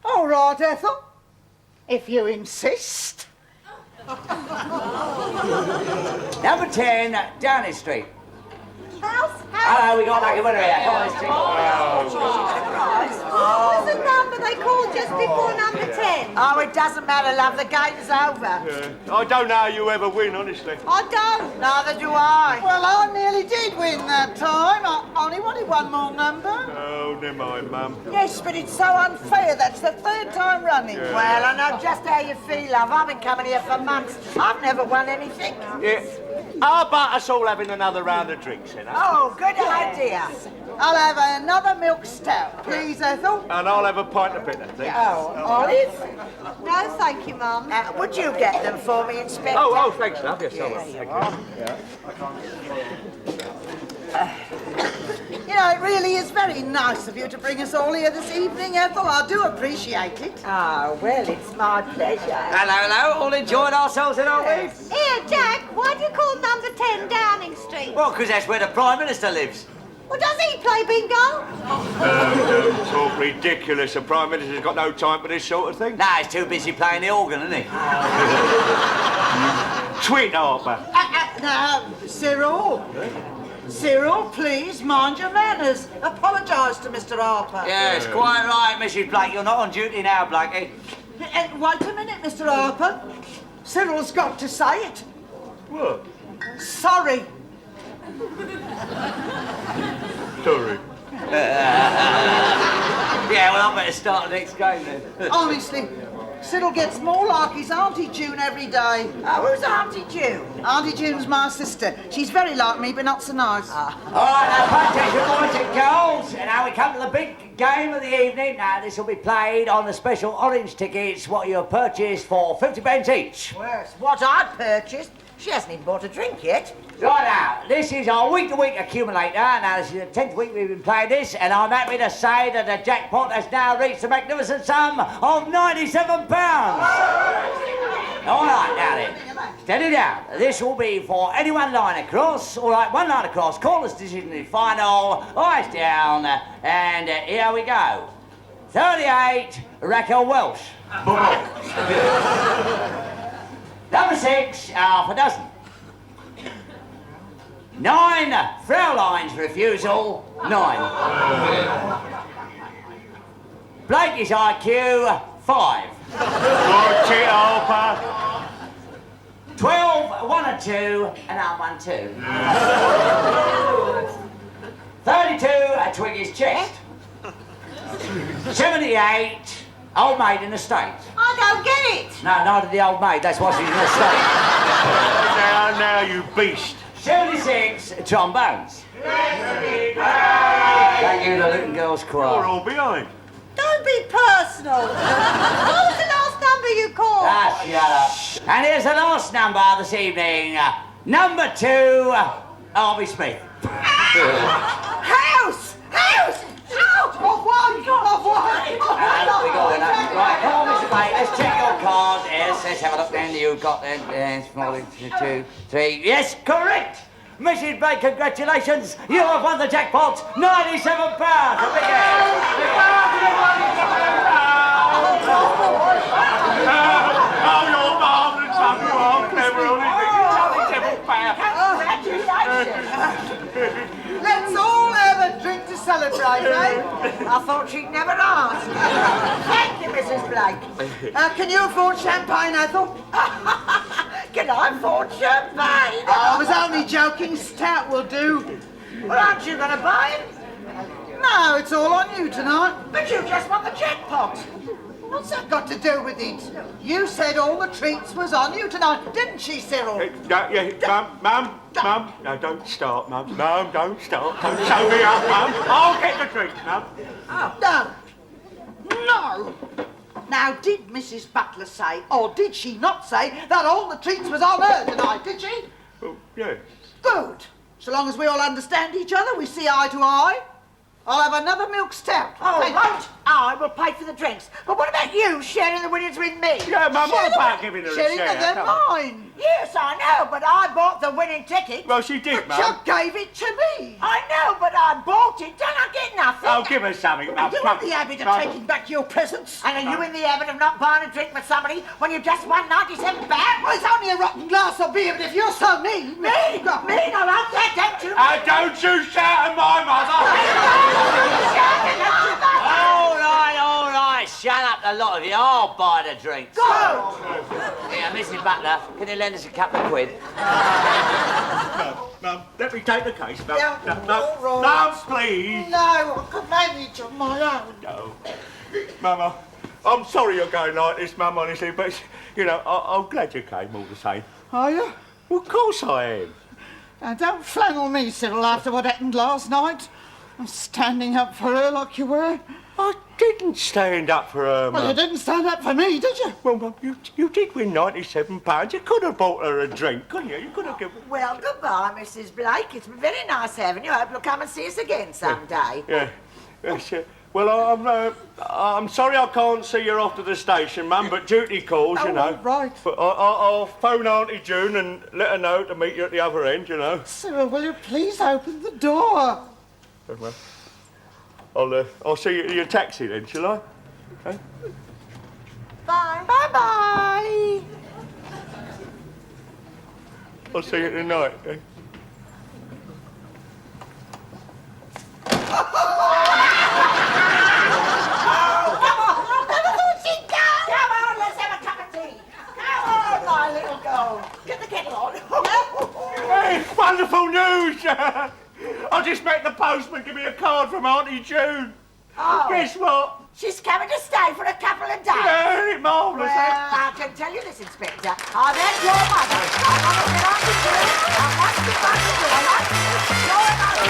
S: All right, Ethel. If you insist.
D: Number 10, Downing Street.
H: House?
D: Hello, we got lucky winner here. Come on, let's take
H: What was the number they called just before number 10?
C: Oh, it doesn't matter, love. The game's over.
B: Yeah. I don't know how you ever win, honestly.
C: I don't. Neither do I.
S: Well, I nearly did win that time. I only wanted one more number.
B: Oh, never mind, Mum.
S: Yes, but it's so unfair. That's the third time running.
B: Yeah.
C: Well, I know just how you feel, love. I've been coming here for months. I've never won anything.
B: Yeah. How about us all having another round of drinks, then?
C: Oh, good idea.
S: I'll have another milk stout, please, Ethel.
B: And I'll have a pint of bitter, thanks.
C: Oh, Olive?
H: No, thank you, Mum.
C: Would you get them for me, Inspector?
B: Oh, thanks, love. Yes, I will.
S: You know, it really is very nice of you to bring us all here this evening, Ethel. I do appreciate it.
C: Oh, well, it's my pleasure.
D: Hello. All enjoyed ourselves in our week?
H: Here, Jack, why do you call number 10 Downing Street?
D: Well, because that's where the Prime Minister lives.
H: Well, does he play bingo?
B: Don't talk ridiculous. The Prime Minister's got no time for this sort of thing.
D: Nah, he's too busy playing the organ, isn't he?
B: Tweet, Harper.
S: Now, Cyril, please mind your manners. Apologise to Mr. Harper.
D: Yes, quite right, Mrs. Blake. You're not on duty now, Blakey.
S: And wait a minute, Mr. Harper. Cyril's got to say it.
B: What?
S: Sorry.
B: Sorry.
D: Yeah, well, I better start the next game then.
S: Honestly, Cyril gets more like his Auntie June every day.
C: Oh, who's Auntie June?
S: Auntie June's my sister. She's very like me, but not so nice.
D: All right, now, pay attention, boys and girls. And now we come to the big game of the evening. Now, this will be played on the special orange tickets, what you have purchased for 50 pence each.
C: Worse, what I purchased. She hasn't even bought a drink yet.
D: Right now, this is our week-to-week accumulator. Now, this is the 10th week we've been playing this, and I'm happy to say that the jackpot has now reached the magnificent sum of £97. All right, now then, steady down. This will be for any one line across. All right, one line across. Caller's decision is final. Eyes down, and here we go. 38, Raquel Welsh. Number 6, half a dozen. 9, Fraulein's refusal, 9. Blake is IQ 5.
B: Watch it, Harper.
D: 12, 1 and 2, and I'm 1 2. 32, a Twiggy's chest. 78, old maid in the state.
C: I don't get it.
D: No, neither the old maid, that's why she's in the state.
B: Now, you beast.
D: 76, trombones. Thank you, the Luton Girls Choir.
B: You're all behind.
E: Don't be personal. What was the last number you called?
D: Ah, shut up. And here's the last number this evening. Number 2, Harvey Smith.
C: House! House! Out! Off one! Off one!
D: Right, come on, Mr. Blake, let's check your card. Yes, let's have a look then. You've got then. Yes, 1, 2, 3. Yes, correct! Mrs. Blake, congratulations. You have won the jackpot. £97. A big hand.
B: Oh, you're marvellous, son. You are clever,
C: Congratulations. Let's all have a drink to celebrate, eh? I thought she'd never ask. Thank you, Mrs. Blake. Can you afford champagne, Ethel? Can I afford champagne? Oh, I was only joking. Stout will do. Well, aren't you going to buy it? No, it's all on you tonight. But you just won the jackpot. What's that got to do with it? You said all the treats was on you tonight, didn't she, Cyril?
B: Mum. No, don't start, Mum. Mum, don't start. Don't show me up, Mum. I'll get the treats, Mum.
C: Oh, no. No. Now, did Mrs. Butler say, or did she not say, that all the treats was on her tonight, did she?
B: Oh, yes.
C: Good. So long as we all understand each other, we see eye to eye. I'll have another milk stout. Oh, won't I will pay for the drinks. But what about you sharing the winnings with me?
B: Yeah, Mum, what about giving her a share?
C: Sharing they're mine. Yes, I know, but I bought the winning ticket.
B: Well, she did, Mum.
C: You gave it to me. I know, but I bought it. Don't I get nothing?
B: Oh, give her something, Mum.
C: Are you in the habit of taking back your presents? And are you in the habit of not buying a drink for somebody when you just won £97? Well, it's only a rotten glass of beer, but if you're so mean... Mean? Mean? I love that, don't you?
B: Don't you shout at my mother!
D: All right, shut up, the lot of you. I'll buy the drinks.
C: Go!
D: Yeah, Mrs. Butler, can you lend us a couple of quid?
B: Mum, let me take the case, Mum.
C: Yeah, all right.
B: Mum, please.
C: No, I can manage on my own.
B: No. Mum, I'm sorry you're going like this, Mum, honestly, but, you know, I'm glad you came all the same.
S: Are you?
B: Well, of course I am.
S: Now, don't flannel me, Cyril, after what happened last night. I'm standing up for her like you were.
B: I didn't stand up for her, Mum.
S: Well, you didn't stand up for me, did you?
B: Well, Mum, you did win £97. You could have bought her a drink, couldn't you? You could have given...
C: Well, goodbye, Mrs. Blake. It's been very nice having you. I hope you'll come and see us again someday.
B: Yeah. Yes, well, I'm sorry I can't see you off to the station, Mum, but duty calls, you know.
S: Right.
B: But I'll phone Auntie June and let her know to meet you at the other end, you know.
S: Cyril, will you please open the door?
B: Well, I'll see you in your taxi then, shall I? Okay.
C: Bye. Bye-bye.
B: I'll see you tonight, okay?
C: Come on, let's have a cup of tea. Come on, my little girl. Get the kettle on.
B: Hey, wonderful news! I just met the postman give me a card from Auntie June.
C: Oh.
B: Guess what?
C: She's coming to stay for a couple of days.
B: Yeah, isn't it marvellous?
C: Well, I can tell you this, Inspector. I've had your mother. I'm on a bit on the I must be on the I must be your mother.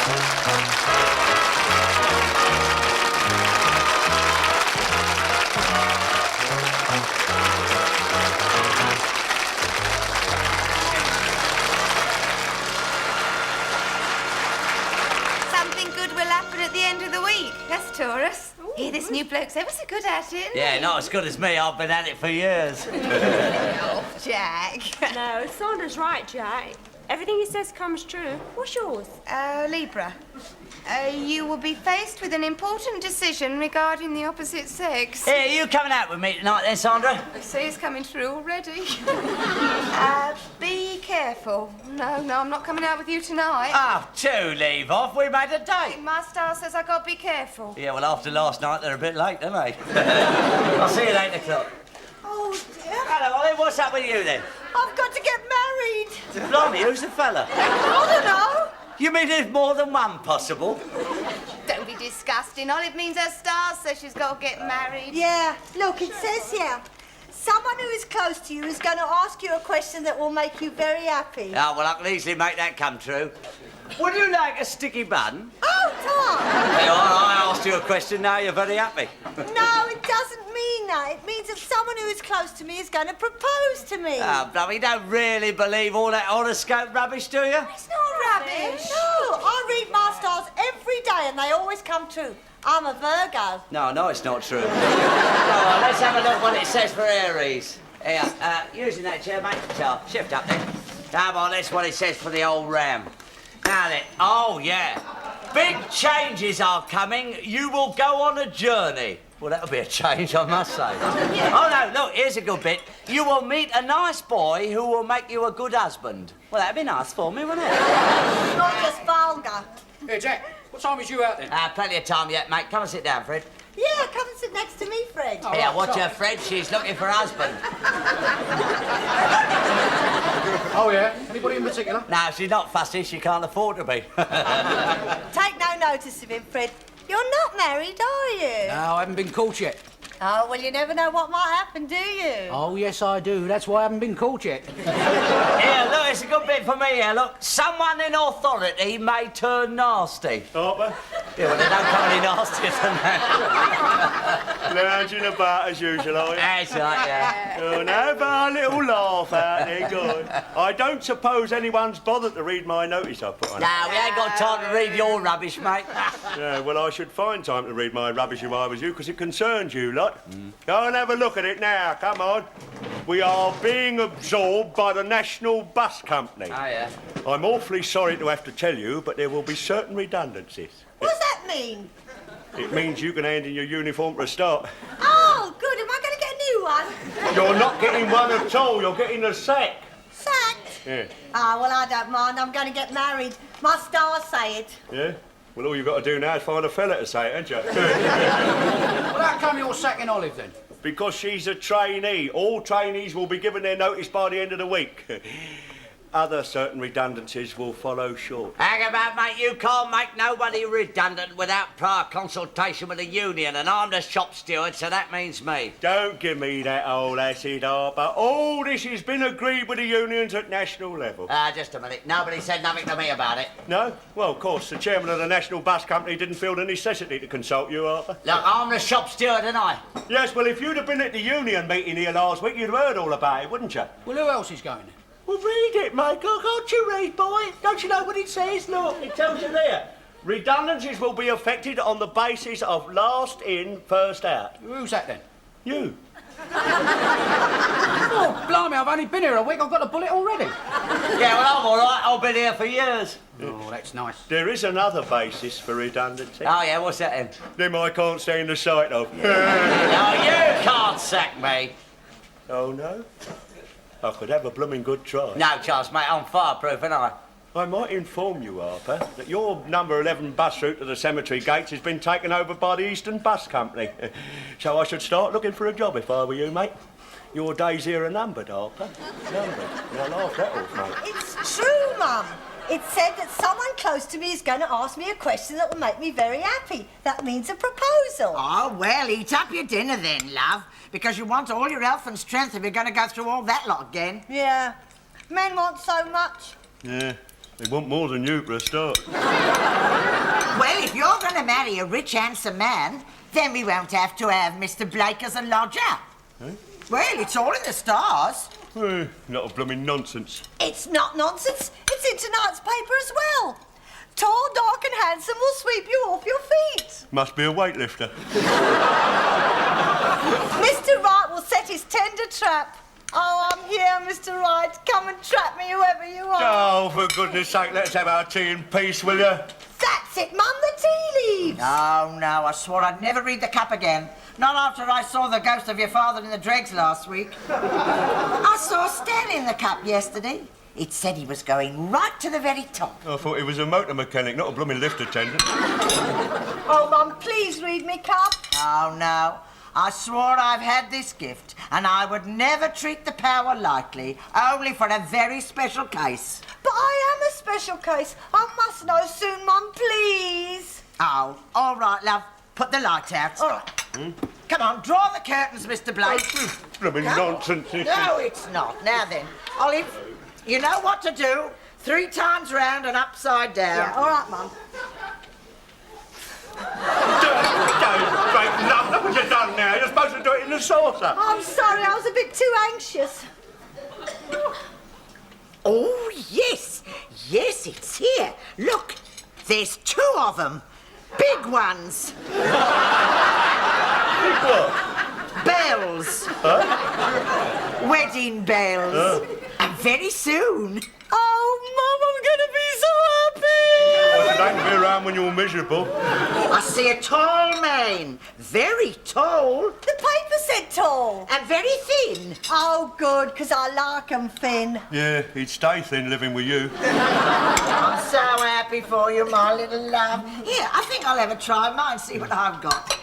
F: Something good will happen at the end of the week. That's Taurus. Here, this new bloke's ever so good at it.
D: Yeah, not as good as me. I've been at it for years.
F: Oh, Jack.
T: No, Sandra's right, Jack. Everything he says comes true. What's yours?
F: Libra. You will be faced with an important decision regarding the opposite sex.
D: Here, you coming out with me tonight then, Sandra?
F: I see it's coming through already. Be careful. No, I'm not coming out with you tonight.
D: Oh, to leave off. We made a date.
F: My star says I got to be careful.
D: Yeah, well, after last night, they're a bit late, aren't they? I'll see you at 8 o'clock.
C: Oh, dear.
D: Hello, Ollie. What's up with you, then?
C: I've got to get married.
D: Blimey, who's the fella?
C: I don't know.
D: You mean there's more than one possible?
F: Don't be disgusting. Olive means her star says she's got to get married.
P: Yeah, look, it says here, someone who is close to you is going to ask you a question that will make you very happy.
D: Oh, well, I can easily make that come true. Would you like a sticky bun?
P: Oh, Tom!
D: Hey, I asked you a question, now you're very happy.
P: No, it doesn't mean that. It means that someone who is close to me is going to propose to me.
D: Oh, bloody, you don't really believe all that horoscope rubbish, do you?
P: It's not rubbish. No, I read my stars every day and they always come true. I'm a Virgo.
D: No, it's not true. Oh, let's have a look what it says for Aries. Here, using that chair, mate. Sharp. Shift up then. Come on, that's what it says for the old Ram. Now then, oh yeah. Big changes are coming. You will go on a journey. Well, that'll be a change, I must say. Oh, no, look, here's a good bit. You will meet a nice boy who will make you a good husband. Well, that'd be nice for me, wouldn't it?
P: Not just vulgar.
R: Hey, Jack, what time is you out then?
D: Plenty of time yet, mate. Come and sit down, Fred.
P: Yeah, come and sit next to me, Fred.
D: Here, watch her, Fred. She's looking for a husband.
R: Oh, yeah? Anybody in particular?
D: No, she's not fussy. She can't afford to be.
P: Take no notice of him, Fred. You're not married, are you?
N: No, I haven't been caught yet.
P: Oh, well, you never know what might happen, do you?
N: Oh, yes, I do. That's why I haven't been caught yet.
D: Here, look, it's a good bit for me here, look. Someone in authority may turn nasty.
B: Harper?
D: Yeah, well, they don't come any nastier than that.
B: Lounging about as usual, are you?
D: That's right, yeah.
B: Oh, now have a little laugh out there, good. I don't suppose anyone's bothered to read my notice I put on it.
D: No, we ain't got time to read your rubbish, mate.
B: Yeah, well, I should find time to read my rubbish if I was you, because it concerns you lot. Go and have a look at it now, come on. We are being absorbed by the National Bus Company.
D: Oh, yeah.
B: I'm awfully sorry to have to tell you, but there will be certain redundancies.
P: What does that mean?
B: It means you can hand in your uniform for a start.
P: Oh, good. Am I going to get a new one?
B: You're not getting one at all, you're getting a sack.
P: Sacked?
B: Yeah.
P: Ah, well, I don't mind. I'm going to get married. My stars say it.
B: Yeah? Well, all you've got to do now is find a fella to say it, ain't you?
N: Well, how come you're sacking Olive, then?
B: Because she's a trainee. All trainees will be given their notice by the end of the week. Other certain redundancies will follow short.
D: Hang about, mate. You can't make nobody redundant without prior consultation with the union, and I'm the shop steward, so that means me.
B: Don't give me that old acid, Harper. All this has been agreed with the unions at national level.
D: Just a minute. Nobody said nothing to me about it.
B: No? Well, of course, the chairman of the National Bus Company didn't feel the necessity to consult you, Harper.
D: Look, I'm the shop steward, and I.
B: Yes, well, if you'd have been at the union meeting here last week, you'd have heard all about it, wouldn't you?
N: Well, who else is going then?
B: Well, read it, Michael. Can't you read, boy? Don't you know what it says? Look, it tells you there. Redundancies will be affected on the basis of last in, first out.
N: Who's that then?
B: You.
N: Oh, blimey, I've only been here a week. I've got a bullet already.
D: Yeah, well, I'm all right. I've been here for years.
N: Oh, that's nice.
B: There is another basis for redundancy.
D: Oh, yeah, what's that then?
B: Them I can't stand the sight of.
D: No, you can't sack me.
B: Oh, no? I could have a blooming good try.
D: No chance, mate. I'm fireproof, ain't I?
B: I might inform you, Harper, that your number 11 bus route to the cemetery gates has been taken over by the Eastern Bus Company. So I should start looking for a job if I were you, mate. Your days here are numbered, Harper. Numbered. Now laugh that off, mate.
P: It's true, Mum. It said that someone close to me is going to ask me a question that will make me very happy. That means a proposal.
C: Oh, well, eat up your dinner then, love, because you want all your health and strength if you're going to go through all that lot again.
P: Yeah. Men want so much.
B: Yeah. They want more than you for a start.
C: Well, if you're going to marry a rich, handsome man, then we won't have to have Mr. Blake as a lodger.
B: Eh?
C: Well, it's all in the stars.
B: Not a blooming nonsense.
P: It's not nonsense. It's in tonight's paper as well. Tall, dark and handsome will sweep you off your feet.
B: Must be a weightlifter.
P: Mr. Wright will set his tender trap. Oh, I'm here, Mr. Wright. Come and trap me whoever you are.
B: Oh, for goodness sake, let's have our tea in peace, will you?
P: That's it, Mum, the tea leaves.
C: Oh, no, I swore I'd never read the cup again. Not after I saw the ghost of your father in the dregs last week. I saw Stan in the cup yesterday. It said he was going right to the very top.
B: I thought he was a motor mechanic, not a blooming lift attendant.
P: Oh, Mum, please read me cup.
C: Oh, no. I swore I've had this gift, and I would never treat the power lightly, only for a very special case.
P: But I am a special case. I must know soon, Mum, please.
C: Oh, all right, love. Put the light out. All right. Come on, draw the curtains, Mr. Blake.
B: Blooming nonsense.
C: No, it's not. Now then, Olive, you know what to do. 3 times round and upside down.
P: Yeah, all right, Mum.
B: Don't break love. Look what you've done now. You're supposed to do it in the saucer.
P: I'm sorry, I was a bit too anxious.
C: Oh, yes. Yes, it's here. Look, there's 2 of them. Big ones.
B: Big what?
C: Bells.
B: Huh?
C: Wedding bells. And very soon.
P: Oh, Mum, I'm going to be so happy.
B: Well, it ain't be around when you're miserable.
C: I see a tall man. Very tall.
P: The paper said tall.
C: And very thin.
P: Oh, good, because I like 'em thin.
B: Yeah, he'd stay thin living with you.
C: I'm so happy for you, my little love. Here, I think I'll have a try of mine, see what I've got.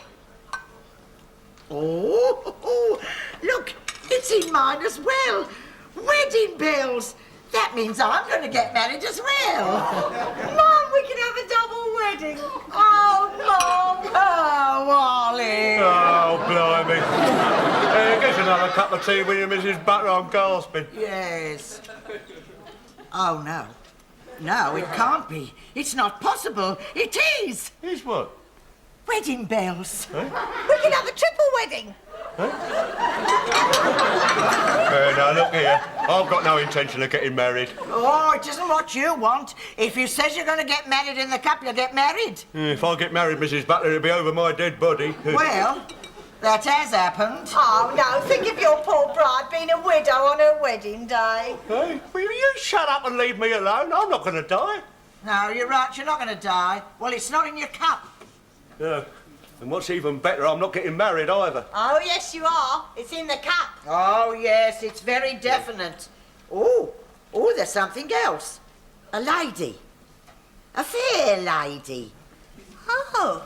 C: Oh, look, it's in mine as well. Wedding bells. That means I'm going to get married as well.
P: Mum, we can have a double wedding. Oh, Mum.
C: Oh, Wally.
B: Oh, blimey. Get another cup of tea with you, Mrs. Butler. I'm gasping.
C: Yes. Oh, no. No, it can't be. It's not possible. It is.
B: Is what?
C: Wedding bells.
B: Huh?
P: We can have a triple wedding.
B: Now, look here. I've got no intention of getting married.
C: Oh, it isn't what you want. If you says you're going to get married in the cup, you'll get married.
B: If I get married, Mrs. Butler, it'll be over my dead body.
C: Well, that has happened.
P: Oh, no, think of your poor bride being a widow on her wedding day.
B: Hey, will you shut up and leave me alone? I'm not going to die.
C: No, you're right, you're not going to die. Well, it's not in your cup.
B: Yeah. And what's even better, I'm not getting married either.
P: Oh, yes, you are. It's in the cup.
C: Oh, yes, it's very definite. Oh, there's something else. A lady. A fair lady.
P: Oh.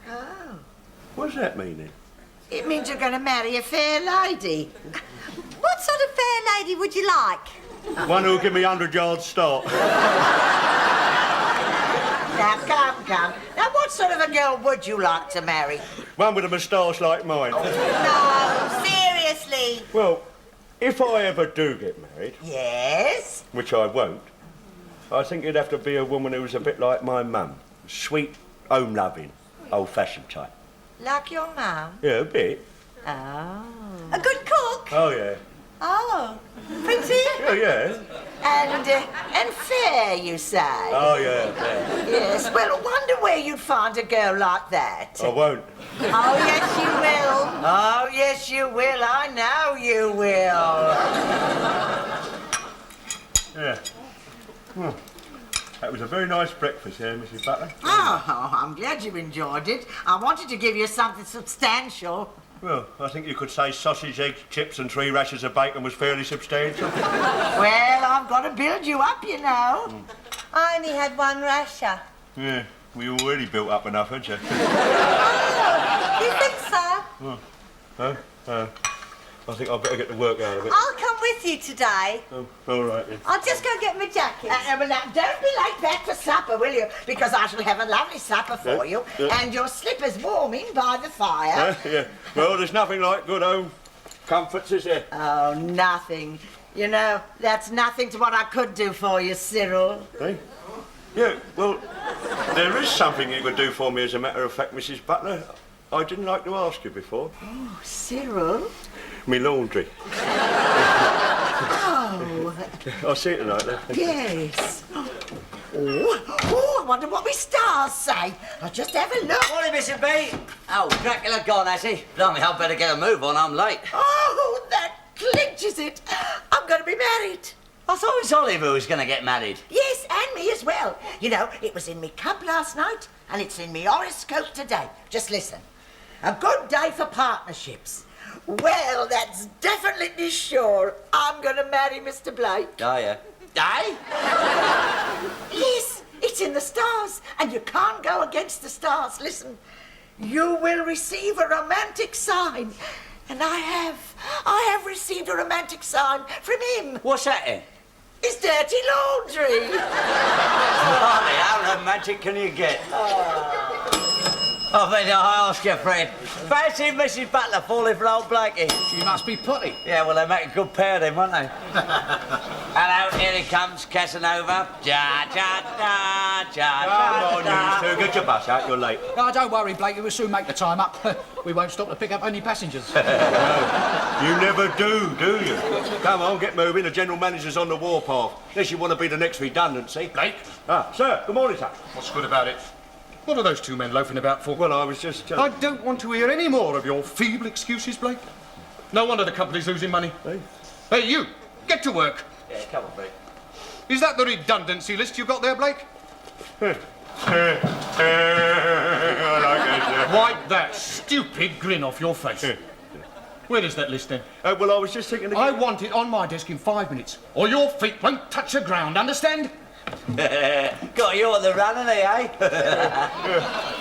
C: Oh.
B: What's that mean, then?
C: It means you're going to marry a fair lady.
P: What sort of fair lady would you like?
B: One who'll give me 100 yards start.
C: Now, come. Now, what sort of a girl would you like to marry?
B: One with a moustache like mine.
P: No, seriously.
B: Well, if I ever do get married...
C: Yes?
B: Which I won't, I think it'd have to be a woman who's a bit like my mum. Sweet, home-loving, old-fashioned type.
C: Like your mum?
B: Yeah, a bit.
C: Oh.
P: A good cook?
B: Oh, yeah.
P: Oh. Pretty?
B: Yeah.
C: And fair, you say?
B: Oh, yeah.
C: Yes, well, I wonder where you'd find a girl like that.
B: I won't.
C: Oh, yes, you will. Oh, yes, you will. I know you will.
B: Yeah. Well, that was a very nice breakfast here, Mrs. Butler.
C: Oh, I'm glad you enjoyed it. I wanted to give you something substantial.
B: Well, I think you could say sausage, eggs, chips and 3 rashers of bacon was fairly substantial.
C: Well, I've got to build you up, you know.
P: I only had 1 rasher.
B: Yeah, we already built up enough, haven't you?
P: Oh, you think so?
B: I think I'd better get the work out of it.
P: I'll come with you today.
B: Oh, all right, then.
P: I'll just go get my jacket.
C: Well, now, don't be late back for supper, will you? Because I shall have a lovely supper for you. And your slippers warming by the fire.
B: Yeah. Well, there's nothing like good home comforts, is there?
C: Oh, nothing. You know, that's nothing to what I could do for you, Cyril.
B: Eh? Yeah, well, there is something you could do for me, as a matter of fact, Mrs. Butler. I didn't like to ask you before.
C: Oh, Cyril?
B: Me laundry.
C: Oh.
B: I'll see you tonight, then.
C: Yes. Oh, I wonder what my stars say. I'll just have a look.
D: Morning, Mr. B. Oh, Dracula gone, has he? Blimey, I'd better get a move on, I'm late.
C: Oh, that clinches it. I'm going to be married.
D: I thought it was Olive who was going to get married.
C: Yes, and me as well. You know, it was in me cup last night, and it's in me horoscope today. Just listen. A good day for partnerships. Well, that's definitely sure. I'm going to marry Mr. Blake.
D: Oh, yeah. Aye?
C: Yes, it's in the stars, and you can't go against the stars. Listen, you will receive a romantic sign, and I have received a romantic sign from him.
D: What's that then?
C: His dirty laundry.
D: Blimey, how romantic can you get? Oh, but I ask you, Fred, fancy Mrs. Butler falling for old Blakey?
L: She must be putty.
D: Yeah, well, they make a good pair then, won't they? Hello, here he comes, Casanova.
B: Come on, you two, get your bus out, you're late.
L: Oh, don't worry, Blakey, we'll soon make the time up. We won't stop to pick up any passengers.
B: No, you never do you? Come on, get moving, the general manager's on the warpath. Unless you want to be the next redundancy.
R: Blake?
B: Ah, sir, good morning, sir.
R: What's good about it? What are those two men loafing about for?
B: Well, I was just...
R: I don't want to hear any more of your feeble excuses, Blake. No wonder the company's losing money. Hey, you, get to work.
D: Yeah, come on, Blake.
R: Is that the redundancy list you got there, Blake?
B: I like it, sir.
R: Wipe that stupid grin off your face. Where is that list, then?
B: Well, I was just thinking...
R: I want it on my desk in 5 minutes, or your feet won't touch the ground, understand?
D: Got you on the run, haven't he, eh?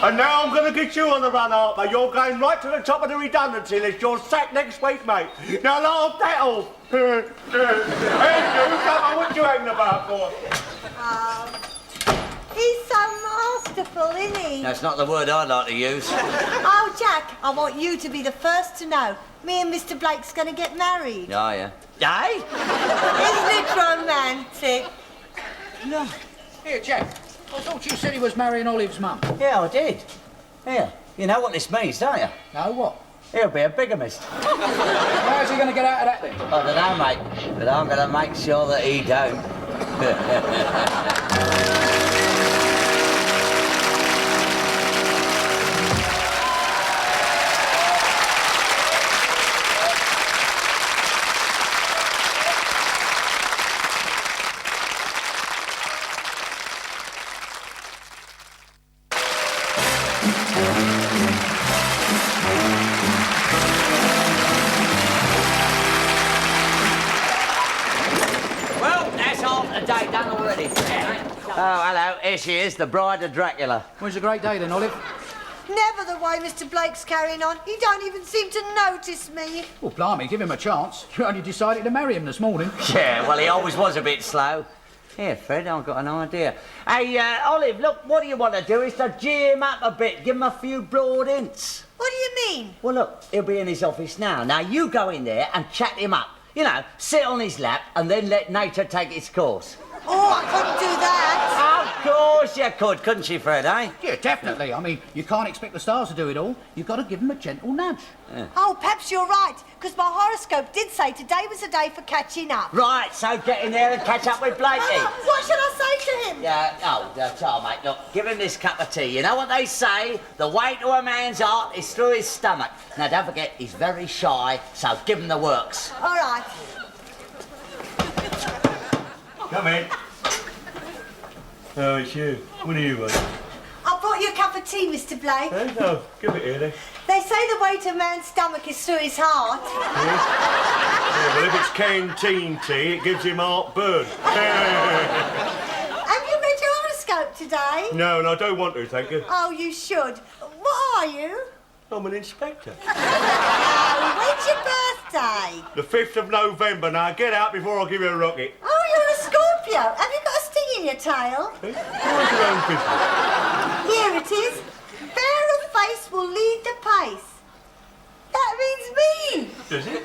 B: And now I'm going to get you on the run, Harper. You're going right to the top of the redundancy list. You're sacked next week, mate. Now laugh that off. Hey, you, come on, what you hanging about for?
P: He's so masterful, isn't he?
D: That's not the word I'd like to use.
P: Oh, Jack, I want you to be the first to know. Me and Mr. Blake's going to get married.
D: Oh, yeah. Aye?
P: Isn't it romantic?
L: No. Here, Jack, I thought you said he was marrying Olive's mum.
D: Yeah, I did. Here, you know what this means, don't you?
L: No, what?
D: He'll be a bigamist.
L: How's he going to get out of that, then?
D: I don't know, mate, but I'm going to make sure that he don't. Oh, hello, here she is, the bride of Dracula.
L: Well, it's a great day then, Olive.
P: Never the way Mr. Blake's carrying on. He don't even seem to notice me.
L: Well, blimey, give him a chance. You only decided to marry him this morning.
D: Yeah, well, he always was a bit slow. Here, Fred, I've got an idea. Hey, Olive, look, what do you want to do is to gee him up a bit, give him a few broad hints.
P: What do you mean?
D: Well, look, he'll be in his office now. Now, you go in there and chat him up. You know, sit on his lap and then let nature take its course.
P: Oh, I couldn't do that.
D: Of course you could, couldn't you, Fred, eh?
L: Yeah, definitely. I mean, you can't expect the stars to do it all. You've got to give them a gentle nudge.
D: Yeah.
P: Oh, perhaps you're right, because my horoscope did say today was a day for catching up.
D: Right, so get in there and catch up with Blakey.
P: What should I say to him?
D: Yeah, that's all, mate. Look, give him this cup of tea. You know what they say? The way to a man's heart is through his stomach. Now, don't forget, he's very shy, so give him the works.
P: All right.
B: Come in. Oh, it's you. What do you want?
P: I brought you a cup of tea, Mr. Blake.
B: Hey, no, give it here then.
P: They say the way to a man's stomach is through his heart.
B: Yeah, well, if it's canteen tea, it gives him heartburn.
P: Have you read your horoscope today?
B: No, and I don't want to, thank you.
P: Oh, you should. What are you?
B: I'm an inspector.
P: Oh, when's your birthday?
B: The 5th of November. Now, get out before I give you a rocket.
P: Oh, you're a Scorpio. Have you got a sting in your tail?
B: Hey, mind your own business.
P: Here it is. Fair of face will lead the pace. That means me.
B: Does it?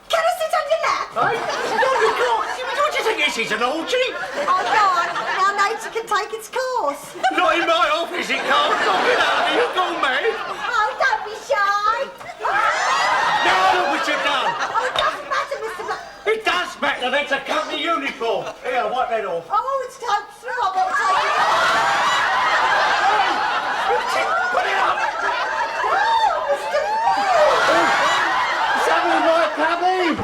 P: Can I sit on your lap?
B: Hey? What do you think this is, an orgy?
P: Oh, God, now nature can take its course.
B: Not in my office, it can't. Get out of here, you've gone mad.
P: Oh, don't be shy.
B: Now look what you've done.
P: Oh, it doesn't matter, Mr. Black.
B: It does matter, that's a company uniform. Here, wipe that off.
P: Oh, it's time through. I've got to take it.
B: Put it up!
P: Oh, Mr.
B: Somebody might come in.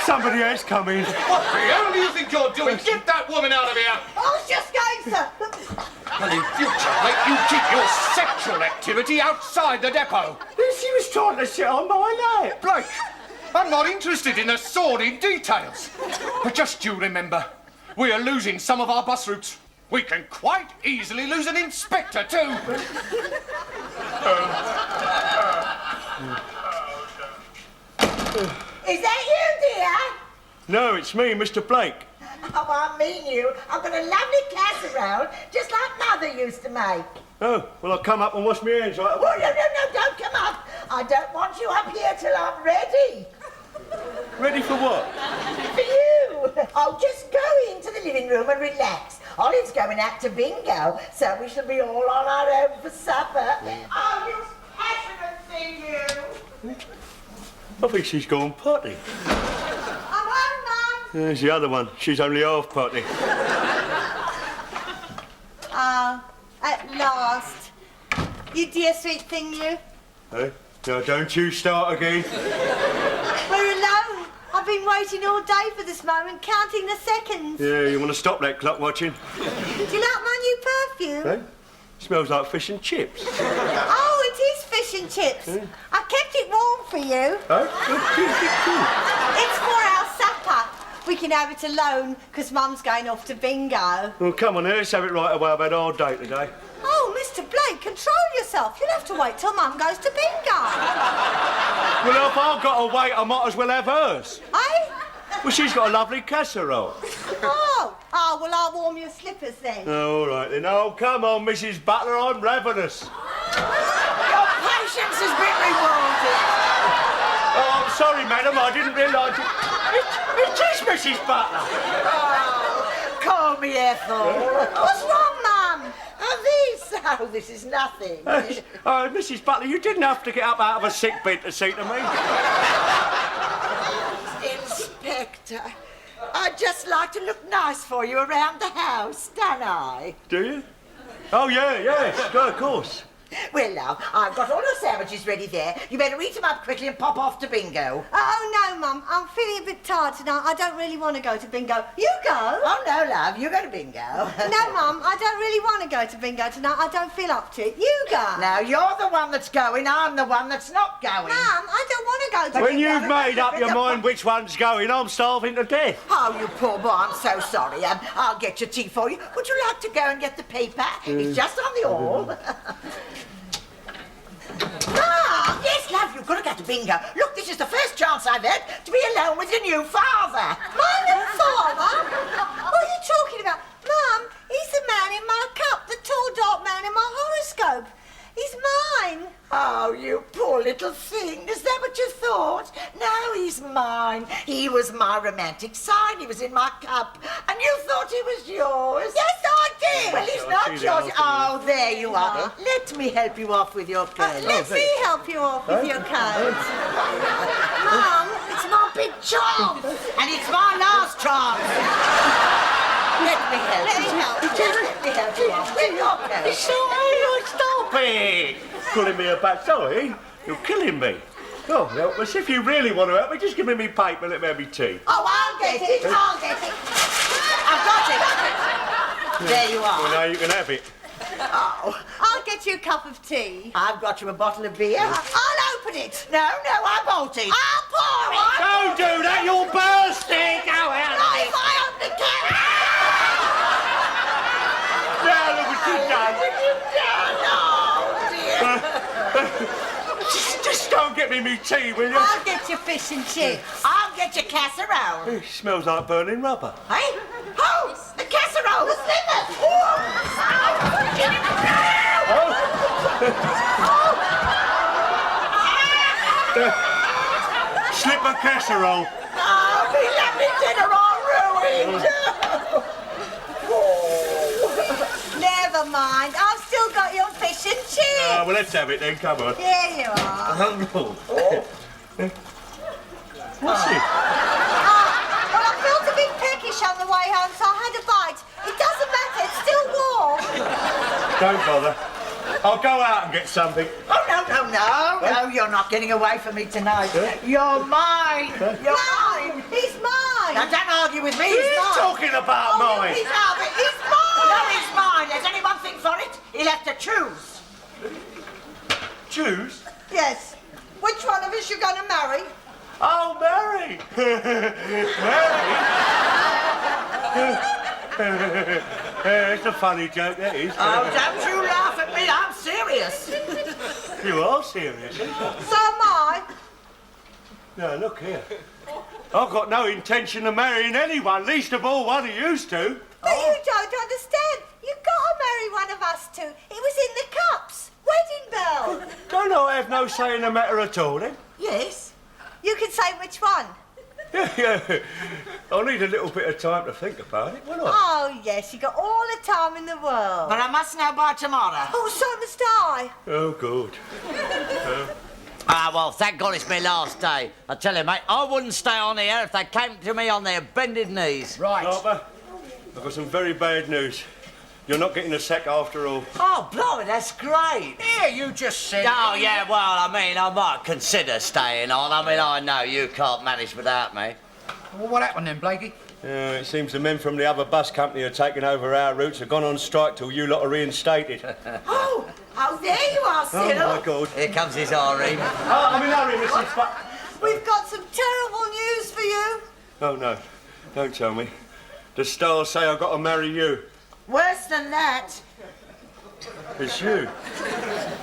B: Somebody has come in.
R: What the hell do you think you're doing? Get that woman out of here!
P: I was just going, sir.
R: And in future, let you keep your sexual activity outside the depot.
B: She was trying to sit on my lap.
R: Blake, I'm not interested in the sordid details. But just you remember, we are losing some of our bus routes. We can quite easily lose an inspector, too.
C: Is that you, dear?
B: No, it's me, Mr. Blake.
C: Oh, I mean you. I've got a lovely casserole, just like Mother used to make.
B: Oh, well, I'll come up and wash my hands right away.
C: Oh, no, don't come up. I don't want you up here till I'm ready.
B: Ready for what?
C: For you. I'll just go into the living room and relax. Olive's going out to bingo, so we shall be all on our own for supper. Oh, you passionate thing, you.
B: I think she's gone potty.
C: I'm home, Mum.
B: There's the other one. She's only half potty.
P: Oh, at last. You dear sweet thing, you.
B: Hey? Now, don't you start again.
P: We're alone. I've been waiting all day for this moment, counting the seconds.
B: Yeah, you want to stop that clock watching?
P: Do you like my new perfume?
B: Hey? Smells like fish and chips.
P: Oh, it is fish and chips.
B: Yeah.
P: I kept it warm for you.
B: Hey?
P: It's for our supper. We can have it alone, because Mum's going off to bingo.
B: Well, come on, then, let's have it right away. I've had a hard day today.
P: Oh, Mr. Blake, control yourself. You'll have to wait till Mum goes to bingo.
B: Well, if I've got to wait, I might as well have hers.
P: Eh?
B: Well, she's got a lovely casserole.
P: Oh, well, I'll warm your slippers then.
B: Oh, all right, then. Oh, come on, Mrs. Butler, I'm ravenous.
C: Your patience has been rewarded.
B: Oh, I'm sorry, madam, I didn't realise it. It is Mrs. Butler.
C: Oh, call me Ethel.
P: What's wrong, Mum?
C: Oh, this is nothing.
B: Mrs. Butler, you didn't have to get up out of a sick bed to see to me.
C: Inspector, I'd just like to look nice for you around the house, don't I?
B: Do you? Oh, yes, of course.
C: Well, love, I've got all your sandwiches ready there. You better eat them up quickly and pop off to bingo.
P: Oh, no, Mum. I'm feeling a bit tired tonight. I don't really want to go to bingo. You go.
C: Oh, no, love, you go to bingo.
P: No, Mum, I don't really want to go to bingo tonight. I don't feel up to it. You go.
C: Now, you're the one that's going. I'm the one that's not going.
P: Mum, I don't want to go to
B: When
P: bingo.
B: you've made up your mind which one's going, I'm starving to death.
C: Oh, you poor boy, I'm so sorry. I'll get your tea for you. Would you like to go and get the paper? It's just on the hall. Ah, yes, love, you've got to go to bingo. Look, this is the first chance I've had to be alone with your new father.
P: My new father? What are you talking about? Mum, he's the man in my cup, the tall, dark man in my horoscope. He's mine.
C: Oh, you poor little thing. Is that what you thought? No, he's mine. He was my romantic sign. He was in my cup. And you thought he was yours? Yes, I did. Well, he's not yours. Oh, there you are. Let me help you off with your coat.
P: Let me help you off with your coat. Mum,
C: it's my big chance. And it's my last chance. Let me help you. Just let me help you off with your coat.
B: Stop it! Pulling me about. Sorry, you're killing me. Oh, help us. If you really want to help me, just give me my paper and let me have my tea.
C: Oh, I'll get it. I'll get it. I've got it. There you are.
B: Well, now you can have it.
C: Oh.
P: I'll get you a cup of tea.
C: I've got you a bottle of beer.
P: I'll open it.
C: No, I won't it.
P: I'll pour it.
B: Don't do that, you're bursting. Go out.
P: Not if I open the can.
B: Now look what you've done. Just go and get me tea, will you?
P: I'll get you fish and chips.
C: I'll get you casserole.
B: It smells like burning rubber.
C: Hey? Oh, the casserole, the slivers.
B: Slipper casserole.
C: Family dinner all ruined.
P: Never mind. I've still got your fish and chips.
B: Well, let's have it then. Come on.
P: Here you are.
B: What's it?
P: Well, I felt a bit peckish on the way home, so I had a bite. It doesn't matter. It's still warm.
B: Don't bother. I'll go out and get something.
C: Oh, no, you're not getting away from me tonight. You're mine. You're mine.
P: He's mine.
C: Now, don't argue with me.
B: Who's
C: He's mine.
B: talking about mine?
C: He's mine. He's mine. No, he's mine. There's only one thing for it. He'll have to choose.
B: Choose?
P: Yes. Which one of us you going to marry?
B: Oh, Mary. Mary. It's a funny joke, that is.
C: Oh, don't you laugh at me. I'm serious.
B: You are serious, aren't you?
P: So am I.
B: No, look here. I've got no intention of marrying anyone, least of all one of you two.
P: But you don't understand. You've got to marry one of us two. It was in the cups. Wedding bell.
B: Don't I have no say in the matter at all, then?
P: Yes. You can say which one.
B: Yeah. I'll need a little bit of time to think about it, won't I?
P: Oh, yes. You got all the time in the world.
C: But I must know by tomorrow.
P: Oh, so must I.
B: Oh, good.
D: Well, thank God it's my last day. I tell you, mate, I wouldn't stay on here if they came to me on their bended knees.
B: Right. Harper, I've got some very bad news. You're not getting a sack after all.
D: Oh, blimey, that's great.
L: Yeah, you just said...
D: Oh, yeah, well, I mean, I might consider staying on. I mean, I know you can't manage without me.
L: Well, what happened then, Blakey?
B: It seems the men from the other bus company who are taking over our routes have gone on strike till you lot are reinstated.
C: Oh, there you are, Cyril.
B: Oh, my God.
D: Here comes his harem.
B: Oh, I'm in a hurry, Mrs. But...
P: We've got some terrible news for you.
B: Oh, no. Don't tell me. The stars say I've got to marry you.
C: Worse than that.
B: It's you.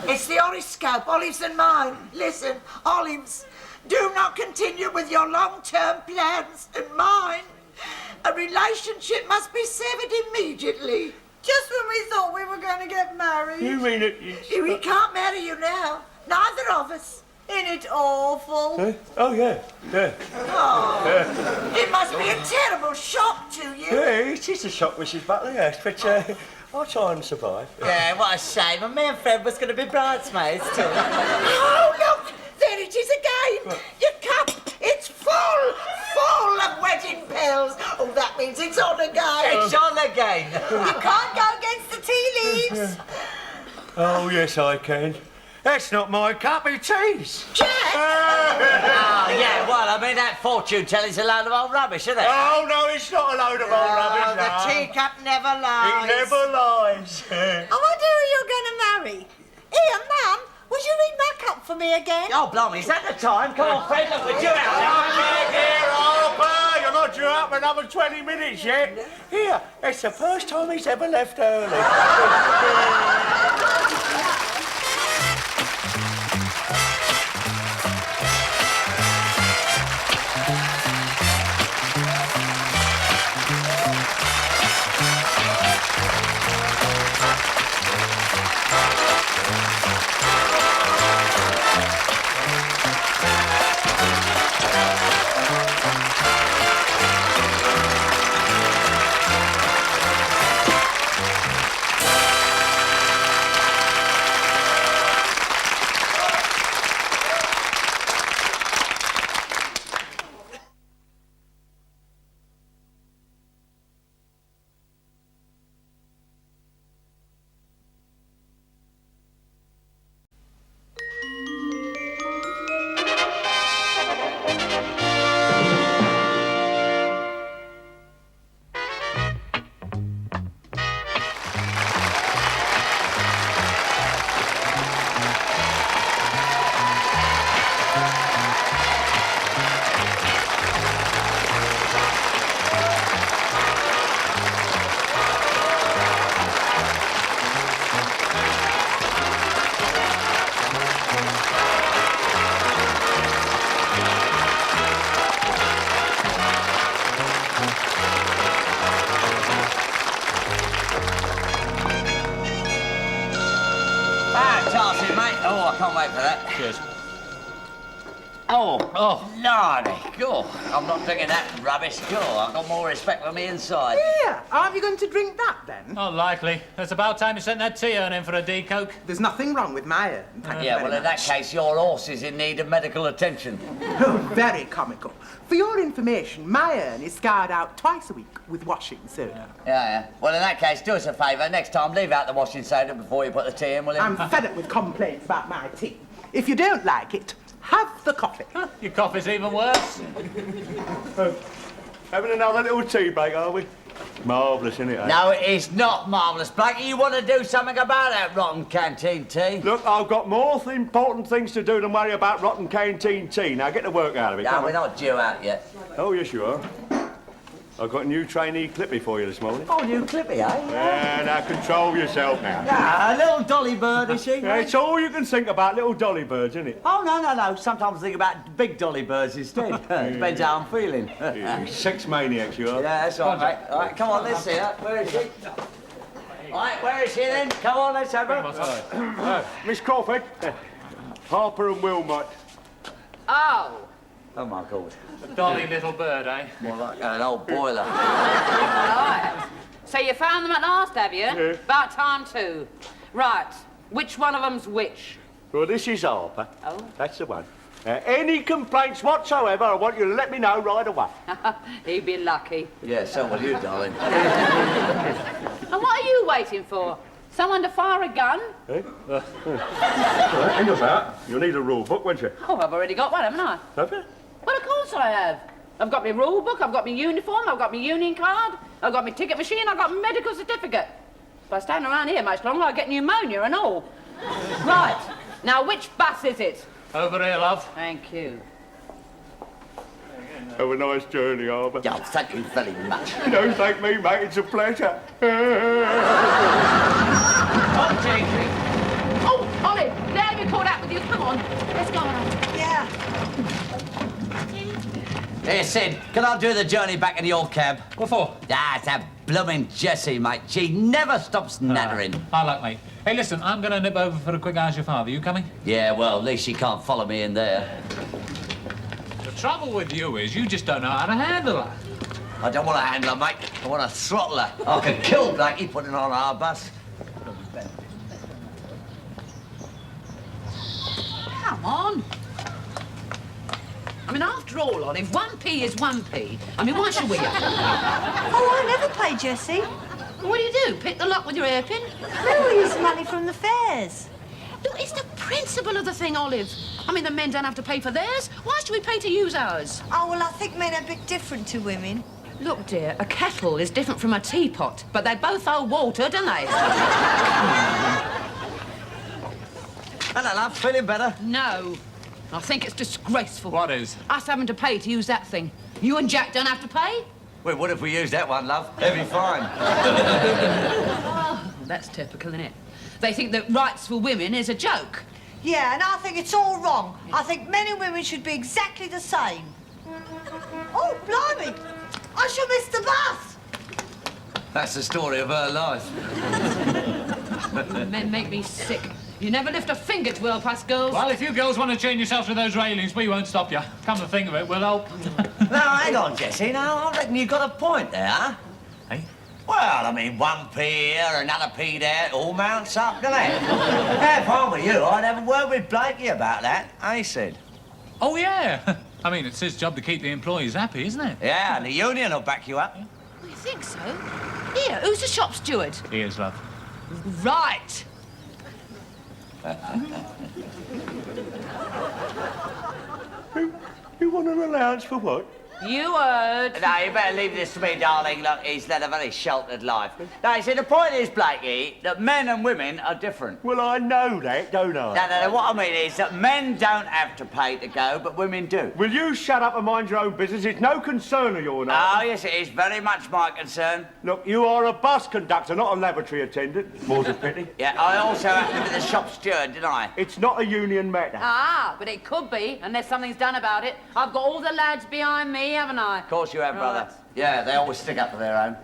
C: It's the horoscope, Olive's and mine. Listen, Olive's, do not continue with your long-term plans, and mine. A relationship must be severed immediately.
P: Just when we thought we were going to get married.
B: You mean it?
C: We can't marry you now. Neither of us.
P: Isn't it awful?
B: Huh? Oh, yeah.
C: Oh, it must be a terrible shock to you.
B: Yeah, it is a shock, Mrs. Butler, yes, but I'll try and survive.
D: Yeah, what a shame. And me and Fred was going to be bridesmaids, too.
C: Oh, look! There it is again! Your cup! It's full of wedding bells! Oh, that means it's on again!
D: It's on again!
P: You can't go against the tea leaves!
B: Oh, yes, I can. That's not my cup of tea's.
C: Jack!
D: Oh, yeah, well, I mean, that fortune telling's a load of old rubbish, isn't it?
B: Oh, no, it's not a load of old rubbish,
C: The teacup never lies.
B: It never lies.
P: I wonder who you're going to marry. Here, Mum, would you read my cup for me again?
D: Oh, blimey, is that the time? Come on, Fred, look, we're due out.
B: Here, Harper, you're not due up for another 20 minutes yet. Here, it's the first time he's ever left early.
D: Fantastic, mate. Oh, I can't wait for that. Cheers. Oh, blimey. Cool. I'm not drinking that rubbish. Cool. I've got more respect for me inside.
S: Yeah, aren't you going to drink that then?
K: Not likely. It's about time you sent that tea urn in for a D-coke.
S: There's nothing wrong with my urn. Thank you
D: Yeah,
S: very
D: well, in that
S: much.
D: case, your horse is in need of medical attention.
S: Oh, very comical. For your information, my urn is scoured out twice a week with washing soda.
D: Yeah. Well, in that case, do us a favour. Next time, leave out the washing soda before you put the tea in, will you?
S: I'm fed up with complaints about my tea. If you don't like it, have the coffee.
K: Your coffee's even worse.
B: Having another little tea break, are we? Marvellous, isn't it, eh?
D: No, it is not marvellous, Blakey. You want to do something about that rotten canteen tea?
B: Look, I've got more important things to do than worry about rotten canteen tea. Now, get the work out of it.
D: No,
B: come
D: we're
B: on.
D: not due out yet.
B: Oh, yes, you are. I've got a new trainee Clippie for you this morning.
D: Oh, new Clippie, eh?
B: Yeah, now control yourself now.
D: Ah, a little dolly bird, is she?
B: Yeah, it's all you can think about, little dolly birds, isn't it?
D: Oh, no. Sometimes I think about big dolly birds instead. Depends how I'm feeling.
B: You sex maniacs, you are.
D: Yeah, that's all right, mate. All right, come on, let's see her. Where is she? All right, where is she then? Come on, let's have her.
B: Miss Crawford, Harper and Wilmot.
T: Oh.
D: Oh, my God.
K: A dolly little bird, eh?
D: More like an old boiler.
T: Right. So you found them at last, have you?
B: Yeah.
T: About time too. Right. Which one of them's which?
B: Well, this is Harper.
T: Oh.
B: That's the one. Any complaints whatsoever, I want you to let me know right away.
T: He'd be lucky.
D: Yeah, so will you, darling.
T: And what are you waiting for? Someone to fire a gun?
B: Eh? Hang about. You'll need a rule book, won't you?
T: Oh, I've already got one, haven't I?
B: Have you?
T: Well, of course I have. I've got my rule book, I've got my uniform, I've got my union card, I've got my ticket machine, I've got my medical certificate. If I stand around here much longer, I'll get pneumonia and all. Right. Now, which bus is it?
K: Over here, love.
T: Thank you.
B: Have a nice journey, Harper.
D: Yeah, thank you very much.
B: Don't thank me, mate. It's a pleasure.
T: Oh, Ollie, let me caught up with you. Come on. Let's go on.
P: Yeah.
D: Hey, Sid, can I do the journey back in your cab?
K: What for?
D: Ah, it's that blooming Jessie, mate. She never stops nattering.
K: Hard luck, mate. Hey, listen, I'm going to nip over for a quick ask your father. You coming?
D: Yeah, well, at least she can't follow me in there.
K: The trouble with you is you just don't know how to handle her.
D: I don't want to handle her, mate. I want to throttle her. I could kill Blakey putting her on our bus.
T: Come on. I mean, after all, Olive, 1p is 1p. I mean, why should we?
P: Oh, I never play Jessie.
T: What do? Pick the lock with your hairpin?
P: No, we use money from the fares.
T: Look, it's the principle of the thing, Olive. I mean, the men don't have to pay for theirs. Why should we pay to use ours?
P: Oh, well, I think men are a bit different to women.
T: Look, dear, a kettle is different from a teapot, but they both hold water, don't they?
D: Hello, love. Feeling better?
T: No. I think it's disgraceful.
K: What is?
T: Us having to pay to use that thing. You and Jack don't have to pay?
D: Well, what if we use that one, love? Heavy fine.
T: Oh, that's typical, isn't it? They think that rights for women is a joke.
P: Yeah, and I think it's all wrong. I think men and women should be exactly the same. Oh, blimey! I shall miss the bus!
D: That's the story of her life.
T: Men make me sick. You never lift a finger to help us girls.
K: Well, if you girls want to chain yourselves to those railings, we won't stop you. Come to think of it, we'll help.
D: Now, hang on, Jessie. Now, I reckon you've got a point there, huh?
K: Hey?
D: Well, I mean, 1p here, another p there, it all mounts up, doesn't it? If I were you, I'd have a word with Blakey about that, eh, Sid?
K: Oh, yeah. I mean, it's his job to keep the employees happy, isn't it?
D: Yeah, and the union will back you up.
T: Oh, you think so? Here, who's the shop steward?
K: He is, love.
T: Right.
B: You want an allowance for what?
T: You heard.
D: No, you better leave this to me, darling. Look, he's led a very sheltered life. Now, you see, the point is, Blakey, that men and women are different.
B: Well, I know that, don't I?
D: No, what I mean is that men don't have to pay to go, but women do.
B: Will you shut up and mind your own business? It's no concern of yours, now.
D: Oh, yes, it is. Very much my concern.
B: Look, you are a bus conductor, not a laboratory attendant. More's a pity.
D: Yeah, I also happen to be the shop steward, didn't I?
B: It's not a union matter.
T: Ah, but it could be, unless something's done about it. I've got all the lads behind me, haven't I?
D: Of course you have, brother. Yeah, they always stick up for their own.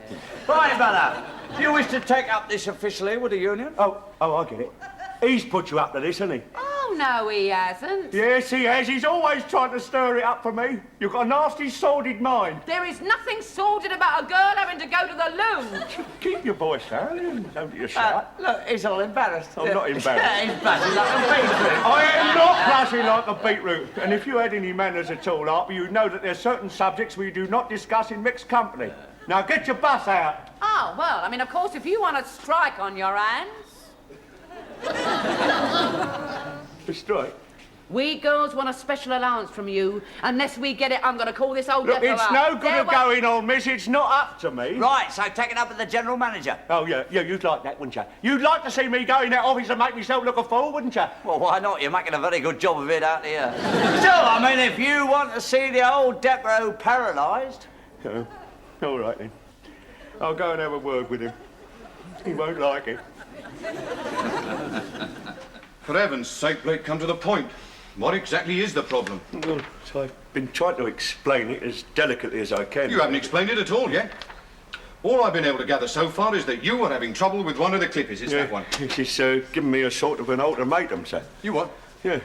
D: Right, brother. Do you wish to take up this officially with the union?
B: Oh, I get it. He's put you up to this, hasn't he?
T: Oh, no, he hasn't.
O: Yes, he has. He's always trying to stir it up for me. You've got a nasty, sordid mind.
T: There is nothing sordid about a girl having to go to the loo.
O: Keep your voice down. Don't you shut.
D: Look, he's all embarrassed.
O: I'm not embarrassed.
D: He's blushing like a beetroot.
O: I am not blushing like a beetroot. And if you had any manners at all, Harper, you'd know that there's certain subjects we do not discuss in mixed company. Now get your bus out.
T: Oh, well, I mean, of course, if you want to strike on your hands.
O: A strike?
T: We girls want a special allowance from you. Unless we get it, I'm going to call this old
O: Look,
T: depot
O: it's
T: out.
O: no good of going on, miss. It's not up to me.
D: Right, so take it up with the general manager.
O: Oh, yeah, you'd like that, wouldn't you? You'd like to see me go in that office and make myself look a fool, wouldn't you?
D: Well, why not? You're making a very good job of it out here. Still, I mean, if you want to see the old depot paralysed...
O: Oh, all right, then. I'll go and have a word with him. He won't like it.
I: For heaven's sake, Blake, come to the point. What exactly is the problem?
O: Well, so I've been trying to explain it as delicately as I can.
I: You haven't explained it at all yet. All I've been able to gather so far is that you are having trouble with one of the Clippies. Is that one?
O: She's giving me a sort of an ultimatum, sir.
I: You what?
O: Yeah.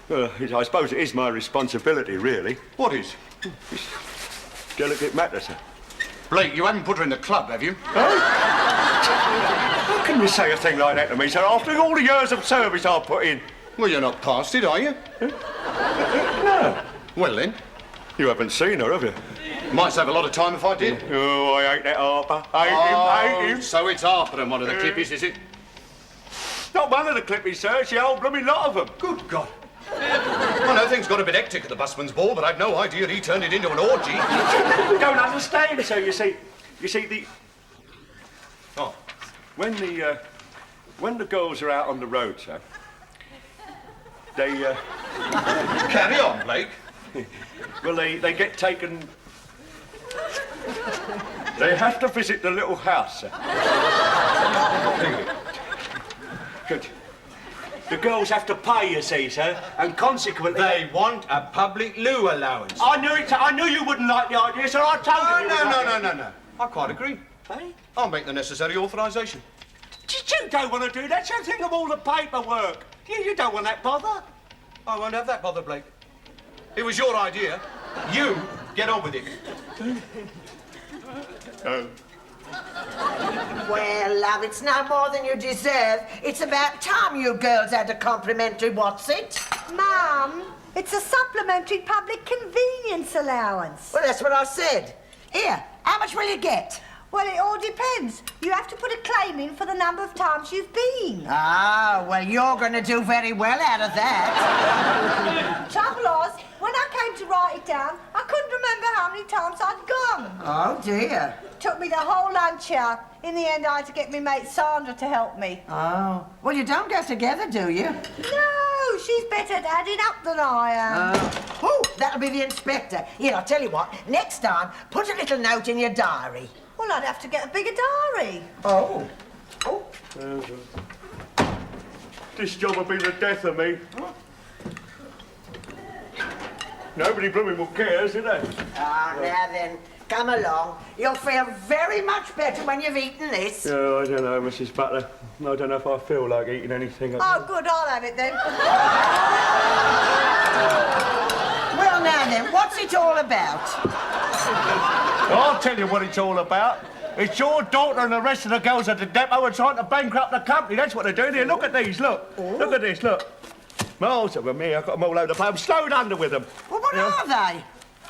O: Well, I suppose it is my responsibility, really.
I: What is?
O: It's delicate matter, sir.
I: Blake, you haven't put her in the club, have you?
O: Oh? How can you say a thing like that to me, sir, after all the years of service I've put in?
I: Well, you're not past it, are you?
O: No.
I: Well, then.
O: You haven't seen her, have you?
I: Might save a lot of time if I did.
O: Oh, I hate that Harper. Hate him.
I: So it's Harper and one of the Clippies, is it?
O: Not one of the Clippies, sir. It's a whole blooming lot of them.
I: Good God. I know things got a bit hectic at the busman's ball, but I'd no idea he turned it into an orgy.
O: You don't understand, sir. You see, the... Oh, when the girls are out on the road, sir, they,
I: Carry on, Blake.
O: Well, they get taken... They have to visit the little house, sir. Good. The girls have to pay, you see, sir, and consequently...
R: They want a public loo allowance.
O: I knew it, I knew you wouldn't like the idea, so I told you...
I: No. I quite agree.
O: Eh?
I: I'll make the necessary authorisation.
O: You don't want to do that. You think of all the paperwork. You don't want that bother.
I: I won't have that bother, Blake. It was your idea. You get on with it.
C: Well, love, it's no more than you deserve. It's about time you girls had a complimentary what's it?
P: Mum, it's a supplementary public convenience allowance.
C: Well, that's what I said. Here, how much will you get?
P: Well, it all depends. You have to put a claim in for the number of times you've been.
C: Ah, well, you're going to do very well out of that.
P: Trouble was, when I came to write it down, I couldn't remember how many times I'd gone.
C: Oh, dear.
P: Took me the whole lunch hour. In the end, I had to get my mate Sandra to help me.
C: Oh. Well, you don't go together, do you?
P: No, she's better at adding up than I am.
C: Oh, that'll be the inspector. Here, I'll tell you what. Next time, put a little note in your diary.
P: Well, I'd have to get a bigger diary.
C: Oh.
O: This job will be the death of me. Nobody blooming will care, is it?
C: Ah, now then, come along. You'll feel very much better when you've eaten this.
O: Oh, I don't know, Mrs. Butler. I don't know if I feel like eating anything.
P: Oh, good, I'll have it then.
C: Well, now then, what's it all about?
O: I'll tell you what it's all about. It's your daughter and the rest of the girls at the depot are trying to bankrupt the company. That's what they're doing here. Look at these, look. Look at this, look. Most of them here, I've got them all over the place. I'm snowed under with them.
C: Well, what are they?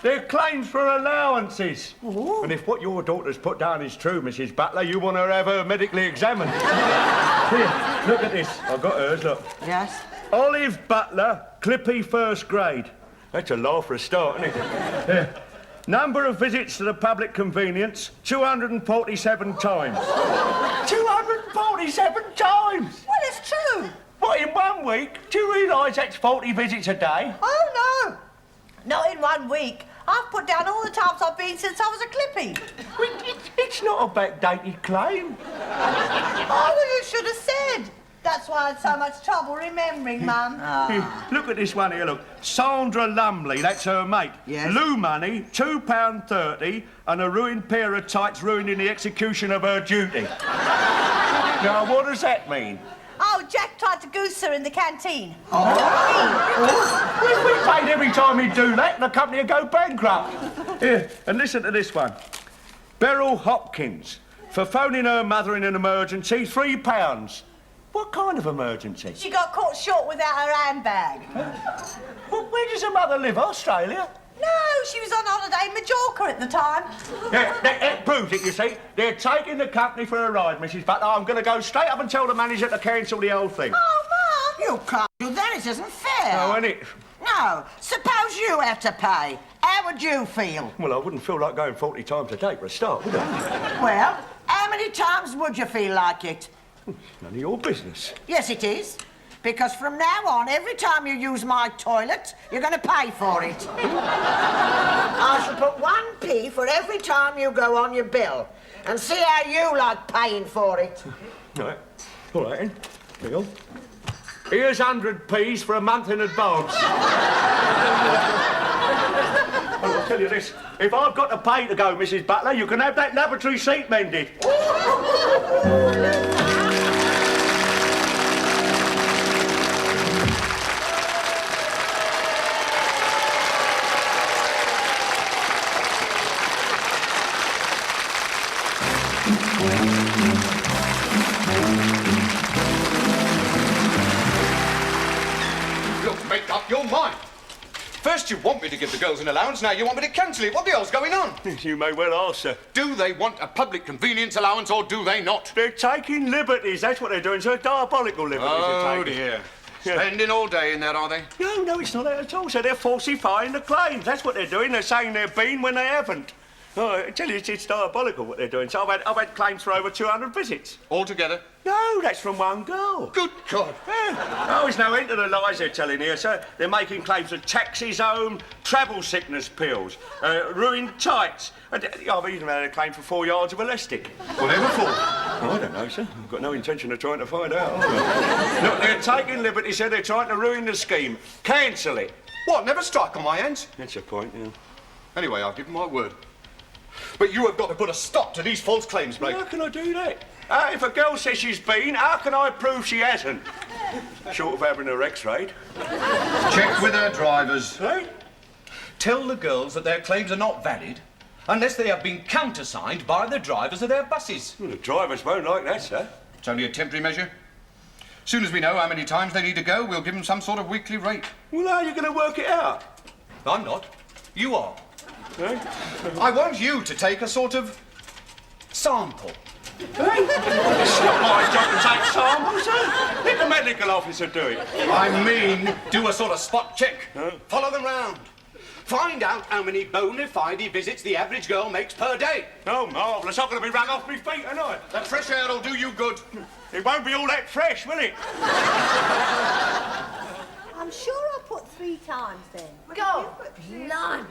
O: They're claims for allowances. Ooh. And if what your daughter's put down is true, Mrs. Butler, you want her to have her medically examined. Here, look at this. I've got hers, look.
C: Yes?
O: Olive Butler, Clippie, first grade. That's a laugh for a start, isn't it? Yeah. Number of visits to the public convenience, 247 times. 247 times?
P: Well, it's true.
O: What, in 1 week? Do you realise that's 40 visits a day?
P: Oh, no. Not in 1 week. I've put down all the times I've been since I was a Clippie.
O: It's not a backdated claim.
P: Oh, well, you should have said. That's why I had so much trouble remembering, Mum.
O: Here, look at this one here, look. Sandra Lumley, that's her mate.
C: Yes.
O: Loo money, £2.30, and a ruined pair of tights ruined in the execution of her duty. Now, what does that mean?
H: Oh, Jack tried to goose her in the canteen.
B: We paid every time he'd do that and the company would go bankrupt. Here, and listen to this one. Beryl Hopkins, for phoning her mother in an emergency, £3. What kind of emergency?
H: She got caught short without her handbag.
B: Well, where does her mother live? Australia?
H: No, she was on holiday in Majorca at the time.
B: Yeah, that proves it, you see. They're taking the company for a ride, Mrs. Butler. I'm going to go straight up and tell the manager to cancel the whole thing.
C: Oh, Mum! You can't do that. It isn't fair.
B: Oh, isn't it?
C: No. Suppose you had to pay. How would you feel?
B: Well, I wouldn't feel like going 40 times a day for a start, would I?
C: Well, how many times would you feel like it?
B: None of your business.
C: Yes, it is. Because from now on, every time you use my toilet, you're going to pay for it. I shall put 1p for every time you go on your bill and see how you like paying for it.
B: Right. All right, then. Here you go. Here's 100p's for a month in advance. I'll tell you this. If I've got to pay to go, Mrs. Butler, you can have that lavatory seat mended.
R: Look, make up your mind. First you want me to give the girls an allowance, now you want me to cancel it. What the hell's going on?
B: You may well ask, sir.
R: Do they want a public convenience allowance or do they not?
B: They're taking liberties. That's what they're doing, sir. Diabolical liberties they're
R: Oh,
B: taking.
R: dear. Spending all day in there, are they?
B: No, it's not that at all, sir. They're falsifying the claims. That's what they're doing. They're saying they've been when they haven't. Oh, I tell you, it's diabolical what they're doing. So I've had claims for over 200 visits.
R: Altogether?
B: No, that's from one girl.
R: Good God.
B: Yeah. Oh, there's no end to the lies they're telling here, sir. They're making claims of taxis home, travel sickness pills, ruined tights. And, I've even had a claim for 4 yards of elastic.
R: Whatever for?
B: Oh, I don't know, sir. I've got no intention of trying to find out. Look, they're taking liberty, sir. They're trying to ruin the scheme. Cancel it.
R: What, never strike on my hands?
B: That's a point, yeah.
R: Anyway, I'll give them my word. But you have got to put a stop to these false claims, Blake.
B: How can I do that? If a girl says she's been, how can I prove she hasn't? Short of having her x-rayed.
R: Check with their drivers.
B: Hey?
R: Tell the girls that their claims are not valid unless they have been countersigned by the drivers of their buses.
B: Well, the drivers won't like that, sir.
R: It's only a temporary measure. As soon as we know how many times they need to go, we'll give them some sort of weekly rate.
B: Well, how are you going to work it out?
R: I'm not. You are.
B: Hey?
R: I want you to take a sort of sample.
B: Hey? It's not my job to take samples, sir. Let the medical officer do it.
R: I mean, do a sort of spot check. Follow them round. Find out how many bona fide visits the average girl makes per day.
B: Oh, marvellous. I'm going to be run off my feet tonight.
R: That fresh air will do you good.
B: It won't be all that fresh, will it?
H: I'm sure I put 3 times then.
T: God, blimey.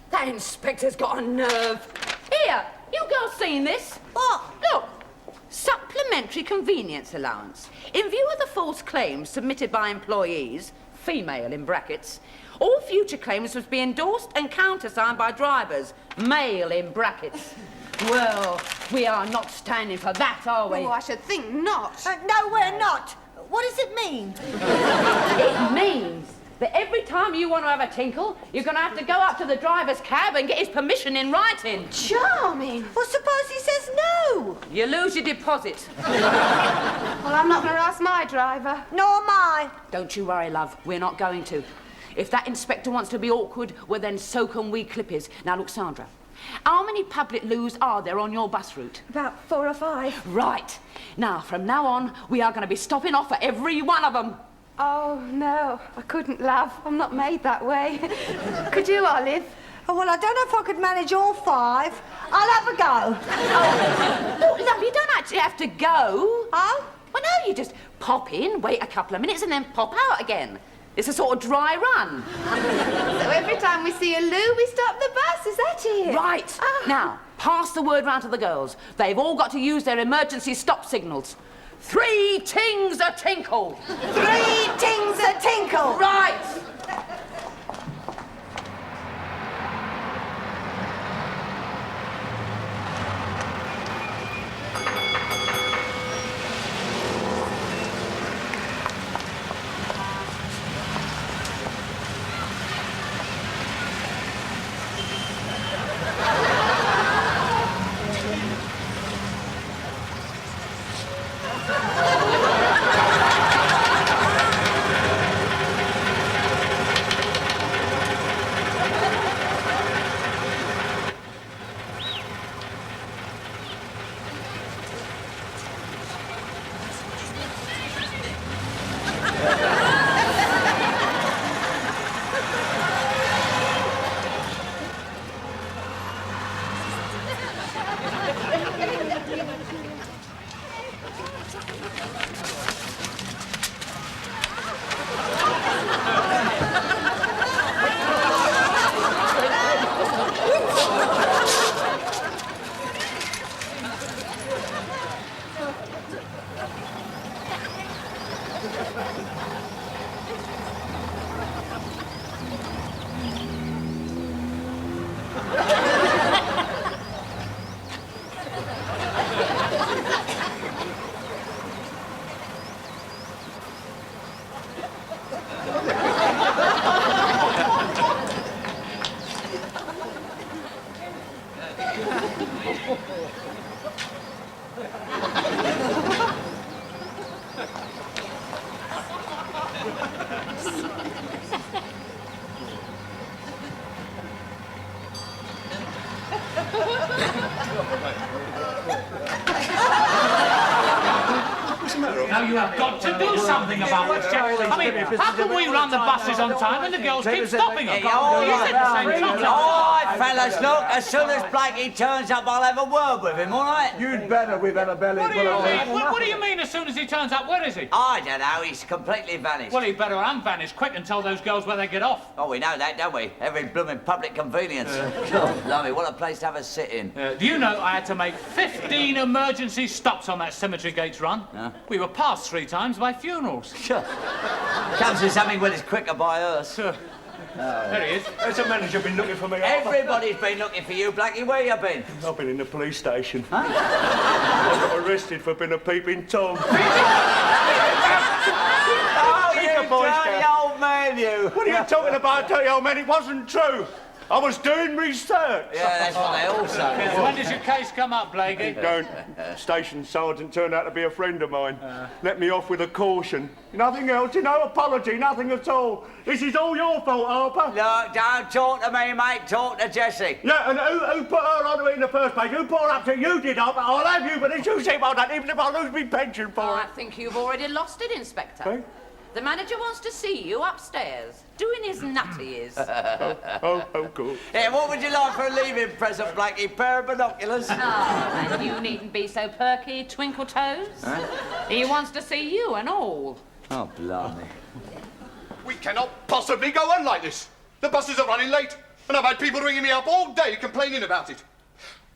T: That inspector's got a nerve. Here, you girls seen this?
H: What?
T: Look. Supplementary convenience allowance. In view of the false claims submitted by employees, female in brackets, all future claims must be endorsed and countersigned by drivers, male in brackets. Well, we are not standing for that, are we?
F: Oh, I should think not.
H: No, we're not. What does it mean?
T: It means that every time you want to have a tinkle, you're going to have to go up to the driver's cab and get his permission in writing.
H: Charming. Well, suppose he says no.
T: You lose your deposit.
F: Well, I'm not going to ask my driver.
H: Nor am I.
T: Don't you worry, love. We're not going to. If that inspector wants to be awkward, well, then so can we Clippies. Now, look, Sandra, how many public loos are there on your bus route?
J: About 4 or 5.
T: Right. Now, from now on, we are going to be stopping off at every one of them.
F: Oh, no, I couldn't, love. I'm not made that way. Could you, Olive?
H: Oh, well, I don't know if I could manage all 5. I'll have a go.
T: Oh, look, love, you don't actually have to go.
H: Oh?
T: Well, no, you just pop in, wait a couple of minutes, and then pop out again. It's a sort of dry run.
F: So every time we see a loo, we stop the bus, is that it?
T: Right. Now, pass the word round to the girls. They've all got to use their emergency stop signals. 3 tings a tinkle.
H: 3 tings a tinkle.
T: Right.
K: Now you have got to do something about this, Jack. I mean, how can we run the buses on time and the girls keep stopping them?
D: All right, fellas, look, as soon as Blakey turns up, I'll have a word with him, all right?
O: You'd better, we've had a belly
K: What do
O: full
K: you
O: of
K: mean? What do you mean as soon as he turns up? Where is he?
D: I don't know, he's completely vanished.
K: Well, he better unvanish quick and tell those girls where they get off.
D: Oh, we know that, don't we? Every blooming public convenience. God, blimey, what a place to have a sit-in.
K: Do you know I had to make 15 emergency stops on that cemetery gates run? We were passed 3 times by funerals.
D: Comes to something when it's quicker by us.
K: There he is.
B: There's a manager been looking for me.
D: Everybody's been looking for you, Blackie. Where you been?
B: I've been in the police station. I got arrested for being a peeping Tom.
D: Oh, you dirty old man, you.
B: What are you talking about, dirty old man? It wasn't true. I was doing research.
D: Yeah, that's what they all say.
K: When does your case come up, Blakey?
B: Don't. Station sergeant turned out to be a friend of mine. Let me off with a caution. Nothing else, no apology, nothing at all. This is all your fault, Harper.
D: Look, don't talk to me, mate. Talk to Jessie.
B: Yeah, and who put her onto it in the first place? Who put her up to it? You did, Harper. I'll have you, but it's you see about that, even if I lose my pension for
T: I
B: it.
T: think you've already lost it, Inspector.
B: Hey?
T: The manager wants to see you upstairs, doing his nutties.
B: Oh, good.
D: Yeah, what would you like for a leaving present, Blackie? Pair of binoculars?
T: Oh, and you needn't be so perky, twinkle toes. He wants to see you and all.
D: Oh, blimey.
R: We cannot possibly go on like this. The buses are running late, and I've had people ringing me up all day complaining about it.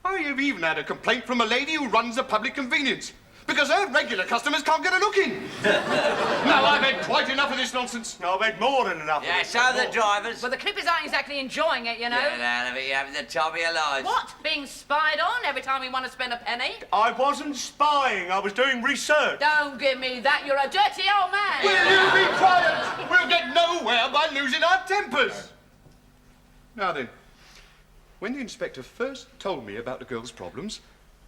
R: I have even had a complaint from a lady who runs a public convenience, because her regular customers can't get a look in. Now, I've had quite enough of this nonsense.
B: No, I've had more than enough
D: Yeah,
B: of it.
D: so the drivers.
T: Well, the Clippies aren't exactly enjoying it, you know.
D: Get out of it, you're having the time of your lives.
T: What? Being spied on every time you want to spend a penny?
B: I wasn't spying. I was doing research.
T: Don't give me that. You're a dirty old man.
R: Will you be quiet? We'll get nowhere by losing our tempers. Now then, when the inspector first told me about the girls' problems,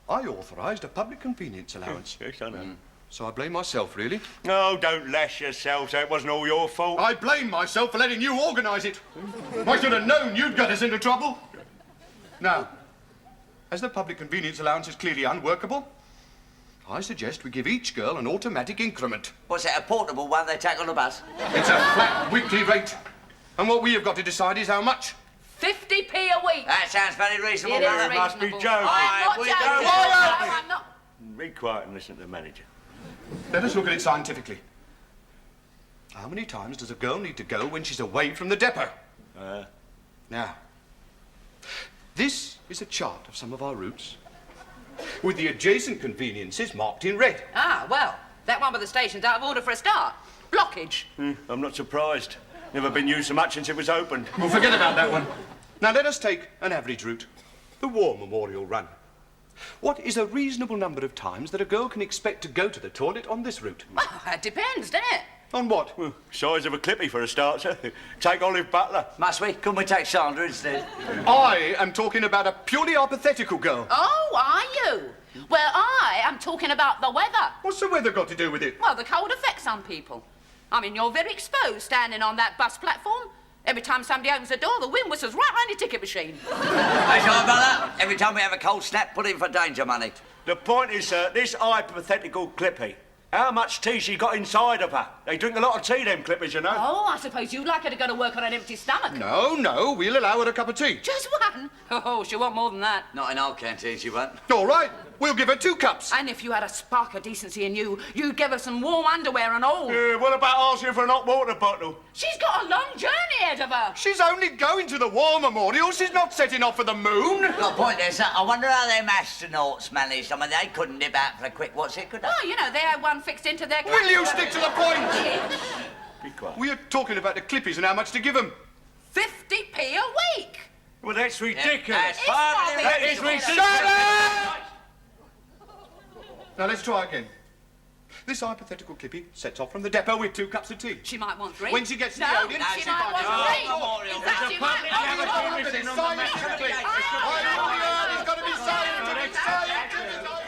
R: I authorised a public convenience allowance.
B: Yes, I know.
R: So I blame myself, really.
B: No, don't lash yourself, so it wasn't all your fault.
R: I blame myself for letting you organise it. I should have known you'd get us into trouble. Now, as the public convenience allowance is clearly unworkable, I suggest we give each girl an automatic increment.
D: What's that, a portable one they take on the bus?
R: It's a flat weekly rate. And what we have got to decide is how much.
T: 50p a week.
D: That sounds very reasonable.
T: It is
B: You must be
T: reasonable.
B: joking.
T: I'm not
D: we
T: joking.
D: don't-
T: No, I'm not.
B: Be quiet and listen to the manager.
R: Let us look at it scientifically. How many times does a girl need to go when she's away from the depot? Now, this is a chart of some of our routes, with the adjacent conveniences marked in red.
T: Ah, well, that one by the station's out of order for a start. Blockage.
B: I'm not surprised. Never been used so much since it was opened.
R: We'll forget about that one. Now let us take an average route, the War Memorial Run. What is a reasonable number of times that a girl can expect to go to the toilet on this route?
T: Well, it depends, doesn't it?
R: On what?
B: Size of a clippie for a start, sir. Take Olive Butler.
D: Must we? Couldn't we take Sandra instead?
R: I am talking about a purely hypothetical girl.
T: Oh, are you? Well, I am talking about the weather.
R: What's the weather got to do with it?
T: Well, the cold affects some people. I mean, you're very exposed standing on that bus platform. Every time somebody opens the door, the wind whistles right round your ticket machine.
D: That's right, brother. Every time we have a cold snap, put in for danger money.
B: The point is, sir, this hypothetical clippie How much tea she got inside of her? They drink a lot of tea, them Clippers, you know.
T: Oh, I suppose you'd like her to go to work on an empty stomach.
R: No, we'll allow her a cup of tea.
T: Just one? Oh, she'll want more than that.
D: Not in our canteen, she won't.
R: All right, we'll give her 2 cups.
T: And if you had a spark of decency in you, you'd give her some warm underwear and all.
B: What about asking for an hot water bottle?
T: She's got a long journey ahead of her.
R: She's only going to the War Memorial. She's not setting off for the moon.
D: Got a point there, sir. I wonder how them astronauts managed. I mean, they couldn't nip out for a quick what's it, could they?
T: Oh, you know, they had one fixed into their...
R: Will you stick to the point?
B: Be quiet.
R: We're talking about the Clippies and how much to give them.
T: 50p a week.
B: Well, that's ridiculous.
T: It's not
B: That is
T: ridiculous.
B: ridiculous.
R: Now, let's try again. This hypothetical Clippie sets off from the depot with 2 cups of tea.
T: She might want 3.
R: When she gets to the
T: No,
R: audience,
T: she might want 3. In fact, she might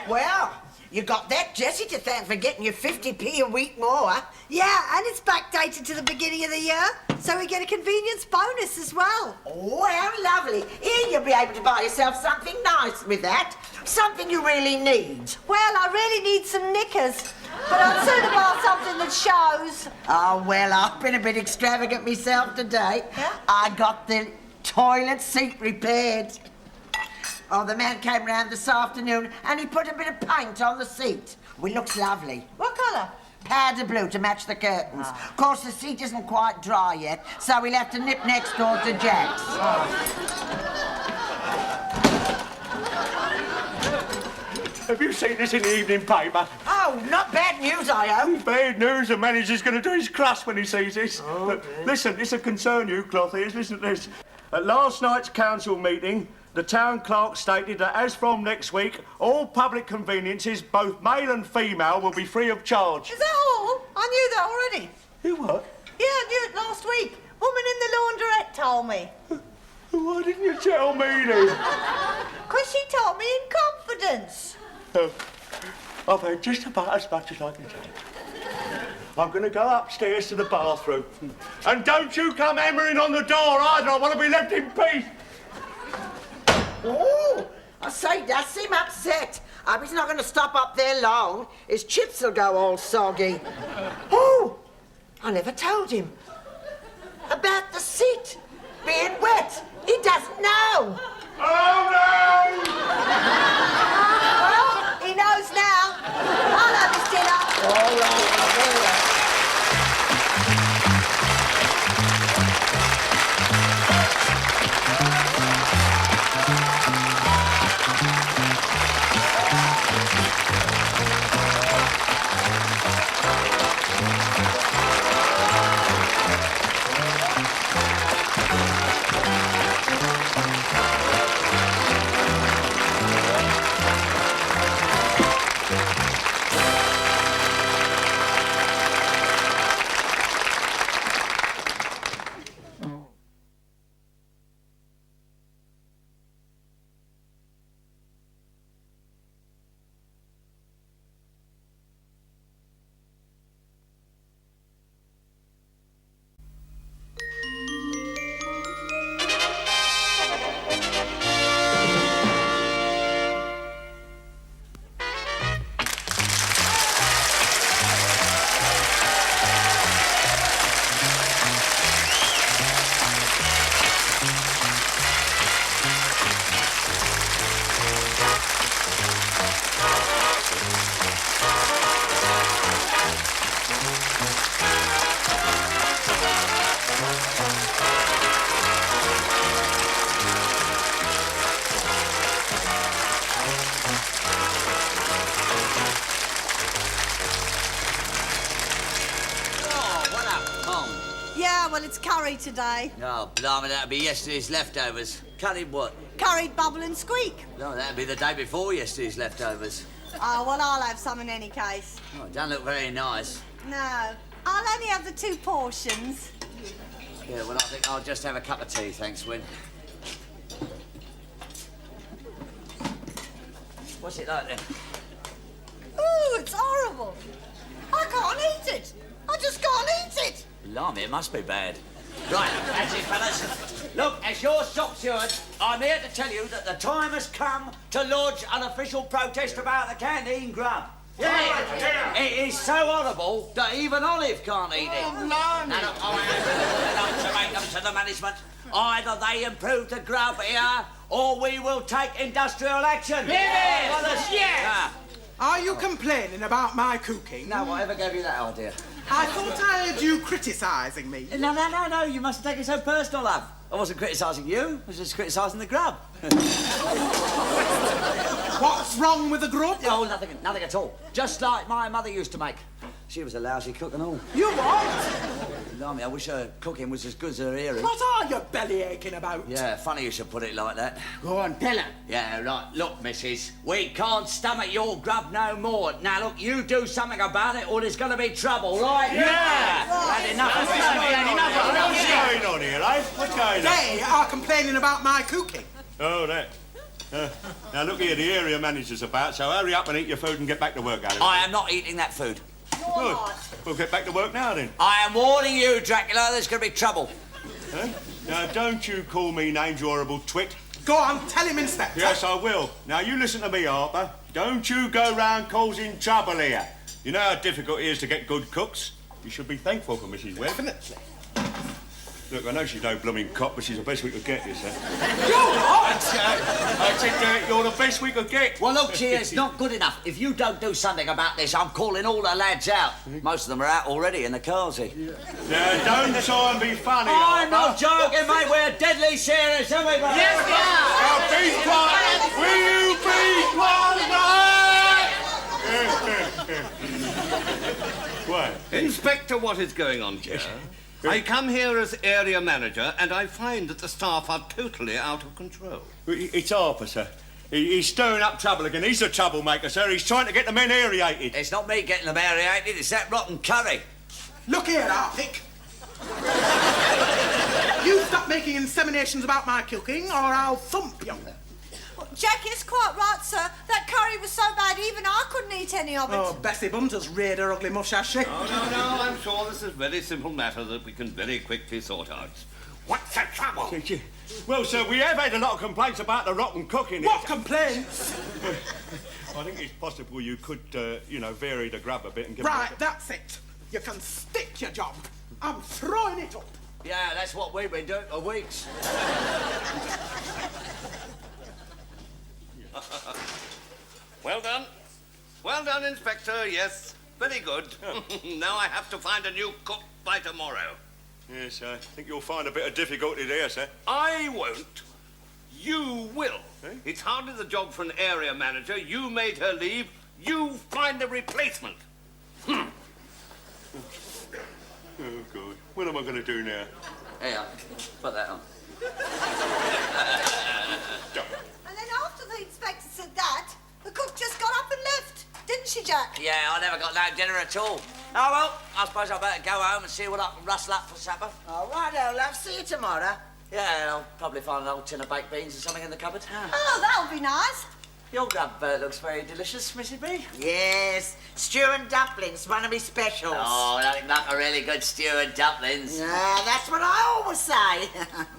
C: Well, you got that Jessie to thank for getting you 50p a week more.
P: Yeah, and it's backdated to the beginning of the year, so we get a convenience bonus as well.
C: Oh, how lovely. Here you'll be able to buy yourself something nice with that. Something you really need.
P: Well, I really need some knickers, but I'd sooner buy something that shows.
C: Oh, well, I've been a bit extravagant myself today. Yeah? I got the toilet seat repaired. Oh, the man came round this afternoon and he put a bit of paint on the seat. Well, it looks lovely.
P: What colour?
C: Powder blue to match the curtains. Of course, the seat isn't quite dry yet, so we'll have to nip next door to Jack's.
B: Have you seen this in the evening paper?
C: Oh, not bad news, I hope.
B: Bad news. The manager's going to do his crust when he sees this. Listen, this'll concern you, Clothiers. Listen to this. At last night's council meeting, the town clerk stated that as from next week, all public conveniences, both male and female, will be free of charge.
P: Is that all? I knew that already.
B: You what?
P: Yeah, I knew it last week. Woman in the laundrette told me.
B: Why didn't you tell me then?
P: Because she told me in confidence.
B: I've had just about as much as I can take. I'm going to go upstairs to the bathroom. And don't you come hammering on the door either. I want to be left in peace.
C: Oh, I say, does seem upset. I hope he's not going to stop up there long. His chips will go all soggy. Oh, I never told him about the seat being wet. He doesn't know.
B: Oh, no!
P: Well, he knows now. I'll have his dinner.
C: All right, very well.
P: Well, it's curry today.
D: Oh, blimey, that'd be yesterday's leftovers. Curried what?
P: Curried bubble and squeak.
D: No, that'd be the day before yesterday's leftovers.
P: Oh, well, I'll have some in any case.
D: Oh, it don't look very nice.
P: No, I'll only have the 2 portions.
D: Yeah, well, I think I'll just have a cup of tea, thanks, Win. What's it like, then?
P: Ooh, it's horrible. I can't eat it. I just can't eat it.
D: Blimey, it must be bad. Right, that's it, fellas. Look, as your shop steward, I'm here to tell you that the time has come to lodge an official protest about the canteen grub. Yeah, it is so horrible that even Olive can't eat it.
K: Oh,
D: Now, look, I am an ultimatum to the management. Either they improve the grub here, or we will take industrial action.
N: Yes! Are you complaining about my cooking?
D: No, whatever gave you that idea?
N: I thought I heard you criticising me.
D: No, you mustn't take it so personal, love. I wasn't criticising you, I was just criticising the grub.
N: What's wrong with the grub?
D: Oh, nothing at all. Just like my mother used to make. She was a lousy cook and all.
N: You what?
D: Blimey, I wish her cooking was as good as her hearing.
N: What are you belly aching about?
D: Yeah, funny you should put it like that.
N: Go on, tell her.
D: Yeah, right. Look, missus, we can't stomach your grub no more. Now, look, you do something about it or there's going to be trouble, right?
B: Yeah!
D: Had enough of it.
B: What's going on here, eh? What's going on?
N: They are complaining about my cooking.
B: Oh, that. Now, look here, the area manager's about, so hurry up and eat your food and get back to work, Alex.
D: I am not eating that food.
B: Good. We'll get back to work now, then.
D: I am warning you, Dracula, there's going to be trouble.
B: Huh? Now, don't you call me names, you horrible twit.
N: Go on, tell him, Inspector.
B: Yes, I will. Now, you listen to me, Harper. Don't you go round causing trouble here. You know how difficult it is to get good cooks? You should be thankful for Mrs. Webb.
N: Definitely.
B: Look, I know she's no blooming cop, but she's the best we could get, you say.
N: You're what?
B: I said you're the best we could get.
D: Well, look, she is not good enough. If you don't do something about this, I'm calling all the lads out. Most of them are out already in the carsy.
B: Now, don't try and be funny,
D: I'm not
B: Harper.
D: joking, mate. We're deadly serious, aren't we, brother?
K: Yes,
B: Now, be quiet. Will you be quiet? What?
U: Inspector, what is going on here? I come here as area manager and I find that the staff are totally out of control.
B: It's Harper, sir. He's stirring up trouble again. He's a troublemaker, sir. He's trying to get the men aerated.
D: It's not me getting them aerated, it's that rotten curry.
N: Look here, Arctic. You stop making inseminations about my cooking, or I'll thump you.
P: Well, Jack is quite right, sir. That curry was so bad, even I couldn't eat any of it.
N: Oh, Bessie Bunter's reared her ugly mush, has she?
U: No, I'm sure this is a very simple matter that we can very quickly sort out. What's the trouble?
B: Well, sir, we have had a lot of complaints about the rotten cooking.
N: What complaints?
B: I think it's possible you could, vary the grub a bit and give
N: Right, that's it. You can stick your job. I'm throwing it up.
D: Yeah, that's what we've been doing for weeks.
U: Well done. Well done, Inspector. Yes, very good. Now I have to find a new cook by tomorrow.
B: Yes, I think you'll find a bit of difficulty there, sir.
U: I won't. You will. It's hardly the job for an area manager. You made her leave. You find a replacement.
B: Oh, God. What am I going to do now?
D: Here, put that on.
P: And then after the inspector said that, the cook just got up and left. Didn't she, Jack?
D: Yeah, I never got no dinner at all. Oh, well, I suppose I better go home and see what I can rustle up for supper.
C: All right, old love. See you tomorrow.
D: Yeah, I'll probably find an old tin of baked beans or something in the cupboard.
P: Oh, that'll be nice.
D: Your grub looks very delicious, Missy B.
C: Yes, stew and dumplings, one of my specials.
D: Oh, nothing like a really good stew and dumplings.
C: Yeah, that's what I always say.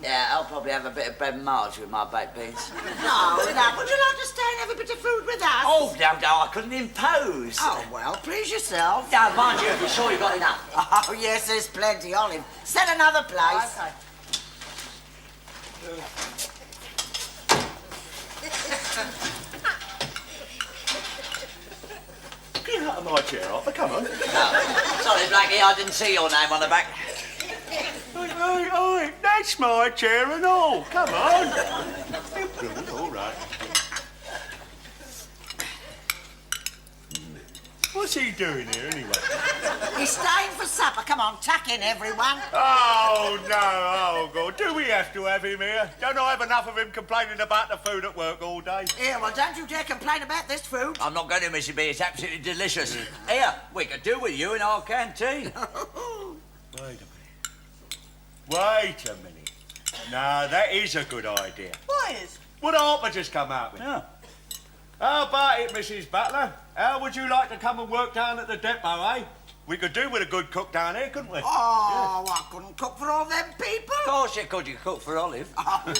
D: Yeah, I'll probably have a bit of bread and marge with my baked beans.
C: No, love, would you like to stay and have a bit of food with us?
D: Oh, no, I couldn't impose.
C: Oh, well, please yourself.
D: No, mind you, if you're sure you've got enough.
C: Oh, yes, there's plenty, Olive. Set another place.
D: Okay.
B: Get out of my chair, Harper. Come on.
D: Oh, sorry, Blackie, I didn't see your name on the back.
B: Oi, that's my chair and all. Come on. All right. What's he doing here, anyway?
C: He's staying for supper. Come on, tuck in, everyone.
B: Oh, no. Oh, God. Do we have to have him here? Don't I have enough of him complaining about the food at work all day?
C: Here, well, don't you dare complain about this food.
D: I'm not going to, Missy B. It's absolutely delicious. Here, we could do with you in our canteen.
B: Wait a minute. No, that is a good idea.
P: What is?
B: What Harper just come out with?
D: Yeah.
B: How about it, Mrs. Butler? How would you like to come and work down at the depot, eh? We could do with a good cook down here, couldn't we?
C: Oh, I couldn't cook for all them people.
D: Of course you could. You cook for Olive.
C: Oh, Dad,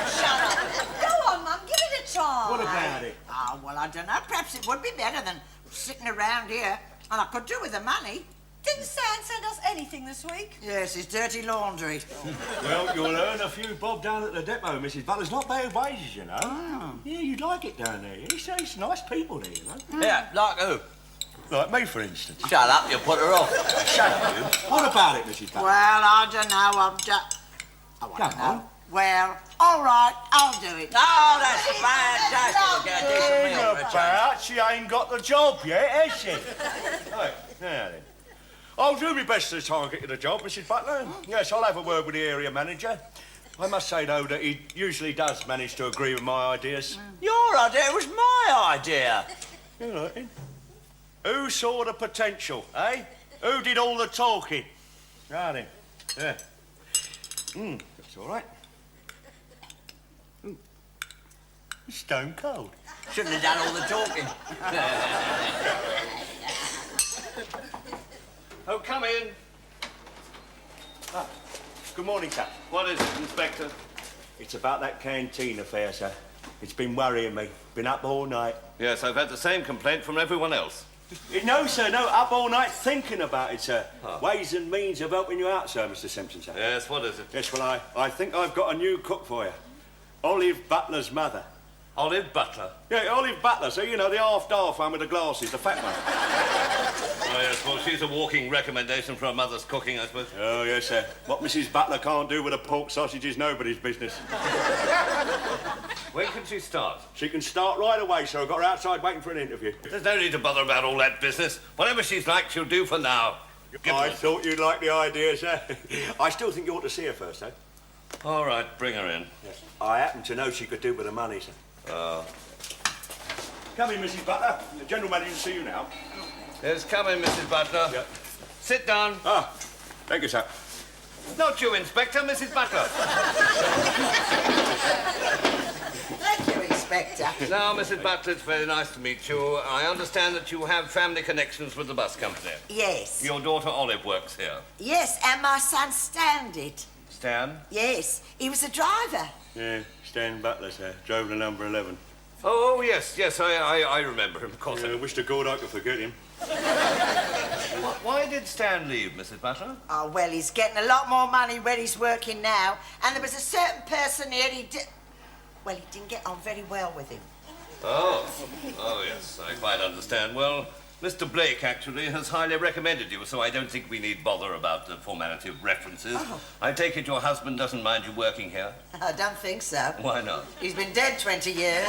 C: shut up.
P: Go on, Mum, give it a try.
B: What about it?
C: Oh, well, I don't know. Perhaps it would be better than sitting around here, and I could do with the money.
H: Didn't Stan send us anything this week?
C: Yes, his dirty laundry.
B: Well, you'll earn a few bob down at the depot, Mrs. Butler's not bad wages, you know.
C: Oh.
B: Yeah, you'd like it down there. It's nice people there, you know.
D: Yeah, like who?
B: Like me, for instance.
D: Shut up, you'll put her off.
B: Shut up, you. What about it, Mrs. Butler?
C: Well, I don't know. I'm just...
B: Come on.
C: Well, all right, I'll do it.
D: Oh, that's fantastic. We'll get a decent meal for a change.
B: About, she ain't got the job yet, has she? Right, now then. I'll do my best to try and get you the job, Mrs. Butler. Yes, I'll have a word with the area manager. I must say, though, that he usually does manage to agree with my ideas.
D: Your idea was my idea.
B: You know, who saw the potential, eh? Who did all the talking? Right then. Yeah. That's all right. Stone cold.
D: Shouldn't have done all the talking.
U: Oh, come in.
B: Ah, good morning, sir.
U: What is it, Inspector?
B: It's about that canteen affair, sir. It's been worrying me. Been up all night.
U: Yes, I've had the same complaint from everyone else.
B: No, sir, no. Up all night thinking about it, sir. Ways and means of helping you out, sir, Mr. Simpson, sir.
U: Yes, what is it?
B: Yes, well, I think I've got a new cook for you. Olive Butler's mother.
U: Olive Butler?
B: Yeah, Olive Butler, so you know, the half-daft one with the glasses, the fat one.
U: Oh, yes, well, she's a walking recommendation for a mother's cooking, I suppose.
B: Oh, yes, sir. What Mrs. Butler can't do with a pork sausage is nobody's business.
U: When can she start?
B: She can start right away, sir. I've got her outside waiting for an interview.
U: There's no need to bother about all that business. Whatever she's like, she'll do for now.
B: I thought you'd like the idea, sir. I still think you ought to see her first, though.
U: All right, bring her in.
B: Yes. I happen to know she could do with the money, sir. Come in, Mrs. Butler. The general manager will see you now.
U: Yes, come in, Mrs. Butler.
B: Yeah.
U: Sit down.
B: Ah, thank you, sir.
U: Not you, Inspector, Mrs. Butler.
C: Thank you, Inspector.
U: Now, Mrs. Butler, it's very nice to meet you. I understand that you have family connections with the bus company.
C: Yes.
U: Your daughter Olive works here.
C: Yes, and my son Stan did.
U: Stan?
C: Yes, he was a driver.
B: Yeah, Stan Butler, sir. Drove the number 11.
U: Oh, yes, I remember him, of course.
B: I wish to God I could forget him.
U: Why did Stan leave, Mrs. Butler?
C: Oh, well, he's getting a lot more money where he's working now, and there was a certain person here he didn't get on very well with him.
U: Oh, yes, I quite understand. Well, Mr. Blake actually has highly recommended you, so I don't think we need bother about the formality of references.
C: Oh.
U: I take it your husband doesn't mind you working here?
C: I don't think so.
U: Why not?
C: He's been dead 20 years.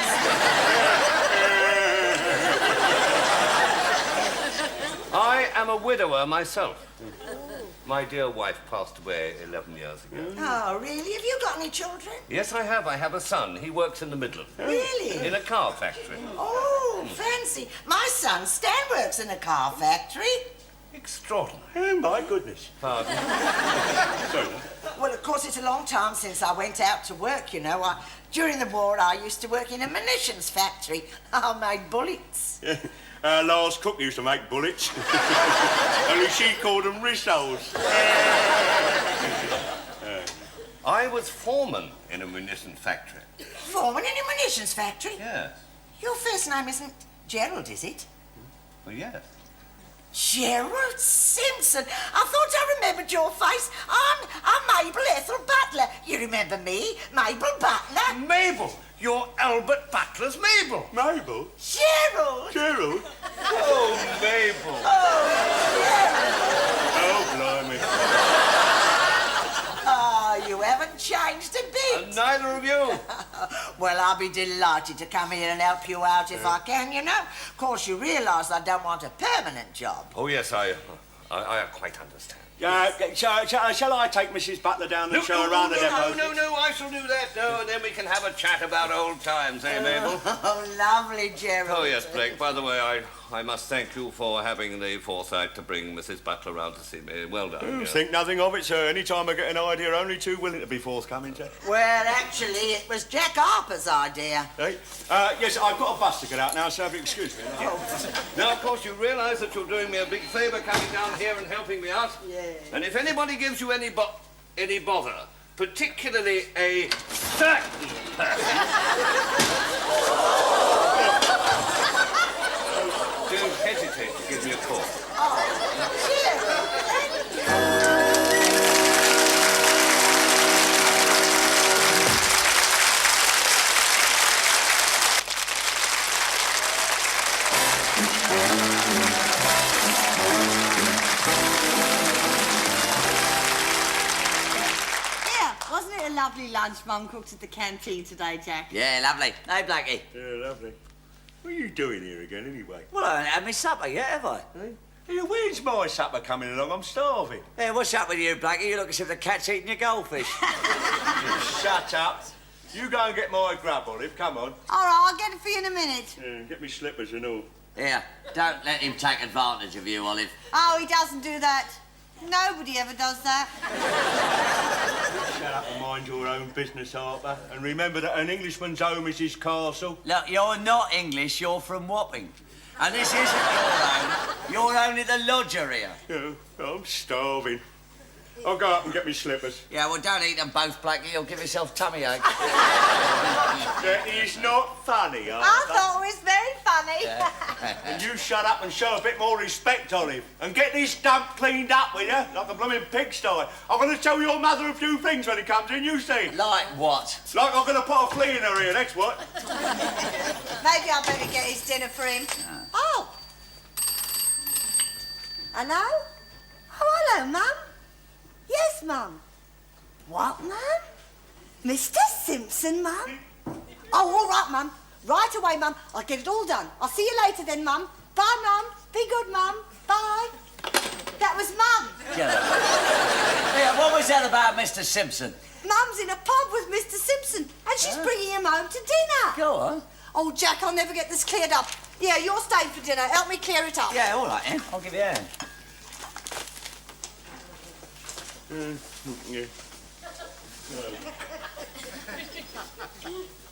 U: I am a widower myself. My dear wife passed away 11 years ago.
C: Oh, really? Have you got any children?
U: Yes, I have. I have a son. He works in the Midlands.
C: Really?
U: In a car factory.
C: Oh, fancy. My son Stan works in a car factory.
U: Extraordinary.
B: Oh, my goodness.
U: Pardon?
B: Sorry.
C: Well, of course, it's a long time since I went out to work, you know. During the war, I used to work in a munitions factory. I made bullets.
B: Yeah. Our last cook used to make bullets. Only she called them rissoles.
U: I was foreman in a munitions factory.
C: Foreman in a munitions factory?
U: Yes.
C: Your first name isn't Gerald, is it?
U: Well, yes.
C: Gerald Simpson. I thought I remembered your face. I'm Mabel Ethel Butler. You remember me, Mabel Butler?
U: Mabel! You're Albert Butler's Mabel.
B: Mabel?
C: Gerald!
B: Gerald?
U: Oh, Mabel.
B: Oh, blimey.
C: Oh, you haven't changed a bit.
U: And neither of you.
C: Well, I'll be delighted to come here and help you out if I can, you know. Of course, you realise I don't want a permanent job.
U: Oh, yes, I quite understand.
B: Shall I take Mrs. Butler down and show her around the depot?
U: No, I shall do that. No, and then we can have a chat about old times, eh, Mabel?
C: Oh, lovely, Gerald.
U: Oh, yes, Blake. By the way, I must thank you for having the foresight to bring Mrs. Butler round to see me. Well done.
B: Oh, think nothing of it, sir. Any time I get an idea, only too willing to be forthcoming, sir.
C: Well, actually, it was Jack Harper's idea.
B: Hey? Yes, I've got a bus to get out now, so if you excuse me.
U: Now, of course, you realise that you're doing me a big favour coming down here and helping me out.
C: Yeah.
U: And if anybody gives you any bother, particularly a certain person, to head me a call.
H: Wasn't it a lovely lunch Mum cooked at the canteen today, Jack?
D: Yeah, lovely. Hey, Blackie.
B: Yeah, lovely. What are you doing here again, anyway?
D: Well, I haven't had my supper yet, have I?
B: Hey, when's my supper coming along? I'm starving.
D: Hey, what's up with you, Blackie? You look as if the cat's eating your goldfish.
B: Shut up. You go and get my grub, Olive. Come on.
H: All right, I'll get it for you in a minute.
B: Yeah, get me slippers and all.
D: Here, don't let him take advantage of you, Olive.
H: Oh, he doesn't do that. Nobody ever does that.
B: Shut up and mind your own business, Harper. And remember that an Englishman's home is his castle.
D: Look, you're not English, you're from Wapping. And this isn't your own. You're only the lodger here.
B: Yeah, I'm starving. I'll go up and get me slippers.
D: Yeah, well, don't eat them both, Blackie. You'll give yourself tummy ache.
B: That is not funny, Harper.
H: I thought it was very funny.
B: And you shut up and show a bit more respect, Olive. And get this dump cleaned up, will you? Like a blooming pigsty. I'm going to tell your mother a few things when he comes in, you see.
D: Like what?
B: Like I'm going to put a flea in her ear, that's what.
H: Maybe I better get his dinner for him. Oh. Hello? Oh, hello, Mum. Yes, Mum. What, Mum? Mr. Simpson, Mum? Oh, all right, Mum. Right away, Mum. I'll get it all done. I'll see you later then, Mum. Bye, Mum. Be good, Mum. Bye. That was Mum.
D: Yeah, what was that about Mr. Simpson?
H: Mum's in a pub with Mr. Simpson, and she's bringing him home to dinner.
D: Go on.
H: Oh, Jack, I'll never get this cleared up. Yeah, you're staying for dinner. Help me clear it up.
D: Yeah, all right, then. I'll give you a hand.
B: Yeah.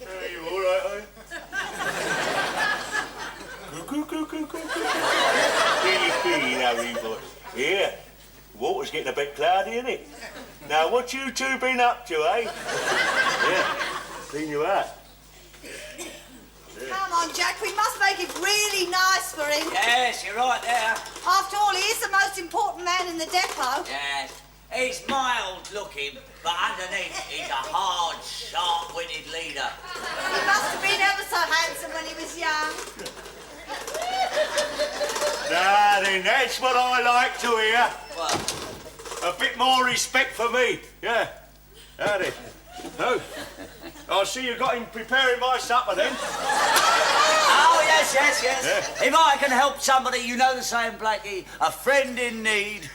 B: Are you all right, are you? Coo. Harry boy. Yeah. Water's getting a bit cloudy, isn't it? Now, what you two been up to, eh? Yeah. Clean you out.
H: Come on, Jack, we must make it really nice for him.
D: Yes, you're right there.
H: After all, he is the most important man in the depot.
D: Yes. He's mild looking, but underneath he's a hard, sharp-witted leader.
H: He must have been ever so handsome when he was young.
B: Now then, that's what I like to hear.
D: What?
B: A bit more respect for me. Yeah. Now then. Oh. I see you got him preparing my supper then.
D: Oh, yes.
B: Yeah.
D: If I can help somebody, you know the saying, Blackie, a friend in need.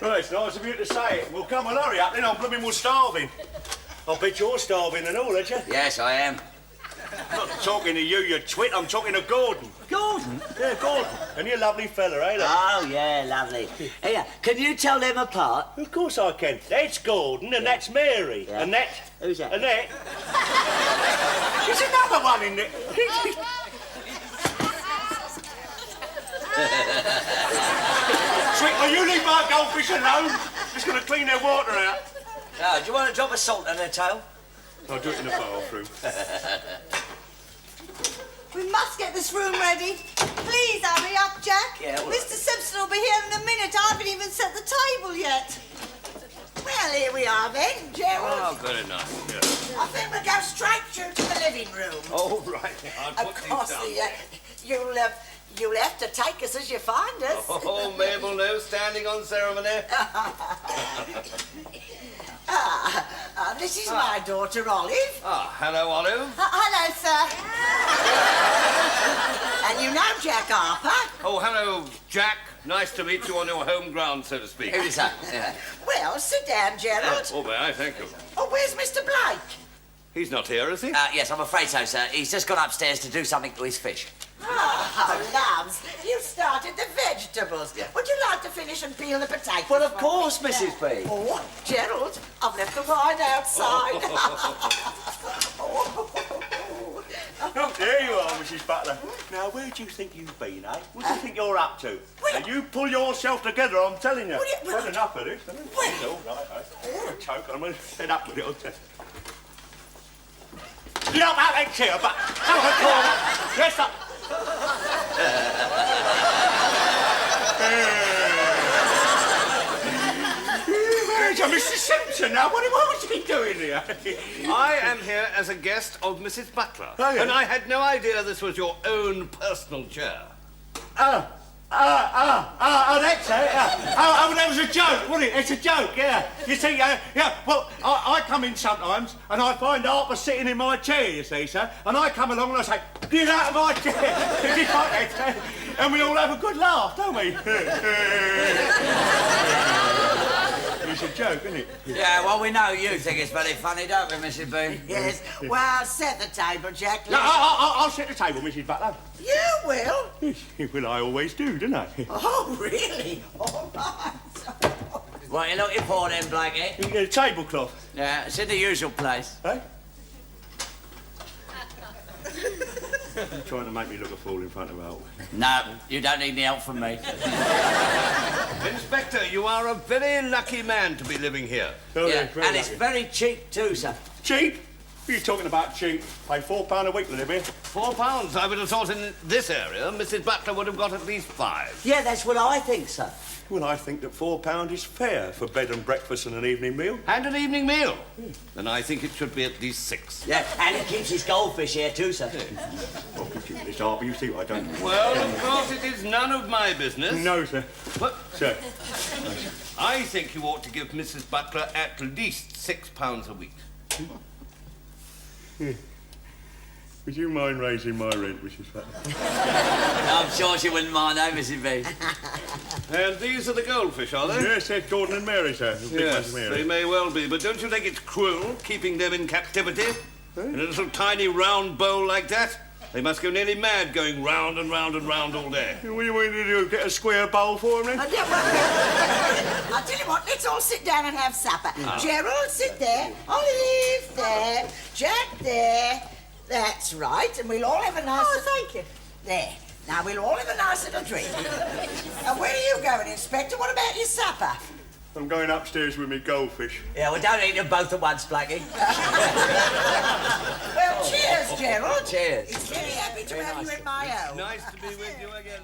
B: Well, it's nice of you to say it. Well, come on, hurry up then. I'm blooming well starving. I bet you're starving and all, aren't you?
D: Yes, I am.
B: I'm not talking to you, you twit. I'm talking to Gordon.
D: Gordon?
B: Yeah, Gordon. And you're a lovely fella, eh? Look?
D: Oh, yeah, lovely. Here, can you tell them apart?
B: Of course I can. That's Gordon and that's Mary.
D: Yeah.
B: And that...
D: Who's that?
B: And that... There's another one in there. Sweet, will you leave my goldfish alone? Just going to clean their water out.
D: Oh, do you want a drop of salt on their tail?
B: I'll do it in the bathroom.
H: We must get this room ready. Please hurry up, Jack.
D: Yeah, all
H: Mr. Simpson will be here in a minute. I haven't even set the table yet. Well, here we are then, Gerald.
U: Oh, good enough.
C: I think we'll go straight through to the living room.
U: Oh, right. I'll
C: Of
U: put
C: course,
U: these down.
C: you'll have to take us as you find us.
U: Oh, Mabel, no standing on ceremony.
C: This is my daughter, Olive.
U: Ah, hello, Olive.
C: Hello, sir. And you know Jack Harper?
U: Oh, hello, Jack. Nice to meet you on your home ground, so to speak.
D: Who is that? Yeah.
C: Well, sit down, Gerald.
U: Oh, may I? Thank you.
C: Oh, where's Mr. Blake?
U: He's not here, is he?
D: Yes, I'm afraid so, sir. He's just gone upstairs to do something to his fish.
C: Oh, loves, you started the vegetables.
D: Yeah.
C: Would you like to finish and peel the potatoes?
D: Well, of
C: for
D: course,
C: me?
D: Mrs. B.
C: Oh, Gerald, I've left the wine outside.
B: Oh, there you are, Mrs. Butler. Now, where do you think you've been, eh? What do you think you're up to? Now, you pull yourself together, I'm telling you. I've had enough of this, haven't you? It's all right, eh? I'm a choke. I'm going to head up with it, I'll tell you. Get up out that chair, but... Come on, come on. Yes, up. Mr. Simpson, now, what would you be doing here?
U: I am here as a guest of Mrs. Butler.
B: Oh, yeah.
U: And I had no idea this was your own personal chair.
B: That's it. That was a joke, wasn't it? It's a joke, yeah. You see, well, I come in sometimes and I find Harper sitting in my chair, you see, sir. And I come along and I say, get out of my chair. And we all have a good laugh, don't we? It's a joke, isn't it?
D: Yeah, well, we know you think it's very funny, don't we, Mrs. B?
C: Yes. Well, set the table, Jack.
B: No, I'll set the table, Mrs. Butler.
C: You will?
B: Well, I always do, don't I?
C: Oh, really? All right.
D: What are you looking for then, Blakey?
B: Tablecloth.
D: Yeah, it's in the usual place.
B: Eh? You're trying to make me look a fool in front of Al.
D: No, you don't need any help from me.
U: Inspector, you are a very lucky man to be living here.
D: Yeah, and it's very cheap too, sir.
B: Cheap? What are you talking about cheap? Pay £4 a week to live here.
U: £4? I would have thought in this area, Mrs. Butler would have got at least £5.
D: Yeah, that's what I think, sir.
B: Well, I think that £4 is fair for bed and breakfast and an evening meal.
U: And an evening meal? Then I think it should be at least £6.
D: Yeah, and it keeps his goldfish here too, sir.
B: I'll keep you this, Harper. You see what I don't...
U: Well, of course, it is none of my business.
B: No, sir.
U: What?
B: Sir.
U: I think you ought to give Mrs. Butler at least £6 a week.
B: Would you mind raising my rent, Mrs. Butler?
D: I'm sure she wouldn't mind, eh, Mrs. B?
U: And these are the goldfish, are they?
B: Yes, they're Gordon and Mary, sir. The big one's Mary.
U: They may well be, but don't you think it's cruel keeping them in captivity? In a little tiny round bowl like that? They must go nearly mad going round and round and round all day.
B: What do you want to do? Get a square bowl for them, then?
C: I'll tell you what, let's all sit down and have supper. Gerald, sit there. Olive, there. Jack, there. That's right, and we'll all have a nice...
P: Oh, thank you.
C: There. Now, we'll all have a nice little drink. And where are you going, Inspector? What about your supper?
B: I'm going upstairs with me goldfish.
D: Yeah, well, don't eat them both at once, Blackie.
C: Well, cheers, Gerald.
D: Cheers.
C: It's very happy to have you at my home.
U: Nice to be with you again.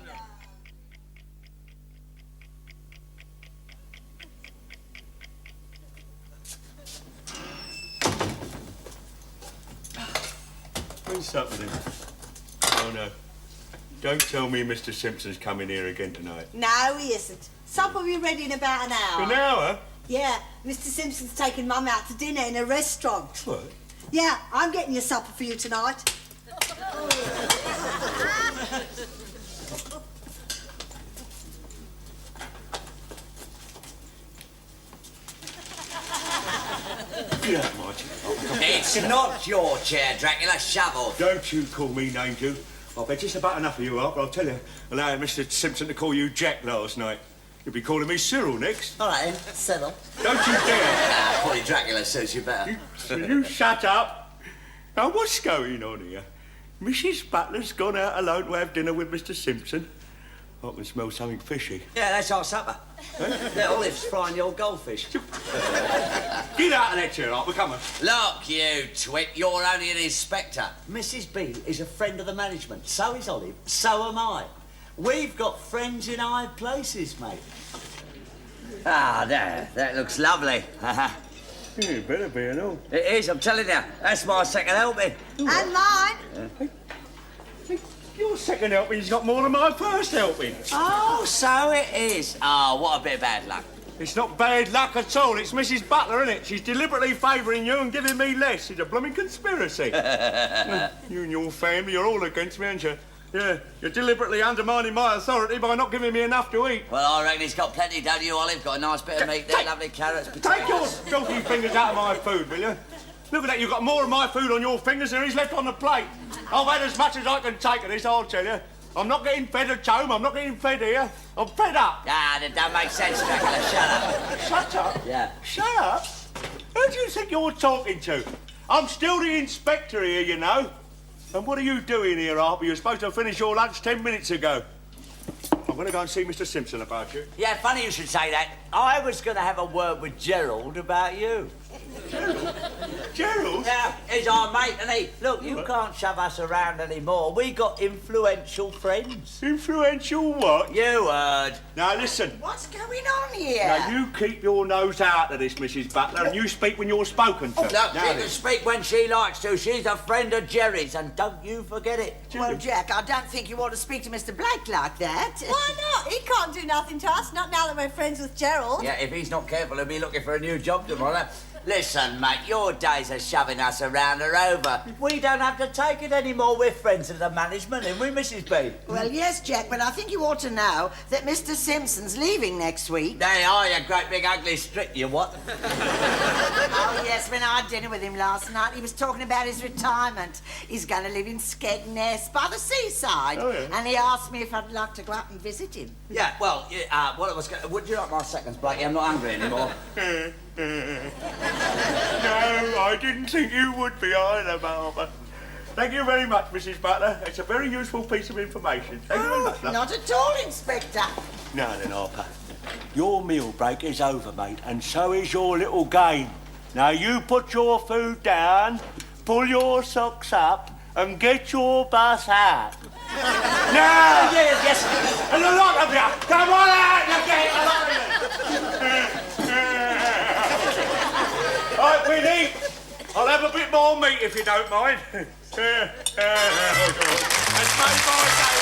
B: When's supper, then? Oh, no. Don't tell me Mr. Simpson's coming here again tonight.
P: No, he isn't. Supper will be ready in about an hour.
B: An hour?
P: Yeah, Mr. Simpson's taking Mum out to dinner in a restaurant.
B: What?
P: Yeah, I'm getting your supper for you tonight.
B: Get out, Martin.
D: It's not your chair, Dracula. Shovel.
B: Don't you call me names, you. I've had just about enough of you, Harper, I'll tell you. Allowing Mr. Simpson to call you Jack last night. You'll be calling me Cyril next.
D: All right, then. Cyril.
B: Don't you dare.
D: Probably Dracula suits you better.
B: You shut up. Now, what's going on here? Mrs. Butler's gone out alone to have dinner with Mr. Simpson. I can smell something fishy.
D: Yeah, that's our supper. The Olive's frying the old goldfish.
B: Get out of that chair, Harper, come on.
D: Look, you twit, you're only an inspector. Mrs. B is a friend of the management. So is Olive. So am I. We've got friends in high places, mate. Ah, there. That looks lovely.
B: You better be and all.
D: It is, I'm telling you. That's my second helping.
P: And mine.
B: Your second helping's got more than my first helping.
D: Oh, so it is. Oh, what a bit of bad luck.
B: It's not bad luck at all. It's Mrs. Butler, isn't it? She's deliberately favouring you and giving me less. It's a blooming conspiracy. You and your family, you're all against me, aren't you? Yeah, you're deliberately undermining my authority by not giving me enough to eat.
D: Well, I reckon he's got plenty, don't you, Olive? Got a nice bit of meat there, lovely carrots, potatoes.
B: Take your filthy fingers out of my food, will you? Look at that, you've got more of my food on your fingers than is left on the plate. I've had as much as I can take of this, I'll tell you. I'm not getting fed at home, I'm not getting fed here. I'm fed up.
D: Ah, that don't make sense, Dracula. Shut up.
B: Shut up?
D: Yeah.
B: Shut up? Who do you think you're talking to? I'm still the inspector here, you know. And what are you doing here, Harper? You're supposed to have finished your lunch 10 minutes ago. I'm going to go and see Mr. Simpson about you.
D: Yeah, funny you should say that. I was going to have a word with Gerald about you.
B: Gerald? Gerald?
D: Yeah, he's our mate, and he. Look, you can't shove us around anymore. We got influential friends.
B: Influential what?
D: You heard.
B: Now listen.
C: What's going on here?
B: Now you keep your nose out of this, Mrs. Butler, and you speak when you're spoken to.
D: Look, she can speak when she likes to. She's a friend of Jerry's, and don't you forget it.
C: Well, Jack, I don't think you ought to speak to Mr. Blake like that.
P: Why not? He can't do nothing to us, not now that we're friends with Gerald.
D: Yeah, if he's not careful, he'll be looking for a new job tomorrow. Listen, mate, your days of shoving us around are over. We don't have to take it anymore. We're friends of the management, aren't we, Mrs. B?
C: Well, yes, Jack, but I think you ought to know that Mr. Simpson's leaving next week.
D: They are, you great big ugly strick, you what?
C: Oh, yes, when I had dinner with him last night, he was talking about his retirement. He's going to live in Skegness by the seaside.
B: Oh, yeah.
C: And he asked me if I'd like to go up and visit him.
D: Yeah, well, what I was going to... Would you like my seconds, Blakey? I'm not hungry anymore.
B: No, I didn't think you would be either, Barbara. Thank you very much, Mrs. Butler. It's a very useful piece of information. Thank you very much, love.
C: Not at all, Inspector.
B: Now then, Harper. Your meal break is over, mate, and so is your little game. Now you put your food down, pull your socks up, and get your bus out. Now!
D: Yes.
B: And a lot of you! Come on out, you get a lot of you! Right, Winnie, I'll have a bit more meat if you don't mind. That's made my day.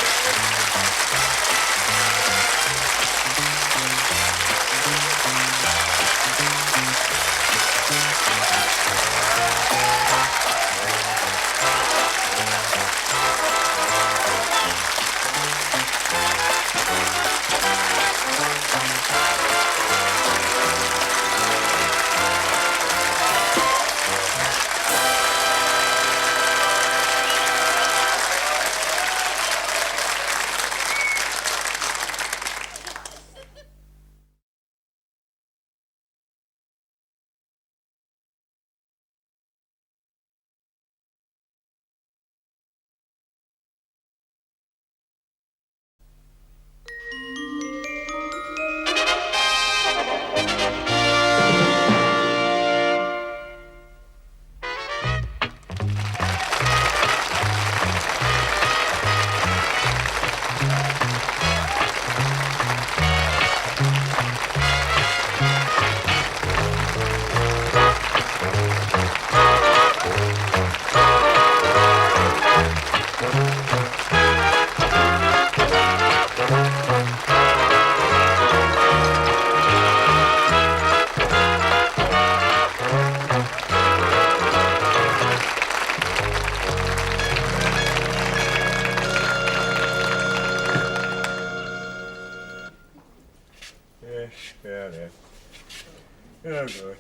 B: Oh, good.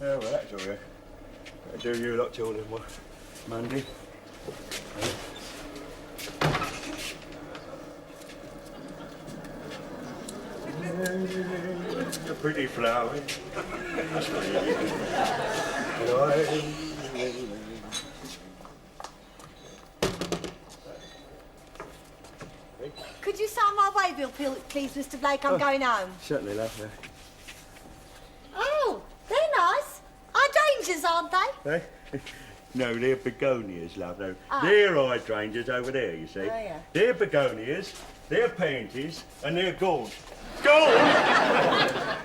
B: Oh, well, that's all right. I'll do you lot till then, Monday. A pretty flower.
P: Could you sign my waybill, please, Mr. Blake? I'm going home.
B: Certainly, love.
P: Oh, they're nice. Hydrangeas, aren't they?
B: Eh? No, they're begonias, love. No,
P: Oh.
B: they're hydrangeas over there, you see.
P: Oh, yeah.
B: They're begonias, they're pansies, and they're gourds. Gourds?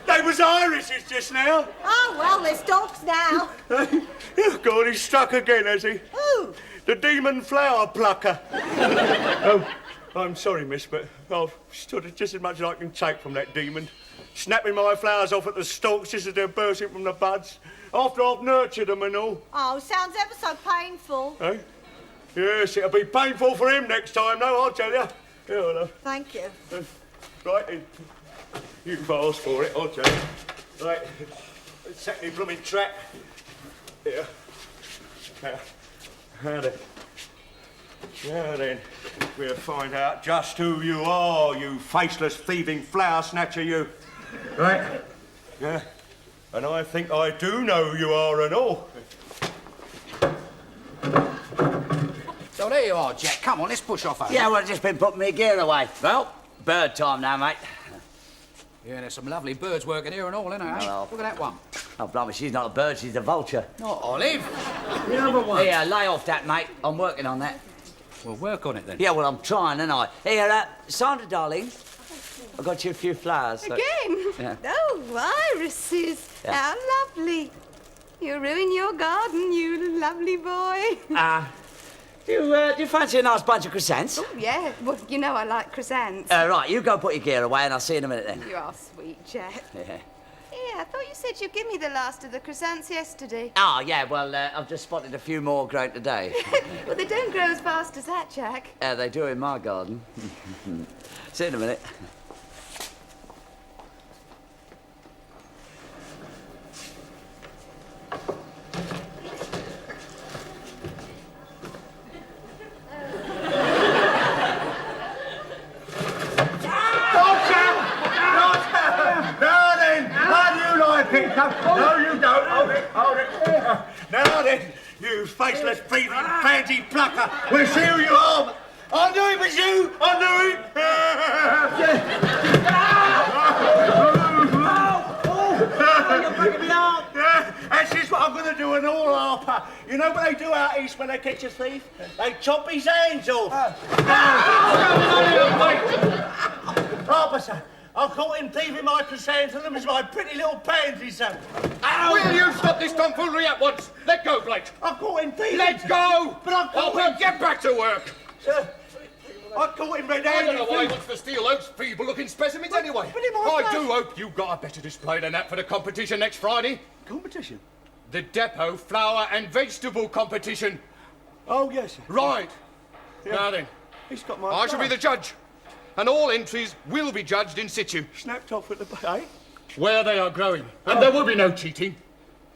B: They was irises just now.
P: Oh, well, there's dogs now.
B: Oh, God, he's struck again, has he?
P: Who?
B: The demon flower plucker. Oh, I'm sorry, miss, but I've stood just as much as I can take from that demon. Snapping my flowers off at the stalks just as they're bursting from the buds, after I've nurtured them and all.
P: Oh, sounds ever so painful.
B: Eh? Yes, it'll be painful for him next time, though, I'll tell you. Yeah, love.
P: Thank you.
B: Right, you can ask for it, I'll tell you. Right, set me blooming trap. Here. Now then, we'll find out just who you are, you faceless, thieving flower snatcher, you. Right? Yeah. And I think I do know who you are and all.
D: So there you are, Jack. Come on, let's push off home. Yeah, well, I've just been putting my gear away. Well, bird time now, mate.
G: Yeah, there's some lovely birds working here and all, isn't there, eh?
D: Oh.
G: Look at that one.
D: Oh, blimey, she's not a bird, she's a vulture.
G: Not Olive. The other one.
D: Here, lay off that, mate. I'm working on that.
G: Well, work on it then.
D: Yeah, well, I'm trying, ain't I? Here, Sandra, darling, I got you a few flowers. so-
F: Again?
D: Yeah.
F: Oh, irises.
D: Yeah.
F: How lovely. You ruin your garden, you lovely boy.
D: Do you fancy a nice bunch of chrysanths?
F: Oh, yeah. Well, you know I like chrysanths.
D: Right, you go put your gear away and I'll see you in a minute then.
F: You are sweet, Jack.
D: Yeah.
F: Yeah, I thought you said you'd give me the last of the chrysanths yesterday.
D: Oh, yeah, well, I've just spotted a few more grown today.
F: Well, they don't grow as fast as that, Jack.
D: They do in my garden. See you in a minute.
B: No, you don't. Hold it. Now then, you faceless, breathing, pansy plucker. We'll see who you are. I knew it was you. I knew it.
D: You're breaking me arm.
B: That's just what I'm going to do in all Harper. You know what they do out east when they catch a thief? They chop his hands off. Harper, sir. I caught him thieving my chrysanthemums, my pretty little pansy, sir. Ow!
R: Will you stop this tomfoolery at once? Let go, Blake.
B: I caught him thieving.
R: Let go!
B: But I caught him...
R: Get back to work.
B: Sir, I caught him red-handed.
R: I don't know why he wants to steal those feeble-looking specimens anyway.
B: But it might
R: I do hope you got a better display than that for the competition next Friday.
B: Competition?
R: The depot flower and vegetable competition.
B: Oh, yes, sir.
R: Right.
B: Yeah.
R: Now then.
B: He's got my...
R: I shall be the judge. And all entries will be judged in situ.
B: Snapped off at the... Eh?
R: Where they are growing. And there will be no cheating.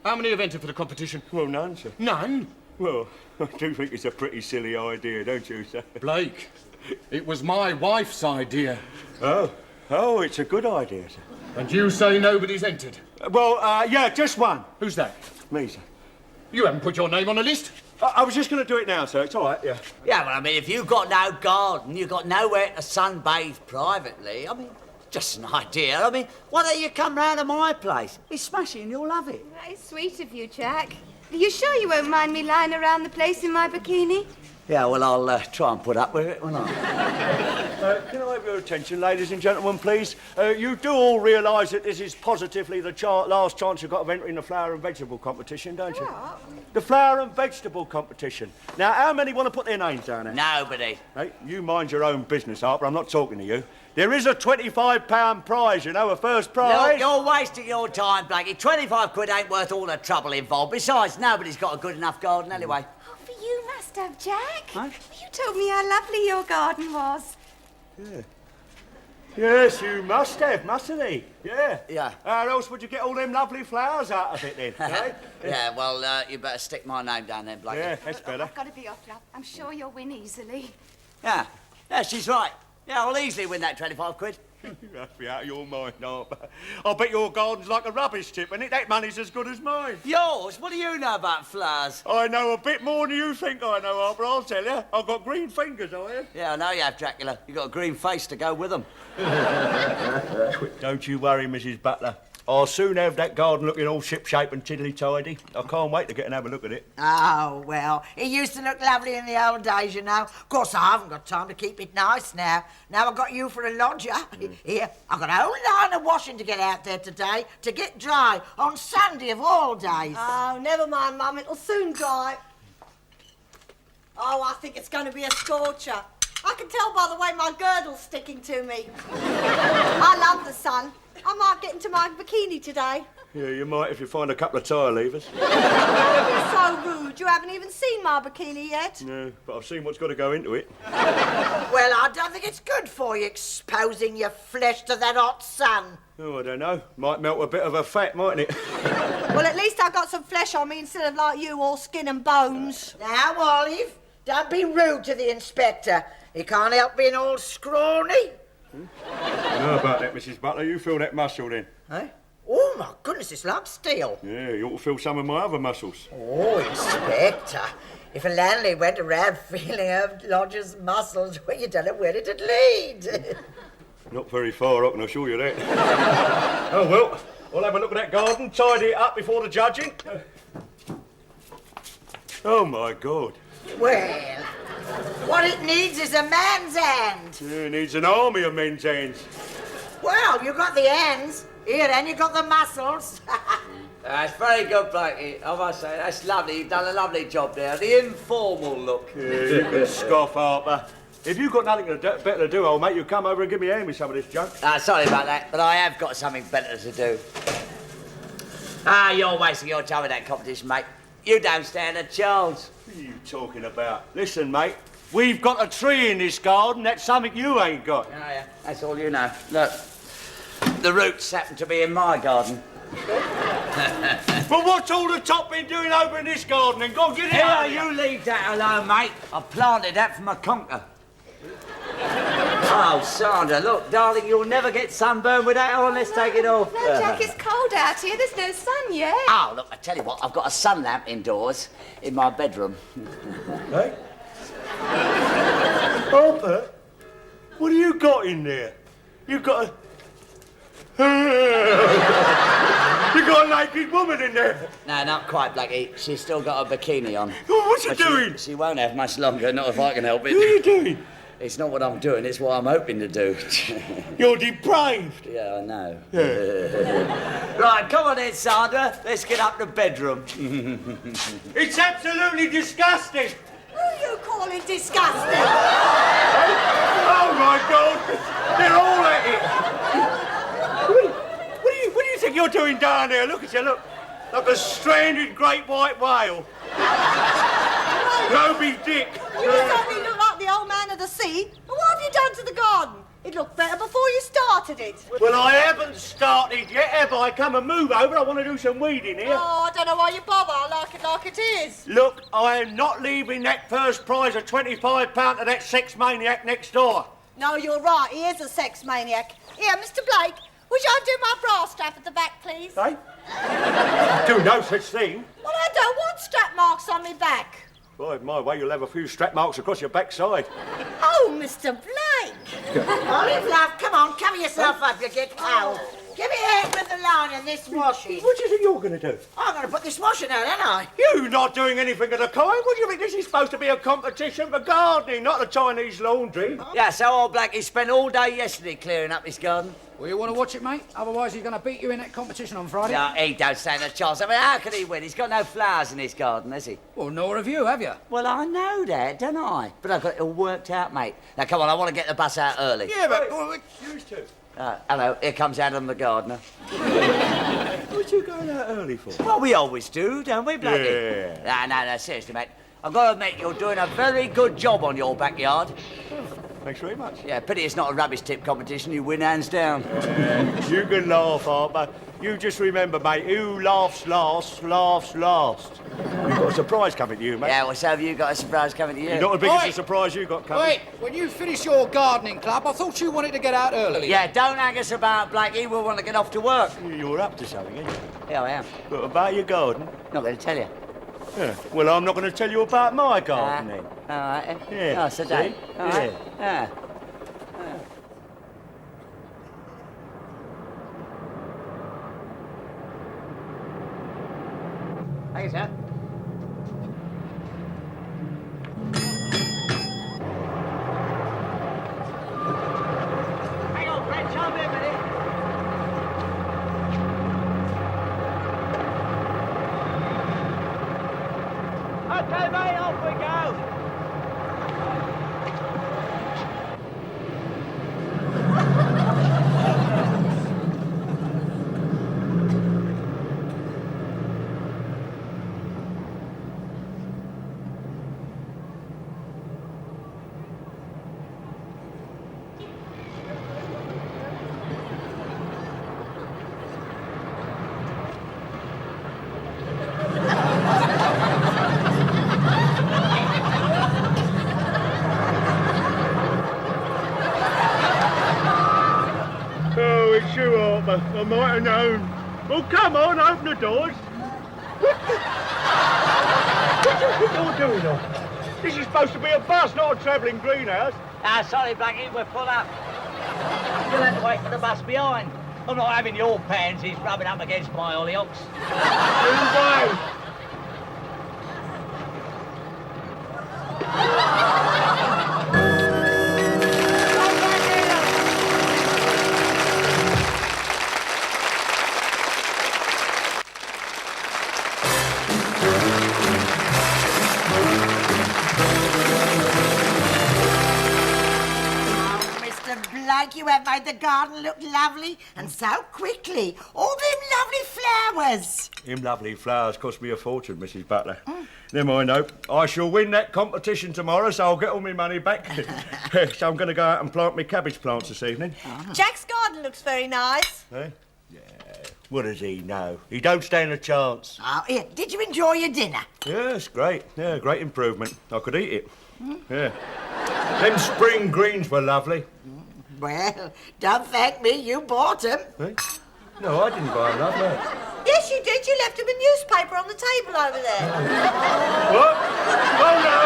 R: How many have entered for the competition?
B: Well, none, sir.
R: None?
B: Well, I do think it's a pretty silly idea, don't you, sir?
R: Blake, it was my wife's idea.
B: Oh, it's a good idea, sir.
R: And you say nobody's entered?
B: Well, yeah, just one.
R: Who's that?
B: Me, sir.
R: You haven't put your name on the list?
B: I was just going to do it now, sir. It's all right, yeah.
D: Yeah, well, I mean, if you've got no garden, you've got nowhere to sunbathe privately, I mean, just an idea. I mean, why don't you come round to my place? It's smashing, you'll love it.
F: That is sweet of you, Jack. Are you sure you won't mind me lying around the place in my bikini?
D: Yeah, well, I'll try and put up with it, won't I?
B: Can I have your attention, ladies and gentlemen, please? You do all realise that this is positively the last chance you've got of entering the flower and vegetable competition, don't you?
F: What?
B: The flower and vegetable competition. Now, how many want to put their names down there?
D: Nobody.
B: Hey, you mind your own business, Harper. I'm not talking to you. There is a £25 prize, you know, a first prize.
D: Look, you're wasting your time, Blakey. 25 quid ain't worth all the trouble involved. Besides, nobody's got a good enough garden anyway.
F: You must have, Jack.
B: Huh?
F: You told me how lovely your garden was.
B: Yeah. Yes, you must have, mustn't he? Yeah.
D: Yeah.
B: How else would you get all them lovely flowers out of it then, eh?
D: Yeah, well, you better stick my name down then, Blakey.
B: Yeah, that's better.
F: I've got to be off, love. I'm sure you'll win easily.
D: Yeah, she's right. Yeah, I'll easily win that 25 quid.
B: You must be out of your mind, Harper. I bet your garden's like a rubbish tip, and that money's as good as mine.
D: Yours? What do you know about flowers?
B: I know a bit more than you think I know, Harper, I'll tell you. I've got green fingers, I have.
D: Yeah, I know you have, Dracula. You've got a green face to go with them.
B: Don't you worry, Mrs. Butler. I'll soon have that garden looking all ship-shape and tiddly-tidy. I can't wait to get and have a look at it.
C: Oh, well, it used to look lovely in the old days, you know. Of course, I haven't got time to keep it nice now. Now I've got you for a lodger. Here, I've got a whole line of washing to get out there today to get dry on Sunday of all days.
P: Oh, never mind, Mum. It'll soon dry. Oh, I think it's going to be a scorcher. I can tell by the way my girdle's sticking to me. I love the sun. I might get into my bikini today.
B: Yeah, you might if you find a couple of tyre levers.
P: You're so rude. You haven't even seen my bikini yet.
B: No, but I've seen what's got to go into it.
C: Well, I don't think it's good for you exposing your flesh to that hot sun.
B: Oh, I don't know. Might melt a bit of a fat, mightn't it?
P: Well, at least I got some flesh on me instead of like you, all skin and bones.
C: Now, Olive, don't be rude to the inspector. He can't help being all scrawny.
B: I know about that, Mrs. Butler. You feel that muscle then.
C: Eh? Oh, my goodness, it's like steel.
B: Yeah, you ought to feel some of my other muscles.
C: Oh, Inspector, if a landlady went around feeling her lodger's muscles, well, you don't know where it'd lead.
B: Not very far, I can assure you that. Oh, well, I'll have a look at that garden, tidy it up before the judging. Oh, my God.
C: Well, what it needs is a man's hand.
B: Yeah, it needs an army of men's hands.
C: Well, you got the hands. Here, then, you got the muscles.
D: That's very good, Blakey. I must say, that's lovely. You've done a lovely job there. The informal look.
B: Yeah, you can scoff, Harper. If you've got nothing better to do, old mate, you come over and give me a hand with some of this junk.
D: Sorry about that, but I have got something better to do. You're wasting your time with that competition, mate. You don't stand a chance.
B: What are you talking about? Listen, mate, we've got a tree in this garden. That's something you ain't got.
D: Oh, yeah, that's all you know. Look, the roots happen to be in my garden.
B: But what's all the top been doing over in this garden? And go get it out of
D: you leave that alone, mate. I planted that from a conker. Oh, Sandra, look, darling, you'll never get sunburned with that on. Let's take it off.
F: No, Jack, it's cold out here. There's no sun yet.
D: Oh, look, I tell you what, I've got a sun lamp indoors in my bedroom.
B: Hey? Harper, what have you got in there? You've got a... You've got a naked woman in there.
D: No, not quite, Blackie. She's still got a bikini on.
B: Oh, what's she doing?
D: She won't have much longer, not if I can help it.
B: What are you doing?
D: It's not what I'm doing, it's what I'm hoping to do.
B: You're depraved.
D: Yeah, I know.
B: Yeah.
D: Right, come on then, Sandra. Let's get up to bedroom.
B: It's absolutely disgusting.
P: Who are you calling disgusting?
B: Oh, my God. They're all at it. What do you think you're doing down there? Look at you, look. Like a stranded great white whale. Moby Dick.
P: You certainly look like the old man of the sea. What have you done to the garden? It looked better before you started it.
B: Well, I haven't started yet, have I? Come and move over. I want to do some weeding here.
P: Oh, I don't know why you bother. I like it is.
B: Look, I am not leaving that first prize of £25 to that sex maniac next door.
P: No, you're right. He is a sex maniac. Here, Mr. Blake, would you undo my bra strap at the back, please?
B: Hey? Do no such thing.
P: Well, I don't want strap marks on me back.
B: By my way, you'll have a few strap marks across your backside.
P: Oh, Mr. Blake.
C: Olive, love, come on, cover yourself up, you get cold. Give me a hand with the line and this washing.
B: What do you think you're going to do?
C: I'm going to put this washing out, ain't I?
B: You're not doing anything of the kind. What do you think? This is supposed to be a competition for gardening, not a Chinese laundry.
D: Yeah, so old Blackie spent all day yesterday clearing up his garden.
G: Well, you want to watch it, mate? Otherwise he's going to beat you in that competition on Friday.
D: No, he don't stand a chance. I mean, how can he win? He's got no flowers in his garden, has he?
G: Well, nor have you, have you?
D: Well, I know that, don't I? But I've got it all worked out, mate. Now, come on, I want to get the bus out early.
B: Yeah, but what used to?
D: Hello, here comes Adam the gardener.
B: What you going out early for?
D: Well, we always do, don't we, Blackie?
B: Yeah.
D: No, seriously, mate. I've got to admit, you're doing a very good job on your backyard.
B: Thanks very much.
D: Yeah, pity it's not a rubbish tip competition. You win hands down.
B: You can laugh, Harper. You just remember, mate, who laughs last, laughs last. You've got a surprise coming to you, mate.
D: Yeah, well, so have you got a surprise coming to you?
B: You're not as big as the surprise you got coming.
G: Wait, when you finish your gardening club, I thought you wanted to get out early.
D: Yeah, don't hang us about, Blackie. We'll want to get off to work.
B: You're up to something, ain't you?
D: Yeah, I am.
B: But about your garden?
D: Not going to tell you.
B: Yeah. Well, I'm not going to tell you about my garden, then.
D: All right.
B: Yeah.
D: Oh, so don't.
B: See?
D: All right.
B: Yeah.
D: Thank you, sir. Hang on, French, I'll be a minute. Okay, mate, off we go.
B: Oh, it's you, Harper. I might have known. Well, come on, open the doors. What do you think you're doing, Harper? This is supposed to be a bus, not a travelling greenhouse.
D: Sorry, Blackie, we're full up. You'll have to wait for the bus behind. I'm not having your pansies rubbing up against my hollyoaks.
C: You have made the garden look lovely, and so quickly. All them lovely flowers.
B: Them lovely flowers cost me a fortune, Mrs. Butler. Never mind, though. I shall win that competition tomorrow, so I'll get all my money back. So I'm going to go out and plant my cabbage plants this evening.
P: Jack's garden looks very nice.
B: Eh? Yeah. What does he know? He don't stand a chance.
C: Oh, yeah. Did you enjoy your dinner?
B: Yes, great. Yeah, great improvement. I could eat it. Yeah. Them spring greens were lovely.
C: Well, don't thank me. You bought them.
B: Eh? No, I didn't buy them, love, no.
P: Yes, you did. You left him a newspaper on the table over there.
B: What? Oh, no!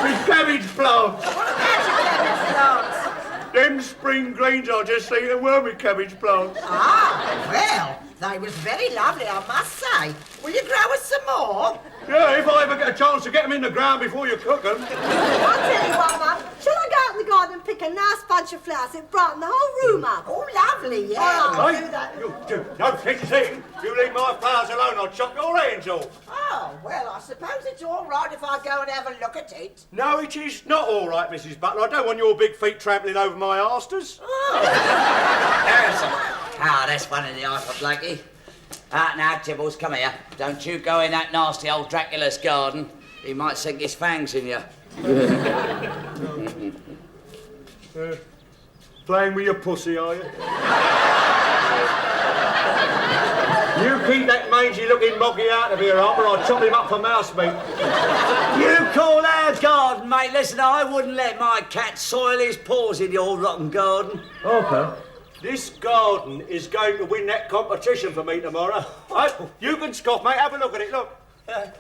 B: His cabbage plants.
P: What about your cabbage plants?
B: Them spring greens I just eaten were my cabbage plants.
C: Ah, well, they was very lovely, I must say. Will you grow us some more?
B: Yeah, if I ever get a chance to get them in the ground before you cook them.
P: I'll tell you what, Mum. Shall I go out in the garden and pick a nice bunch of flowers that brighten the whole room up?
C: Oh, lovely, yeah.
P: I'll do that.
B: You do no thing. You leave my flowers alone, I'll chop your hands off.
C: Oh, well, I suppose it's all right if I go and have a look at it.
B: No, it is not all right, Mrs. Butler. I don't want your big feet trampling over my asters.
D: Ah, that's one in the eye for Blakey. Now, Tibbles, come here. Don't you go in that nasty old Dracula's garden. He might sink his fangs in you.
B: Playing with your pussy, are you? You keep that mangy-looking moggy out of here, Harper, or I'll chop him up for mouse meat.
D: You call our garden, mate? Listen, I wouldn't let my cat soil his paws in your rotten garden.
B: Harper? This garden is going to win that competition for me tomorrow. You can scoff, mate. Have a look at it, look.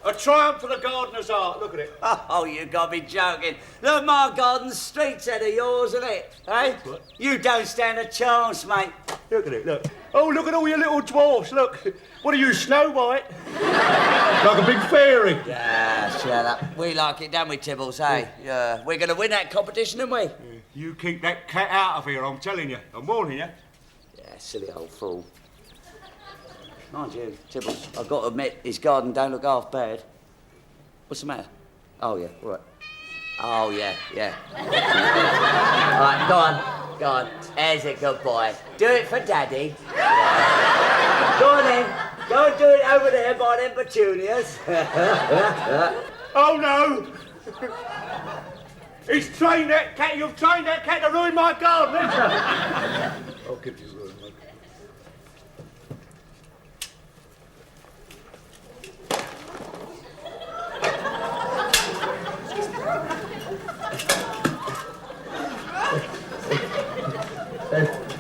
B: A triumph for the gardener's art. Look at it.
D: Oh, you got me joking. Look, my garden's streets out of yours, isn't it? Eh?
B: What?
D: You don't stand a chance, mate.
B: Look at it, look. Oh, look at all your little dwarfs, look. What are you, Snow White? Like a big fairy.
D: Yeah, shut up. We like it, don't we, Tibbles, eh? Yeah. We're going to win that competition, aren't we?
B: Yeah. You keep that cat out of here, I'm telling you. I'm warning you.
D: Yeah, silly old fool. Mind you, Tibbles, I've got to admit, his garden don't look half bad. What's the matter? Oh, yeah, all right. Oh, yeah. All right, go on. There's a good boy. Do it for Daddy. Yeah. Go on, then. Go and do it over there by them petunias.
B: Oh, no! He's trained that cat. You've trained that cat to ruin my garden, haven't you? I'll give you room, mate.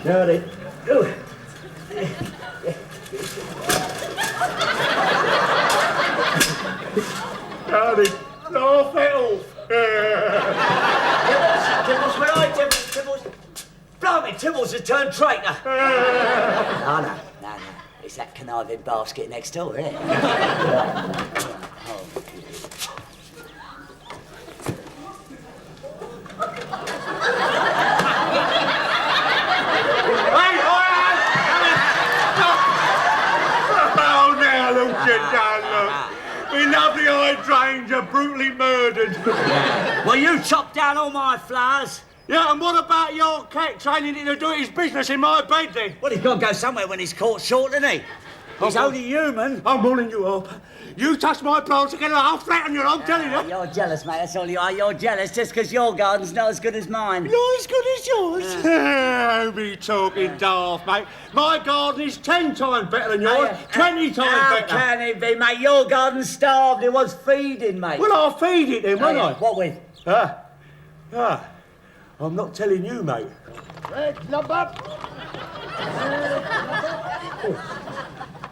B: Daddy. Daddy, laugh it off.
D: Tibbles, where are you, Tibbles? Blimey, Tibbles has turned traitor. No. It's that conniving basket next door, isn't it?
B: My lovely hydrangea brutally murdered.
D: Well, you chopped down all my flowers.
B: Yeah, and what about your cat training it to do his business in my bed, then?
D: Well, he's got to go somewhere when he's caught short, isn't he? He's only human.
B: I'm warning you, Harper. You touch my plants again, I'll flatten you, I'm telling you.
D: You're jealous, mate, that's all you are. You're jealous just because your garden's not as good as mine.
B: Not as good as yours? Don't be talking daft, mate. My garden is 10 times better than yours, 20 times better.
D: How can it be, mate? Your garden's starved. It was feeding, mate.
B: Well, I'll feed it then, won't I?
D: What with?
B: I'm not telling you, mate.
K: Red number.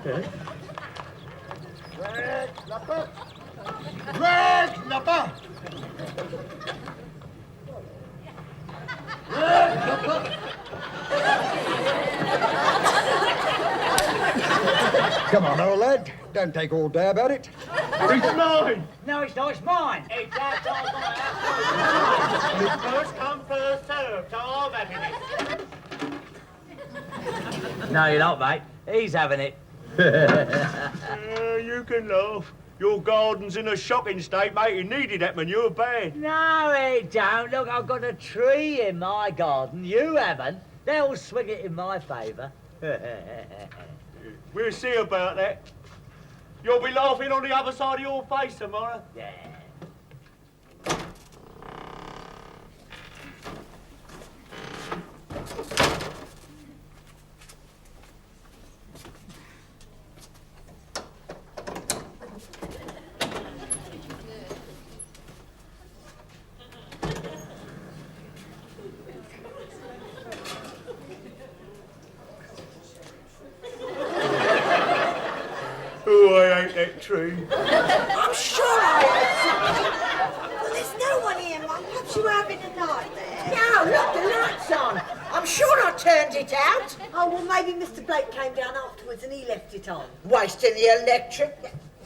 B: Yeah.
K: Red number. Red number.
G: Come on, old lad. Don't take all day about it.
B: It's mine.
D: No, it's not. It's mine.
B: It's first come, first served. So I'm having it.
D: No, you're not, mate. He's having it.
B: You can laugh. Your garden's in a shocking state, mate. It needed that manure bad.
D: No, it don't. Look, I've got a tree in my garden. You haven't. They'll swing it in my favour.
B: We'll see about that. You'll be laughing on the other side of your face tomorrow.
D: Yeah.
B: Oh, I hate that tree.
H: I'm sure I heard something. Well, there's no one here, Mum. Perhaps you were having a nightmare.
C: No, look, the light's on. I'm sure I turned it out.
H: Oh, well, maybe Mr. Blake came down afterwards and he left it on.
C: Wasting the electric.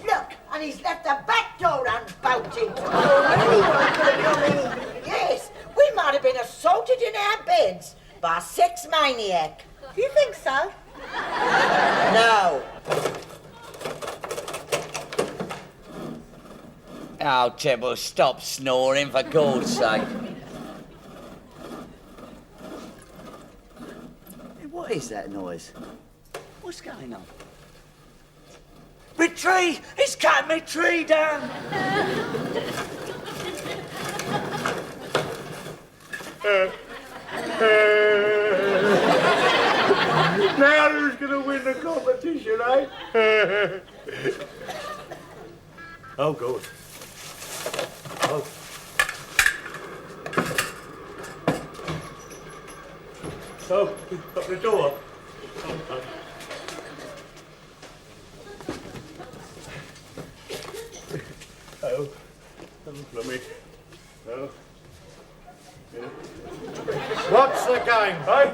C: Look, and he's left the back door unbolted.
H: Oh, anyone could have come in.
C: Yes, we might have been assaulted in our beds by a sex maniac.
H: Do you think so?
C: No.
D: Oh, Tibble, stop snoring, for God's sake. What is that noise? What's going on? My tree! It's cut my tree down!
B: Now who's going to win the competition, eh? Oh, good. Oh. Oh, got the door. Okay. Oh, lummy. Oh. Yeah.
O: What's the game?
B: Hey?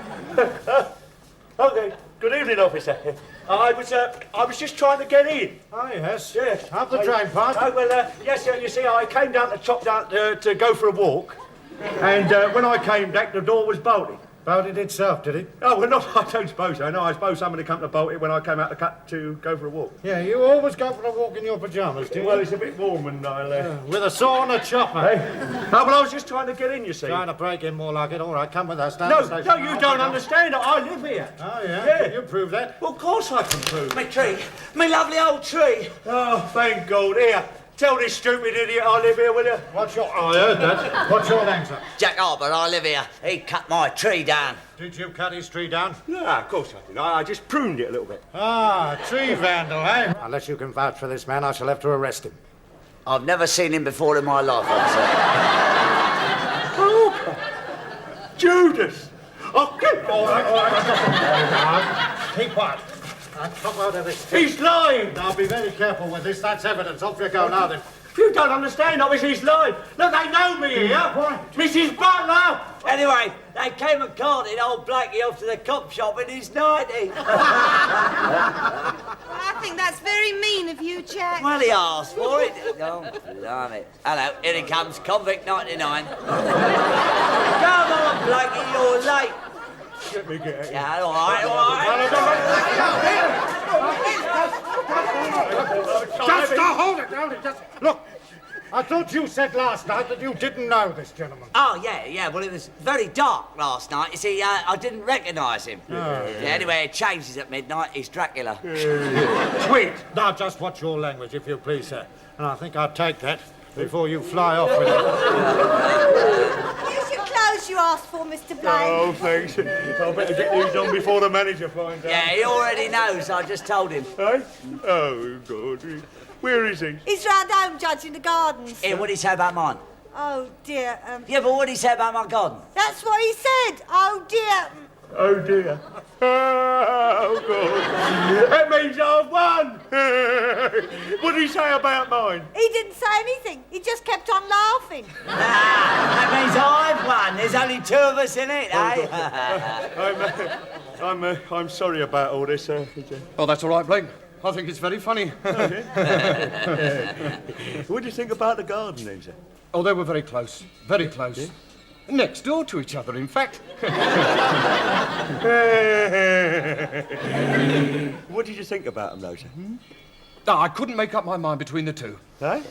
B: Okay. Good evening, officer. I was just trying to get in.
O: Oh, yes.
B: Yes.
O: Up the drain pipe.
B: Oh, well, yes, sir. You see, I came down the top down to go for a walk, and when I came back, the door was bolted.
O: Bolted itself, did it?
B: Oh, well, no, I don't suppose so. No, I suppose somebody come to bolt it when I came out the cut to go for a walk.
O: Yeah, you always go for a walk in your pyjamas, do you?
B: Well, it's a bit warm and I left.
O: With a saw and a chopper.
B: Hey? Oh, well, I was just trying to get in, you see.
O: Trying to break in more like it. All right, come with us down
B: No,
O: the station.
B: no, you don't understand. I live here.
O: Oh, yeah?
B: Yeah.
O: Can you prove that?
B: Well, of course I can prove
D: My
B: it.
D: tree! My lovely old tree!
B: Oh, thank God. Here, tell this stupid idiot I live here, will you?
O: I heard that. What's your name, sir?
D: Jack Harper, I live here. He cut my tree down.
O: Did you cut his tree down?
B: No, of course I didn't. I just pruned it a little bit.
O: Ah, tree vandal, eh? Unless you can vouch for this man, I shall have to arrest him.
D: I've never seen him before in my life, officer.
B: Oh, Judas! Oh,
O: All right. Keep quiet. I'll come out of this.
B: He's lying!
O: Now, be very careful with this. That's evidence. Off you go now, then.
B: You don't understand, obviously he's lying. Look, they know me here.
O: Why?
B: Mrs. Butler!
D: Anyway, they came and carted old Blakey off to the cop shop in his 90.
F: Well, I think that's very mean of you, Jack.
D: Well, he asked for it. Oh, blimey. Hello, here he comes, convict 99. Come on, Blakey, you're late.
B: Let me get it.
D: Yeah, all right.
O: Just hold it, just... Look, I thought you said last night that you didn't know this gentleman.
D: Oh, yeah. Well, it was very dark last night. You see, I didn't recognise him. Anyway, it changes at midnight. He's Dracula.
O: Sweet. Now, just watch your language, if you please, sir. And I think I'd take that before you fly off with it.
H: Here's your clothes you asked for, Mr. Blake.
B: Oh, thanks. I better get these on before the manager finds out.
D: Yeah, he already knows. I just told him.
B: Eh? Oh, God. Where is he?
H: He's round home judging the gardens.
D: Here, what did he say about mine?
H: Oh, dear.
D: Yeah, but what did he say about my garden?
H: That's what he said. Oh, dear.
B: Oh, dear. Oh, God. That means I've won. What did he say about mine?
H: He didn't say anything. He just kept on laughing.
D: That means I've won. There's only two of us in it, eh?
B: I'm sorry about all this,
I: Oh, that's all right, Blake. I think it's very funny.
B: What do you think about the garden then, sir?
I: Oh, they were very close. Very close.
B: Yeah?
I: Next door to each other, in fact.
B: What did you think about them, though, sir?
I: No, I couldn't make up my mind between the two.
B: Eh?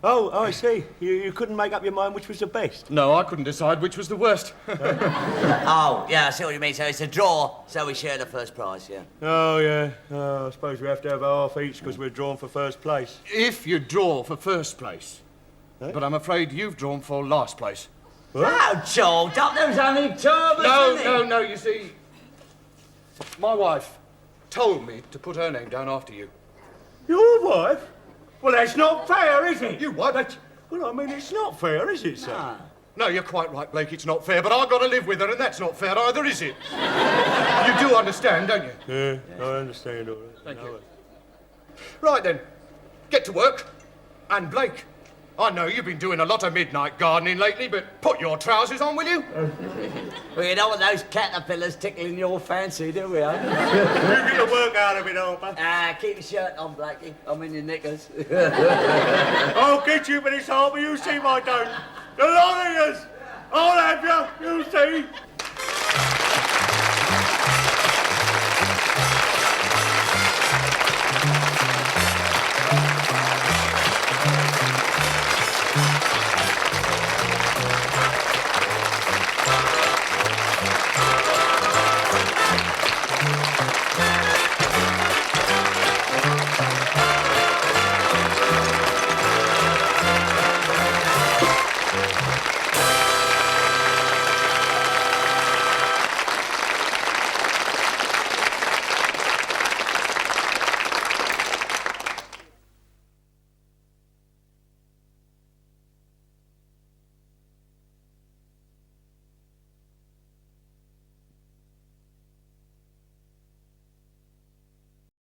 B: Oh, I see. You couldn't make up your mind which was the best?
I: No, I couldn't decide which was the worst.
D: Oh, yeah, I see what you mean. So it's a draw, so we share the first prize, yeah.
B: Oh, yeah. Oh, I suppose we have to have half each because we're drawn for first place.
I: If you draw for first place.
B: Eh?
I: But I'm afraid you've drawn for last place.
D: Oh, Joel, there's only two of us,
I: No, you see, my wife told me to put her name down after you.
B: Your wife? Well, that's not fair, is it?
I: You what?
B: Well, I mean, it's not fair, is it, sir?
I: No, you're quite right, Blake, it's not fair, but I've got to live with her, and that's not fair either, is it? You do understand, don't you?
B: Yeah, I understand all right.
I: Thank you. Right then, get to work. And Blake, I know you've been doing a lot of midnight gardening lately, but put your trousers on, will you?
D: Well, you don't want those caterpillars tickling your fancy, do we,
B: You get the work out of it, Harper.
D: Keep your shirt on, Blakey. I'm in your knickers.
B: I'll get you, but it's Harper, you see, my don't. The lot of yous. I'll have you, you see.